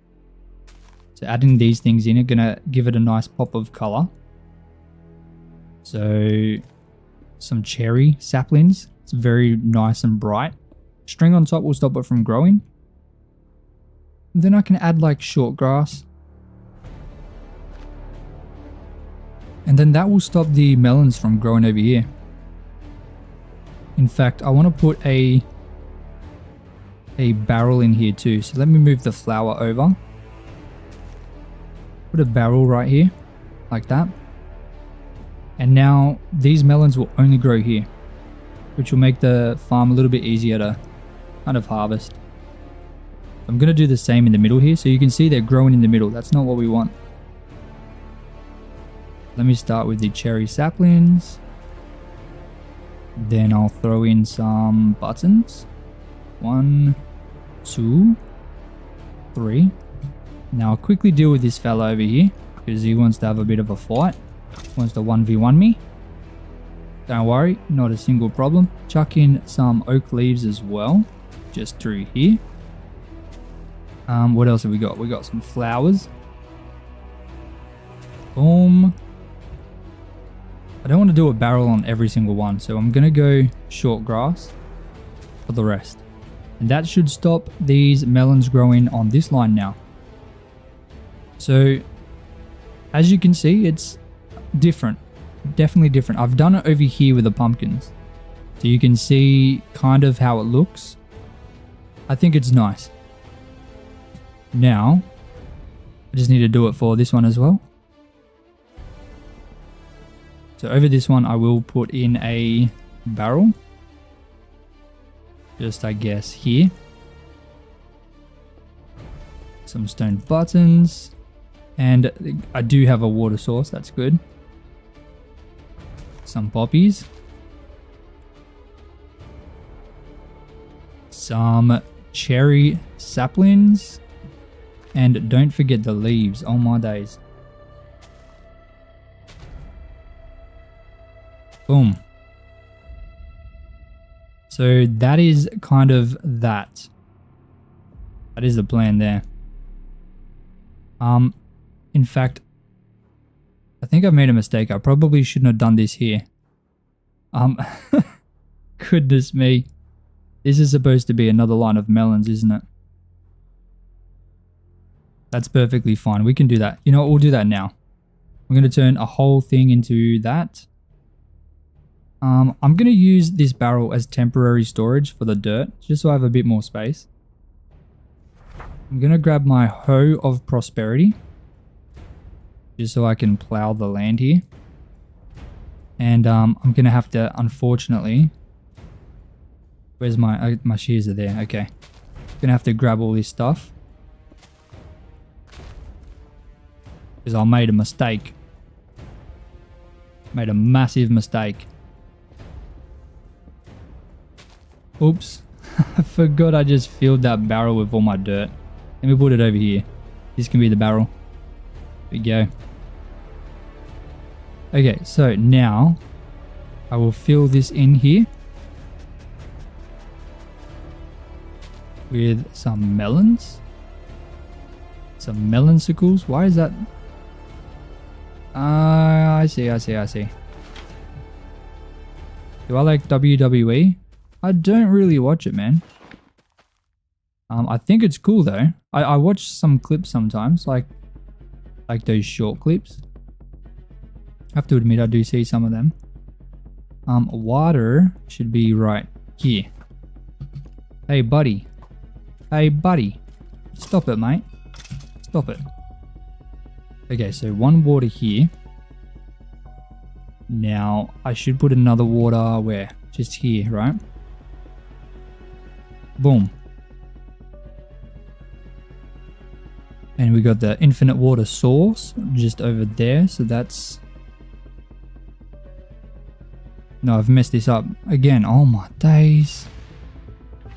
So adding these things in are going to give it a nice pop of color. So some cherry saplings. It's very nice and bright. String on top will stop it from growing. And then I can add like short grass. And then that will stop the melons from growing over here. In fact, I want to put a barrel in here too. So let me move the flower over. Put a barrel right here, like that. And now these melons will only grow here, which will make the farm a little bit easier to kind of harvest. I'm going to do the same in the middle here. So you can see they're growing in the middle. That's not what we want. Let me start with the cherry saplings. Then I'll throw in some buttons. 1, 2, 3. Now I'll quickly deal with this fella over here because he wants to have a bit of a fight. Wants to 1v1 me. Don't worry, not a single problem. Chuck in some oak leaves as well, just through here. What else have we got? We got some flowers. Boom. I don't want to do a barrel on every single one, so I'm going to go short grass for the rest. And that should stop these melons growing on this line now. So, as you can see, it's different. Definitely different. I've done it over here with the pumpkins. So you can see kind of how it looks. I think it's nice. Now, I just need to do it for this one as well. So over this one, I will put in a barrel. Just, I guess, here. Some stone buttons. And I do have a water source, that's good. Some poppies. Some cherry saplings. And don't forget the leaves, oh my days. Boom. So that is kind of that. That is the plan there. In fact, I think I've made a mistake. I probably shouldn't have done this here. Goodness me. This is supposed to be another line of melons, isn't it? That's perfectly fine. We can do that. You know what? We'll do that now. I'm going to turn a whole thing into that. I'm going to use this barrel as temporary storage for the dirt, just so I have a bit more space. I'm going to grab my hoe of prosperity, just so I can plow the land here. And I'm going to have to, unfortunately... Where's my shears are there? Okay. Going to have to grab all this stuff. Because I made a mistake. Made a massive mistake. Oops. I forgot I just filled that barrel with all my dirt. Let me put it over here. This can be the barrel. There we go. Okay, so now I will fill this in here with some melons. Some melonsicles. Why is that? I see. Do I like WWE? I don't really watch it, man. I think it's cool though. I watch some clips sometimes, like those short clips. I have to admit, I do see some of them. Water should be right here. Hey, buddy. Hey, buddy. Stop it, mate. Stop it. Okay, so one water here. Now, I should put another water where? Just here, right? Boom. And we got the infinite water source just over there. So that's... No, I've messed this up again. Oh my days.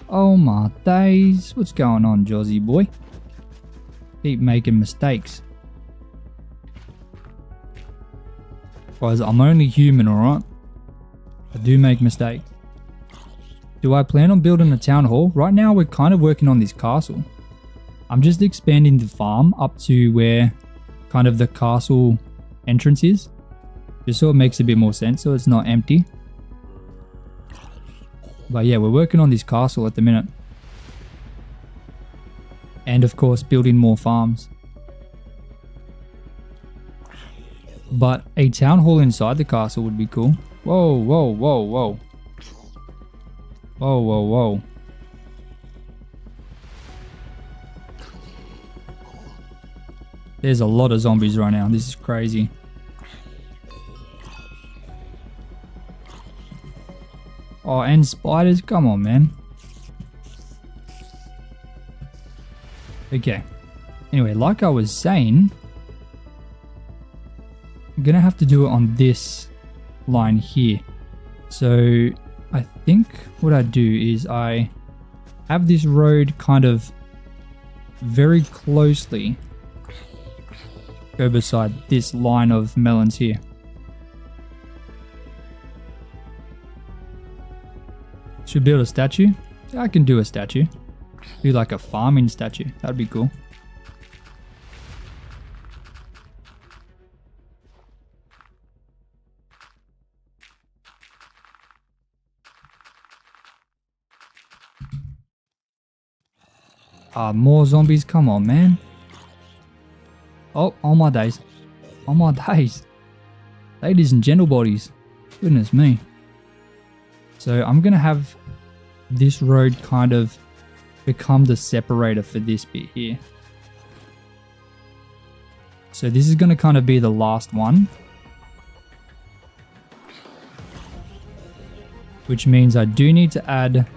Oh my days. What's going on, Jozzy boy? Keep making mistakes. Guys, I'm only human, alright? I do make mistakes. Do I plan on building a town hall? Right now, we're kind of working on this castle. I'm just expanding the farm up to where kind of the castle entrance is. Just so it makes a bit more sense, so it's not empty. But yeah, we're working on this castle at the minute. And of course, building more farms. But a town hall inside the castle would be cool. Whoa, whoa, whoa, whoa. Whoa, whoa, whoa. There's a lot of zombies right now. This is crazy. Oh, and spiders. Come on, man. Okay. Anyway, like I was saying, I'm gonna have to do it on this line here. So I think what I do is I have this road kind of very closely go beside this line of melons here. Should build a statue? Yeah, I can do a statue. Do like a farming statue. That'd be cool. More zombies. Come on, man. Oh my days. Oh my days. Ladies and gentlebodies. Goodness me. So I'm going to have this road kind of become the separator for this bit here. So this is going to kind of be the last one. Which means I do need to add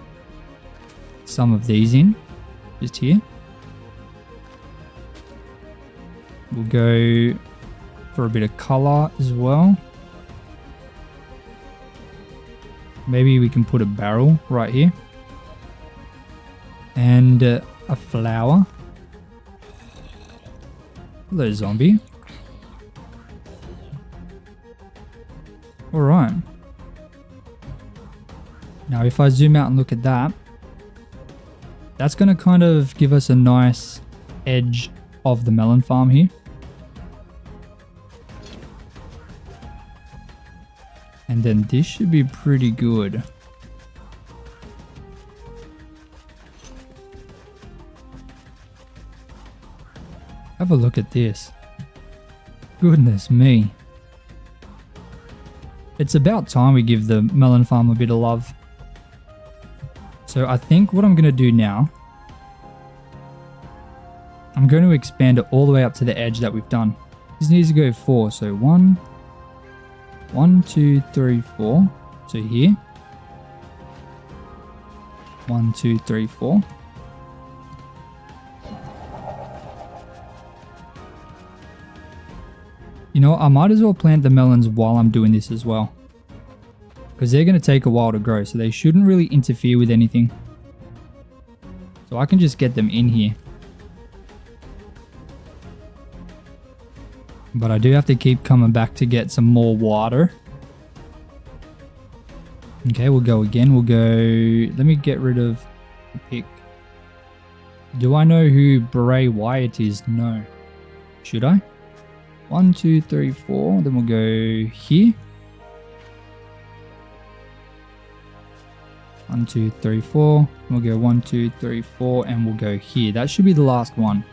some of these in. Just here. We'll go for a bit of color as well. Maybe we can put a barrel right here. And a flower. Hello, zombie. Alright. Now if I zoom out and look at that, that's going to kind of give us a nice edge of the melon farm here. And then this should be pretty good. Have a look at this. Goodness me. It's about time we give the melon farm a bit of love. So I think what I'm going to do now, I'm going to expand it all the way up to the edge that we've done. This needs to go 4. So 1, 2, 3, 4. So here. 1, 2, 3, 4. You know, I might as well plant the melons while I'm doing this as well. Because they're going to take a while to grow, so they shouldn't really interfere with anything. So I can just get them in here. But I do have to keep coming back to get some more water. Okay, we'll go again. We'll go... Let me get rid of the pick. Do I know who Bray Wyatt is? No. Should I? 1, 2, 3, 4. Then we'll go here. 1, 2, 3, 4. We'll go 1, 2, 3, 4, and we'll go here. That should be the last one.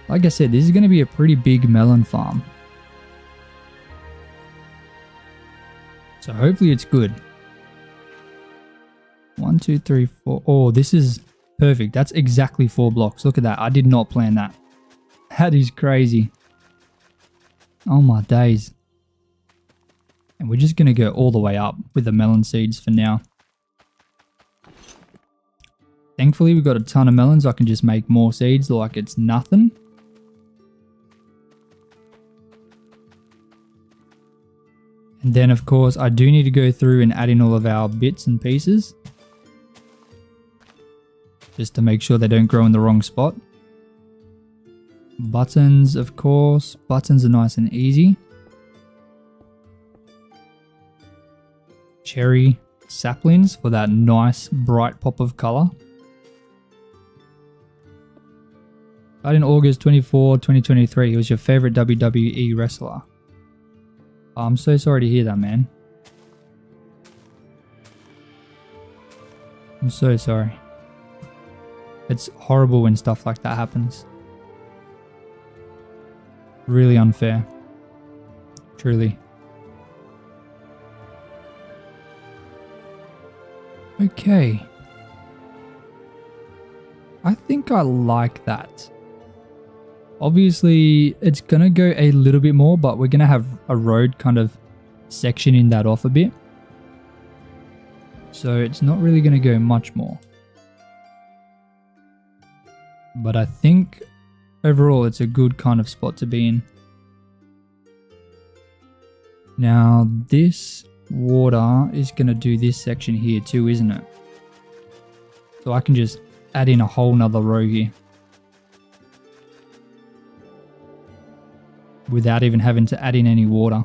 Like I said, this is going to be a pretty big melon farm. So hopefully it's good. 1, 2, 3, 4. Oh, this is perfect. That's exactly 4 blocks. Look at that. I did not plan that. That is crazy. Oh my days. And we're just going to go all the way up with the melon seeds for now. Thankfully, we've got a ton of melons. I can just make more seeds like it's nothing. And then, of course, I do need to go through and add in all of our bits and pieces. Just to make sure they don't grow in the wrong spot. Buttons, of course. Buttons are nice and easy. Cherry saplings for that nice bright pop of color. Died in August 24, 2023. He was your favorite WWE wrestler. Oh, I'm so sorry to hear that, man. I'm so sorry. It's horrible when stuff like that happens. Really unfair. Truly. Okay. I think I like that. Obviously, it's going to go a little bit more, but we're going to have a road kind of sectioning that off a bit. So it's not really going to go much more. But I think overall it's a good kind of spot to be in. Now this water is going to do this section here too, isn't it? So I can just add in a whole nother row here. Without even having to add in any water.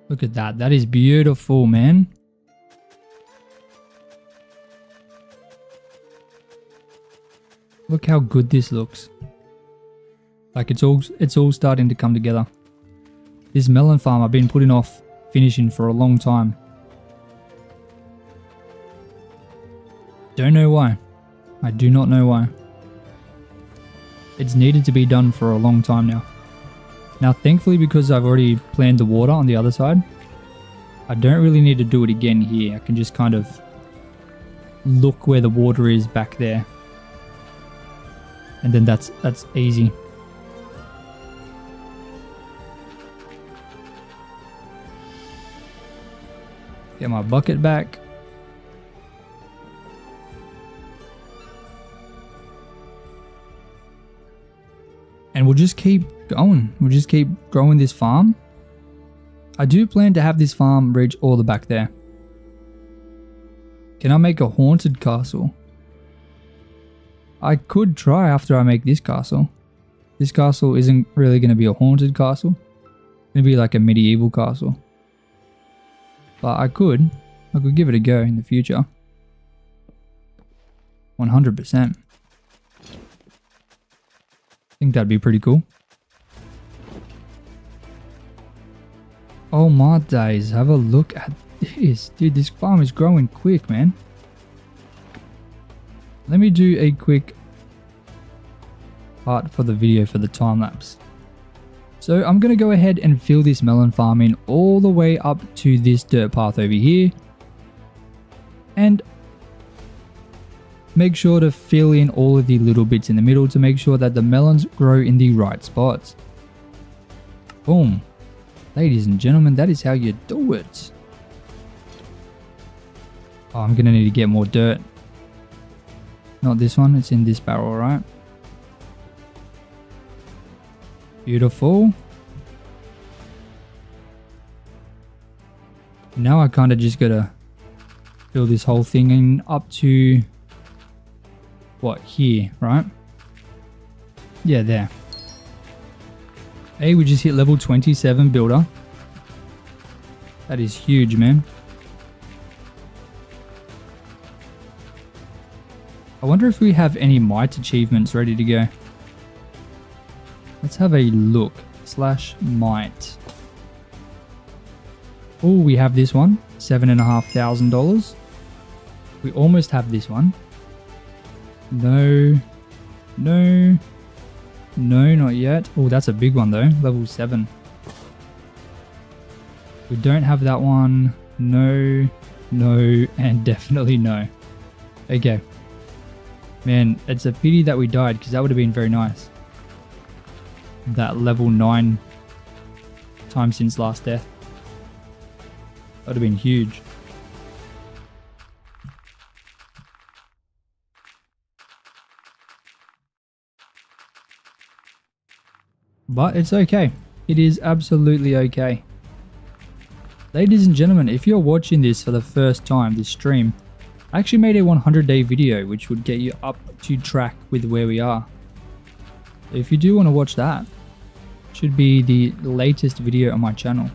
Look at that. That is beautiful, man. Look how good this looks. Like it's all starting to come together. This melon farm I've been putting off finishing for a long time. Don't know why. I do not know why. It's needed to be done for a long time now. Now thankfully, because I've already planned the water on the other side, I don't really need to do it again here. I can just kind of look where the water is back there. And then that's easy. Get my bucket back. And we'll just keep going. We'll just keep growing this farm. I do plan to have this farm reach all the back there. Can I make a haunted castle? I could try after I make this castle. This castle isn't really going to be a haunted castle. It's going to be like a medieval castle. But I could give it a go in the future. 100%. I think that'd be pretty cool. Oh my days, have a look at this. Dude, this farm is growing quick, man. Let me do a quick part for the video for the time lapse. So I'm going to go ahead and fill this melon farm in all the way up to this dirt path over here. And make sure to fill in all of the little bits in the middle to make sure that the melons grow in the right spots. Boom. Ladies and gentlemen, that is how you do it. Oh, I'm going to need to get more dirt. Not this one, it's in this barrel, right? Beautiful. Now I kind of just got to fill this whole thing in up to... what, here, right? Yeah, there. Hey, we just hit level 27 builder. That is huge, man. I wonder if we have any might achievements ready to go. Let's have a look. /might. Oh, we have this one. $7,500. We almost have this one. No. No. No, not yet. Oh, that's a big one though. Level 7. We don't have that one. No. No. And definitely no. Okay. Man, it's a pity that we died because that would have been very nice. That level 9 time since last death. That would have been huge. But it's okay. It is absolutely okay. Ladies and gentlemen, if you're watching this for the first time, this stream, I actually made a 100-day video which would get you up to track with where we are. So if you do want to watch that, it should be the latest video on my channel.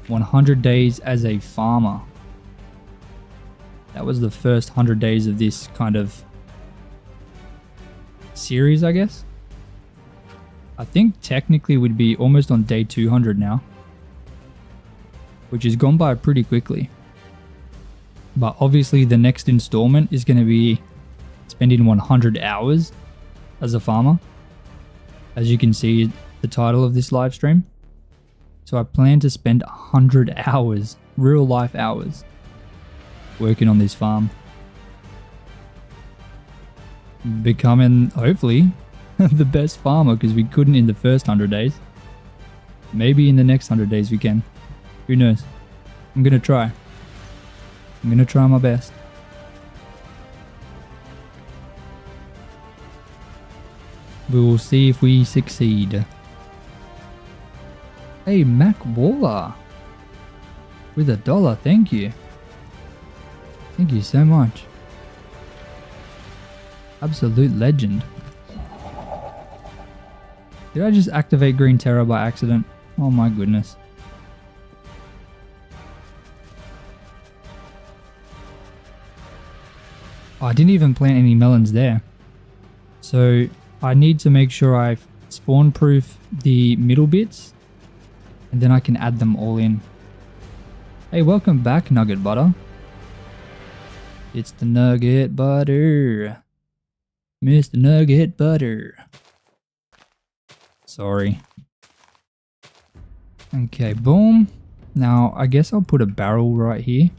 100 days as a farmer. That was the first 100 days of this kind of series, I guess. I think technically we'd be almost on day 200 now, which has gone by pretty quickly. But obviously the next installment is going to be spending 100 hours as a farmer, as you can see the title of this live stream. So I plan to spend 100 hours, real life hours, working on this farm, becoming hopefully the best farmer, because we couldn't in the first 100 days. Maybe in the next 100 days we can. Who knows? I'm gonna try. I'm gonna try my best. We will see if we succeed. Hey, Mac Waller with $1. Thank you. Thank you so much. Absolute legend. Did I just activate Green Terror by accident? Oh my goodness. Oh, I didn't even plant any melons there. So I need to make sure I spawn proof the middle bits, and then I can add them all in. Hey, welcome back, Nugget Butter. It's the Nugget Butter. Mr. Nugget Butter. Sorry. Okay, boom. Now, I guess I'll put a barrel right here.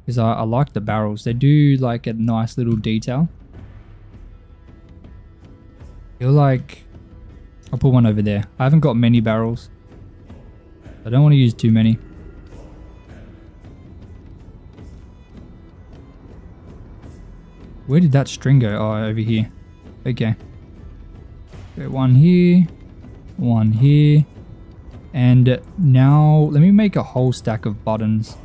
Because I like the barrels. They do like a nice little detail. Feel like I'll put one over there. I haven't got many barrels. I don't want to use too many. Where did that string go? Oh, over here. Okay. So one here. One here. And now let me make a whole stack of buttons.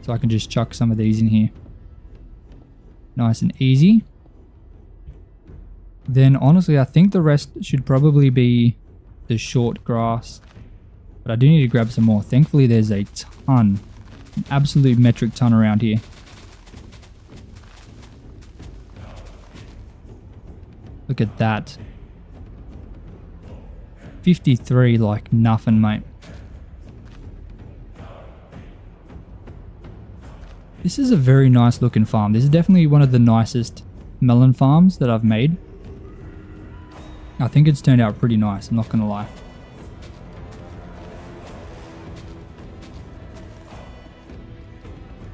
So I can just chuck some of these in here. Nice and easy. Then honestly, I think the rest should probably be the short grass. But I do need to grab some more. Thankfully, there's a ton. An absolute metric ton around here. Look at that. 53 like nothing, mate. This is a very nice looking farm. This is definitely one of the nicest melon farms that I've made. I think it's turned out pretty nice, I'm not gonna lie.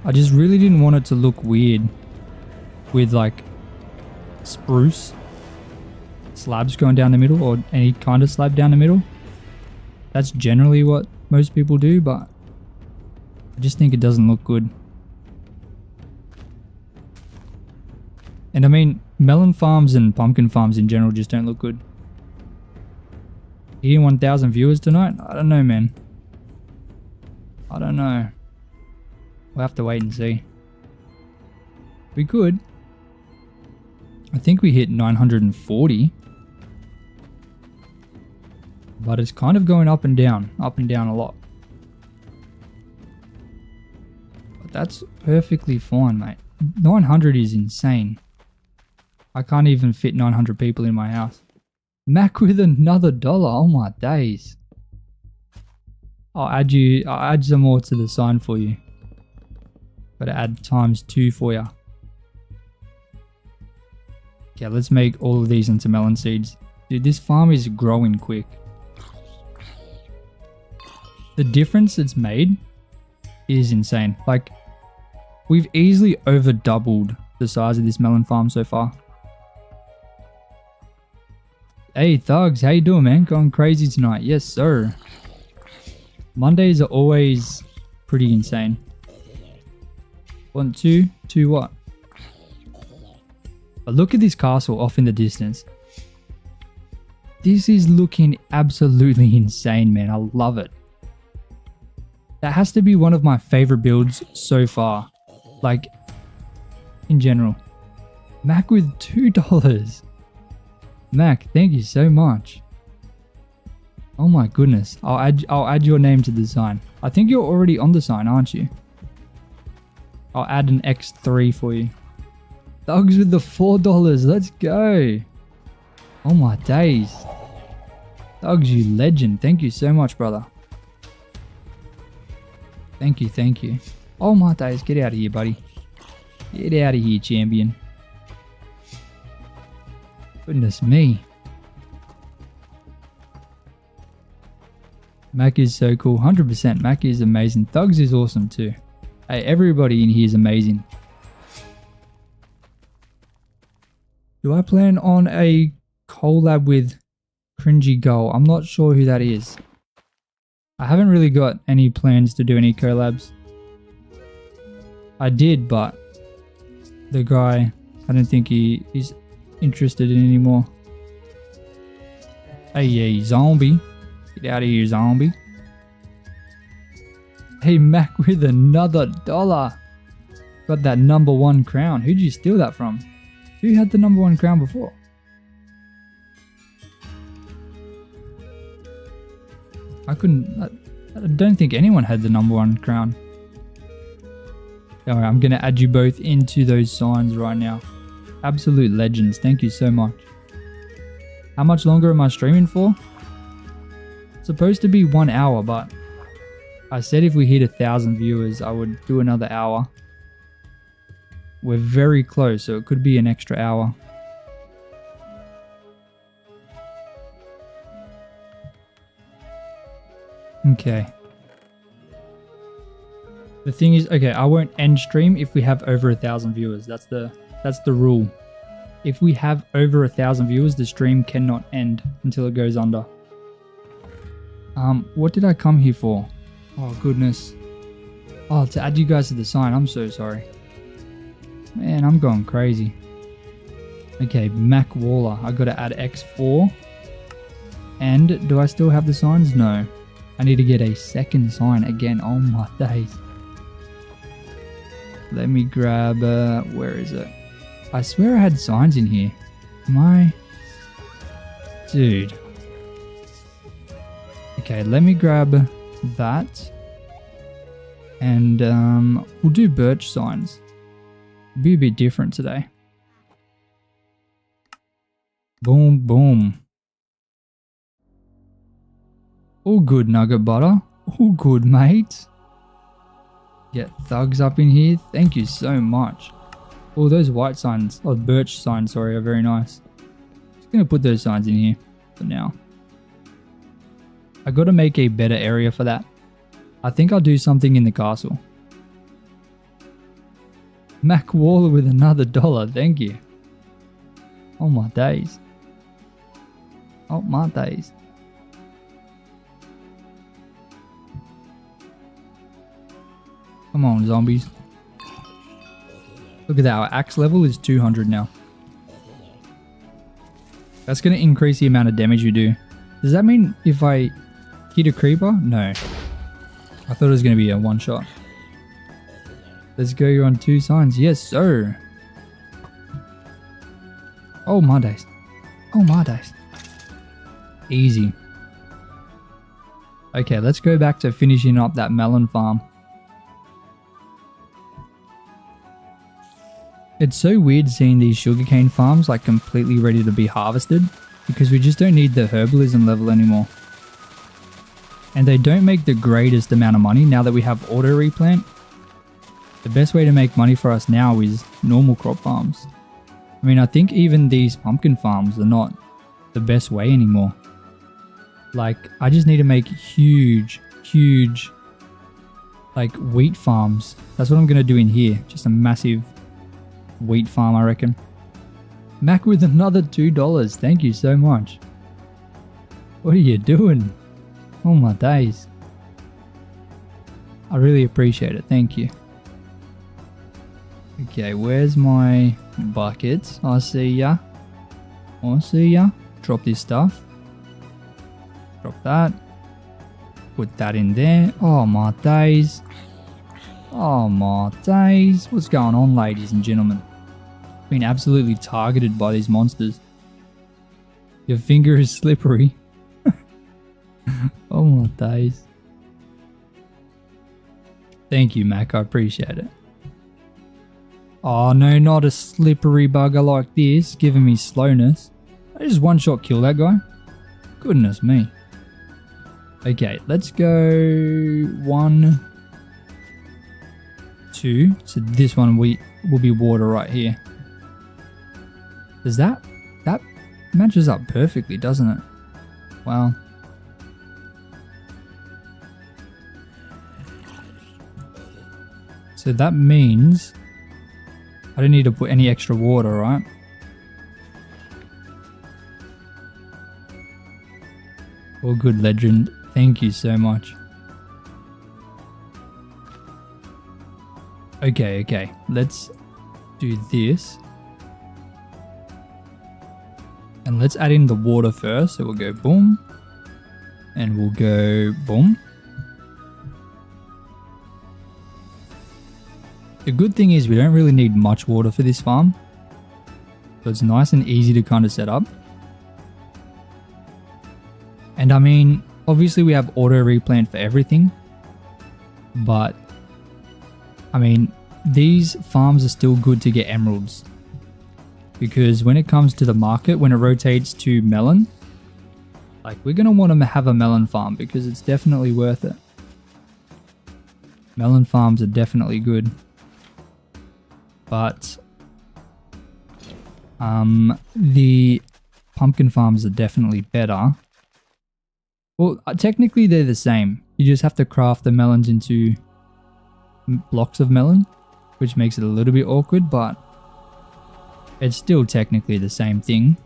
I just really didn't want it to look weird with like spruce slabs going down the middle, or any kind of slab down the middle. That's generally what most people do, but I just think it doesn't look good. And I mean, melon farms and pumpkin farms in general just don't look good. Hitting 1,000 viewers tonight? I don't know, man. I don't know. We'll have to wait and see. We could. I think we hit 940. But it's kind of going up and down a lot. But that's perfectly fine, mate. 900 is insane. I can't even fit 900 people in my house. Mac with another dollar. Oh my days. I'll add some more to the sign for you. Gotta add ×2 for you. Yeah, let's make all of these into melon seeds. Dude, this farm is growing quick. The difference it's made is insane. Like, we've easily over doubled the size of this melon farm so far. Hey Thugs, how you doing, man? Going crazy tonight? Yes, sir. Mondays are always pretty insane. 1, 2, 2 what? But look at this castle off in the distance. This is looking absolutely insane, man. I love it. That has to be one of my favorite builds so far. Like, in general. Mac with $2. Mac, thank you so much. Oh my goodness. I'll add your name to the sign. I think you're already on the sign, aren't you? I'll add an X3 for you. Thugs with the $4. Let's go. Oh my days. Thugs, you legend. Thank you so much, brother. Thank you, thank you. Oh my days. Get out of here, buddy. Get out of here, champion. Goodness me. Mac is so cool. 100%. Mac is amazing. Thugs is awesome too. Hey, everybody in here is amazing. Do I plan on a collab with Cringy Goal? I'm not sure who that is. I haven't really got any plans to do any collabs. I did, but the guy, I don't think he's interested in anymore. Hey, zombie. Get out of here, zombie. Hey, Mac with another $1. Got that #1 crown. Who'd you steal that from? Who had the #1 crown before? I don't think anyone had the #1 crown. Alright, I'm gonna add you both into those signs right now. Absolute legends. Thank you so much. How much longer am I streaming for? It's supposed to be 1 hour, but I said if we hit 1,000 viewers, I would do another hour. We're very close, so it could be an extra hour. Okay. The thing is, okay, I won't end stream if we have over 1,000 viewers. That's the rule. If we have over 1,000 viewers, the stream cannot end until it goes under. What did I come here for? Oh, goodness. Oh, to add you guys to the sign. I'm so sorry. Man, I'm going crazy. Okay, Mac Waller. I gotta add X4. And do I still have the signs? No. I need to get a second sign again. Oh my days. Let me grab, where is it? I swear I had signs in here. Am I? Dude. Okay, let me grab that. And we'll do birch signs. Be a bit different today. Boom, boom. All good, nugget butter. All good, mate. Get thugs up in here. Thank you so much. Oh, those white signs, or birch signs, sorry, are very nice. Just gonna put those signs in here for now. I gotta make a better area for that. I think I'll do something in the castle. Mac Waller with another $1. Thank you. Oh my days. Oh my days. Come on, zombies. Look at that. Our axe level is 200 now. That's going to increase the amount of damage we do. Does that mean if I hit a creeper? No. I thought it was going to be a one shot. Let's go. You're on 2 signs. Yes, sir. Oh my days. Oh my days. Easy. Okay, let's go back to finishing up that melon farm. It's so weird seeing these sugarcane farms like completely ready to be harvested because we just don't need the herbalism level anymore. And they don't make the greatest amount of money now that we have auto replant. The best way to make money for us now is normal crop farms. I mean, I think even these pumpkin farms are not the best way anymore. Like, I just need to make huge, like wheat farms. That's what I'm going to do in here. Just a massive wheat farm, I reckon. Mac with another $2. Thank you so much. What are you doing? Oh my days. I really appreciate it. Thank you. Okay, where's my buckets? I see ya. I see ya. Drop this stuff. Drop that. Put that in there. Oh my days. Oh my days. What's going on, ladies and gentlemen? Been absolutely targeted by these monsters. Your finger is slippery. Oh my days. Thank you, Mac. I appreciate it. Oh no, not a slippery bugger like this, giving me slowness. I just one-shot kill that guy. Goodness me. Okay, let's go 1, 2. So this one will be water right here. Does that matches up perfectly, doesn't it? Wow. So that means I don't need to put any extra water, right? All good, legend. Thank you so much. Okay. Let's do this. And let's add in the water first. So we'll go boom. And we'll go boom. The good thing is we don't really need much water for this farm. So it's nice and easy to kind of set up. And I mean, obviously we have auto replant for everything. But, I mean, these farms are still good to get emeralds. Because when it comes to the market, when it rotates to melon, like we're going to want to have a melon farm because it's definitely worth it. Melon farms are definitely good. But the pumpkin farms are definitely better. Well, technically they're the same. You just have to craft the melons into blocks of melon, which makes it a little bit awkward, but it's still technically the same thing.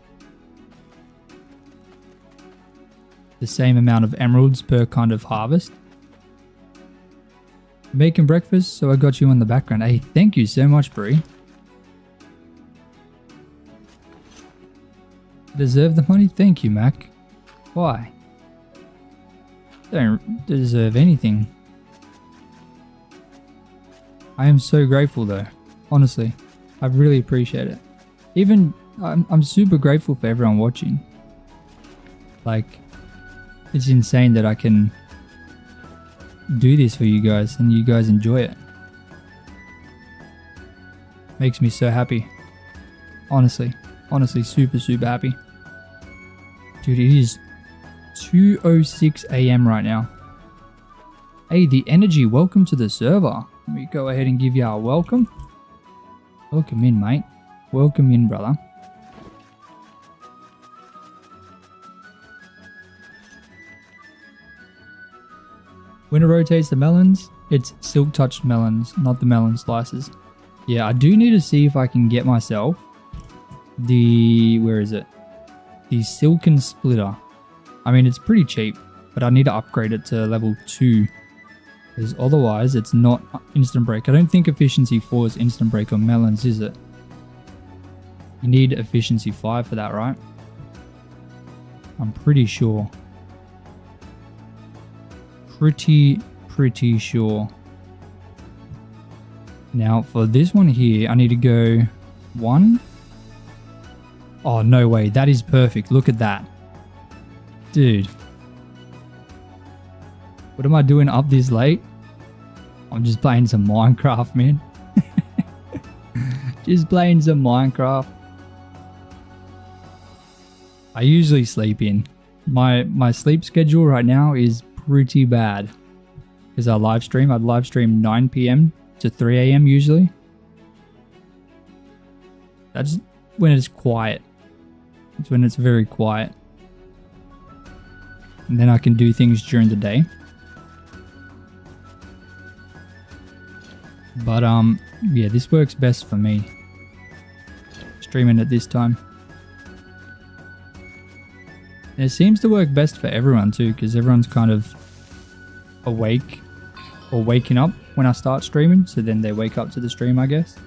The same amount of emeralds per kind of harvest. Making breakfast, so I got you in the background. Hey, thank you so much, Brie. Deserve the money? Thank you, Mac. Why? Don't deserve anything. I am so grateful though. Honestly, I really appreciate it. Even, I'm super grateful for everyone watching. Like, it's insane that I can do this for you guys and you guys enjoy it. Makes me so happy. Honestly super happy. Dude, it is 2:06 AM right now. Hey, the energy, welcome to the server. Let me go ahead and give you a welcome. Welcome in, mate. Welcome in, brother. When it rotates the melons, it's silk touched melons, not the melon slices. Yeah, I do need to see if I can get myself the, where is it? The silken splitter. I mean, it's pretty cheap, but I need to upgrade it to level 2. Because otherwise, it's not instant break. I don't think efficiency 4 is instant break on melons, is it? You need efficiency 5 for that, right? I'm pretty sure. Pretty sure. Now, for this one here, I need to go 1. Oh, no way. That is perfect. Look at that. Dude. What am I doing up this late? I'm just playing some Minecraft, man. Just playing some Minecraft. I usually sleep in. My sleep schedule right now is pretty bad. Because I live stream. I'd live stream 9 PM to 3 AM usually. That's when it's quiet. It's when it's very quiet. And then I can do things during the day. But yeah, this works best for me. Streaming at this time. And it seems to work best for everyone too, because everyone's kind of awake or waking up when I start streaming, so then they wake up to the stream, I guess.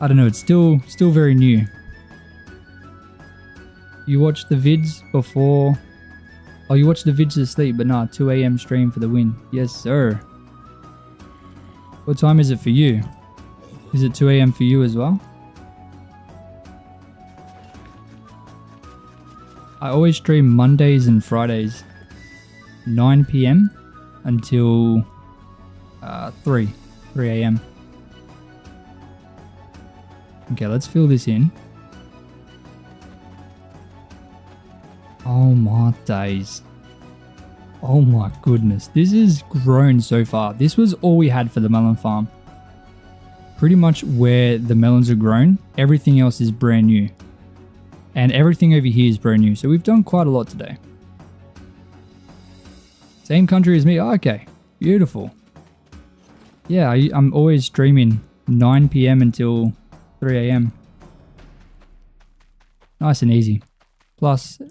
I don't know, it's still very new. You watch the vids before... Oh, you watch the vids to sleep, but nah, 2 AM stream for the win. Yes, sir. What time is it for you? Is it 2 AM for you as well? I always stream Mondays and Fridays. 9 PM until 3 AM. Okay, let's fill this in. Oh my days. Oh my goodness. This has grown so far. This was all we had for the melon farm. Pretty much where the melons are grown, everything else is brand new. And everything over here is brand new. So we've done quite a lot today. Same country as me. Oh, okay. Beautiful. Yeah, I'm always streaming 9 PM until 3 AM. Nice and easy. Plus, I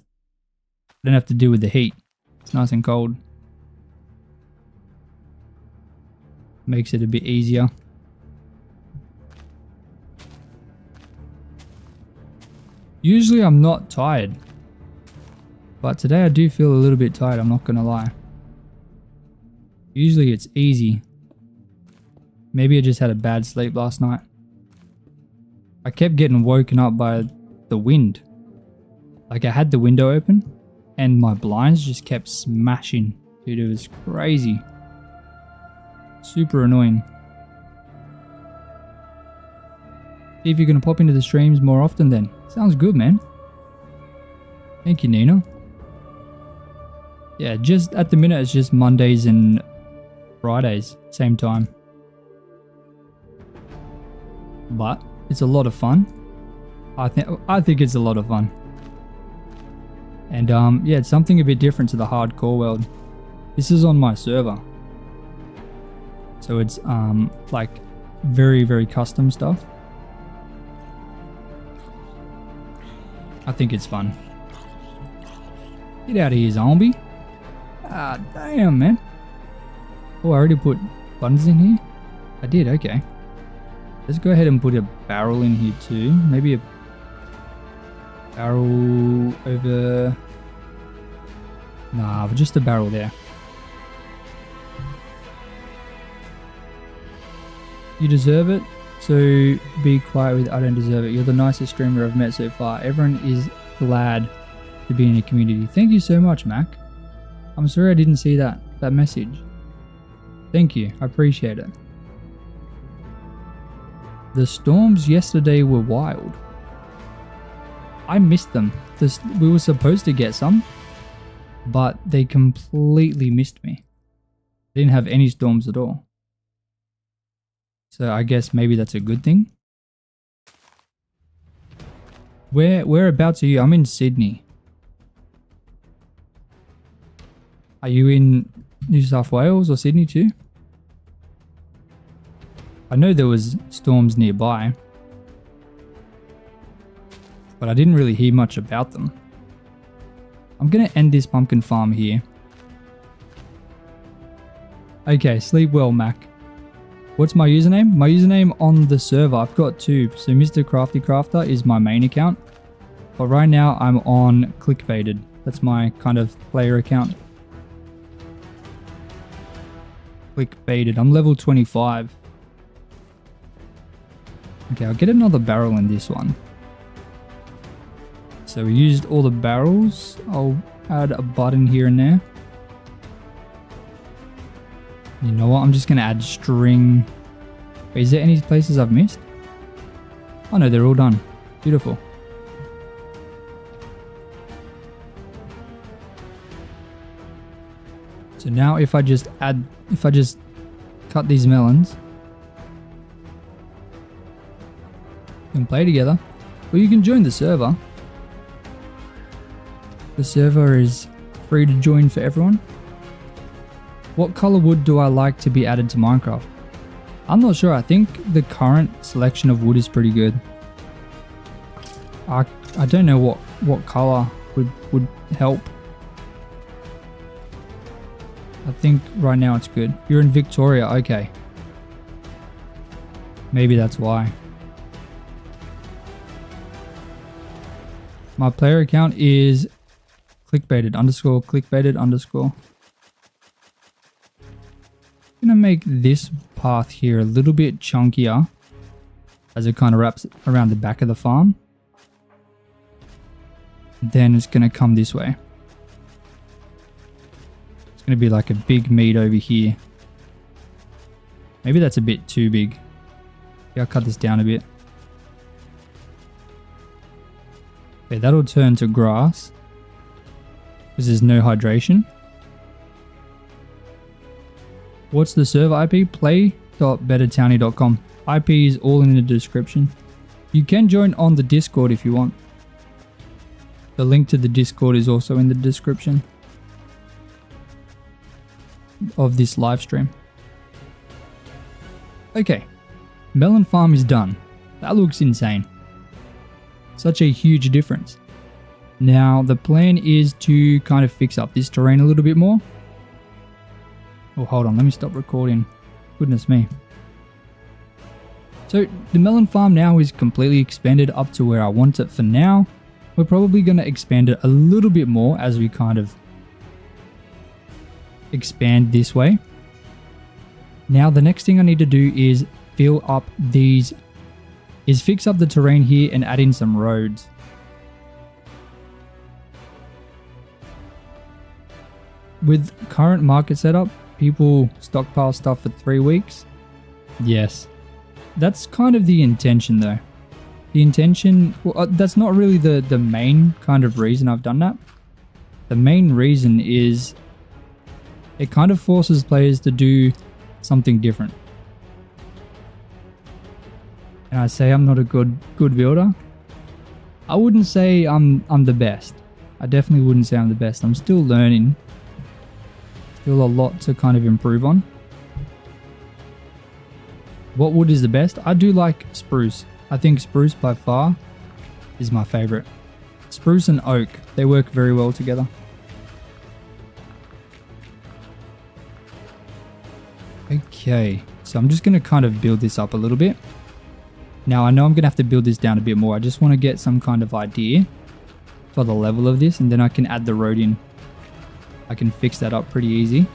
don't have to deal with the heat. It's nice and cold. Makes it a bit easier. Usually I'm not tired. But today I do feel a little bit tired, I'm not gonna lie. Usually it's easy. Maybe I just had a bad sleep last night. I kept getting woken up by the wind. Like I had the window open and my blinds just kept smashing. Dude, it was crazy. Super annoying. See if you're gonna pop into the streams more often then. Sounds good, man. Thank you, Nina. Yeah, just at the minute it's just Mondays and Fridays, same time. But it's a lot of fun. I think it's a lot of fun. And yeah, it's something a bit different to the hardcore world. This is on my server. So it's like very, very custom stuff. I think it's fun. Get out of here, zombie. Ah, damn, man. Oh, I already put buttons in here? I did, okay. Let's go ahead and put a barrel in here too. Maybe a barrel over... Nah, just a barrel there. You deserve it, so be quiet with I don't deserve it. You're the nicest streamer I've met so far. Everyone is glad to be in a community. Thank you so much, Mac. I'm sorry I didn't see that message. Thank you, I appreciate it. The storms yesterday were wild. I missed them. We were supposed to get some, but they completely missed me. Didn't have any storms at all. So I guess maybe that's a good thing. Whereabouts are you? I'm in Sydney. Are you in New South Wales or Sydney too? I know there was storms nearby, but I didn't really hear much about them. I'm gonna end this pumpkin farm here. Okay, sleep well, Mac. What's my username? My username on the server, I've got two. So Mr. Crafty Crafter is my main account, but right now I'm on Clickbaited. That's my kind of player account. Clickbaited. I'm level 25. Okay, I'll get another barrel in this one. So we used all the barrels. I'll add a button here and there. You know what? I'm just going to add string. Wait, is there any places I've missed? Oh no, they're all done. Beautiful. So now if I just cut these melons and play together, or you can join the server. The server is free to join for everyone. What color wood do I like to be added to Minecraft? I'm not sure. I think the current selection of wood is pretty good. I don't know what color would help. I think right now it's good. You're in Victoria, okay. Maybe that's why. My player account is clickbaited_. I'm gonna make this path here a little bit chunkier as it kind of wraps around the back of the farm. Then it's gonna come this way. It's gonna be like a big meat over here. Maybe that's a bit too big. Yeah, I'll cut this down a bit. Okay, that'll turn to grass because there's no hydration. What's the server IP? play.bettertownie.com. IP is all in the description. You can join on the Discord if you want. The link to the Discord is also in the description of this live stream. Okay, melon farm is done. That looks insane. Such a huge difference. Now the plan is to kind of fix up this terrain a little bit more. Oh, hold on, let me stop recording. Goodness me. So the melon farm now is completely expanded up to where I want it for now. We're probably going to expand it a little bit more as we kind of expand this way. Now the next thing I need to do is fill up these, fix up the terrain here and add in some roads. With current market setup, people stockpile stuff for 3 weeks. Yes, that's kind of the intention though. The intention, well, that's not really the main kind of reason I've done that. The main reason is it kind of forces players to do something different. And I say I'm not a good builder. I wouldn't say I'm the best. I definitely wouldn't say I'm the best. I'm still learning. Still a lot to kind of improve on. What wood is the best? I do like spruce. I think spruce by far is my favorite. Spruce and oak, they work very well together. Okay, so I'm just going to kind of build this up a little bit. Now I know I'm going to have to build this down a bit more. I just want to get some kind of idea for the level of this, and then I can add the road in. I can fix that up pretty easy.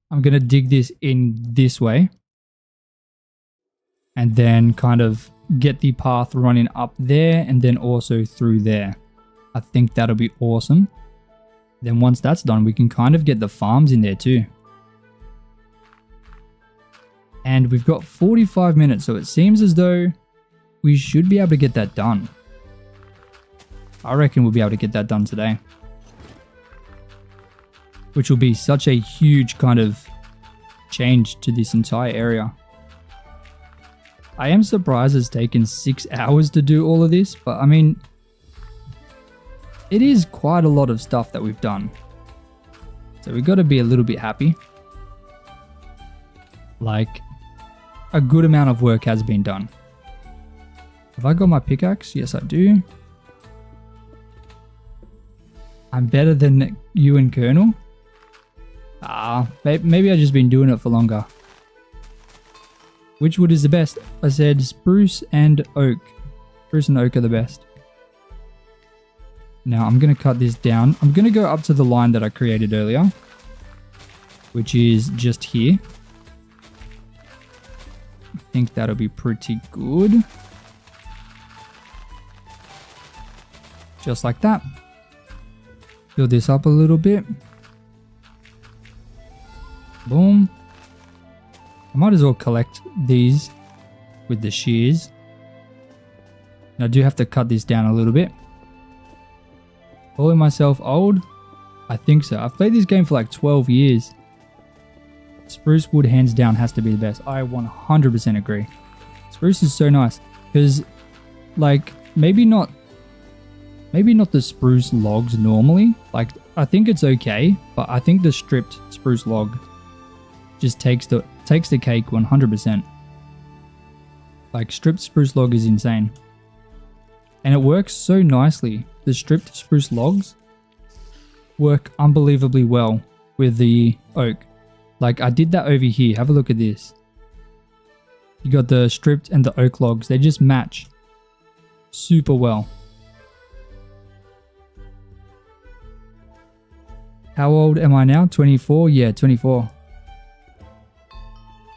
I'm going to dig this in this way. And then kind of get the path running up there and then also through there. I think that'll be awesome. Then once that's done, we can kind of get the farms in there too. And we've got 45 minutes, so it seems as though we should be able to get that done. I reckon we'll be able to get that done today. Which will be such a huge kind of change to this entire area. I am surprised it's taken 6 hours to do all of this, but I mean, it is quite a lot of stuff that we've done. So we've got to be a little bit happy. Like, a good amount of work has been done. Have I got my pickaxe? Yes, I do. I'm better than you and Colonel. Maybe I've just been doing it for longer. Which wood is the best? I said spruce and oak. Spruce and oak are the best. Now I'm going to cut this down. I'm going to go up to the line that I created earlier, which is just here. I think that'll be pretty good. Just like that. Build this up a little bit. Boom. I might as well collect these with the shears. And I do have to cut this down a little bit. Calling myself old? I think so. I've played this game for like 12 years. Spruce wood hands down has to be the best. I 100% agree. Spruce is so nice because like maybe not the spruce logs normally. Like I think it's okay, but I think the stripped spruce log just takes the cake 100%. Like stripped spruce log is insane. And it works so nicely. The stripped spruce logs work unbelievably well with the oak. Like I did that over here. Have a look at this. You got the stripped and the oak logs. They just match super well. How old am I now? 24? Yeah, 24.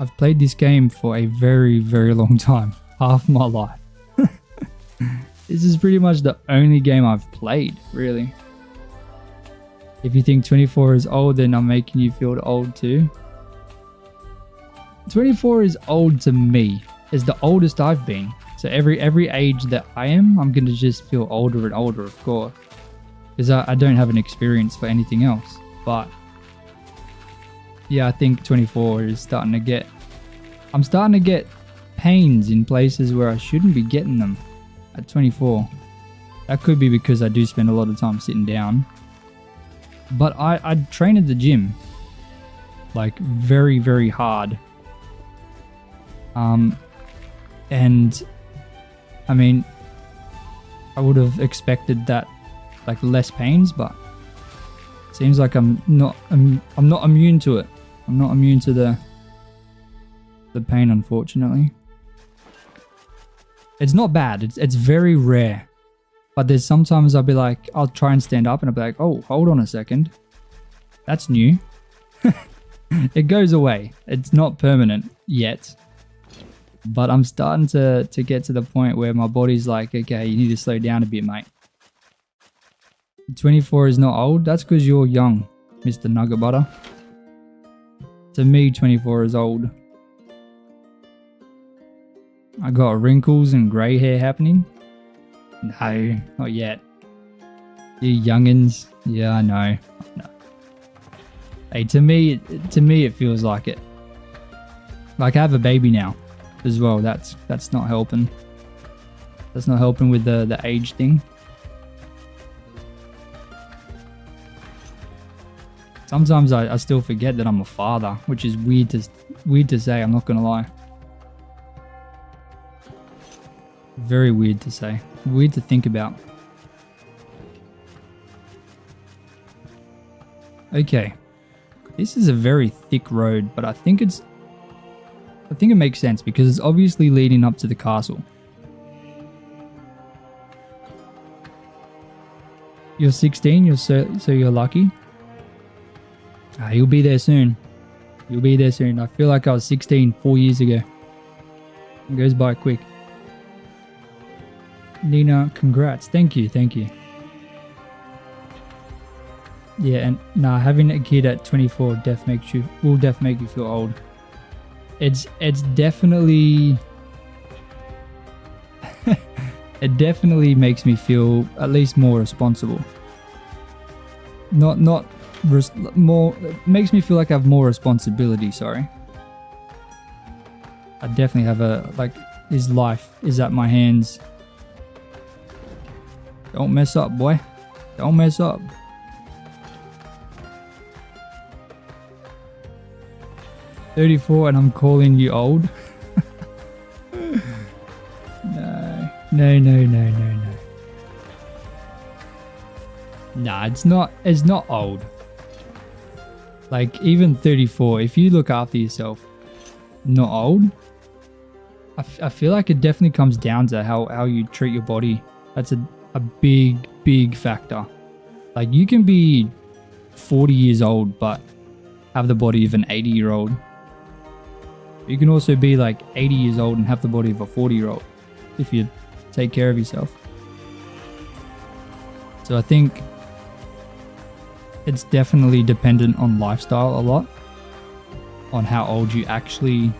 I've played this game for a very, very long time. Half my life. This is pretty much the only game I've played, really. If you think 24 is old, then I'm making you feel old too. 24 is old to me. It's the oldest I've been. So every age that I am, I'm going to just feel older and older, of course. Because I don't have an experience for anything else. But yeah, I think 24 is starting to get... I'm starting to get pains in places where I shouldn't be getting them at 24. That could be because I do spend a lot of time sitting down. But I train at the gym. Like very, very hard. And I mean, I would have expected that like less pains, but it seems like I'm not immune to it. I'm not immune to the pain, unfortunately. It's not bad. It's very rare. But there's sometimes I'll be like, I'll try and stand up and I'll be like, oh, hold on a second. That's new. It goes away. It's not permanent yet. But I'm starting to get to the point where my body's like, okay, you need to slow down a bit, mate. 24 is not old. That's because you're young, Mr. Nugget Butter. To me, 24 is old. I got wrinkles and grey hair happening. No, not yet. You youngins. Yeah, I know. No. Hey, to me, it feels like it. Like I have a baby now, as well. That's not helping. That's not helping with the age thing. Sometimes I still forget that I'm a father, which is weird to say, I'm not gonna lie. Very weird to say. Weird to think about. Okay. This is a very thick road, but I think it makes sense because it's obviously leading up to the castle. You're 16, so you're lucky. You'll be there soon. You'll be there soon. I feel like I was 16 4 years ago. It goes by quick. Nina, congrats. Thank you, thank you. Yeah, and having a kid at 24 will definitely make you feel old. It's definitely it definitely makes me feel at least more responsible. More, it makes me feel like I have more responsibility, sorry. I definitely have his life is at my hands. Don't mess up, boy. Don't mess up. "34 and I'm calling you old." No. Nah, it's not old. Like, even 34, if you look after yourself, not old. I feel like it definitely comes down to how you treat your body. That's a big factor. Like, you can be 40 years old but have the body of an 80-year-old. You can also be like 80 years old and have the body of a 40-year-old if you take care of yourself. So I think it's definitely dependent on lifestyle a lot, on how old you actually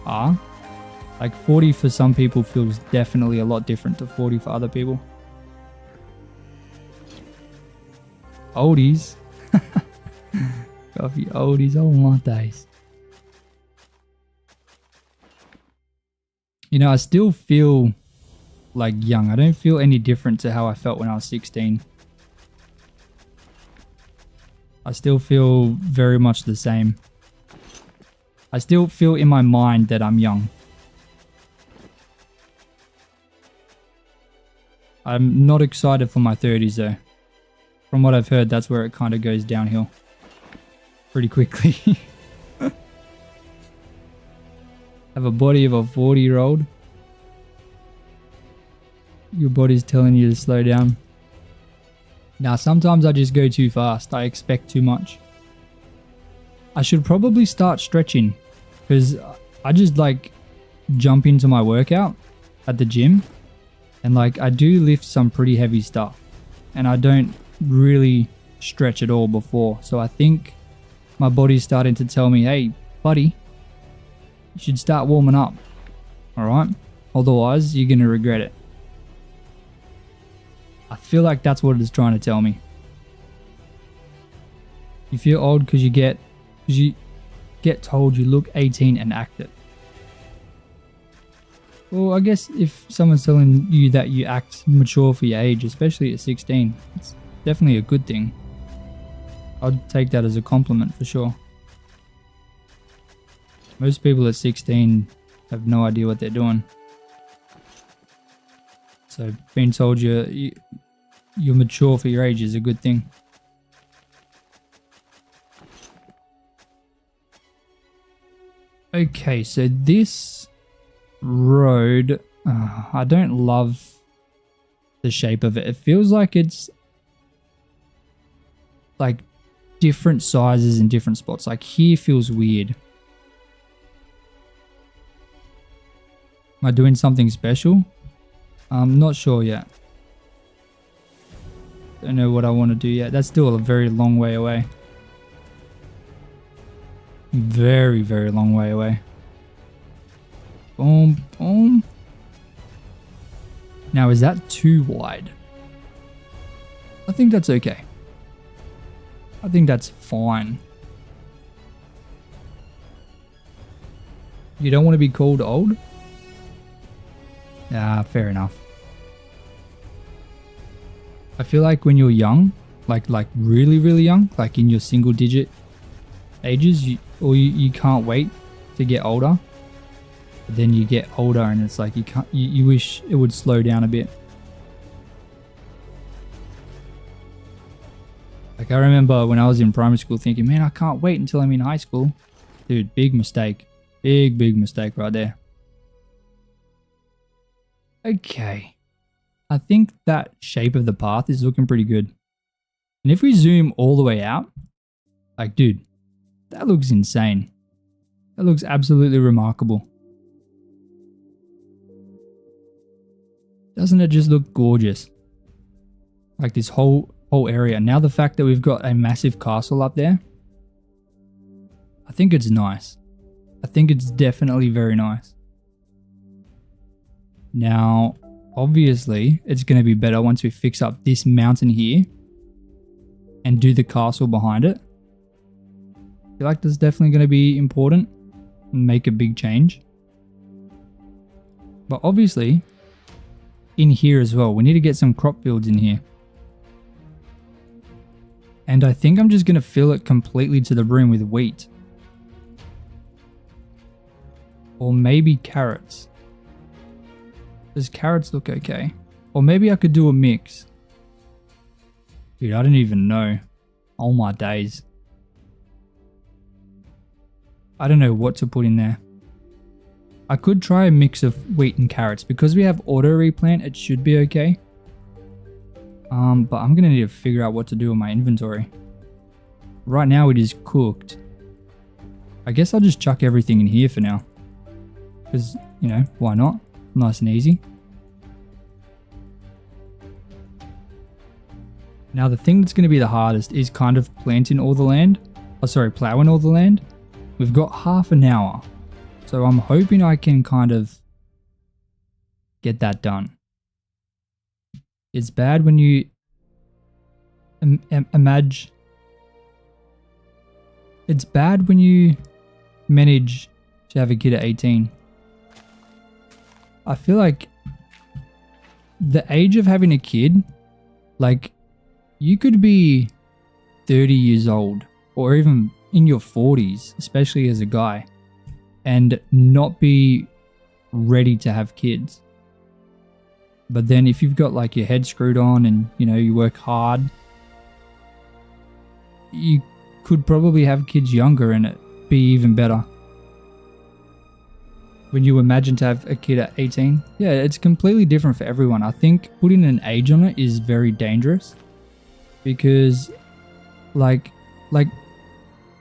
are. Like 40 for some people feels definitely a lot different to 40 for other people. Oldies. Coffee oldies, oh my days. You know, I still feel like young. I don't feel any different to how I felt when I was 16. I still feel very much the same. I still feel in my mind that I'm young. I'm not excited for my 30s though. From what I've heard, that's where it kind of goes downhill pretty quickly. Have a body of a 40-year-old. Your body's telling you to slow down. Now, sometimes I just go too fast. I expect too much. I should probably start stretching because I just like jump into my workout at the gym and like I do lift some pretty heavy stuff and I don't really stretch at all before. So I think my body's starting to tell me, hey, buddy, you should start warming up. All right? Otherwise, you're going to regret it. I feel like that's what it's trying to tell me. You feel old because you get told you look 18 and act it. Well, I guess if someone's telling you that you act mature for your age, especially at 16, it's definitely a good thing. I'd take that as a compliment for sure. Most people at 16 have no idea what they're doing. So being told you're mature for your age is a good thing. Okay, so this road, I don't love the shape of it. It feels like it's like different sizes in different spots. Like here feels weird. Am I doing something special? I'm not sure yet. Don't know what I want to do yet. That's still a very long way away. Very, very long way away. Boom, boom. Now, is that too wide? I think that's okay. I think that's fine. You don't want to be called old? Fair enough. I feel like when you're young, like really, really young, like in your single digit ages, you can't wait to get older. But then you get older and it's like you wish it would slow down a bit. Like I remember when I was in primary school thinking, man, I can't wait until I'm in high school. Dude, big mistake. Big mistake right there. Okay. I think that shape of the path is looking pretty good. And if we zoom all the way out, like, dude, that looks insane. That looks absolutely remarkable. Doesn't it just look gorgeous? Like this whole area. Now the fact that we've got a massive castle up there, I think it's nice. I think it's definitely very nice. Now, obviously, it's going to be better once we fix up this mountain here and do the castle behind it. I feel like that's definitely going to be important and make a big change. But obviously, in here as well, we need to get some crop fields in here. And I think I'm just going to fill it completely to the brim with wheat. Or maybe carrots. Does carrots look okay? Or maybe I could do a mix. Dude, I don't even know. Oh my days. I don't know what to put in there. I could try a mix of wheat and carrots. Because we have auto replant, it should be okay. But I'm going to need to figure out what to do with my inventory. Right now it is cooked. I guess I'll just chuck everything in here for now. Because, you know, why not? Nice and easy. Now the thing that's going to be the hardest is kind of planting all the land. Oh, sorry, plowing all the land. We've got half an hour. So I'm hoping I can kind of get that done. It's bad when you imagine. It's bad when you manage to have a kid at 18. I feel like the age of having a kid, like you could be 30 years old or even in your 40s, especially as a guy, and not be ready to have kids. But then if you've got like your head screwed on and, you know, you work hard, you could probably have kids younger and it be even better. When you imagine to have a kid at 18, yeah, it's completely different for everyone. I think putting an age on it is very dangerous because like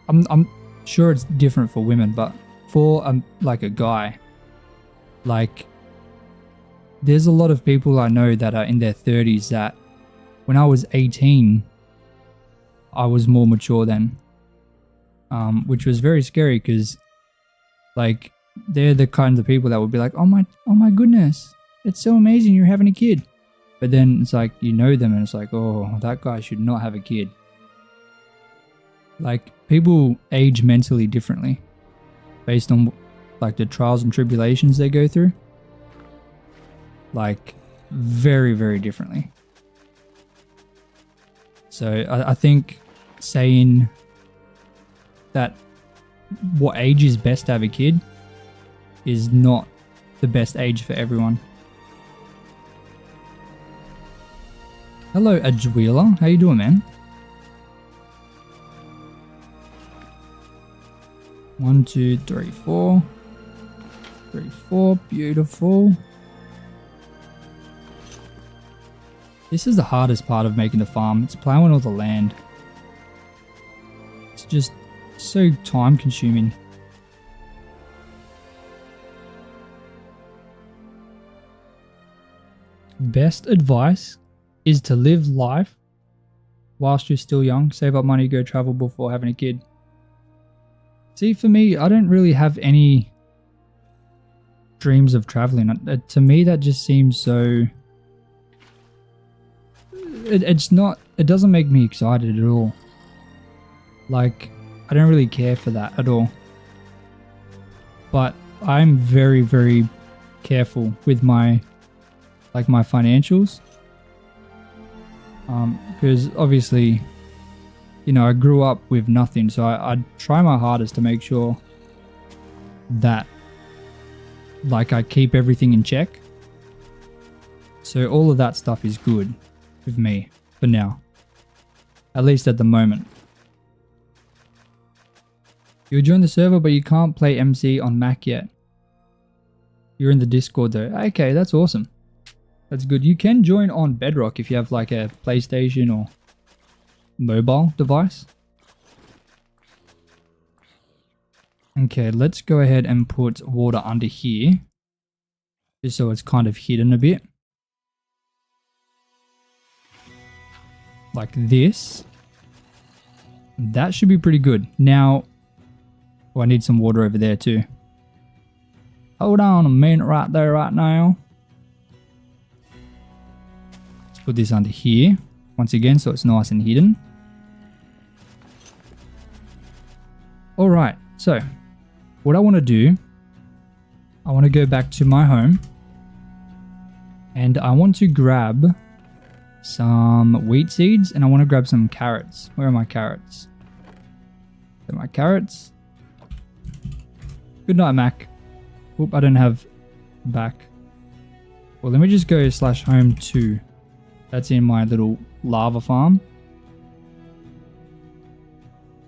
I'm sure it's different for women, but for like a guy, like there's a lot of people I know that are in their 30s that when I was 18, I was more mature then, which was very scary because like they're the kinds of people that would be like, oh my goodness, it's so amazing you're having a kid. But then it's like, you know them and it's like, oh, that guy should not have a kid. Like people age mentally differently based on like the trials and tribulations they go through. Like very, very differently. So I think saying that what age is best to have a kid is not the best age for everyone. Hello, Ajwila. How you doing, man? 1, 2, 3, 4. 3, 4. Beautiful. This is the hardest part of making the farm. It's plowing all the land. It's just so time consuming. Best advice is to live life whilst you're still young. Save up money, go travel before having a kid. See, for me, I don't really have any dreams of traveling. To me, that just seems so... It doesn't make me excited at all. Like, I don't really care for that at all. But I'm very, very careful with my financials. Because obviously, you know, I grew up with nothing, so I try my hardest to make sure that, like, I keep everything in check. So all of that stuff is good with me for now, at least at the moment. You join the server, but you can't play MC on Mac yet. You're in the Discord though. Okay, that's awesome. That's good. You can join on Bedrock if you have like a PlayStation or mobile device. Okay, let's go ahead and put water under here, just so it's kind of hidden a bit. Like this. That should be pretty good. Now, oh, I need some water over there too. Hold on a minute right there right now. Let's put this under here once again so it's nice and hidden. Alright, so what I want to do, I want to go back to my home and I want to grab some wheat seeds and I want to grab some carrots. Where are my carrots? Are my carrots? Good night, Mac. Oop, I don't have back. Well, let me just go /home2. That's in my little lava farm.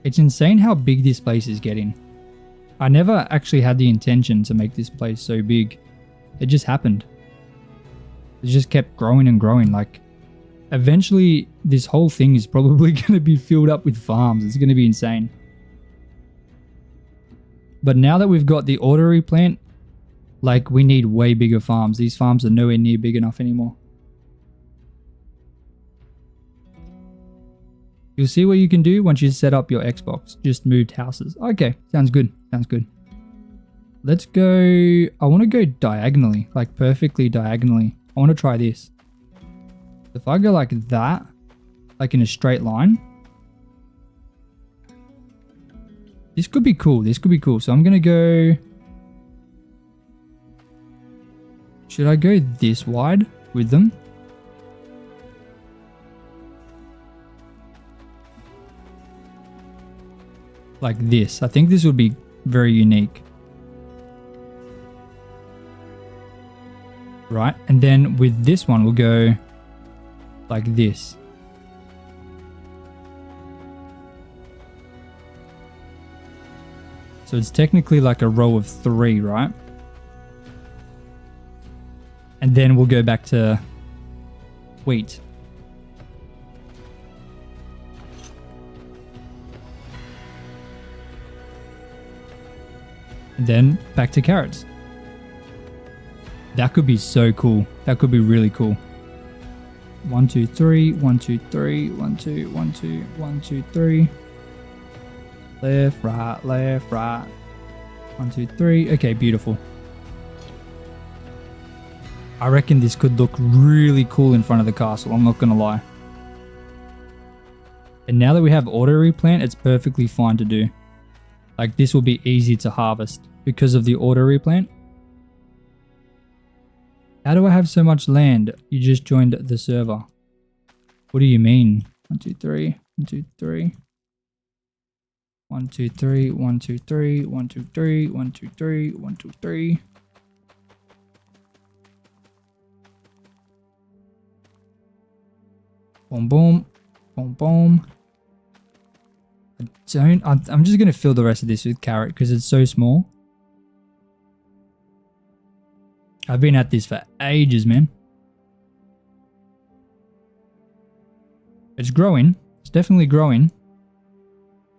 It's insane how big this place is getting. I never actually had the intention to make this place so big. It just happened. It just kept growing and growing. Like, eventually, this whole thing is probably going to be filled up with farms. It's going to be insane. But now that we've got the orderly plant, like, we need way bigger farms. These farms are nowhere near big enough anymore. You'll see what you can do once you set up your Xbox. Just moved houses. Okay, sounds good. Sounds good. Let's go... I want to go diagonally, like perfectly diagonally. I want to try this. If I go like that, like in a straight line, this could be cool. This could be cool. So I'm going to go... Should I go this wide with them? Like this. I think this would be very unique. Right? And then with this one, we'll go like this. So it's technically like a row of 3, right? And then we'll go back to wheat. And then back to carrots. That could be so cool. That could be really cool. 1, 2, 3, 1, 2, 3, 1, 2, 1, 2, 1, 2, 3. Left, right, left, right. 1, 2, 3. Okay, beautiful. I reckon this could look really cool in front of the castle. I'm not gonna lie. And now that we have auto replant, it's perfectly fine to do. Like, this will be easy to harvest because of the auto replant. How do I have so much land? You just joined the server. What do you mean? 1, 2, 3. 1, 2, 3. 1, 2, 3. 1, 2, 3. 1, 2, 3. 1, 2, 3. 1, 2, 3. Boom, boom. Boom, boom. I'm just going to fill the rest of this with carrot because it's so small. I've been at this for ages, man. It's growing. It's definitely growing.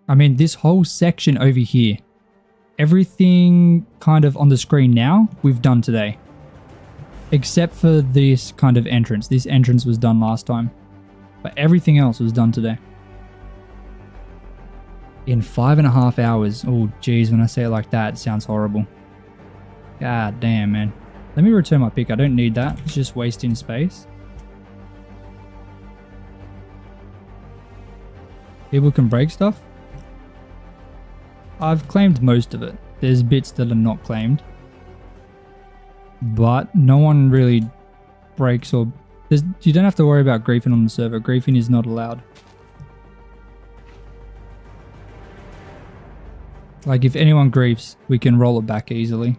I mean, this whole section over here, everything kind of on the screen now, we've done today. Except for this kind of entrance. This entrance was done last time. But everything else was done today. In 5.5 hours. Oh, geez, when I say it like that, it sounds horrible. God damn, man. Let me return my pick. I don't need that. It's just wasting space. People can break stuff. I've claimed most of it. There's bits that are not claimed. But no one really breaks or... You don't have to worry about griefing on the server. Griefing is not allowed. Like if anyone griefs, we can roll it back easily.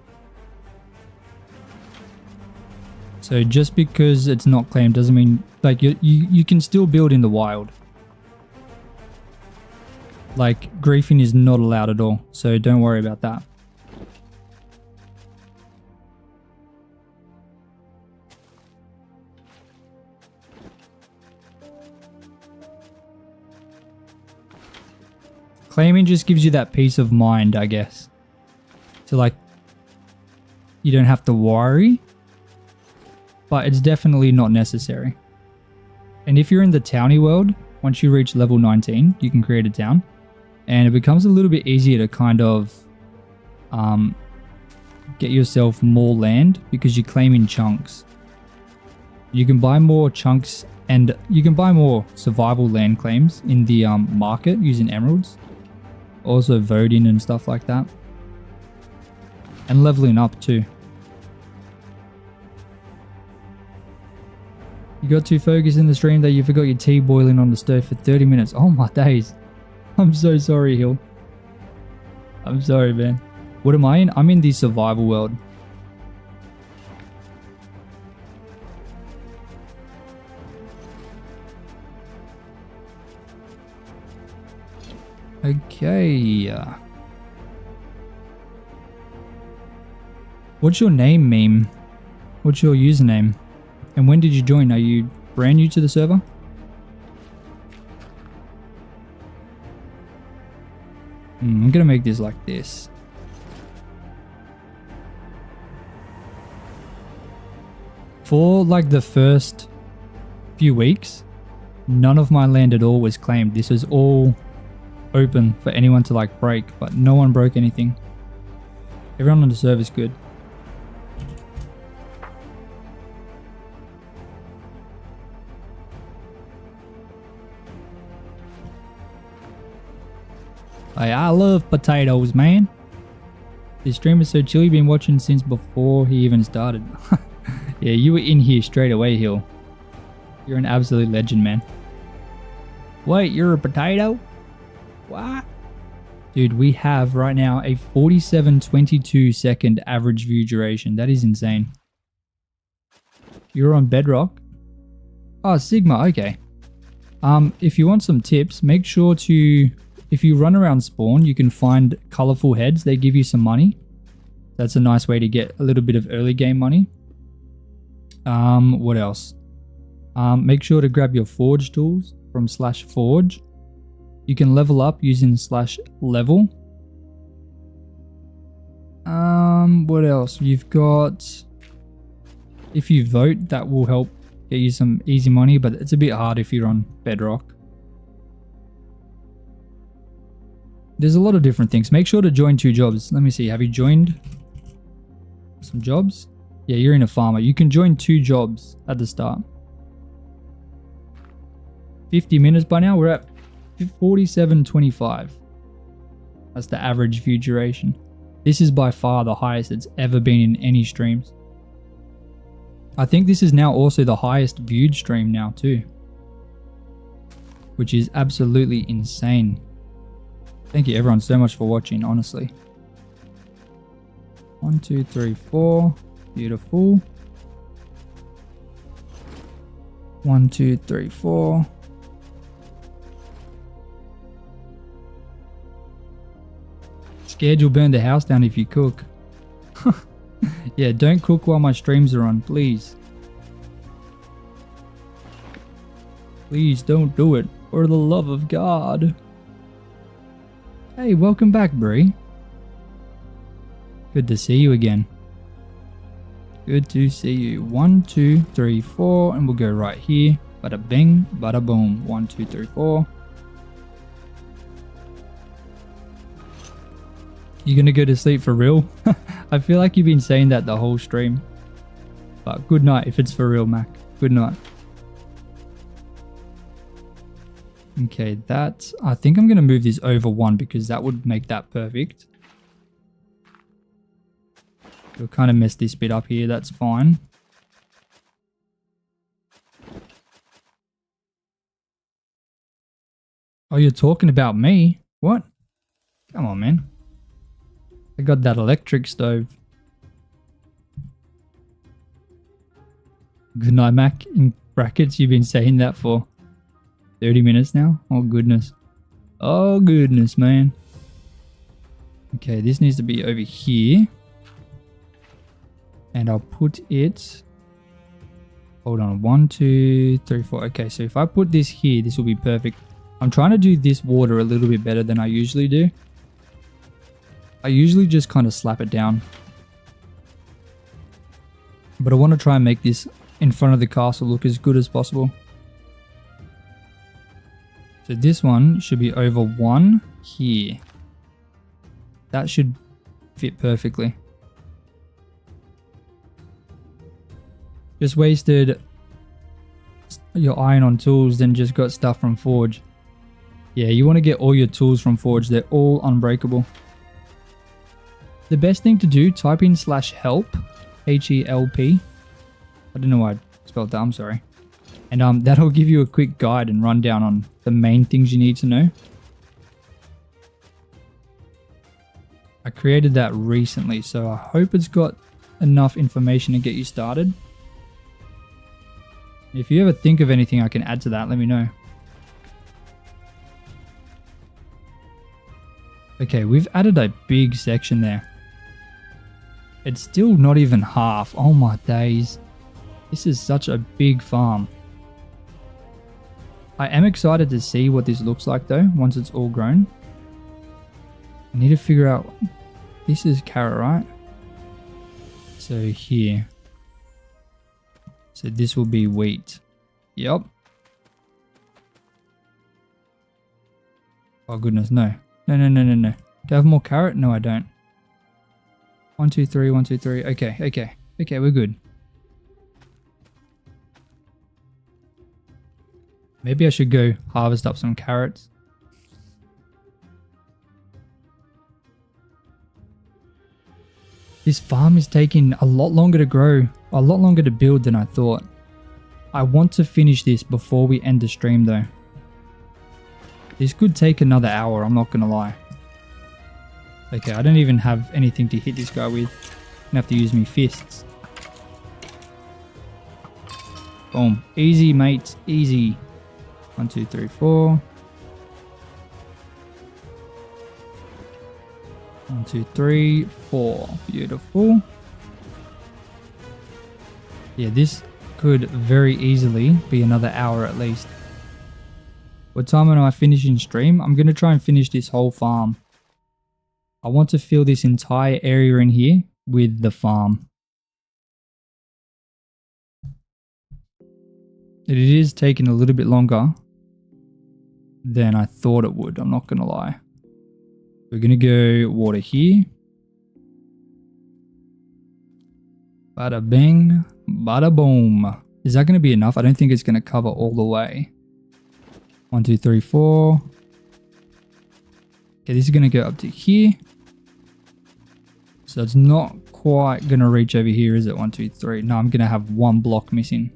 So just because it's not claimed doesn't mean like you can still build in the wild. Like griefing is not allowed at all, so don't worry about that. Claiming just gives you that peace of mind, I guess. So like, you don't have to worry, but it's definitely not necessary. And if you're in the townie world, once you reach level 19, you can create a town. And it becomes a little bit easier to kind of get yourself more land because you claim in chunks. You can buy more chunks and you can buy more survival land claims in the market using emeralds. Also voting and stuff like that. And leveling up too. You got too focused in the stream that you forgot your tea boiling on the stove for 30 minutes. Oh my days. I'm so sorry, Hill. I'm sorry, man. What am I in? I'm in the survival world. Okay. What's your name, meme? What's your username? And when did you join? Are you brand new to the server? I'm gonna make this like this. For like the first few weeks, none of my land at all was claimed. This was all open for anyone to like break, but no one broke anything. Everyone on the server is good. Hey, I love potatoes, man. This stream is so chill. You've been watching since before he even started. Yeah, you were in here straight away, Hill. You're an absolute legend, man. Wait, you're a potato? What? Dude, we have right now a 47.22 second average view duration. That is insane. You're on Bedrock? Oh, Sigma, okay. If you want some tips, make sure to... If you run around spawn, you can find colorful heads. They give you some money. That's a nice way to get a little bit of early game money. What else? Make sure to grab your forge tools from /forge. You can level up using /level. What else? You've got... If you vote, that will help get you some easy money, but it's a bit hard if you're on Bedrock. There's a lot of different things. Make sure to join 2 jobs. Let me see. Have you joined some jobs? Yeah, you're in a farmer. You can join 2 jobs at the start. 50 minutes by now. We're at 47.25. That's the average view duration. This is by far the highest it's ever been in any streams. I think this is now also the highest viewed stream now too, which is absolutely insane. Thank you everyone so much for watching, honestly. 1, 2, 3, 4. Beautiful. 1, 2, 3, 4. Scared you'll burn the house down if you cook. Yeah, don't cook while my streams are on, please. Please don't do it, for the love of God. Hey, welcome back, Bree. Good to see you again. Good to see you. 1, 2, 3, 4, and we'll go right here. Bada bing, bada boom. 1, 2, 3, 4. You gonna go to sleep for real? I feel like you've been saying that the whole stream. But good night if it's for real, Mac. Good night. Okay, that... I think I'm gonna move this over 1 because that would make that perfect. We'll kind of mess this bit up here, that's fine. Oh, you're talking about me? What? Come on, man. I got that electric stove. Good night, Mac. In brackets, you've been saying that for 30 minutes now? Oh, goodness. Oh, goodness, man. Okay, this needs to be over here. And I'll put it... Hold on. 1, 2, 3, 4. Okay, so if I put this here, this will be perfect. I'm trying to do this water a little bit better than I usually do. I usually just kind of slap it down. But I want to try and make this in front of the castle look as good as possible. So this one should be over 1 here. That should fit perfectly. Just wasted your iron on tools, then just got stuff from Forge. Yeah, you want to get all your tools from Forge. They're all unbreakable. The best thing to do, type in /help, H-E-L-P. I don't know why I spelled that, I'm sorry. And that'll give you a quick guide and rundown on the main things you need to know. I created that recently, so I hope it's got enough information to get you started. If you ever think of anything I can add to that, let me know. Okay, we've added a big section there. It's still not even half. Oh my days. This is such a big farm. I am excited to see what this looks like though, once it's all grown. I need to figure out... This is carrot, right? So here. So this will be wheat. Yep. Oh goodness, no. No. Do I have more carrot? No, I don't. 1, 2, 3, 1, 2, 3. Okay, we're good. Maybe I should go harvest up some carrots. This farm is taking a lot longer to grow, a lot longer to build than I thought. I want to finish this before we end the stream though. This could take another hour, I'm not gonna lie. Okay, I don't even have anything to hit this guy with. I'm gonna have to use me fists. Boom. Easy, mates. Easy. 1, 2, 3, 4. 1, 2, 3, 4. Beautiful. Yeah, this could very easily be another hour at least. What time am I finishing stream? I'm going to try and finish this whole farm. I want to fill this entire area in here with the farm. It is taking a little bit longer than I thought it would, I'm not going to lie. We're going to go water here. Bada bing, bada boom. Is that going to be enough? I don't think it's going to cover all the way. 1, 2, 3, 4. Okay, this is going to go up to here. So it's not quite going to reach over here, is it? 1, 2, 3. No, I'm going to have 1 block missing.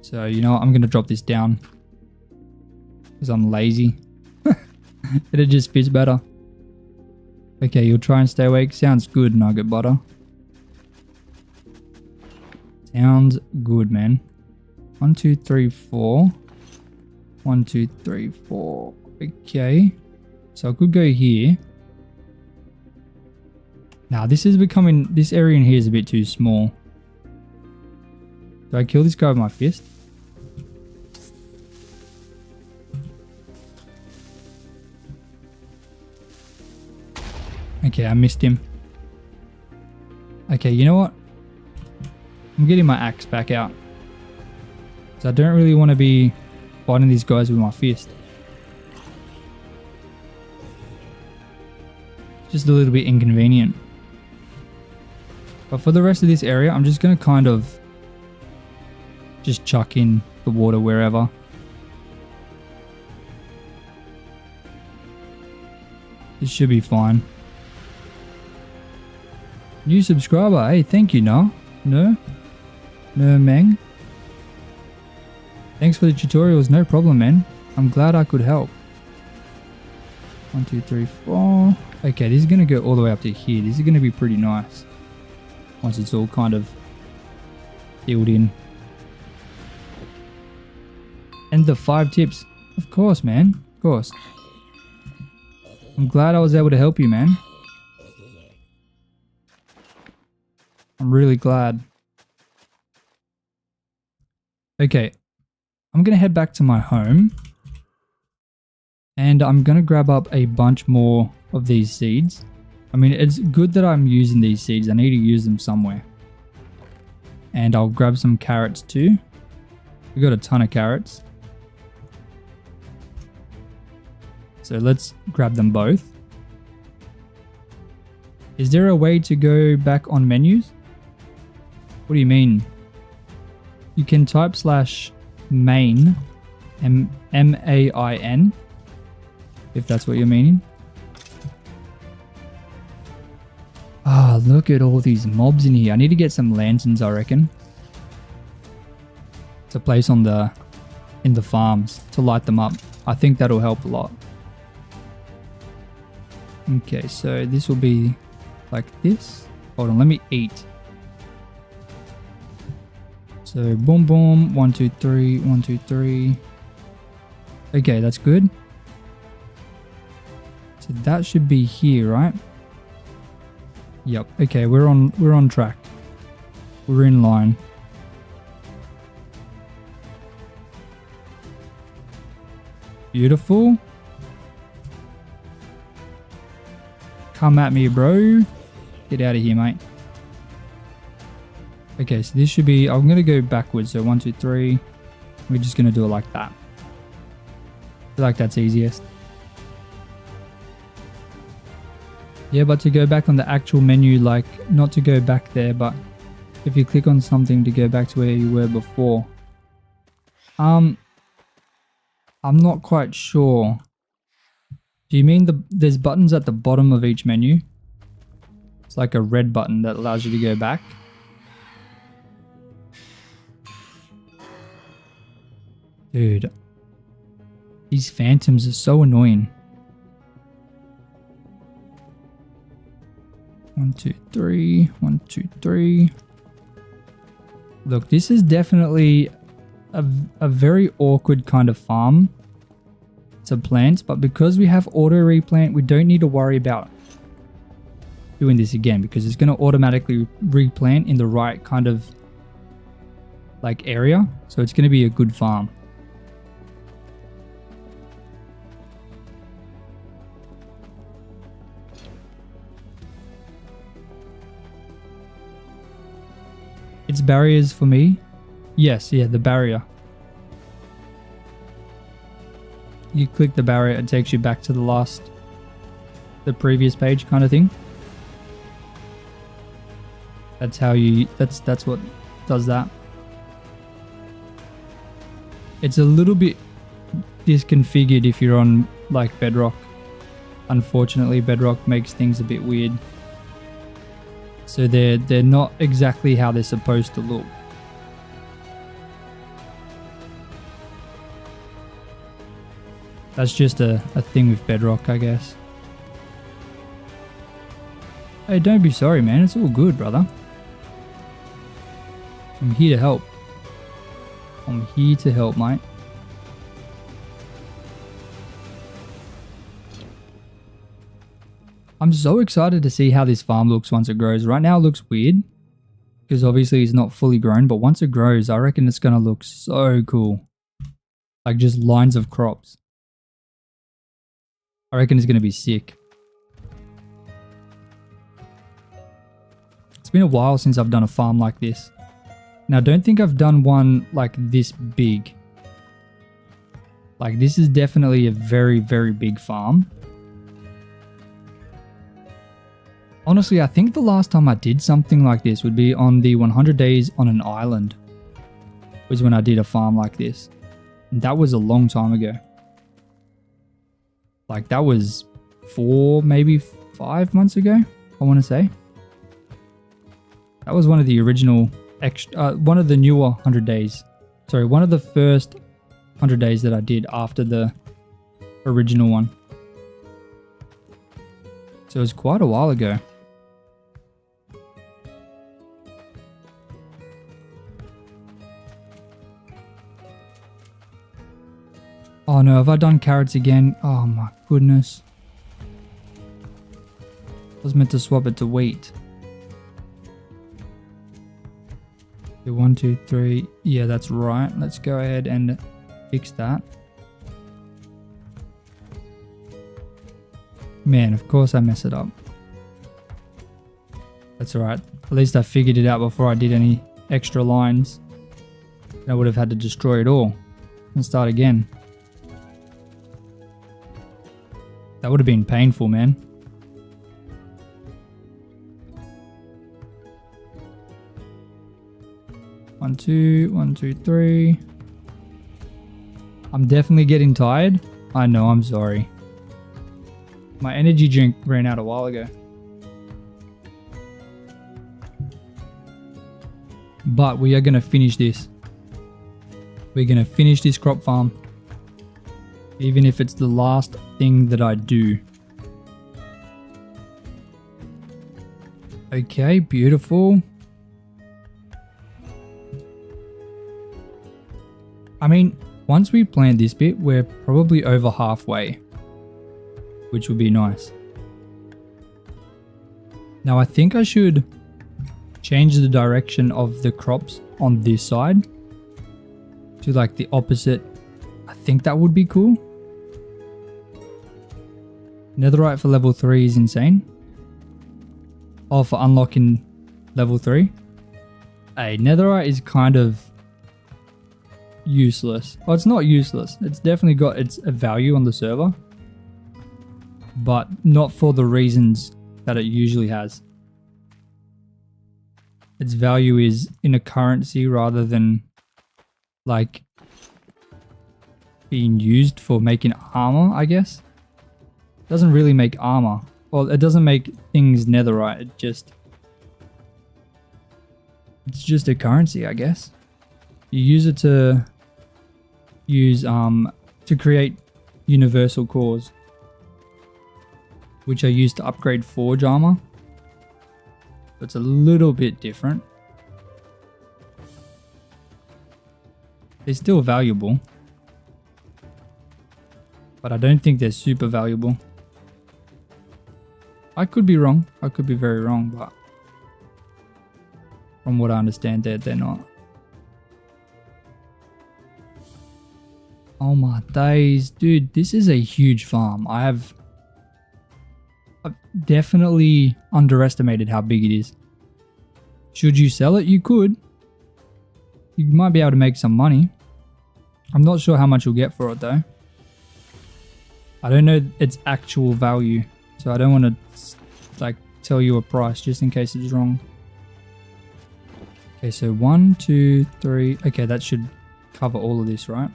So, you know what? I'm going to drop this down. Because I'm lazy. It just fits better. Okay, you'll try and stay awake. Sounds good, nugget butter. Sounds good, man. 1, 2, 3, 4. 1, 2, 3, 4. Okay. So I could go here. Now this is becoming... This area in here is a bit too small. Do I kill this guy with my fist? Okay, I missed him. Okay, you know what? I'm getting my axe back out. So I don't really want to be fighting these guys with my fist. Just a little bit inconvenient. But for the rest of this area, I'm just going to kind of just chuck in the water wherever. This should be fine. New subscriber. Hey, thank you, No, Meng. Thanks for the tutorials. No problem, man. I'm glad I could help. 1, 2, 3, 4. Okay, this is going to go all the way up to here. This is going to be pretty nice. Once it's all kind of filled in. And the 5 tips. Of course, man. Of course. I'm glad I was able to help you, man. I'm really glad. Okay. I'm going to head back to my home. And I'm going to grab up a bunch more of these seeds. I mean, it's good that I'm using these seeds. I need to use them somewhere. And I'll grab some carrots too. We got a ton of carrots. So let's grab them both. Is there a way to go back on menus? What do you mean? You can type /main, M-A-I-N, if that's what you're meaning. Ah, look at all these mobs in here. I need to get some lanterns, I reckon. To place on in the farms to light them up. I think that'll help a lot. Okay, so this will be like this. Hold on, let me eat. So boom, boom, 1, 2, 3, 1, 2, 3. Okay, that's good. So that should be here, right? Yep. Okay, we're on track. We're in line. Beautiful. Come at me, bro. Get out of here, mate. Okay, so this should be... I'm going to go backwards. So 1, 2, 3. We're just going to do it like that. I feel like that's easiest. Yeah, but to go back on the actual menu, like, not to go back there, but if you click on something to go back to where you were before. I'm not quite sure. Do you mean there's buttons at the bottom of each menu? It's like a red button that allows you to go back. Dude, these phantoms are so annoying. 1, 2, 3, 1, 2, 3. Look, this is definitely a very awkward kind of farm to plant, but because we have auto replant, we don't need to worry about doing this again because it's going to automatically replant in the right kind of like area. So it's going to be a good farm. It's barriers for me. Yes, yeah, the barrier. You click the barrier, it takes you back to the previous page kind of thing. That's how that's what does that. It's a little bit disconfigured if you're on like Bedrock. Unfortunately, Bedrock makes things a bit weird. So they're not exactly how they're supposed to look. That's just a thing with Bedrock, I guess. Hey, don't be sorry, man. It's all good, brother. I'm here to help. I'm here to help, mate. I'm so excited to see how this farm looks once it grows. Right now it looks weird because obviously it's not fully grown, but once it grows, I reckon it's going to look so cool. Like just lines of crops. I reckon it's going to be sick. It's been a while since I've done a farm like this. Now, I don't think I've done one like this big. Like this is definitely a very, very big farm. Honestly, I think the last time I did something like this would be on the 100 Days on an Island. Was when I did a farm like this. And that was a long time ago. Like that was 4, maybe 5 months ago, I want to say. That was one of the original, one of the newer 100 Days. Sorry, one of the first 100 days that I did after the original one. So it was quite a while ago. Oh no, have I done carrots again? Oh my goodness. I was meant to swap it to wheat. 1, 2, 3. Yeah, that's right. Let's go ahead and fix that. Man, of course I mess it up. That's alright. At least I figured it out before I did any extra lines. I would have had to destroy it all and start again. That would have been painful, man. One, two, three. I'm definitely getting tired. I know, I'm sorry. My energy drink ran out a while ago. But we are going to finish this. We're going to finish this crop farm. Even if it's the last thing that I do. Okay, beautiful. I mean, once we plant this bit, we're probably over halfway, which would be nice. Now I think I should change the direction of the crops on this side to like the opposite. I think that would be cool. Netherite for level 3 is insane. Oh, for unlocking level 3. Hey, netherite is kind of useless. Well, it's not useless. It's definitely got its value on the server. But not for the reasons that it usually has. Its value is in a currency rather than like being used for making armor, I guess. Doesn't really make armor. Well, it doesn't make things netherite. It's just a currency, I guess. You use it to create universal cores, which are used to upgrade forge armor. It's a little bit different. They're still valuable, but I don't think they're super valuable. I could be wrong. I could be very wrong, but from what I understand, they're not. Oh my days, dude, this is a huge farm. I've definitely underestimated how big it is. Should you sell it? You could. You might be able to make some money. I'm not sure how much you'll get for it though. I don't know its actual value, so I don't want to like tell you a price just in case it's wrong. Okay, so 1, 2, 3. Okay, that should cover all of this, right?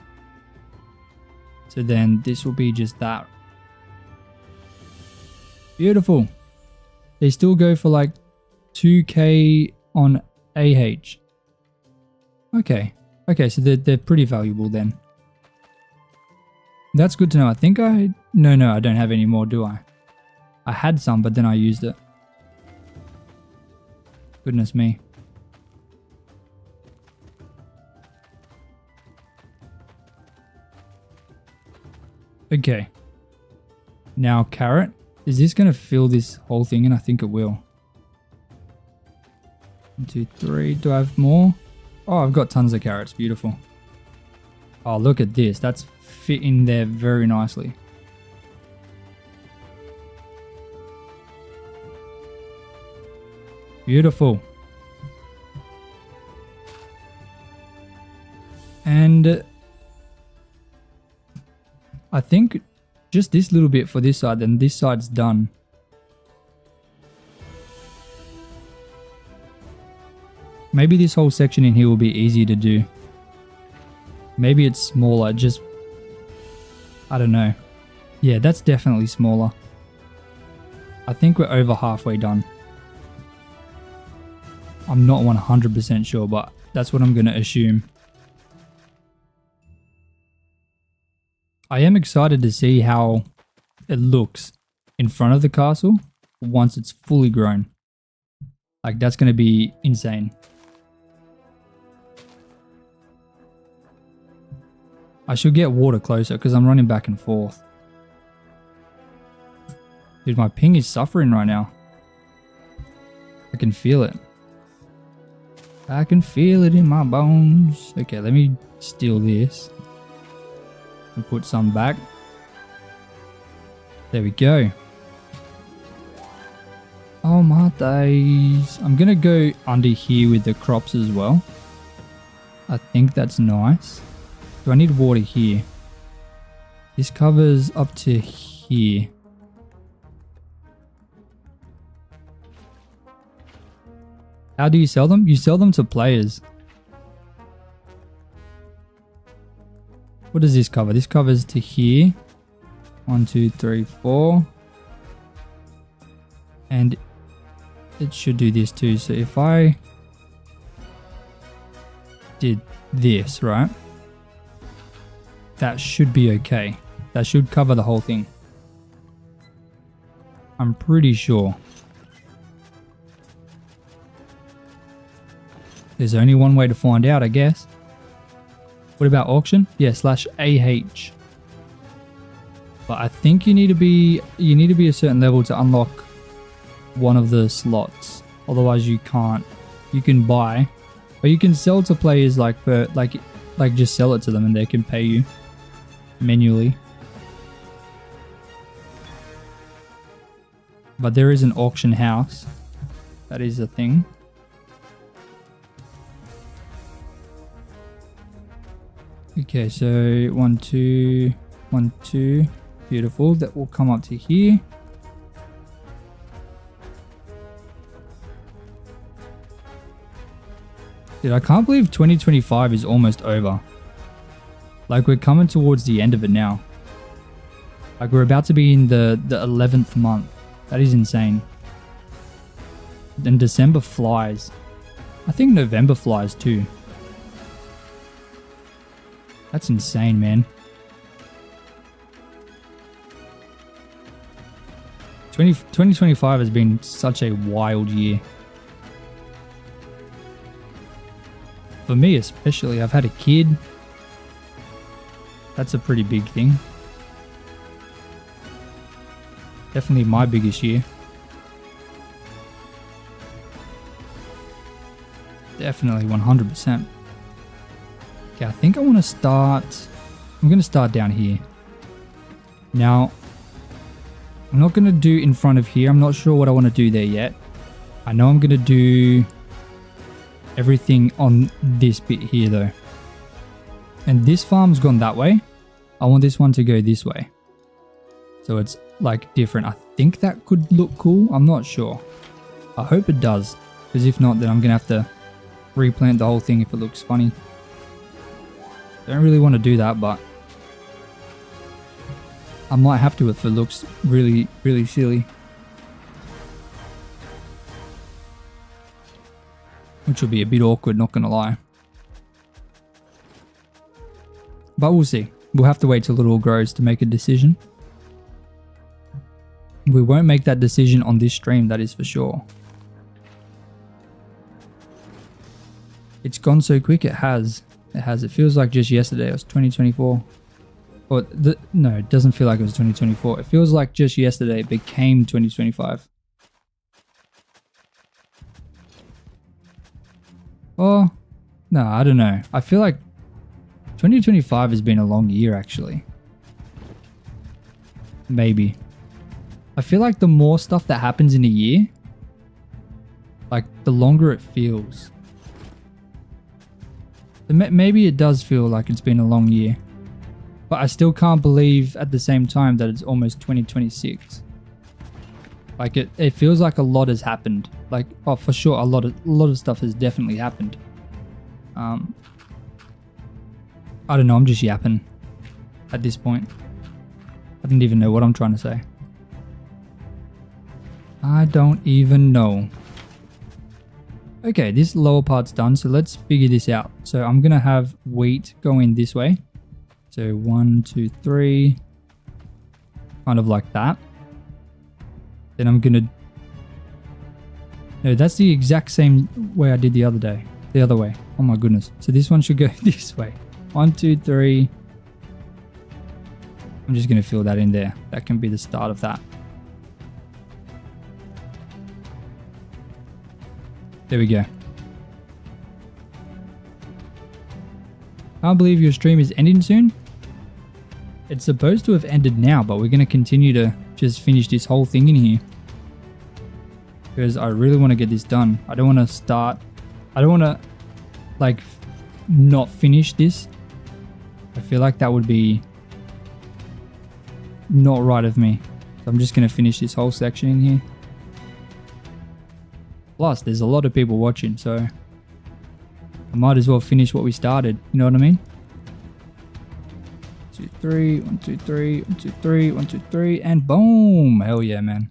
So then this will be just that. Beautiful. They still go for like 2k on AH. Okay. Okay, so they're pretty valuable then. That's good to know. I think no, I don't have any more, do I? I had some, but then I used it. Goodness me. Okay. Now carrot. Is this going to fill this whole thing in? I think it will. 1, 2, 3. Do I have more? Oh, I've got tons of carrots. Beautiful. Oh, look at this. That's fit in there very nicely. Beautiful. And I think just this little bit for this side, then this side's done. Maybe this whole section in here will be easy to do. Maybe it's smaller, just... I don't know. Yeah, that's definitely smaller. I think we're over halfway done. I'm not 100% sure, but that's what I'm going to assume. I am excited to see how it looks in front of the castle once it's fully grown. Like, that's going to be insane. I should get water closer because I'm running back and forth. Dude, my ping is suffering right now. I can feel it. I can feel it in my bones. Okay, let me steal this. And put some back. There we go. Oh my days. I'm going to go under here with the crops as well. I think that's nice. Do I need water here? This covers up to here. How do you sell them? You sell them to players. What does this cover? This covers to here. 1, 2, 3, 4. And it should do this too. So if I did this, right? That should be okay. That should cover the whole thing. I'm pretty sure. There's only one way to find out, I guess. What about auction? Yeah, /AH. But I think you need to be a certain level to unlock one of the slots. Otherwise you can't. You can buy, but you can sell to players like just sell it to them and they can pay you manually. But there is an auction house. That is a thing. Okay, so 1, 2, 1, 2. Beautiful. That will come up to here. Dude, I can't believe 2025 is almost over. Like, we're coming towards the end of it now. Like, we're about to be in the 11th month. That is insane. Then December flies. I think November flies too. That's insane, man. 2025 has been such a wild year. For me especially, I've had a kid. That's a pretty big thing. Definitely my biggest year. Definitely 100%. Okay, I think I want to start... I'm going to start down here. Now, I'm not going to do in front of here. I'm not sure what I want to do there yet. I know I'm going to do everything on this bit here though. And this farm's gone that way. I want this one to go this way. So it's like different. I think that could look cool. I'm not sure. I hope it does. Because if not, then I'm going to have to replant the whole thing if it looks funny. Don't really want to do that, but I might have to if it looks really, really silly. Which will be a bit awkward, not gonna lie. But we'll see. We'll have to wait till it all grows to make a decision. We won't make that decision on this stream, that is for sure. It's gone so quick, it has. It feels like just yesterday. It was 2024. Or no, it doesn't feel like it was 2024. It feels like just yesterday it became 2025. Oh, no, I don't know. I feel like 2025 has been a long year actually. Maybe. I feel like the more stuff that happens in a year, like the longer it feels. Maybe it does feel like it's been a long year, but I still can't believe at the same time that it's almost 2026. Like it feels like a lot has happened. Like, oh, for sure, a lot of stuff has definitely happened. I don't know. I'm just yapping at this point. I don't even know what I'm trying to say. I don't even know. Okay, this lower part's done, so let's figure this out. So I'm going to have wheat going this way. So 1, 2, 3, kind of like that. Then I'm gonna, no, that's the exact same way I did the other day, the other way. Oh my goodness. So this one should go this way. 1, 2, 3. I'm just gonna fill that in there. That can be the start of that. There we go. Can't believe your stream is ending soon. It's supposed to have ended now, but we're going to continue to just finish this whole thing in here. Because I really want to get this done. I don't want to start. I don't want to, like, not finish this. I feel like that would be not right of me. So I'm just going to finish this whole section in here. Plus, there's a lot of people watching, so I might as well finish what we started. You know what I mean? 2, 3, 1, 2, 3, 1, 2, 3, 1, 2, 3, and boom! Hell yeah, man.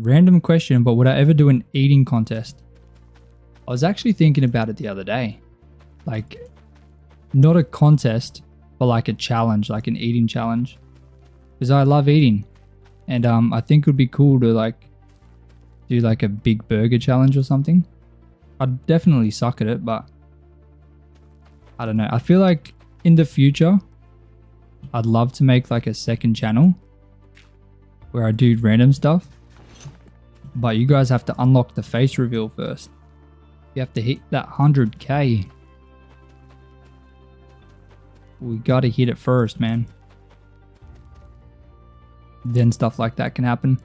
Random question, but would I ever do an eating contest? I was actually thinking about it the other day. Like, not a contest, but like a challenge, like an eating challenge. Because I love eating. And I think it would be cool to like do like a big burger challenge or something. I'd definitely suck at it, but I don't know. I feel like in the future, I'd love to make like a second channel where I do random stuff. But you guys have to unlock the face reveal first. You have to hit that 100k. We gotta hit it first, man. Then stuff like that can happen.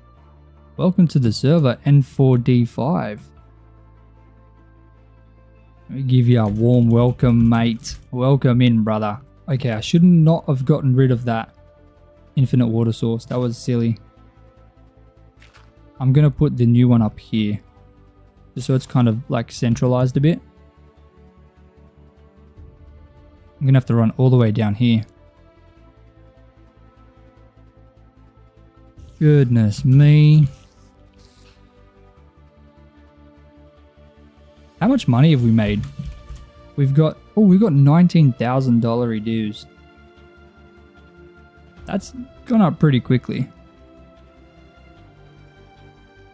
Welcome to the server N4D5. Let me give you a warm welcome, mate. Welcome in, brother. Okay, I should not have gotten rid of that infinite water source. That was silly. I'm going to put the new one up here. Just so it's kind of like centralized a bit. I'm going to have to run all the way down here. Goodness me. How much money have we made? We've got $19,000 dues. That's gone up pretty quickly.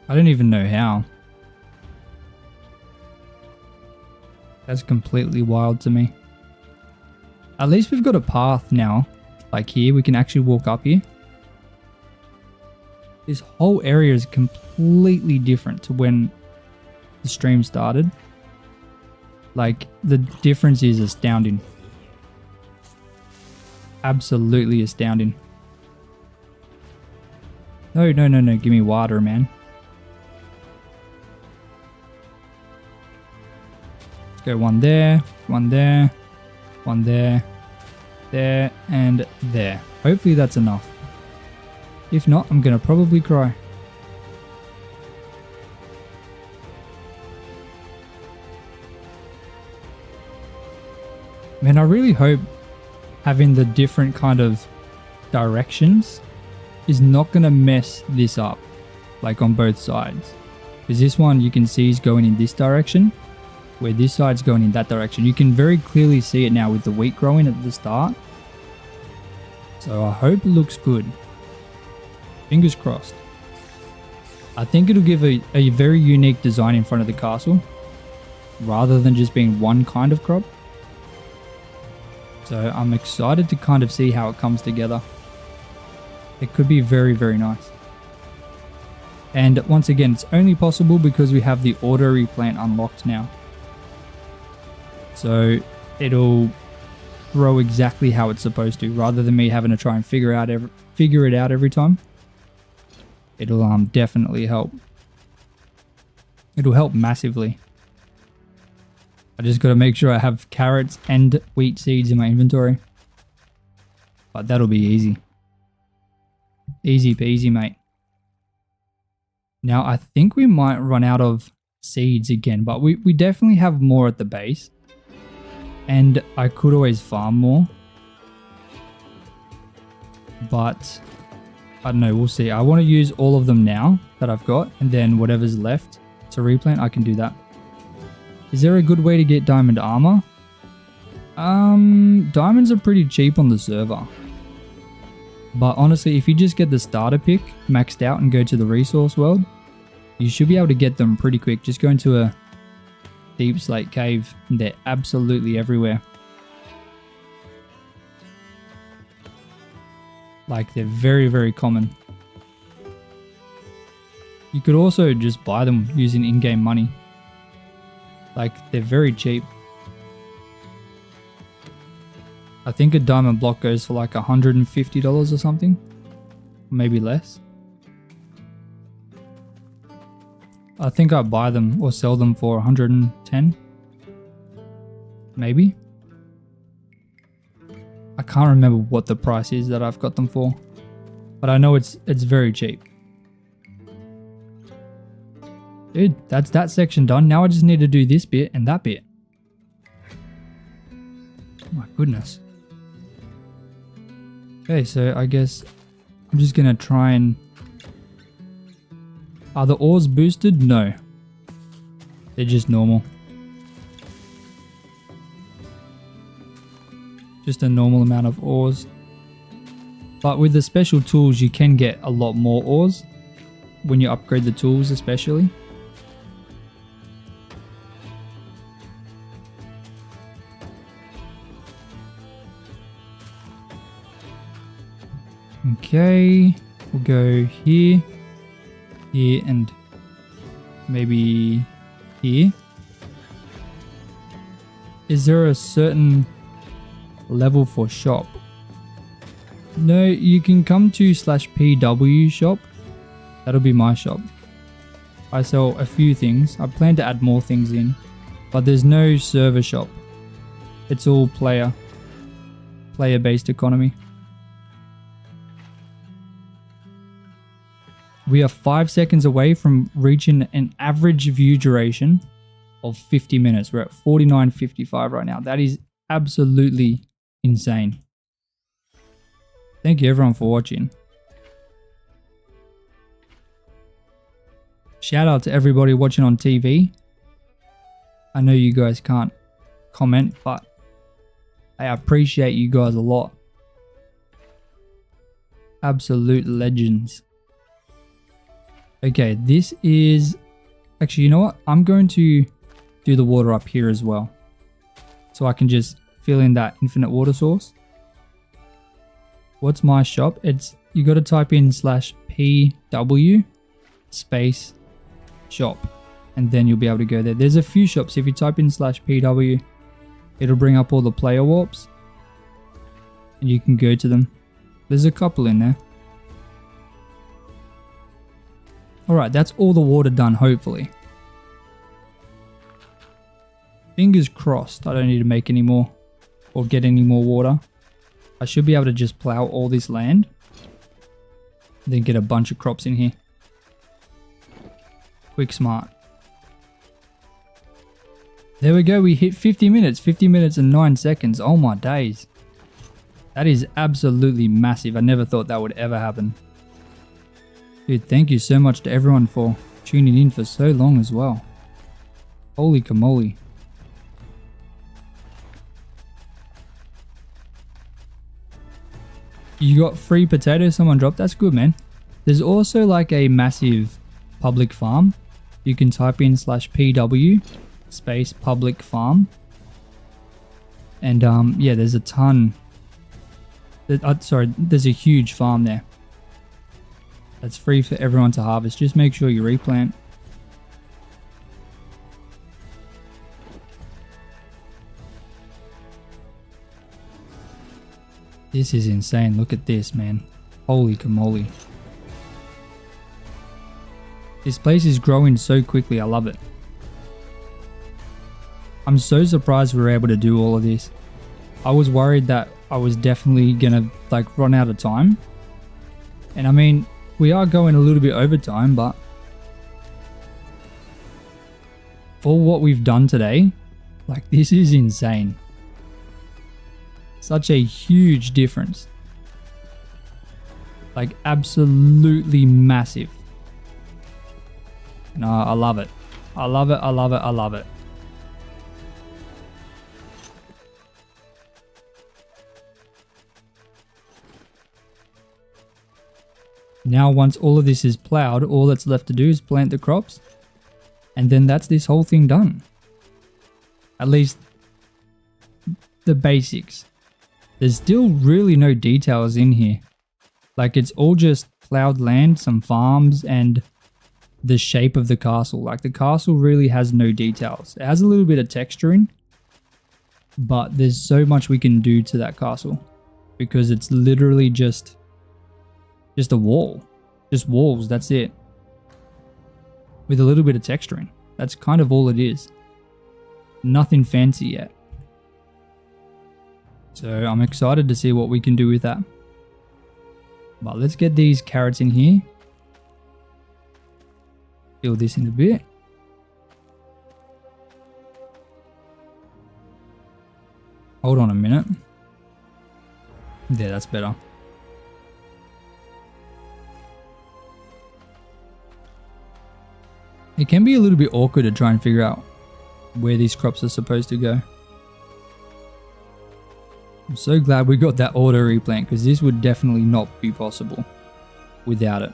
I don't even know how. That's completely wild to me. At least we've got a path now. Like here, we can actually walk up here. This whole area is completely different to when the stream started. Like, the difference is astounding. Absolutely astounding. No, no, no, no. Give me water, man. Let's go one there, one there, one there, there, and there. Hopefully that's enough. If not, I'm gonna probably cry. Man, I really hope having the different kind of directions is not gonna mess this up, like on both sides. Because this one you can see is going in this direction, where this side's going in that direction. You can very clearly see it now with the wheat growing at the start. So I hope it looks good. Fingers crossed. I think it'll give a very unique design in front of the castle, rather than just being one kind of crop. So I'm excited to kind of see how it comes together. It could be very, very nice. And once again, it's only possible because we have the auto replant unlocked now. So it'll grow exactly how it's supposed to, rather than me having to try and figure it out every time. It'll definitely help. It'll help massively. I just got to make sure I have carrots and wheat seeds in my inventory. But that'll be easy. Easy peasy, mate. Now, I think we might run out of seeds again, but we definitely have more at the base. And I could always farm more. But I don't know, we'll see. I want to use all of them now that I've got, and then whatever's left to replant, I can do that. Is there a good way to get diamond armor? Diamonds are pretty cheap on the server. But honestly, if you just get the starter pick maxed out and go to the resource world, you should be able to get them pretty quick. Just go into a deep slate cave. They're absolutely everywhere. Like, they're very, very common. You could also just buy them using in-game money. Like, they're very cheap. I think a diamond block goes for like $150 or something. Maybe less. I think I buy them or sell them for 110. Maybe. I can't remember what the price is that I've got them for. But I know it's very cheap. Dude, that's that section done. Now I just need to do this bit and that bit. Oh my goodness. Okay, so I guess I'm just gonna try and... Are the ores boosted? No. They're just normal. Just a normal amount of ores. But with the special tools, you can get a lot more ores when you upgrade the tools, especially. Okay, we'll go here, here, and maybe here. Is there a certain level for shop? No, you can come to /PW shop. That'll be my shop. I sell a few things. I plan to add more things in, but there's no server shop. It's all player-based economy. We are 5 seconds away from reaching an average view duration of 50 minutes. We're at 49.55 right now. That is absolutely insane. Thank you everyone for watching. Shout out to everybody watching on TV. I know you guys can't comment, but I appreciate you guys a lot. Absolute legends. Okay, this is... Actually, you know what? I'm going to do the water up here as well. So I can just fill in that infinite water source. What's my shop? It's... You got to type in /PW space shop. And then you'll be able to go there. There's a few shops. If you type in /PW, it'll bring up all the player warps. And you can go to them. There's a couple in there. Alright, that's all the water done, hopefully. Fingers crossed I don't need to make any more or get any more water. I should be able to just plow all this land. Then get a bunch of crops in here. Quick smart. There we go, we hit 50 minutes. 50 minutes and 9 seconds. Oh my days. That is absolutely massive. I never thought that would ever happen. Dude, thank you so much to everyone for tuning in for so long as well. Holy camoli. You got free potatoes someone dropped? That's good, man. There's also like a massive public farm. You can type in /PW space public farm. And yeah, there's a ton. Sorry, there's a huge farm there. That's free for everyone to harvest. Just make sure you replant. This is insane. Look at this, man. Holy camoli. This place is growing so quickly. I love it. I'm so surprised we were able to do all of this. I was worried that I was definitely gonna like run out of time. And I mean, we are going a little bit over time, but for what we've done today, like this is insane. Such a huge difference. Like absolutely massive. And I love it. I love it, I love it, I love it. Now once all of this is plowed, all that's left to do is plant the crops. And then that's this whole thing done. At least the basics. There's still really no details in here. Like it's all just plowed land, some farms, and the shape of the castle. Like the castle really has no details. It has a little bit of texturing, but there's so much we can do to that castle because it's literally just a wall. Just walls, that's it. With a little bit of texturing. That's kind of all it is. Nothing fancy yet. So I'm excited to see what we can do with that. But let's get these carrots in here. Fill this in a bit. Hold on a minute. There, that's better. It can be a little bit awkward to try and figure out where these crops are supposed to go. I'm so glad we got that auto replant because this would definitely not be possible without it.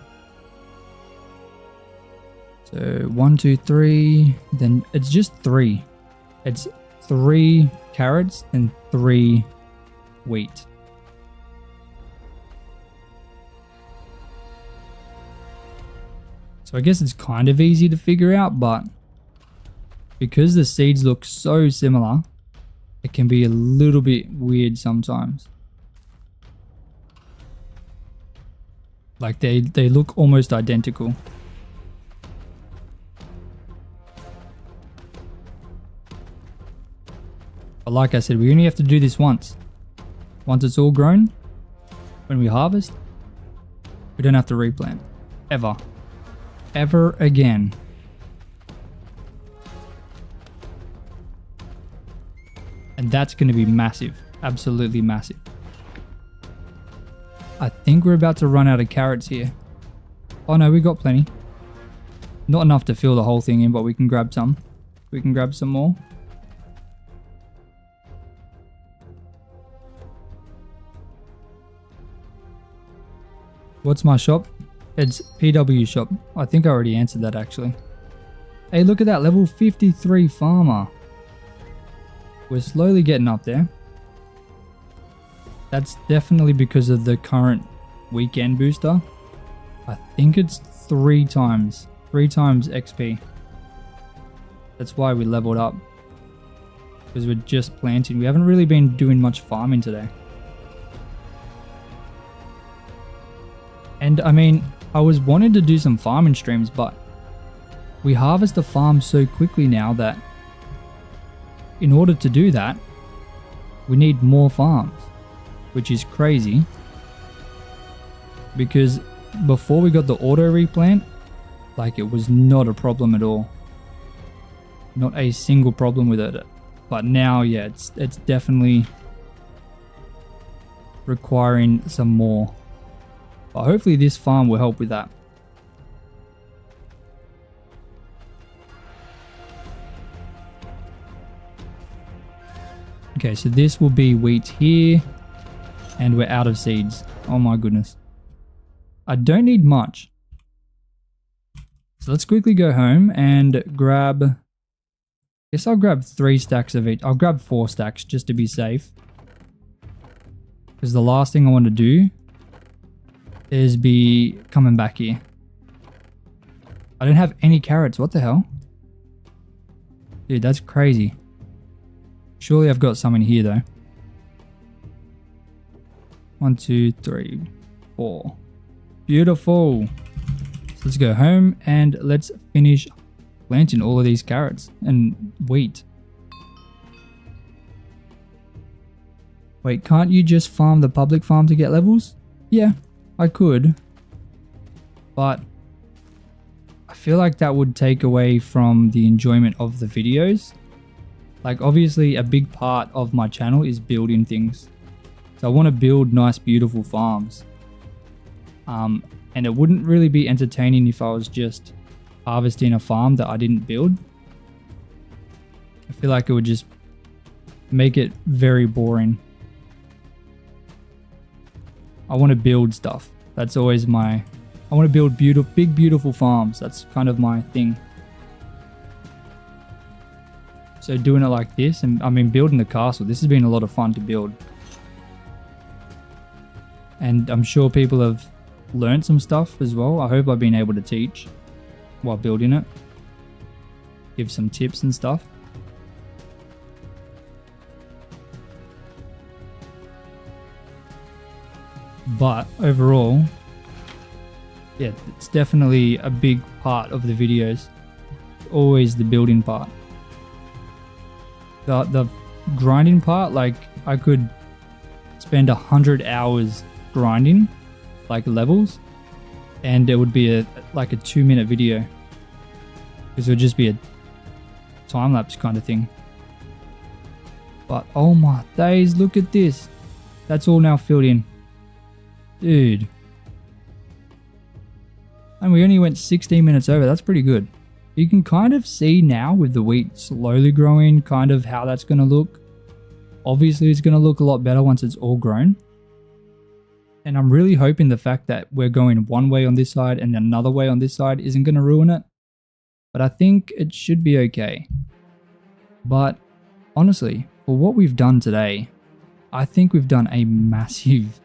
So 1, 2, 3, then it's just 3. It's 3 carrots and 3 wheat. So I guess it's kind of easy to figure out, but because the seeds look so similar, it can be a little bit weird sometimes. Like they look almost identical. But like I said, we only have to do this once. Once it's all grown, when we harvest, we don't have to replant. Ever. Ever again. And that's going to be massive. Absolutely massive. I think we're about to run out of carrots here. Oh no, we got plenty. Not enough to fill the whole thing in, but we can grab some. We can grab some more. What's my shop? It's PW shop. I think I already answered that actually. Hey, look at that, level 53 farmer. We're slowly getting up there. That's definitely because of the current weekend booster. I think it's 3 times XP. That's why we leveled up. Because we're just planting. We haven't really been doing much farming today. And I mean, I was wanting to do some farming streams, but we harvest the farm so quickly now that in order to do that, we need more farms, which is crazy. Because before we got the auto replant, like it was not a problem at all. Not a single problem with it. But now, yeah, it's definitely requiring some more. But hopefully this farm will help with that. Okay, so this will be wheat here. And we're out of seeds. Oh my goodness. I don't need much. So let's quickly go home and grab... I guess I'll grab 3 stacks of each. I'll grab 4 stacks just to be safe. Because the last thing I want to do is be coming back here. I don't have any carrots. What the hell? Dude, that's crazy. Surely I've got some in here though. 1, 2, 3, 4. Beautiful. So let's go home and let's finish planting all of these carrots and wheat. Wait, can't you just farm the public farm to get levels? Yeah, I could. But I feel like that would take away from the enjoyment of the videos. Like obviously a big part of my channel is building things. So I want to build nice, beautiful farms. And it wouldn't really be entertaining if I was just harvesting a farm that I didn't build. I feel like it would just make it very boring. I want to build stuff. That's always my I want to build big, beautiful farms. That's kind of my thing. So doing it like this, and I mean building the castle, this has been a lot of fun to build. And I'm sure people have learned some stuff as well. I hope I've been able to teach while building it. Give some tips and stuff. But overall, yeah, it's definitely a big part of the videos. Always the building part. The grinding part, like I could spend 100 hours grinding, like levels, and it would be like a 2-minute video. Because it would just be a time-lapse kind of thing. But oh my days, look at this. That's all now filled in. Dude. And we only went 16 minutes over. That's pretty good. You can kind of see now with the wheat slowly growing kind of how that's going to look. Obviously, it's going to look a lot better once it's all grown. And I'm really hoping the fact that we're going one way on this side and another way on this side isn't going to ruin it. But I think it should be okay. But honestly, for what we've done today, I think we've done a massive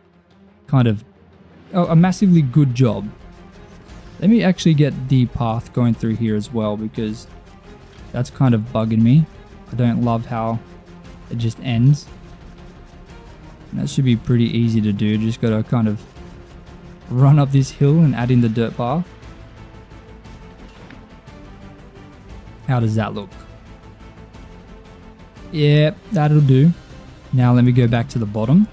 a massively good job. Let me actually get the path going through here as well, because that's kind of bugging me. I don't love how it just ends. And that should be pretty easy to do. Just gotta kind of run up this hill and add in the dirt path. How does that look? Yeah, that'll do. Now let me go back to the bottom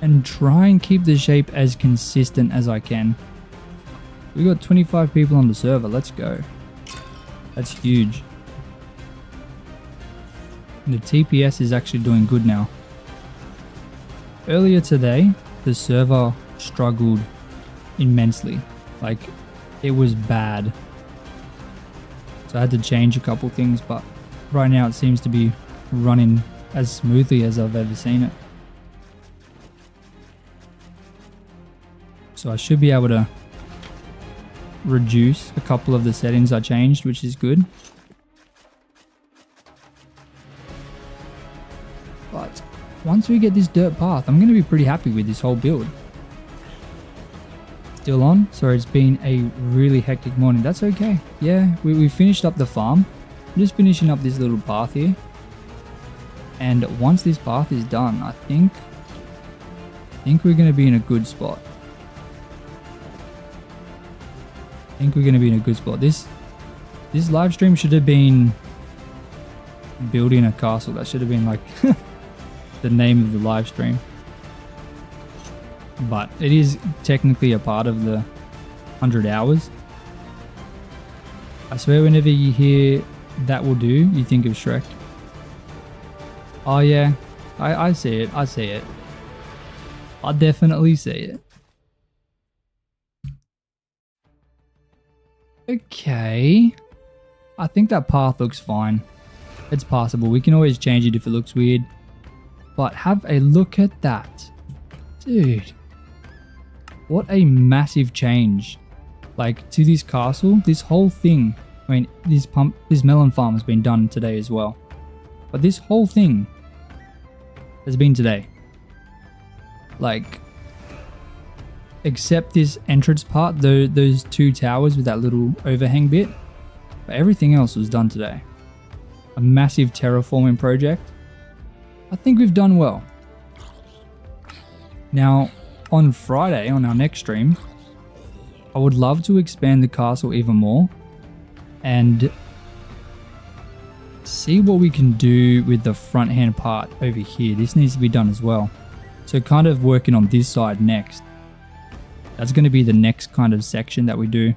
and try and keep the shape as consistent as I can. We got 25 people on the server. Let's go. That's huge. And the TPS is actually doing good now. Earlier today, the server struggled immensely. Like, it was bad. So I had to change a couple things, but right now it seems to be running as smoothly as I've ever seen it. So I should be able to reduce a couple of the settings I changed, which is good. But once we get this dirt path, I'm going to be pretty happy with this whole build. Still on? Sorry, it's been a really hectic morning. That's okay. Yeah, we finished up the farm. I'm just finishing up this little path here. And once this path is done, I think we're going to be in a good spot. This live stream should have been building a castle. That should have been like the name of the live stream. But it is technically a part of the 100 hours. I swear whenever you hear that will do, you think of Shrek. Oh yeah, I see it. I see it. I definitely see it. Okay. I think that path looks fine. It's passable. We can always change it if it looks weird. But have a look at that. Dude. What a massive change. Like, to this castle, this whole thing. I mean, this melon farm has been done today as well. But this whole thing has been today. Like, except this entrance part, those two towers with that little overhang bit. But everything else was done today. A massive terraforming project. I think we've done well. Now, on Friday, on our next stream, I would love to expand the castle even more and see what we can do with the front hand part over here. This needs to be done as well. So kind of working on this side next. That's going to be the next kind of section that we do.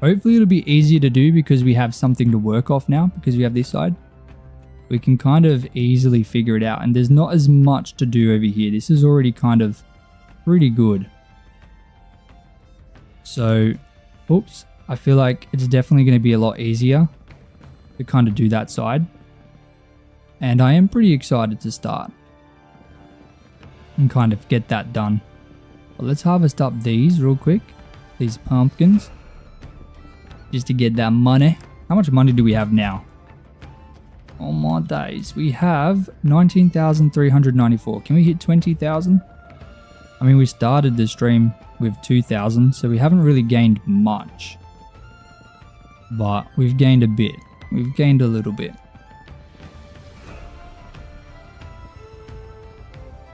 Hopefully it'll be easier to do because we have something to work off now, because we have this side. We can kind of easily figure it out, and there's not as much to do over here. This is already kind of pretty good. So, oops, I feel like it's definitely going to be a lot easier to kind of do that side. And I am pretty excited to start and kind of get that done. But let's harvest up these real quick. These pumpkins. Just to get that money. How much money do we have now? Oh my days. We have 19,394. Can we hit 20,000? I mean, we started the stream with 2,000, so we haven't really gained much. But we've gained a bit. We've gained a little bit.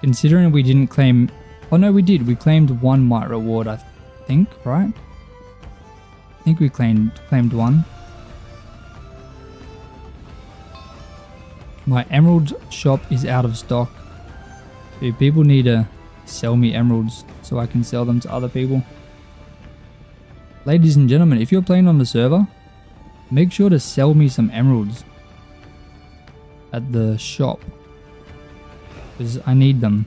Considering we didn't claim... Oh no, we did. We claimed one mite reward, I think, right? I think we claimed one. My emerald shop is out of stock. So people need to sell me emeralds so I can sell them to other people. Ladies and gentlemen, if you're playing on the server, make sure to sell me some emeralds at the shop. Because I need them.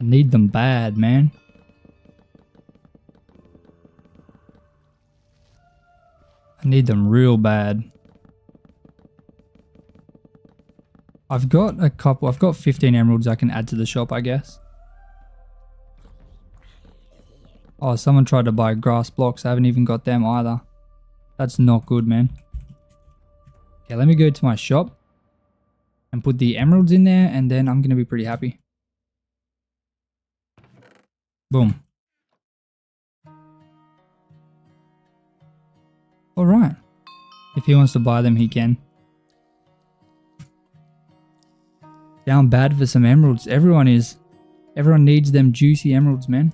I need them bad, man. I need them real bad. I've got a couple. I've got 15 emeralds I can add to the shop, I guess. Oh, someone tried to buy grass blocks. I haven't even got them either. That's not good, man. Okay, let me go to my shop and put the emeralds in there, and then I'm going to be pretty happy. Boom. Alright. If he wants to buy them, he can. Down bad for some emeralds. Everyone needs them juicy emeralds, man.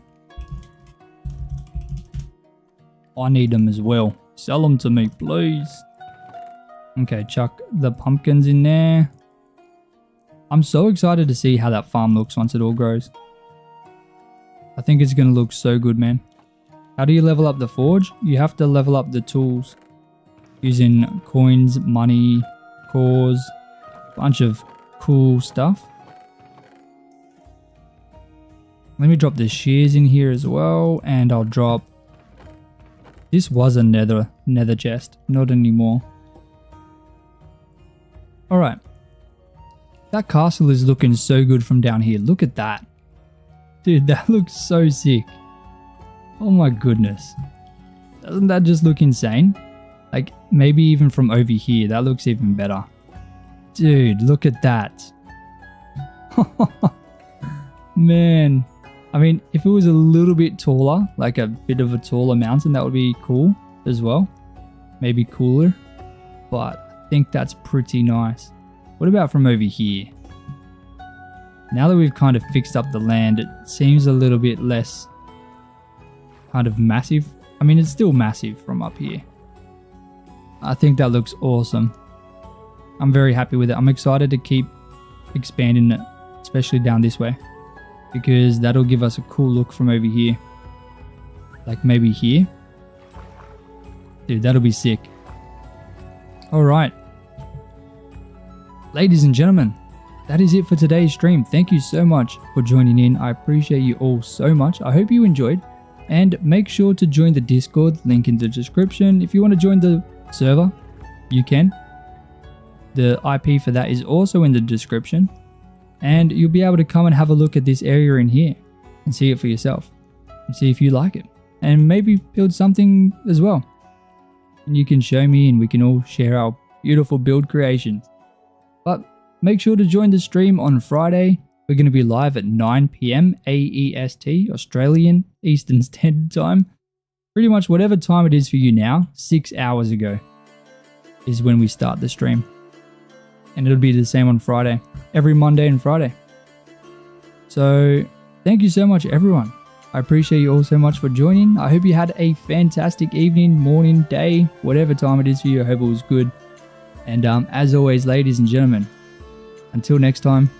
I need them as well. Sell them to me, please. Okay, chuck the pumpkins in there. I'm so excited to see how that farm looks once it all grows. I think it's going to look so good, man. How do you level up the forge? You have to level up the tools using coins, money, cores, bunch of cool stuff. Let me drop the shears in here as well, and I'll drop... This was a nether chest, not anymore. Alright. That castle is looking so good from down here. Look at that. Dude, that looks so sick. Oh my goodness. Doesn't that just look insane? Like, maybe even from over here, that looks even better. Dude, look at that. Man. I mean, if it was a little bit taller, like a bit of a taller mountain, that would be cool as well. Maybe cooler. But I think that's pretty nice. What about from over here? Now that we've kind of fixed up the land, it seems a little bit less kind of massive. I mean, it's still massive from up here. I think that looks awesome. I'm very happy with it. I'm excited to keep expanding it, especially down this way, because that'll give us a cool look from over here. Like maybe here. Dude, that'll be sick. Alright. Ladies and gentlemen, that is it for today's stream. Thank you so much for joining in. I appreciate you all so much. I hope you enjoyed. And make sure to join the Discord, link in the description. If you want to join the server, you can. The IP for that is also in the description. And you'll be able to come and have a look at this area in here and see it for yourself. And see if you like it. And maybe build something as well. And you can show me and we can all share our beautiful build creations. But make sure to join the stream on Friday. We're going to be live at 9 PM AEST, Australian Eastern Standard Time. Pretty much whatever time it is for you now, 6 hours ago is when we start the stream. And it'll be the same on Friday, every Monday and Friday. So thank you so much, everyone. I appreciate you all so much for joining. I hope you had a fantastic evening, morning, day, whatever time it is for you. I hope it was good. And as always, ladies and gentlemen, until next time,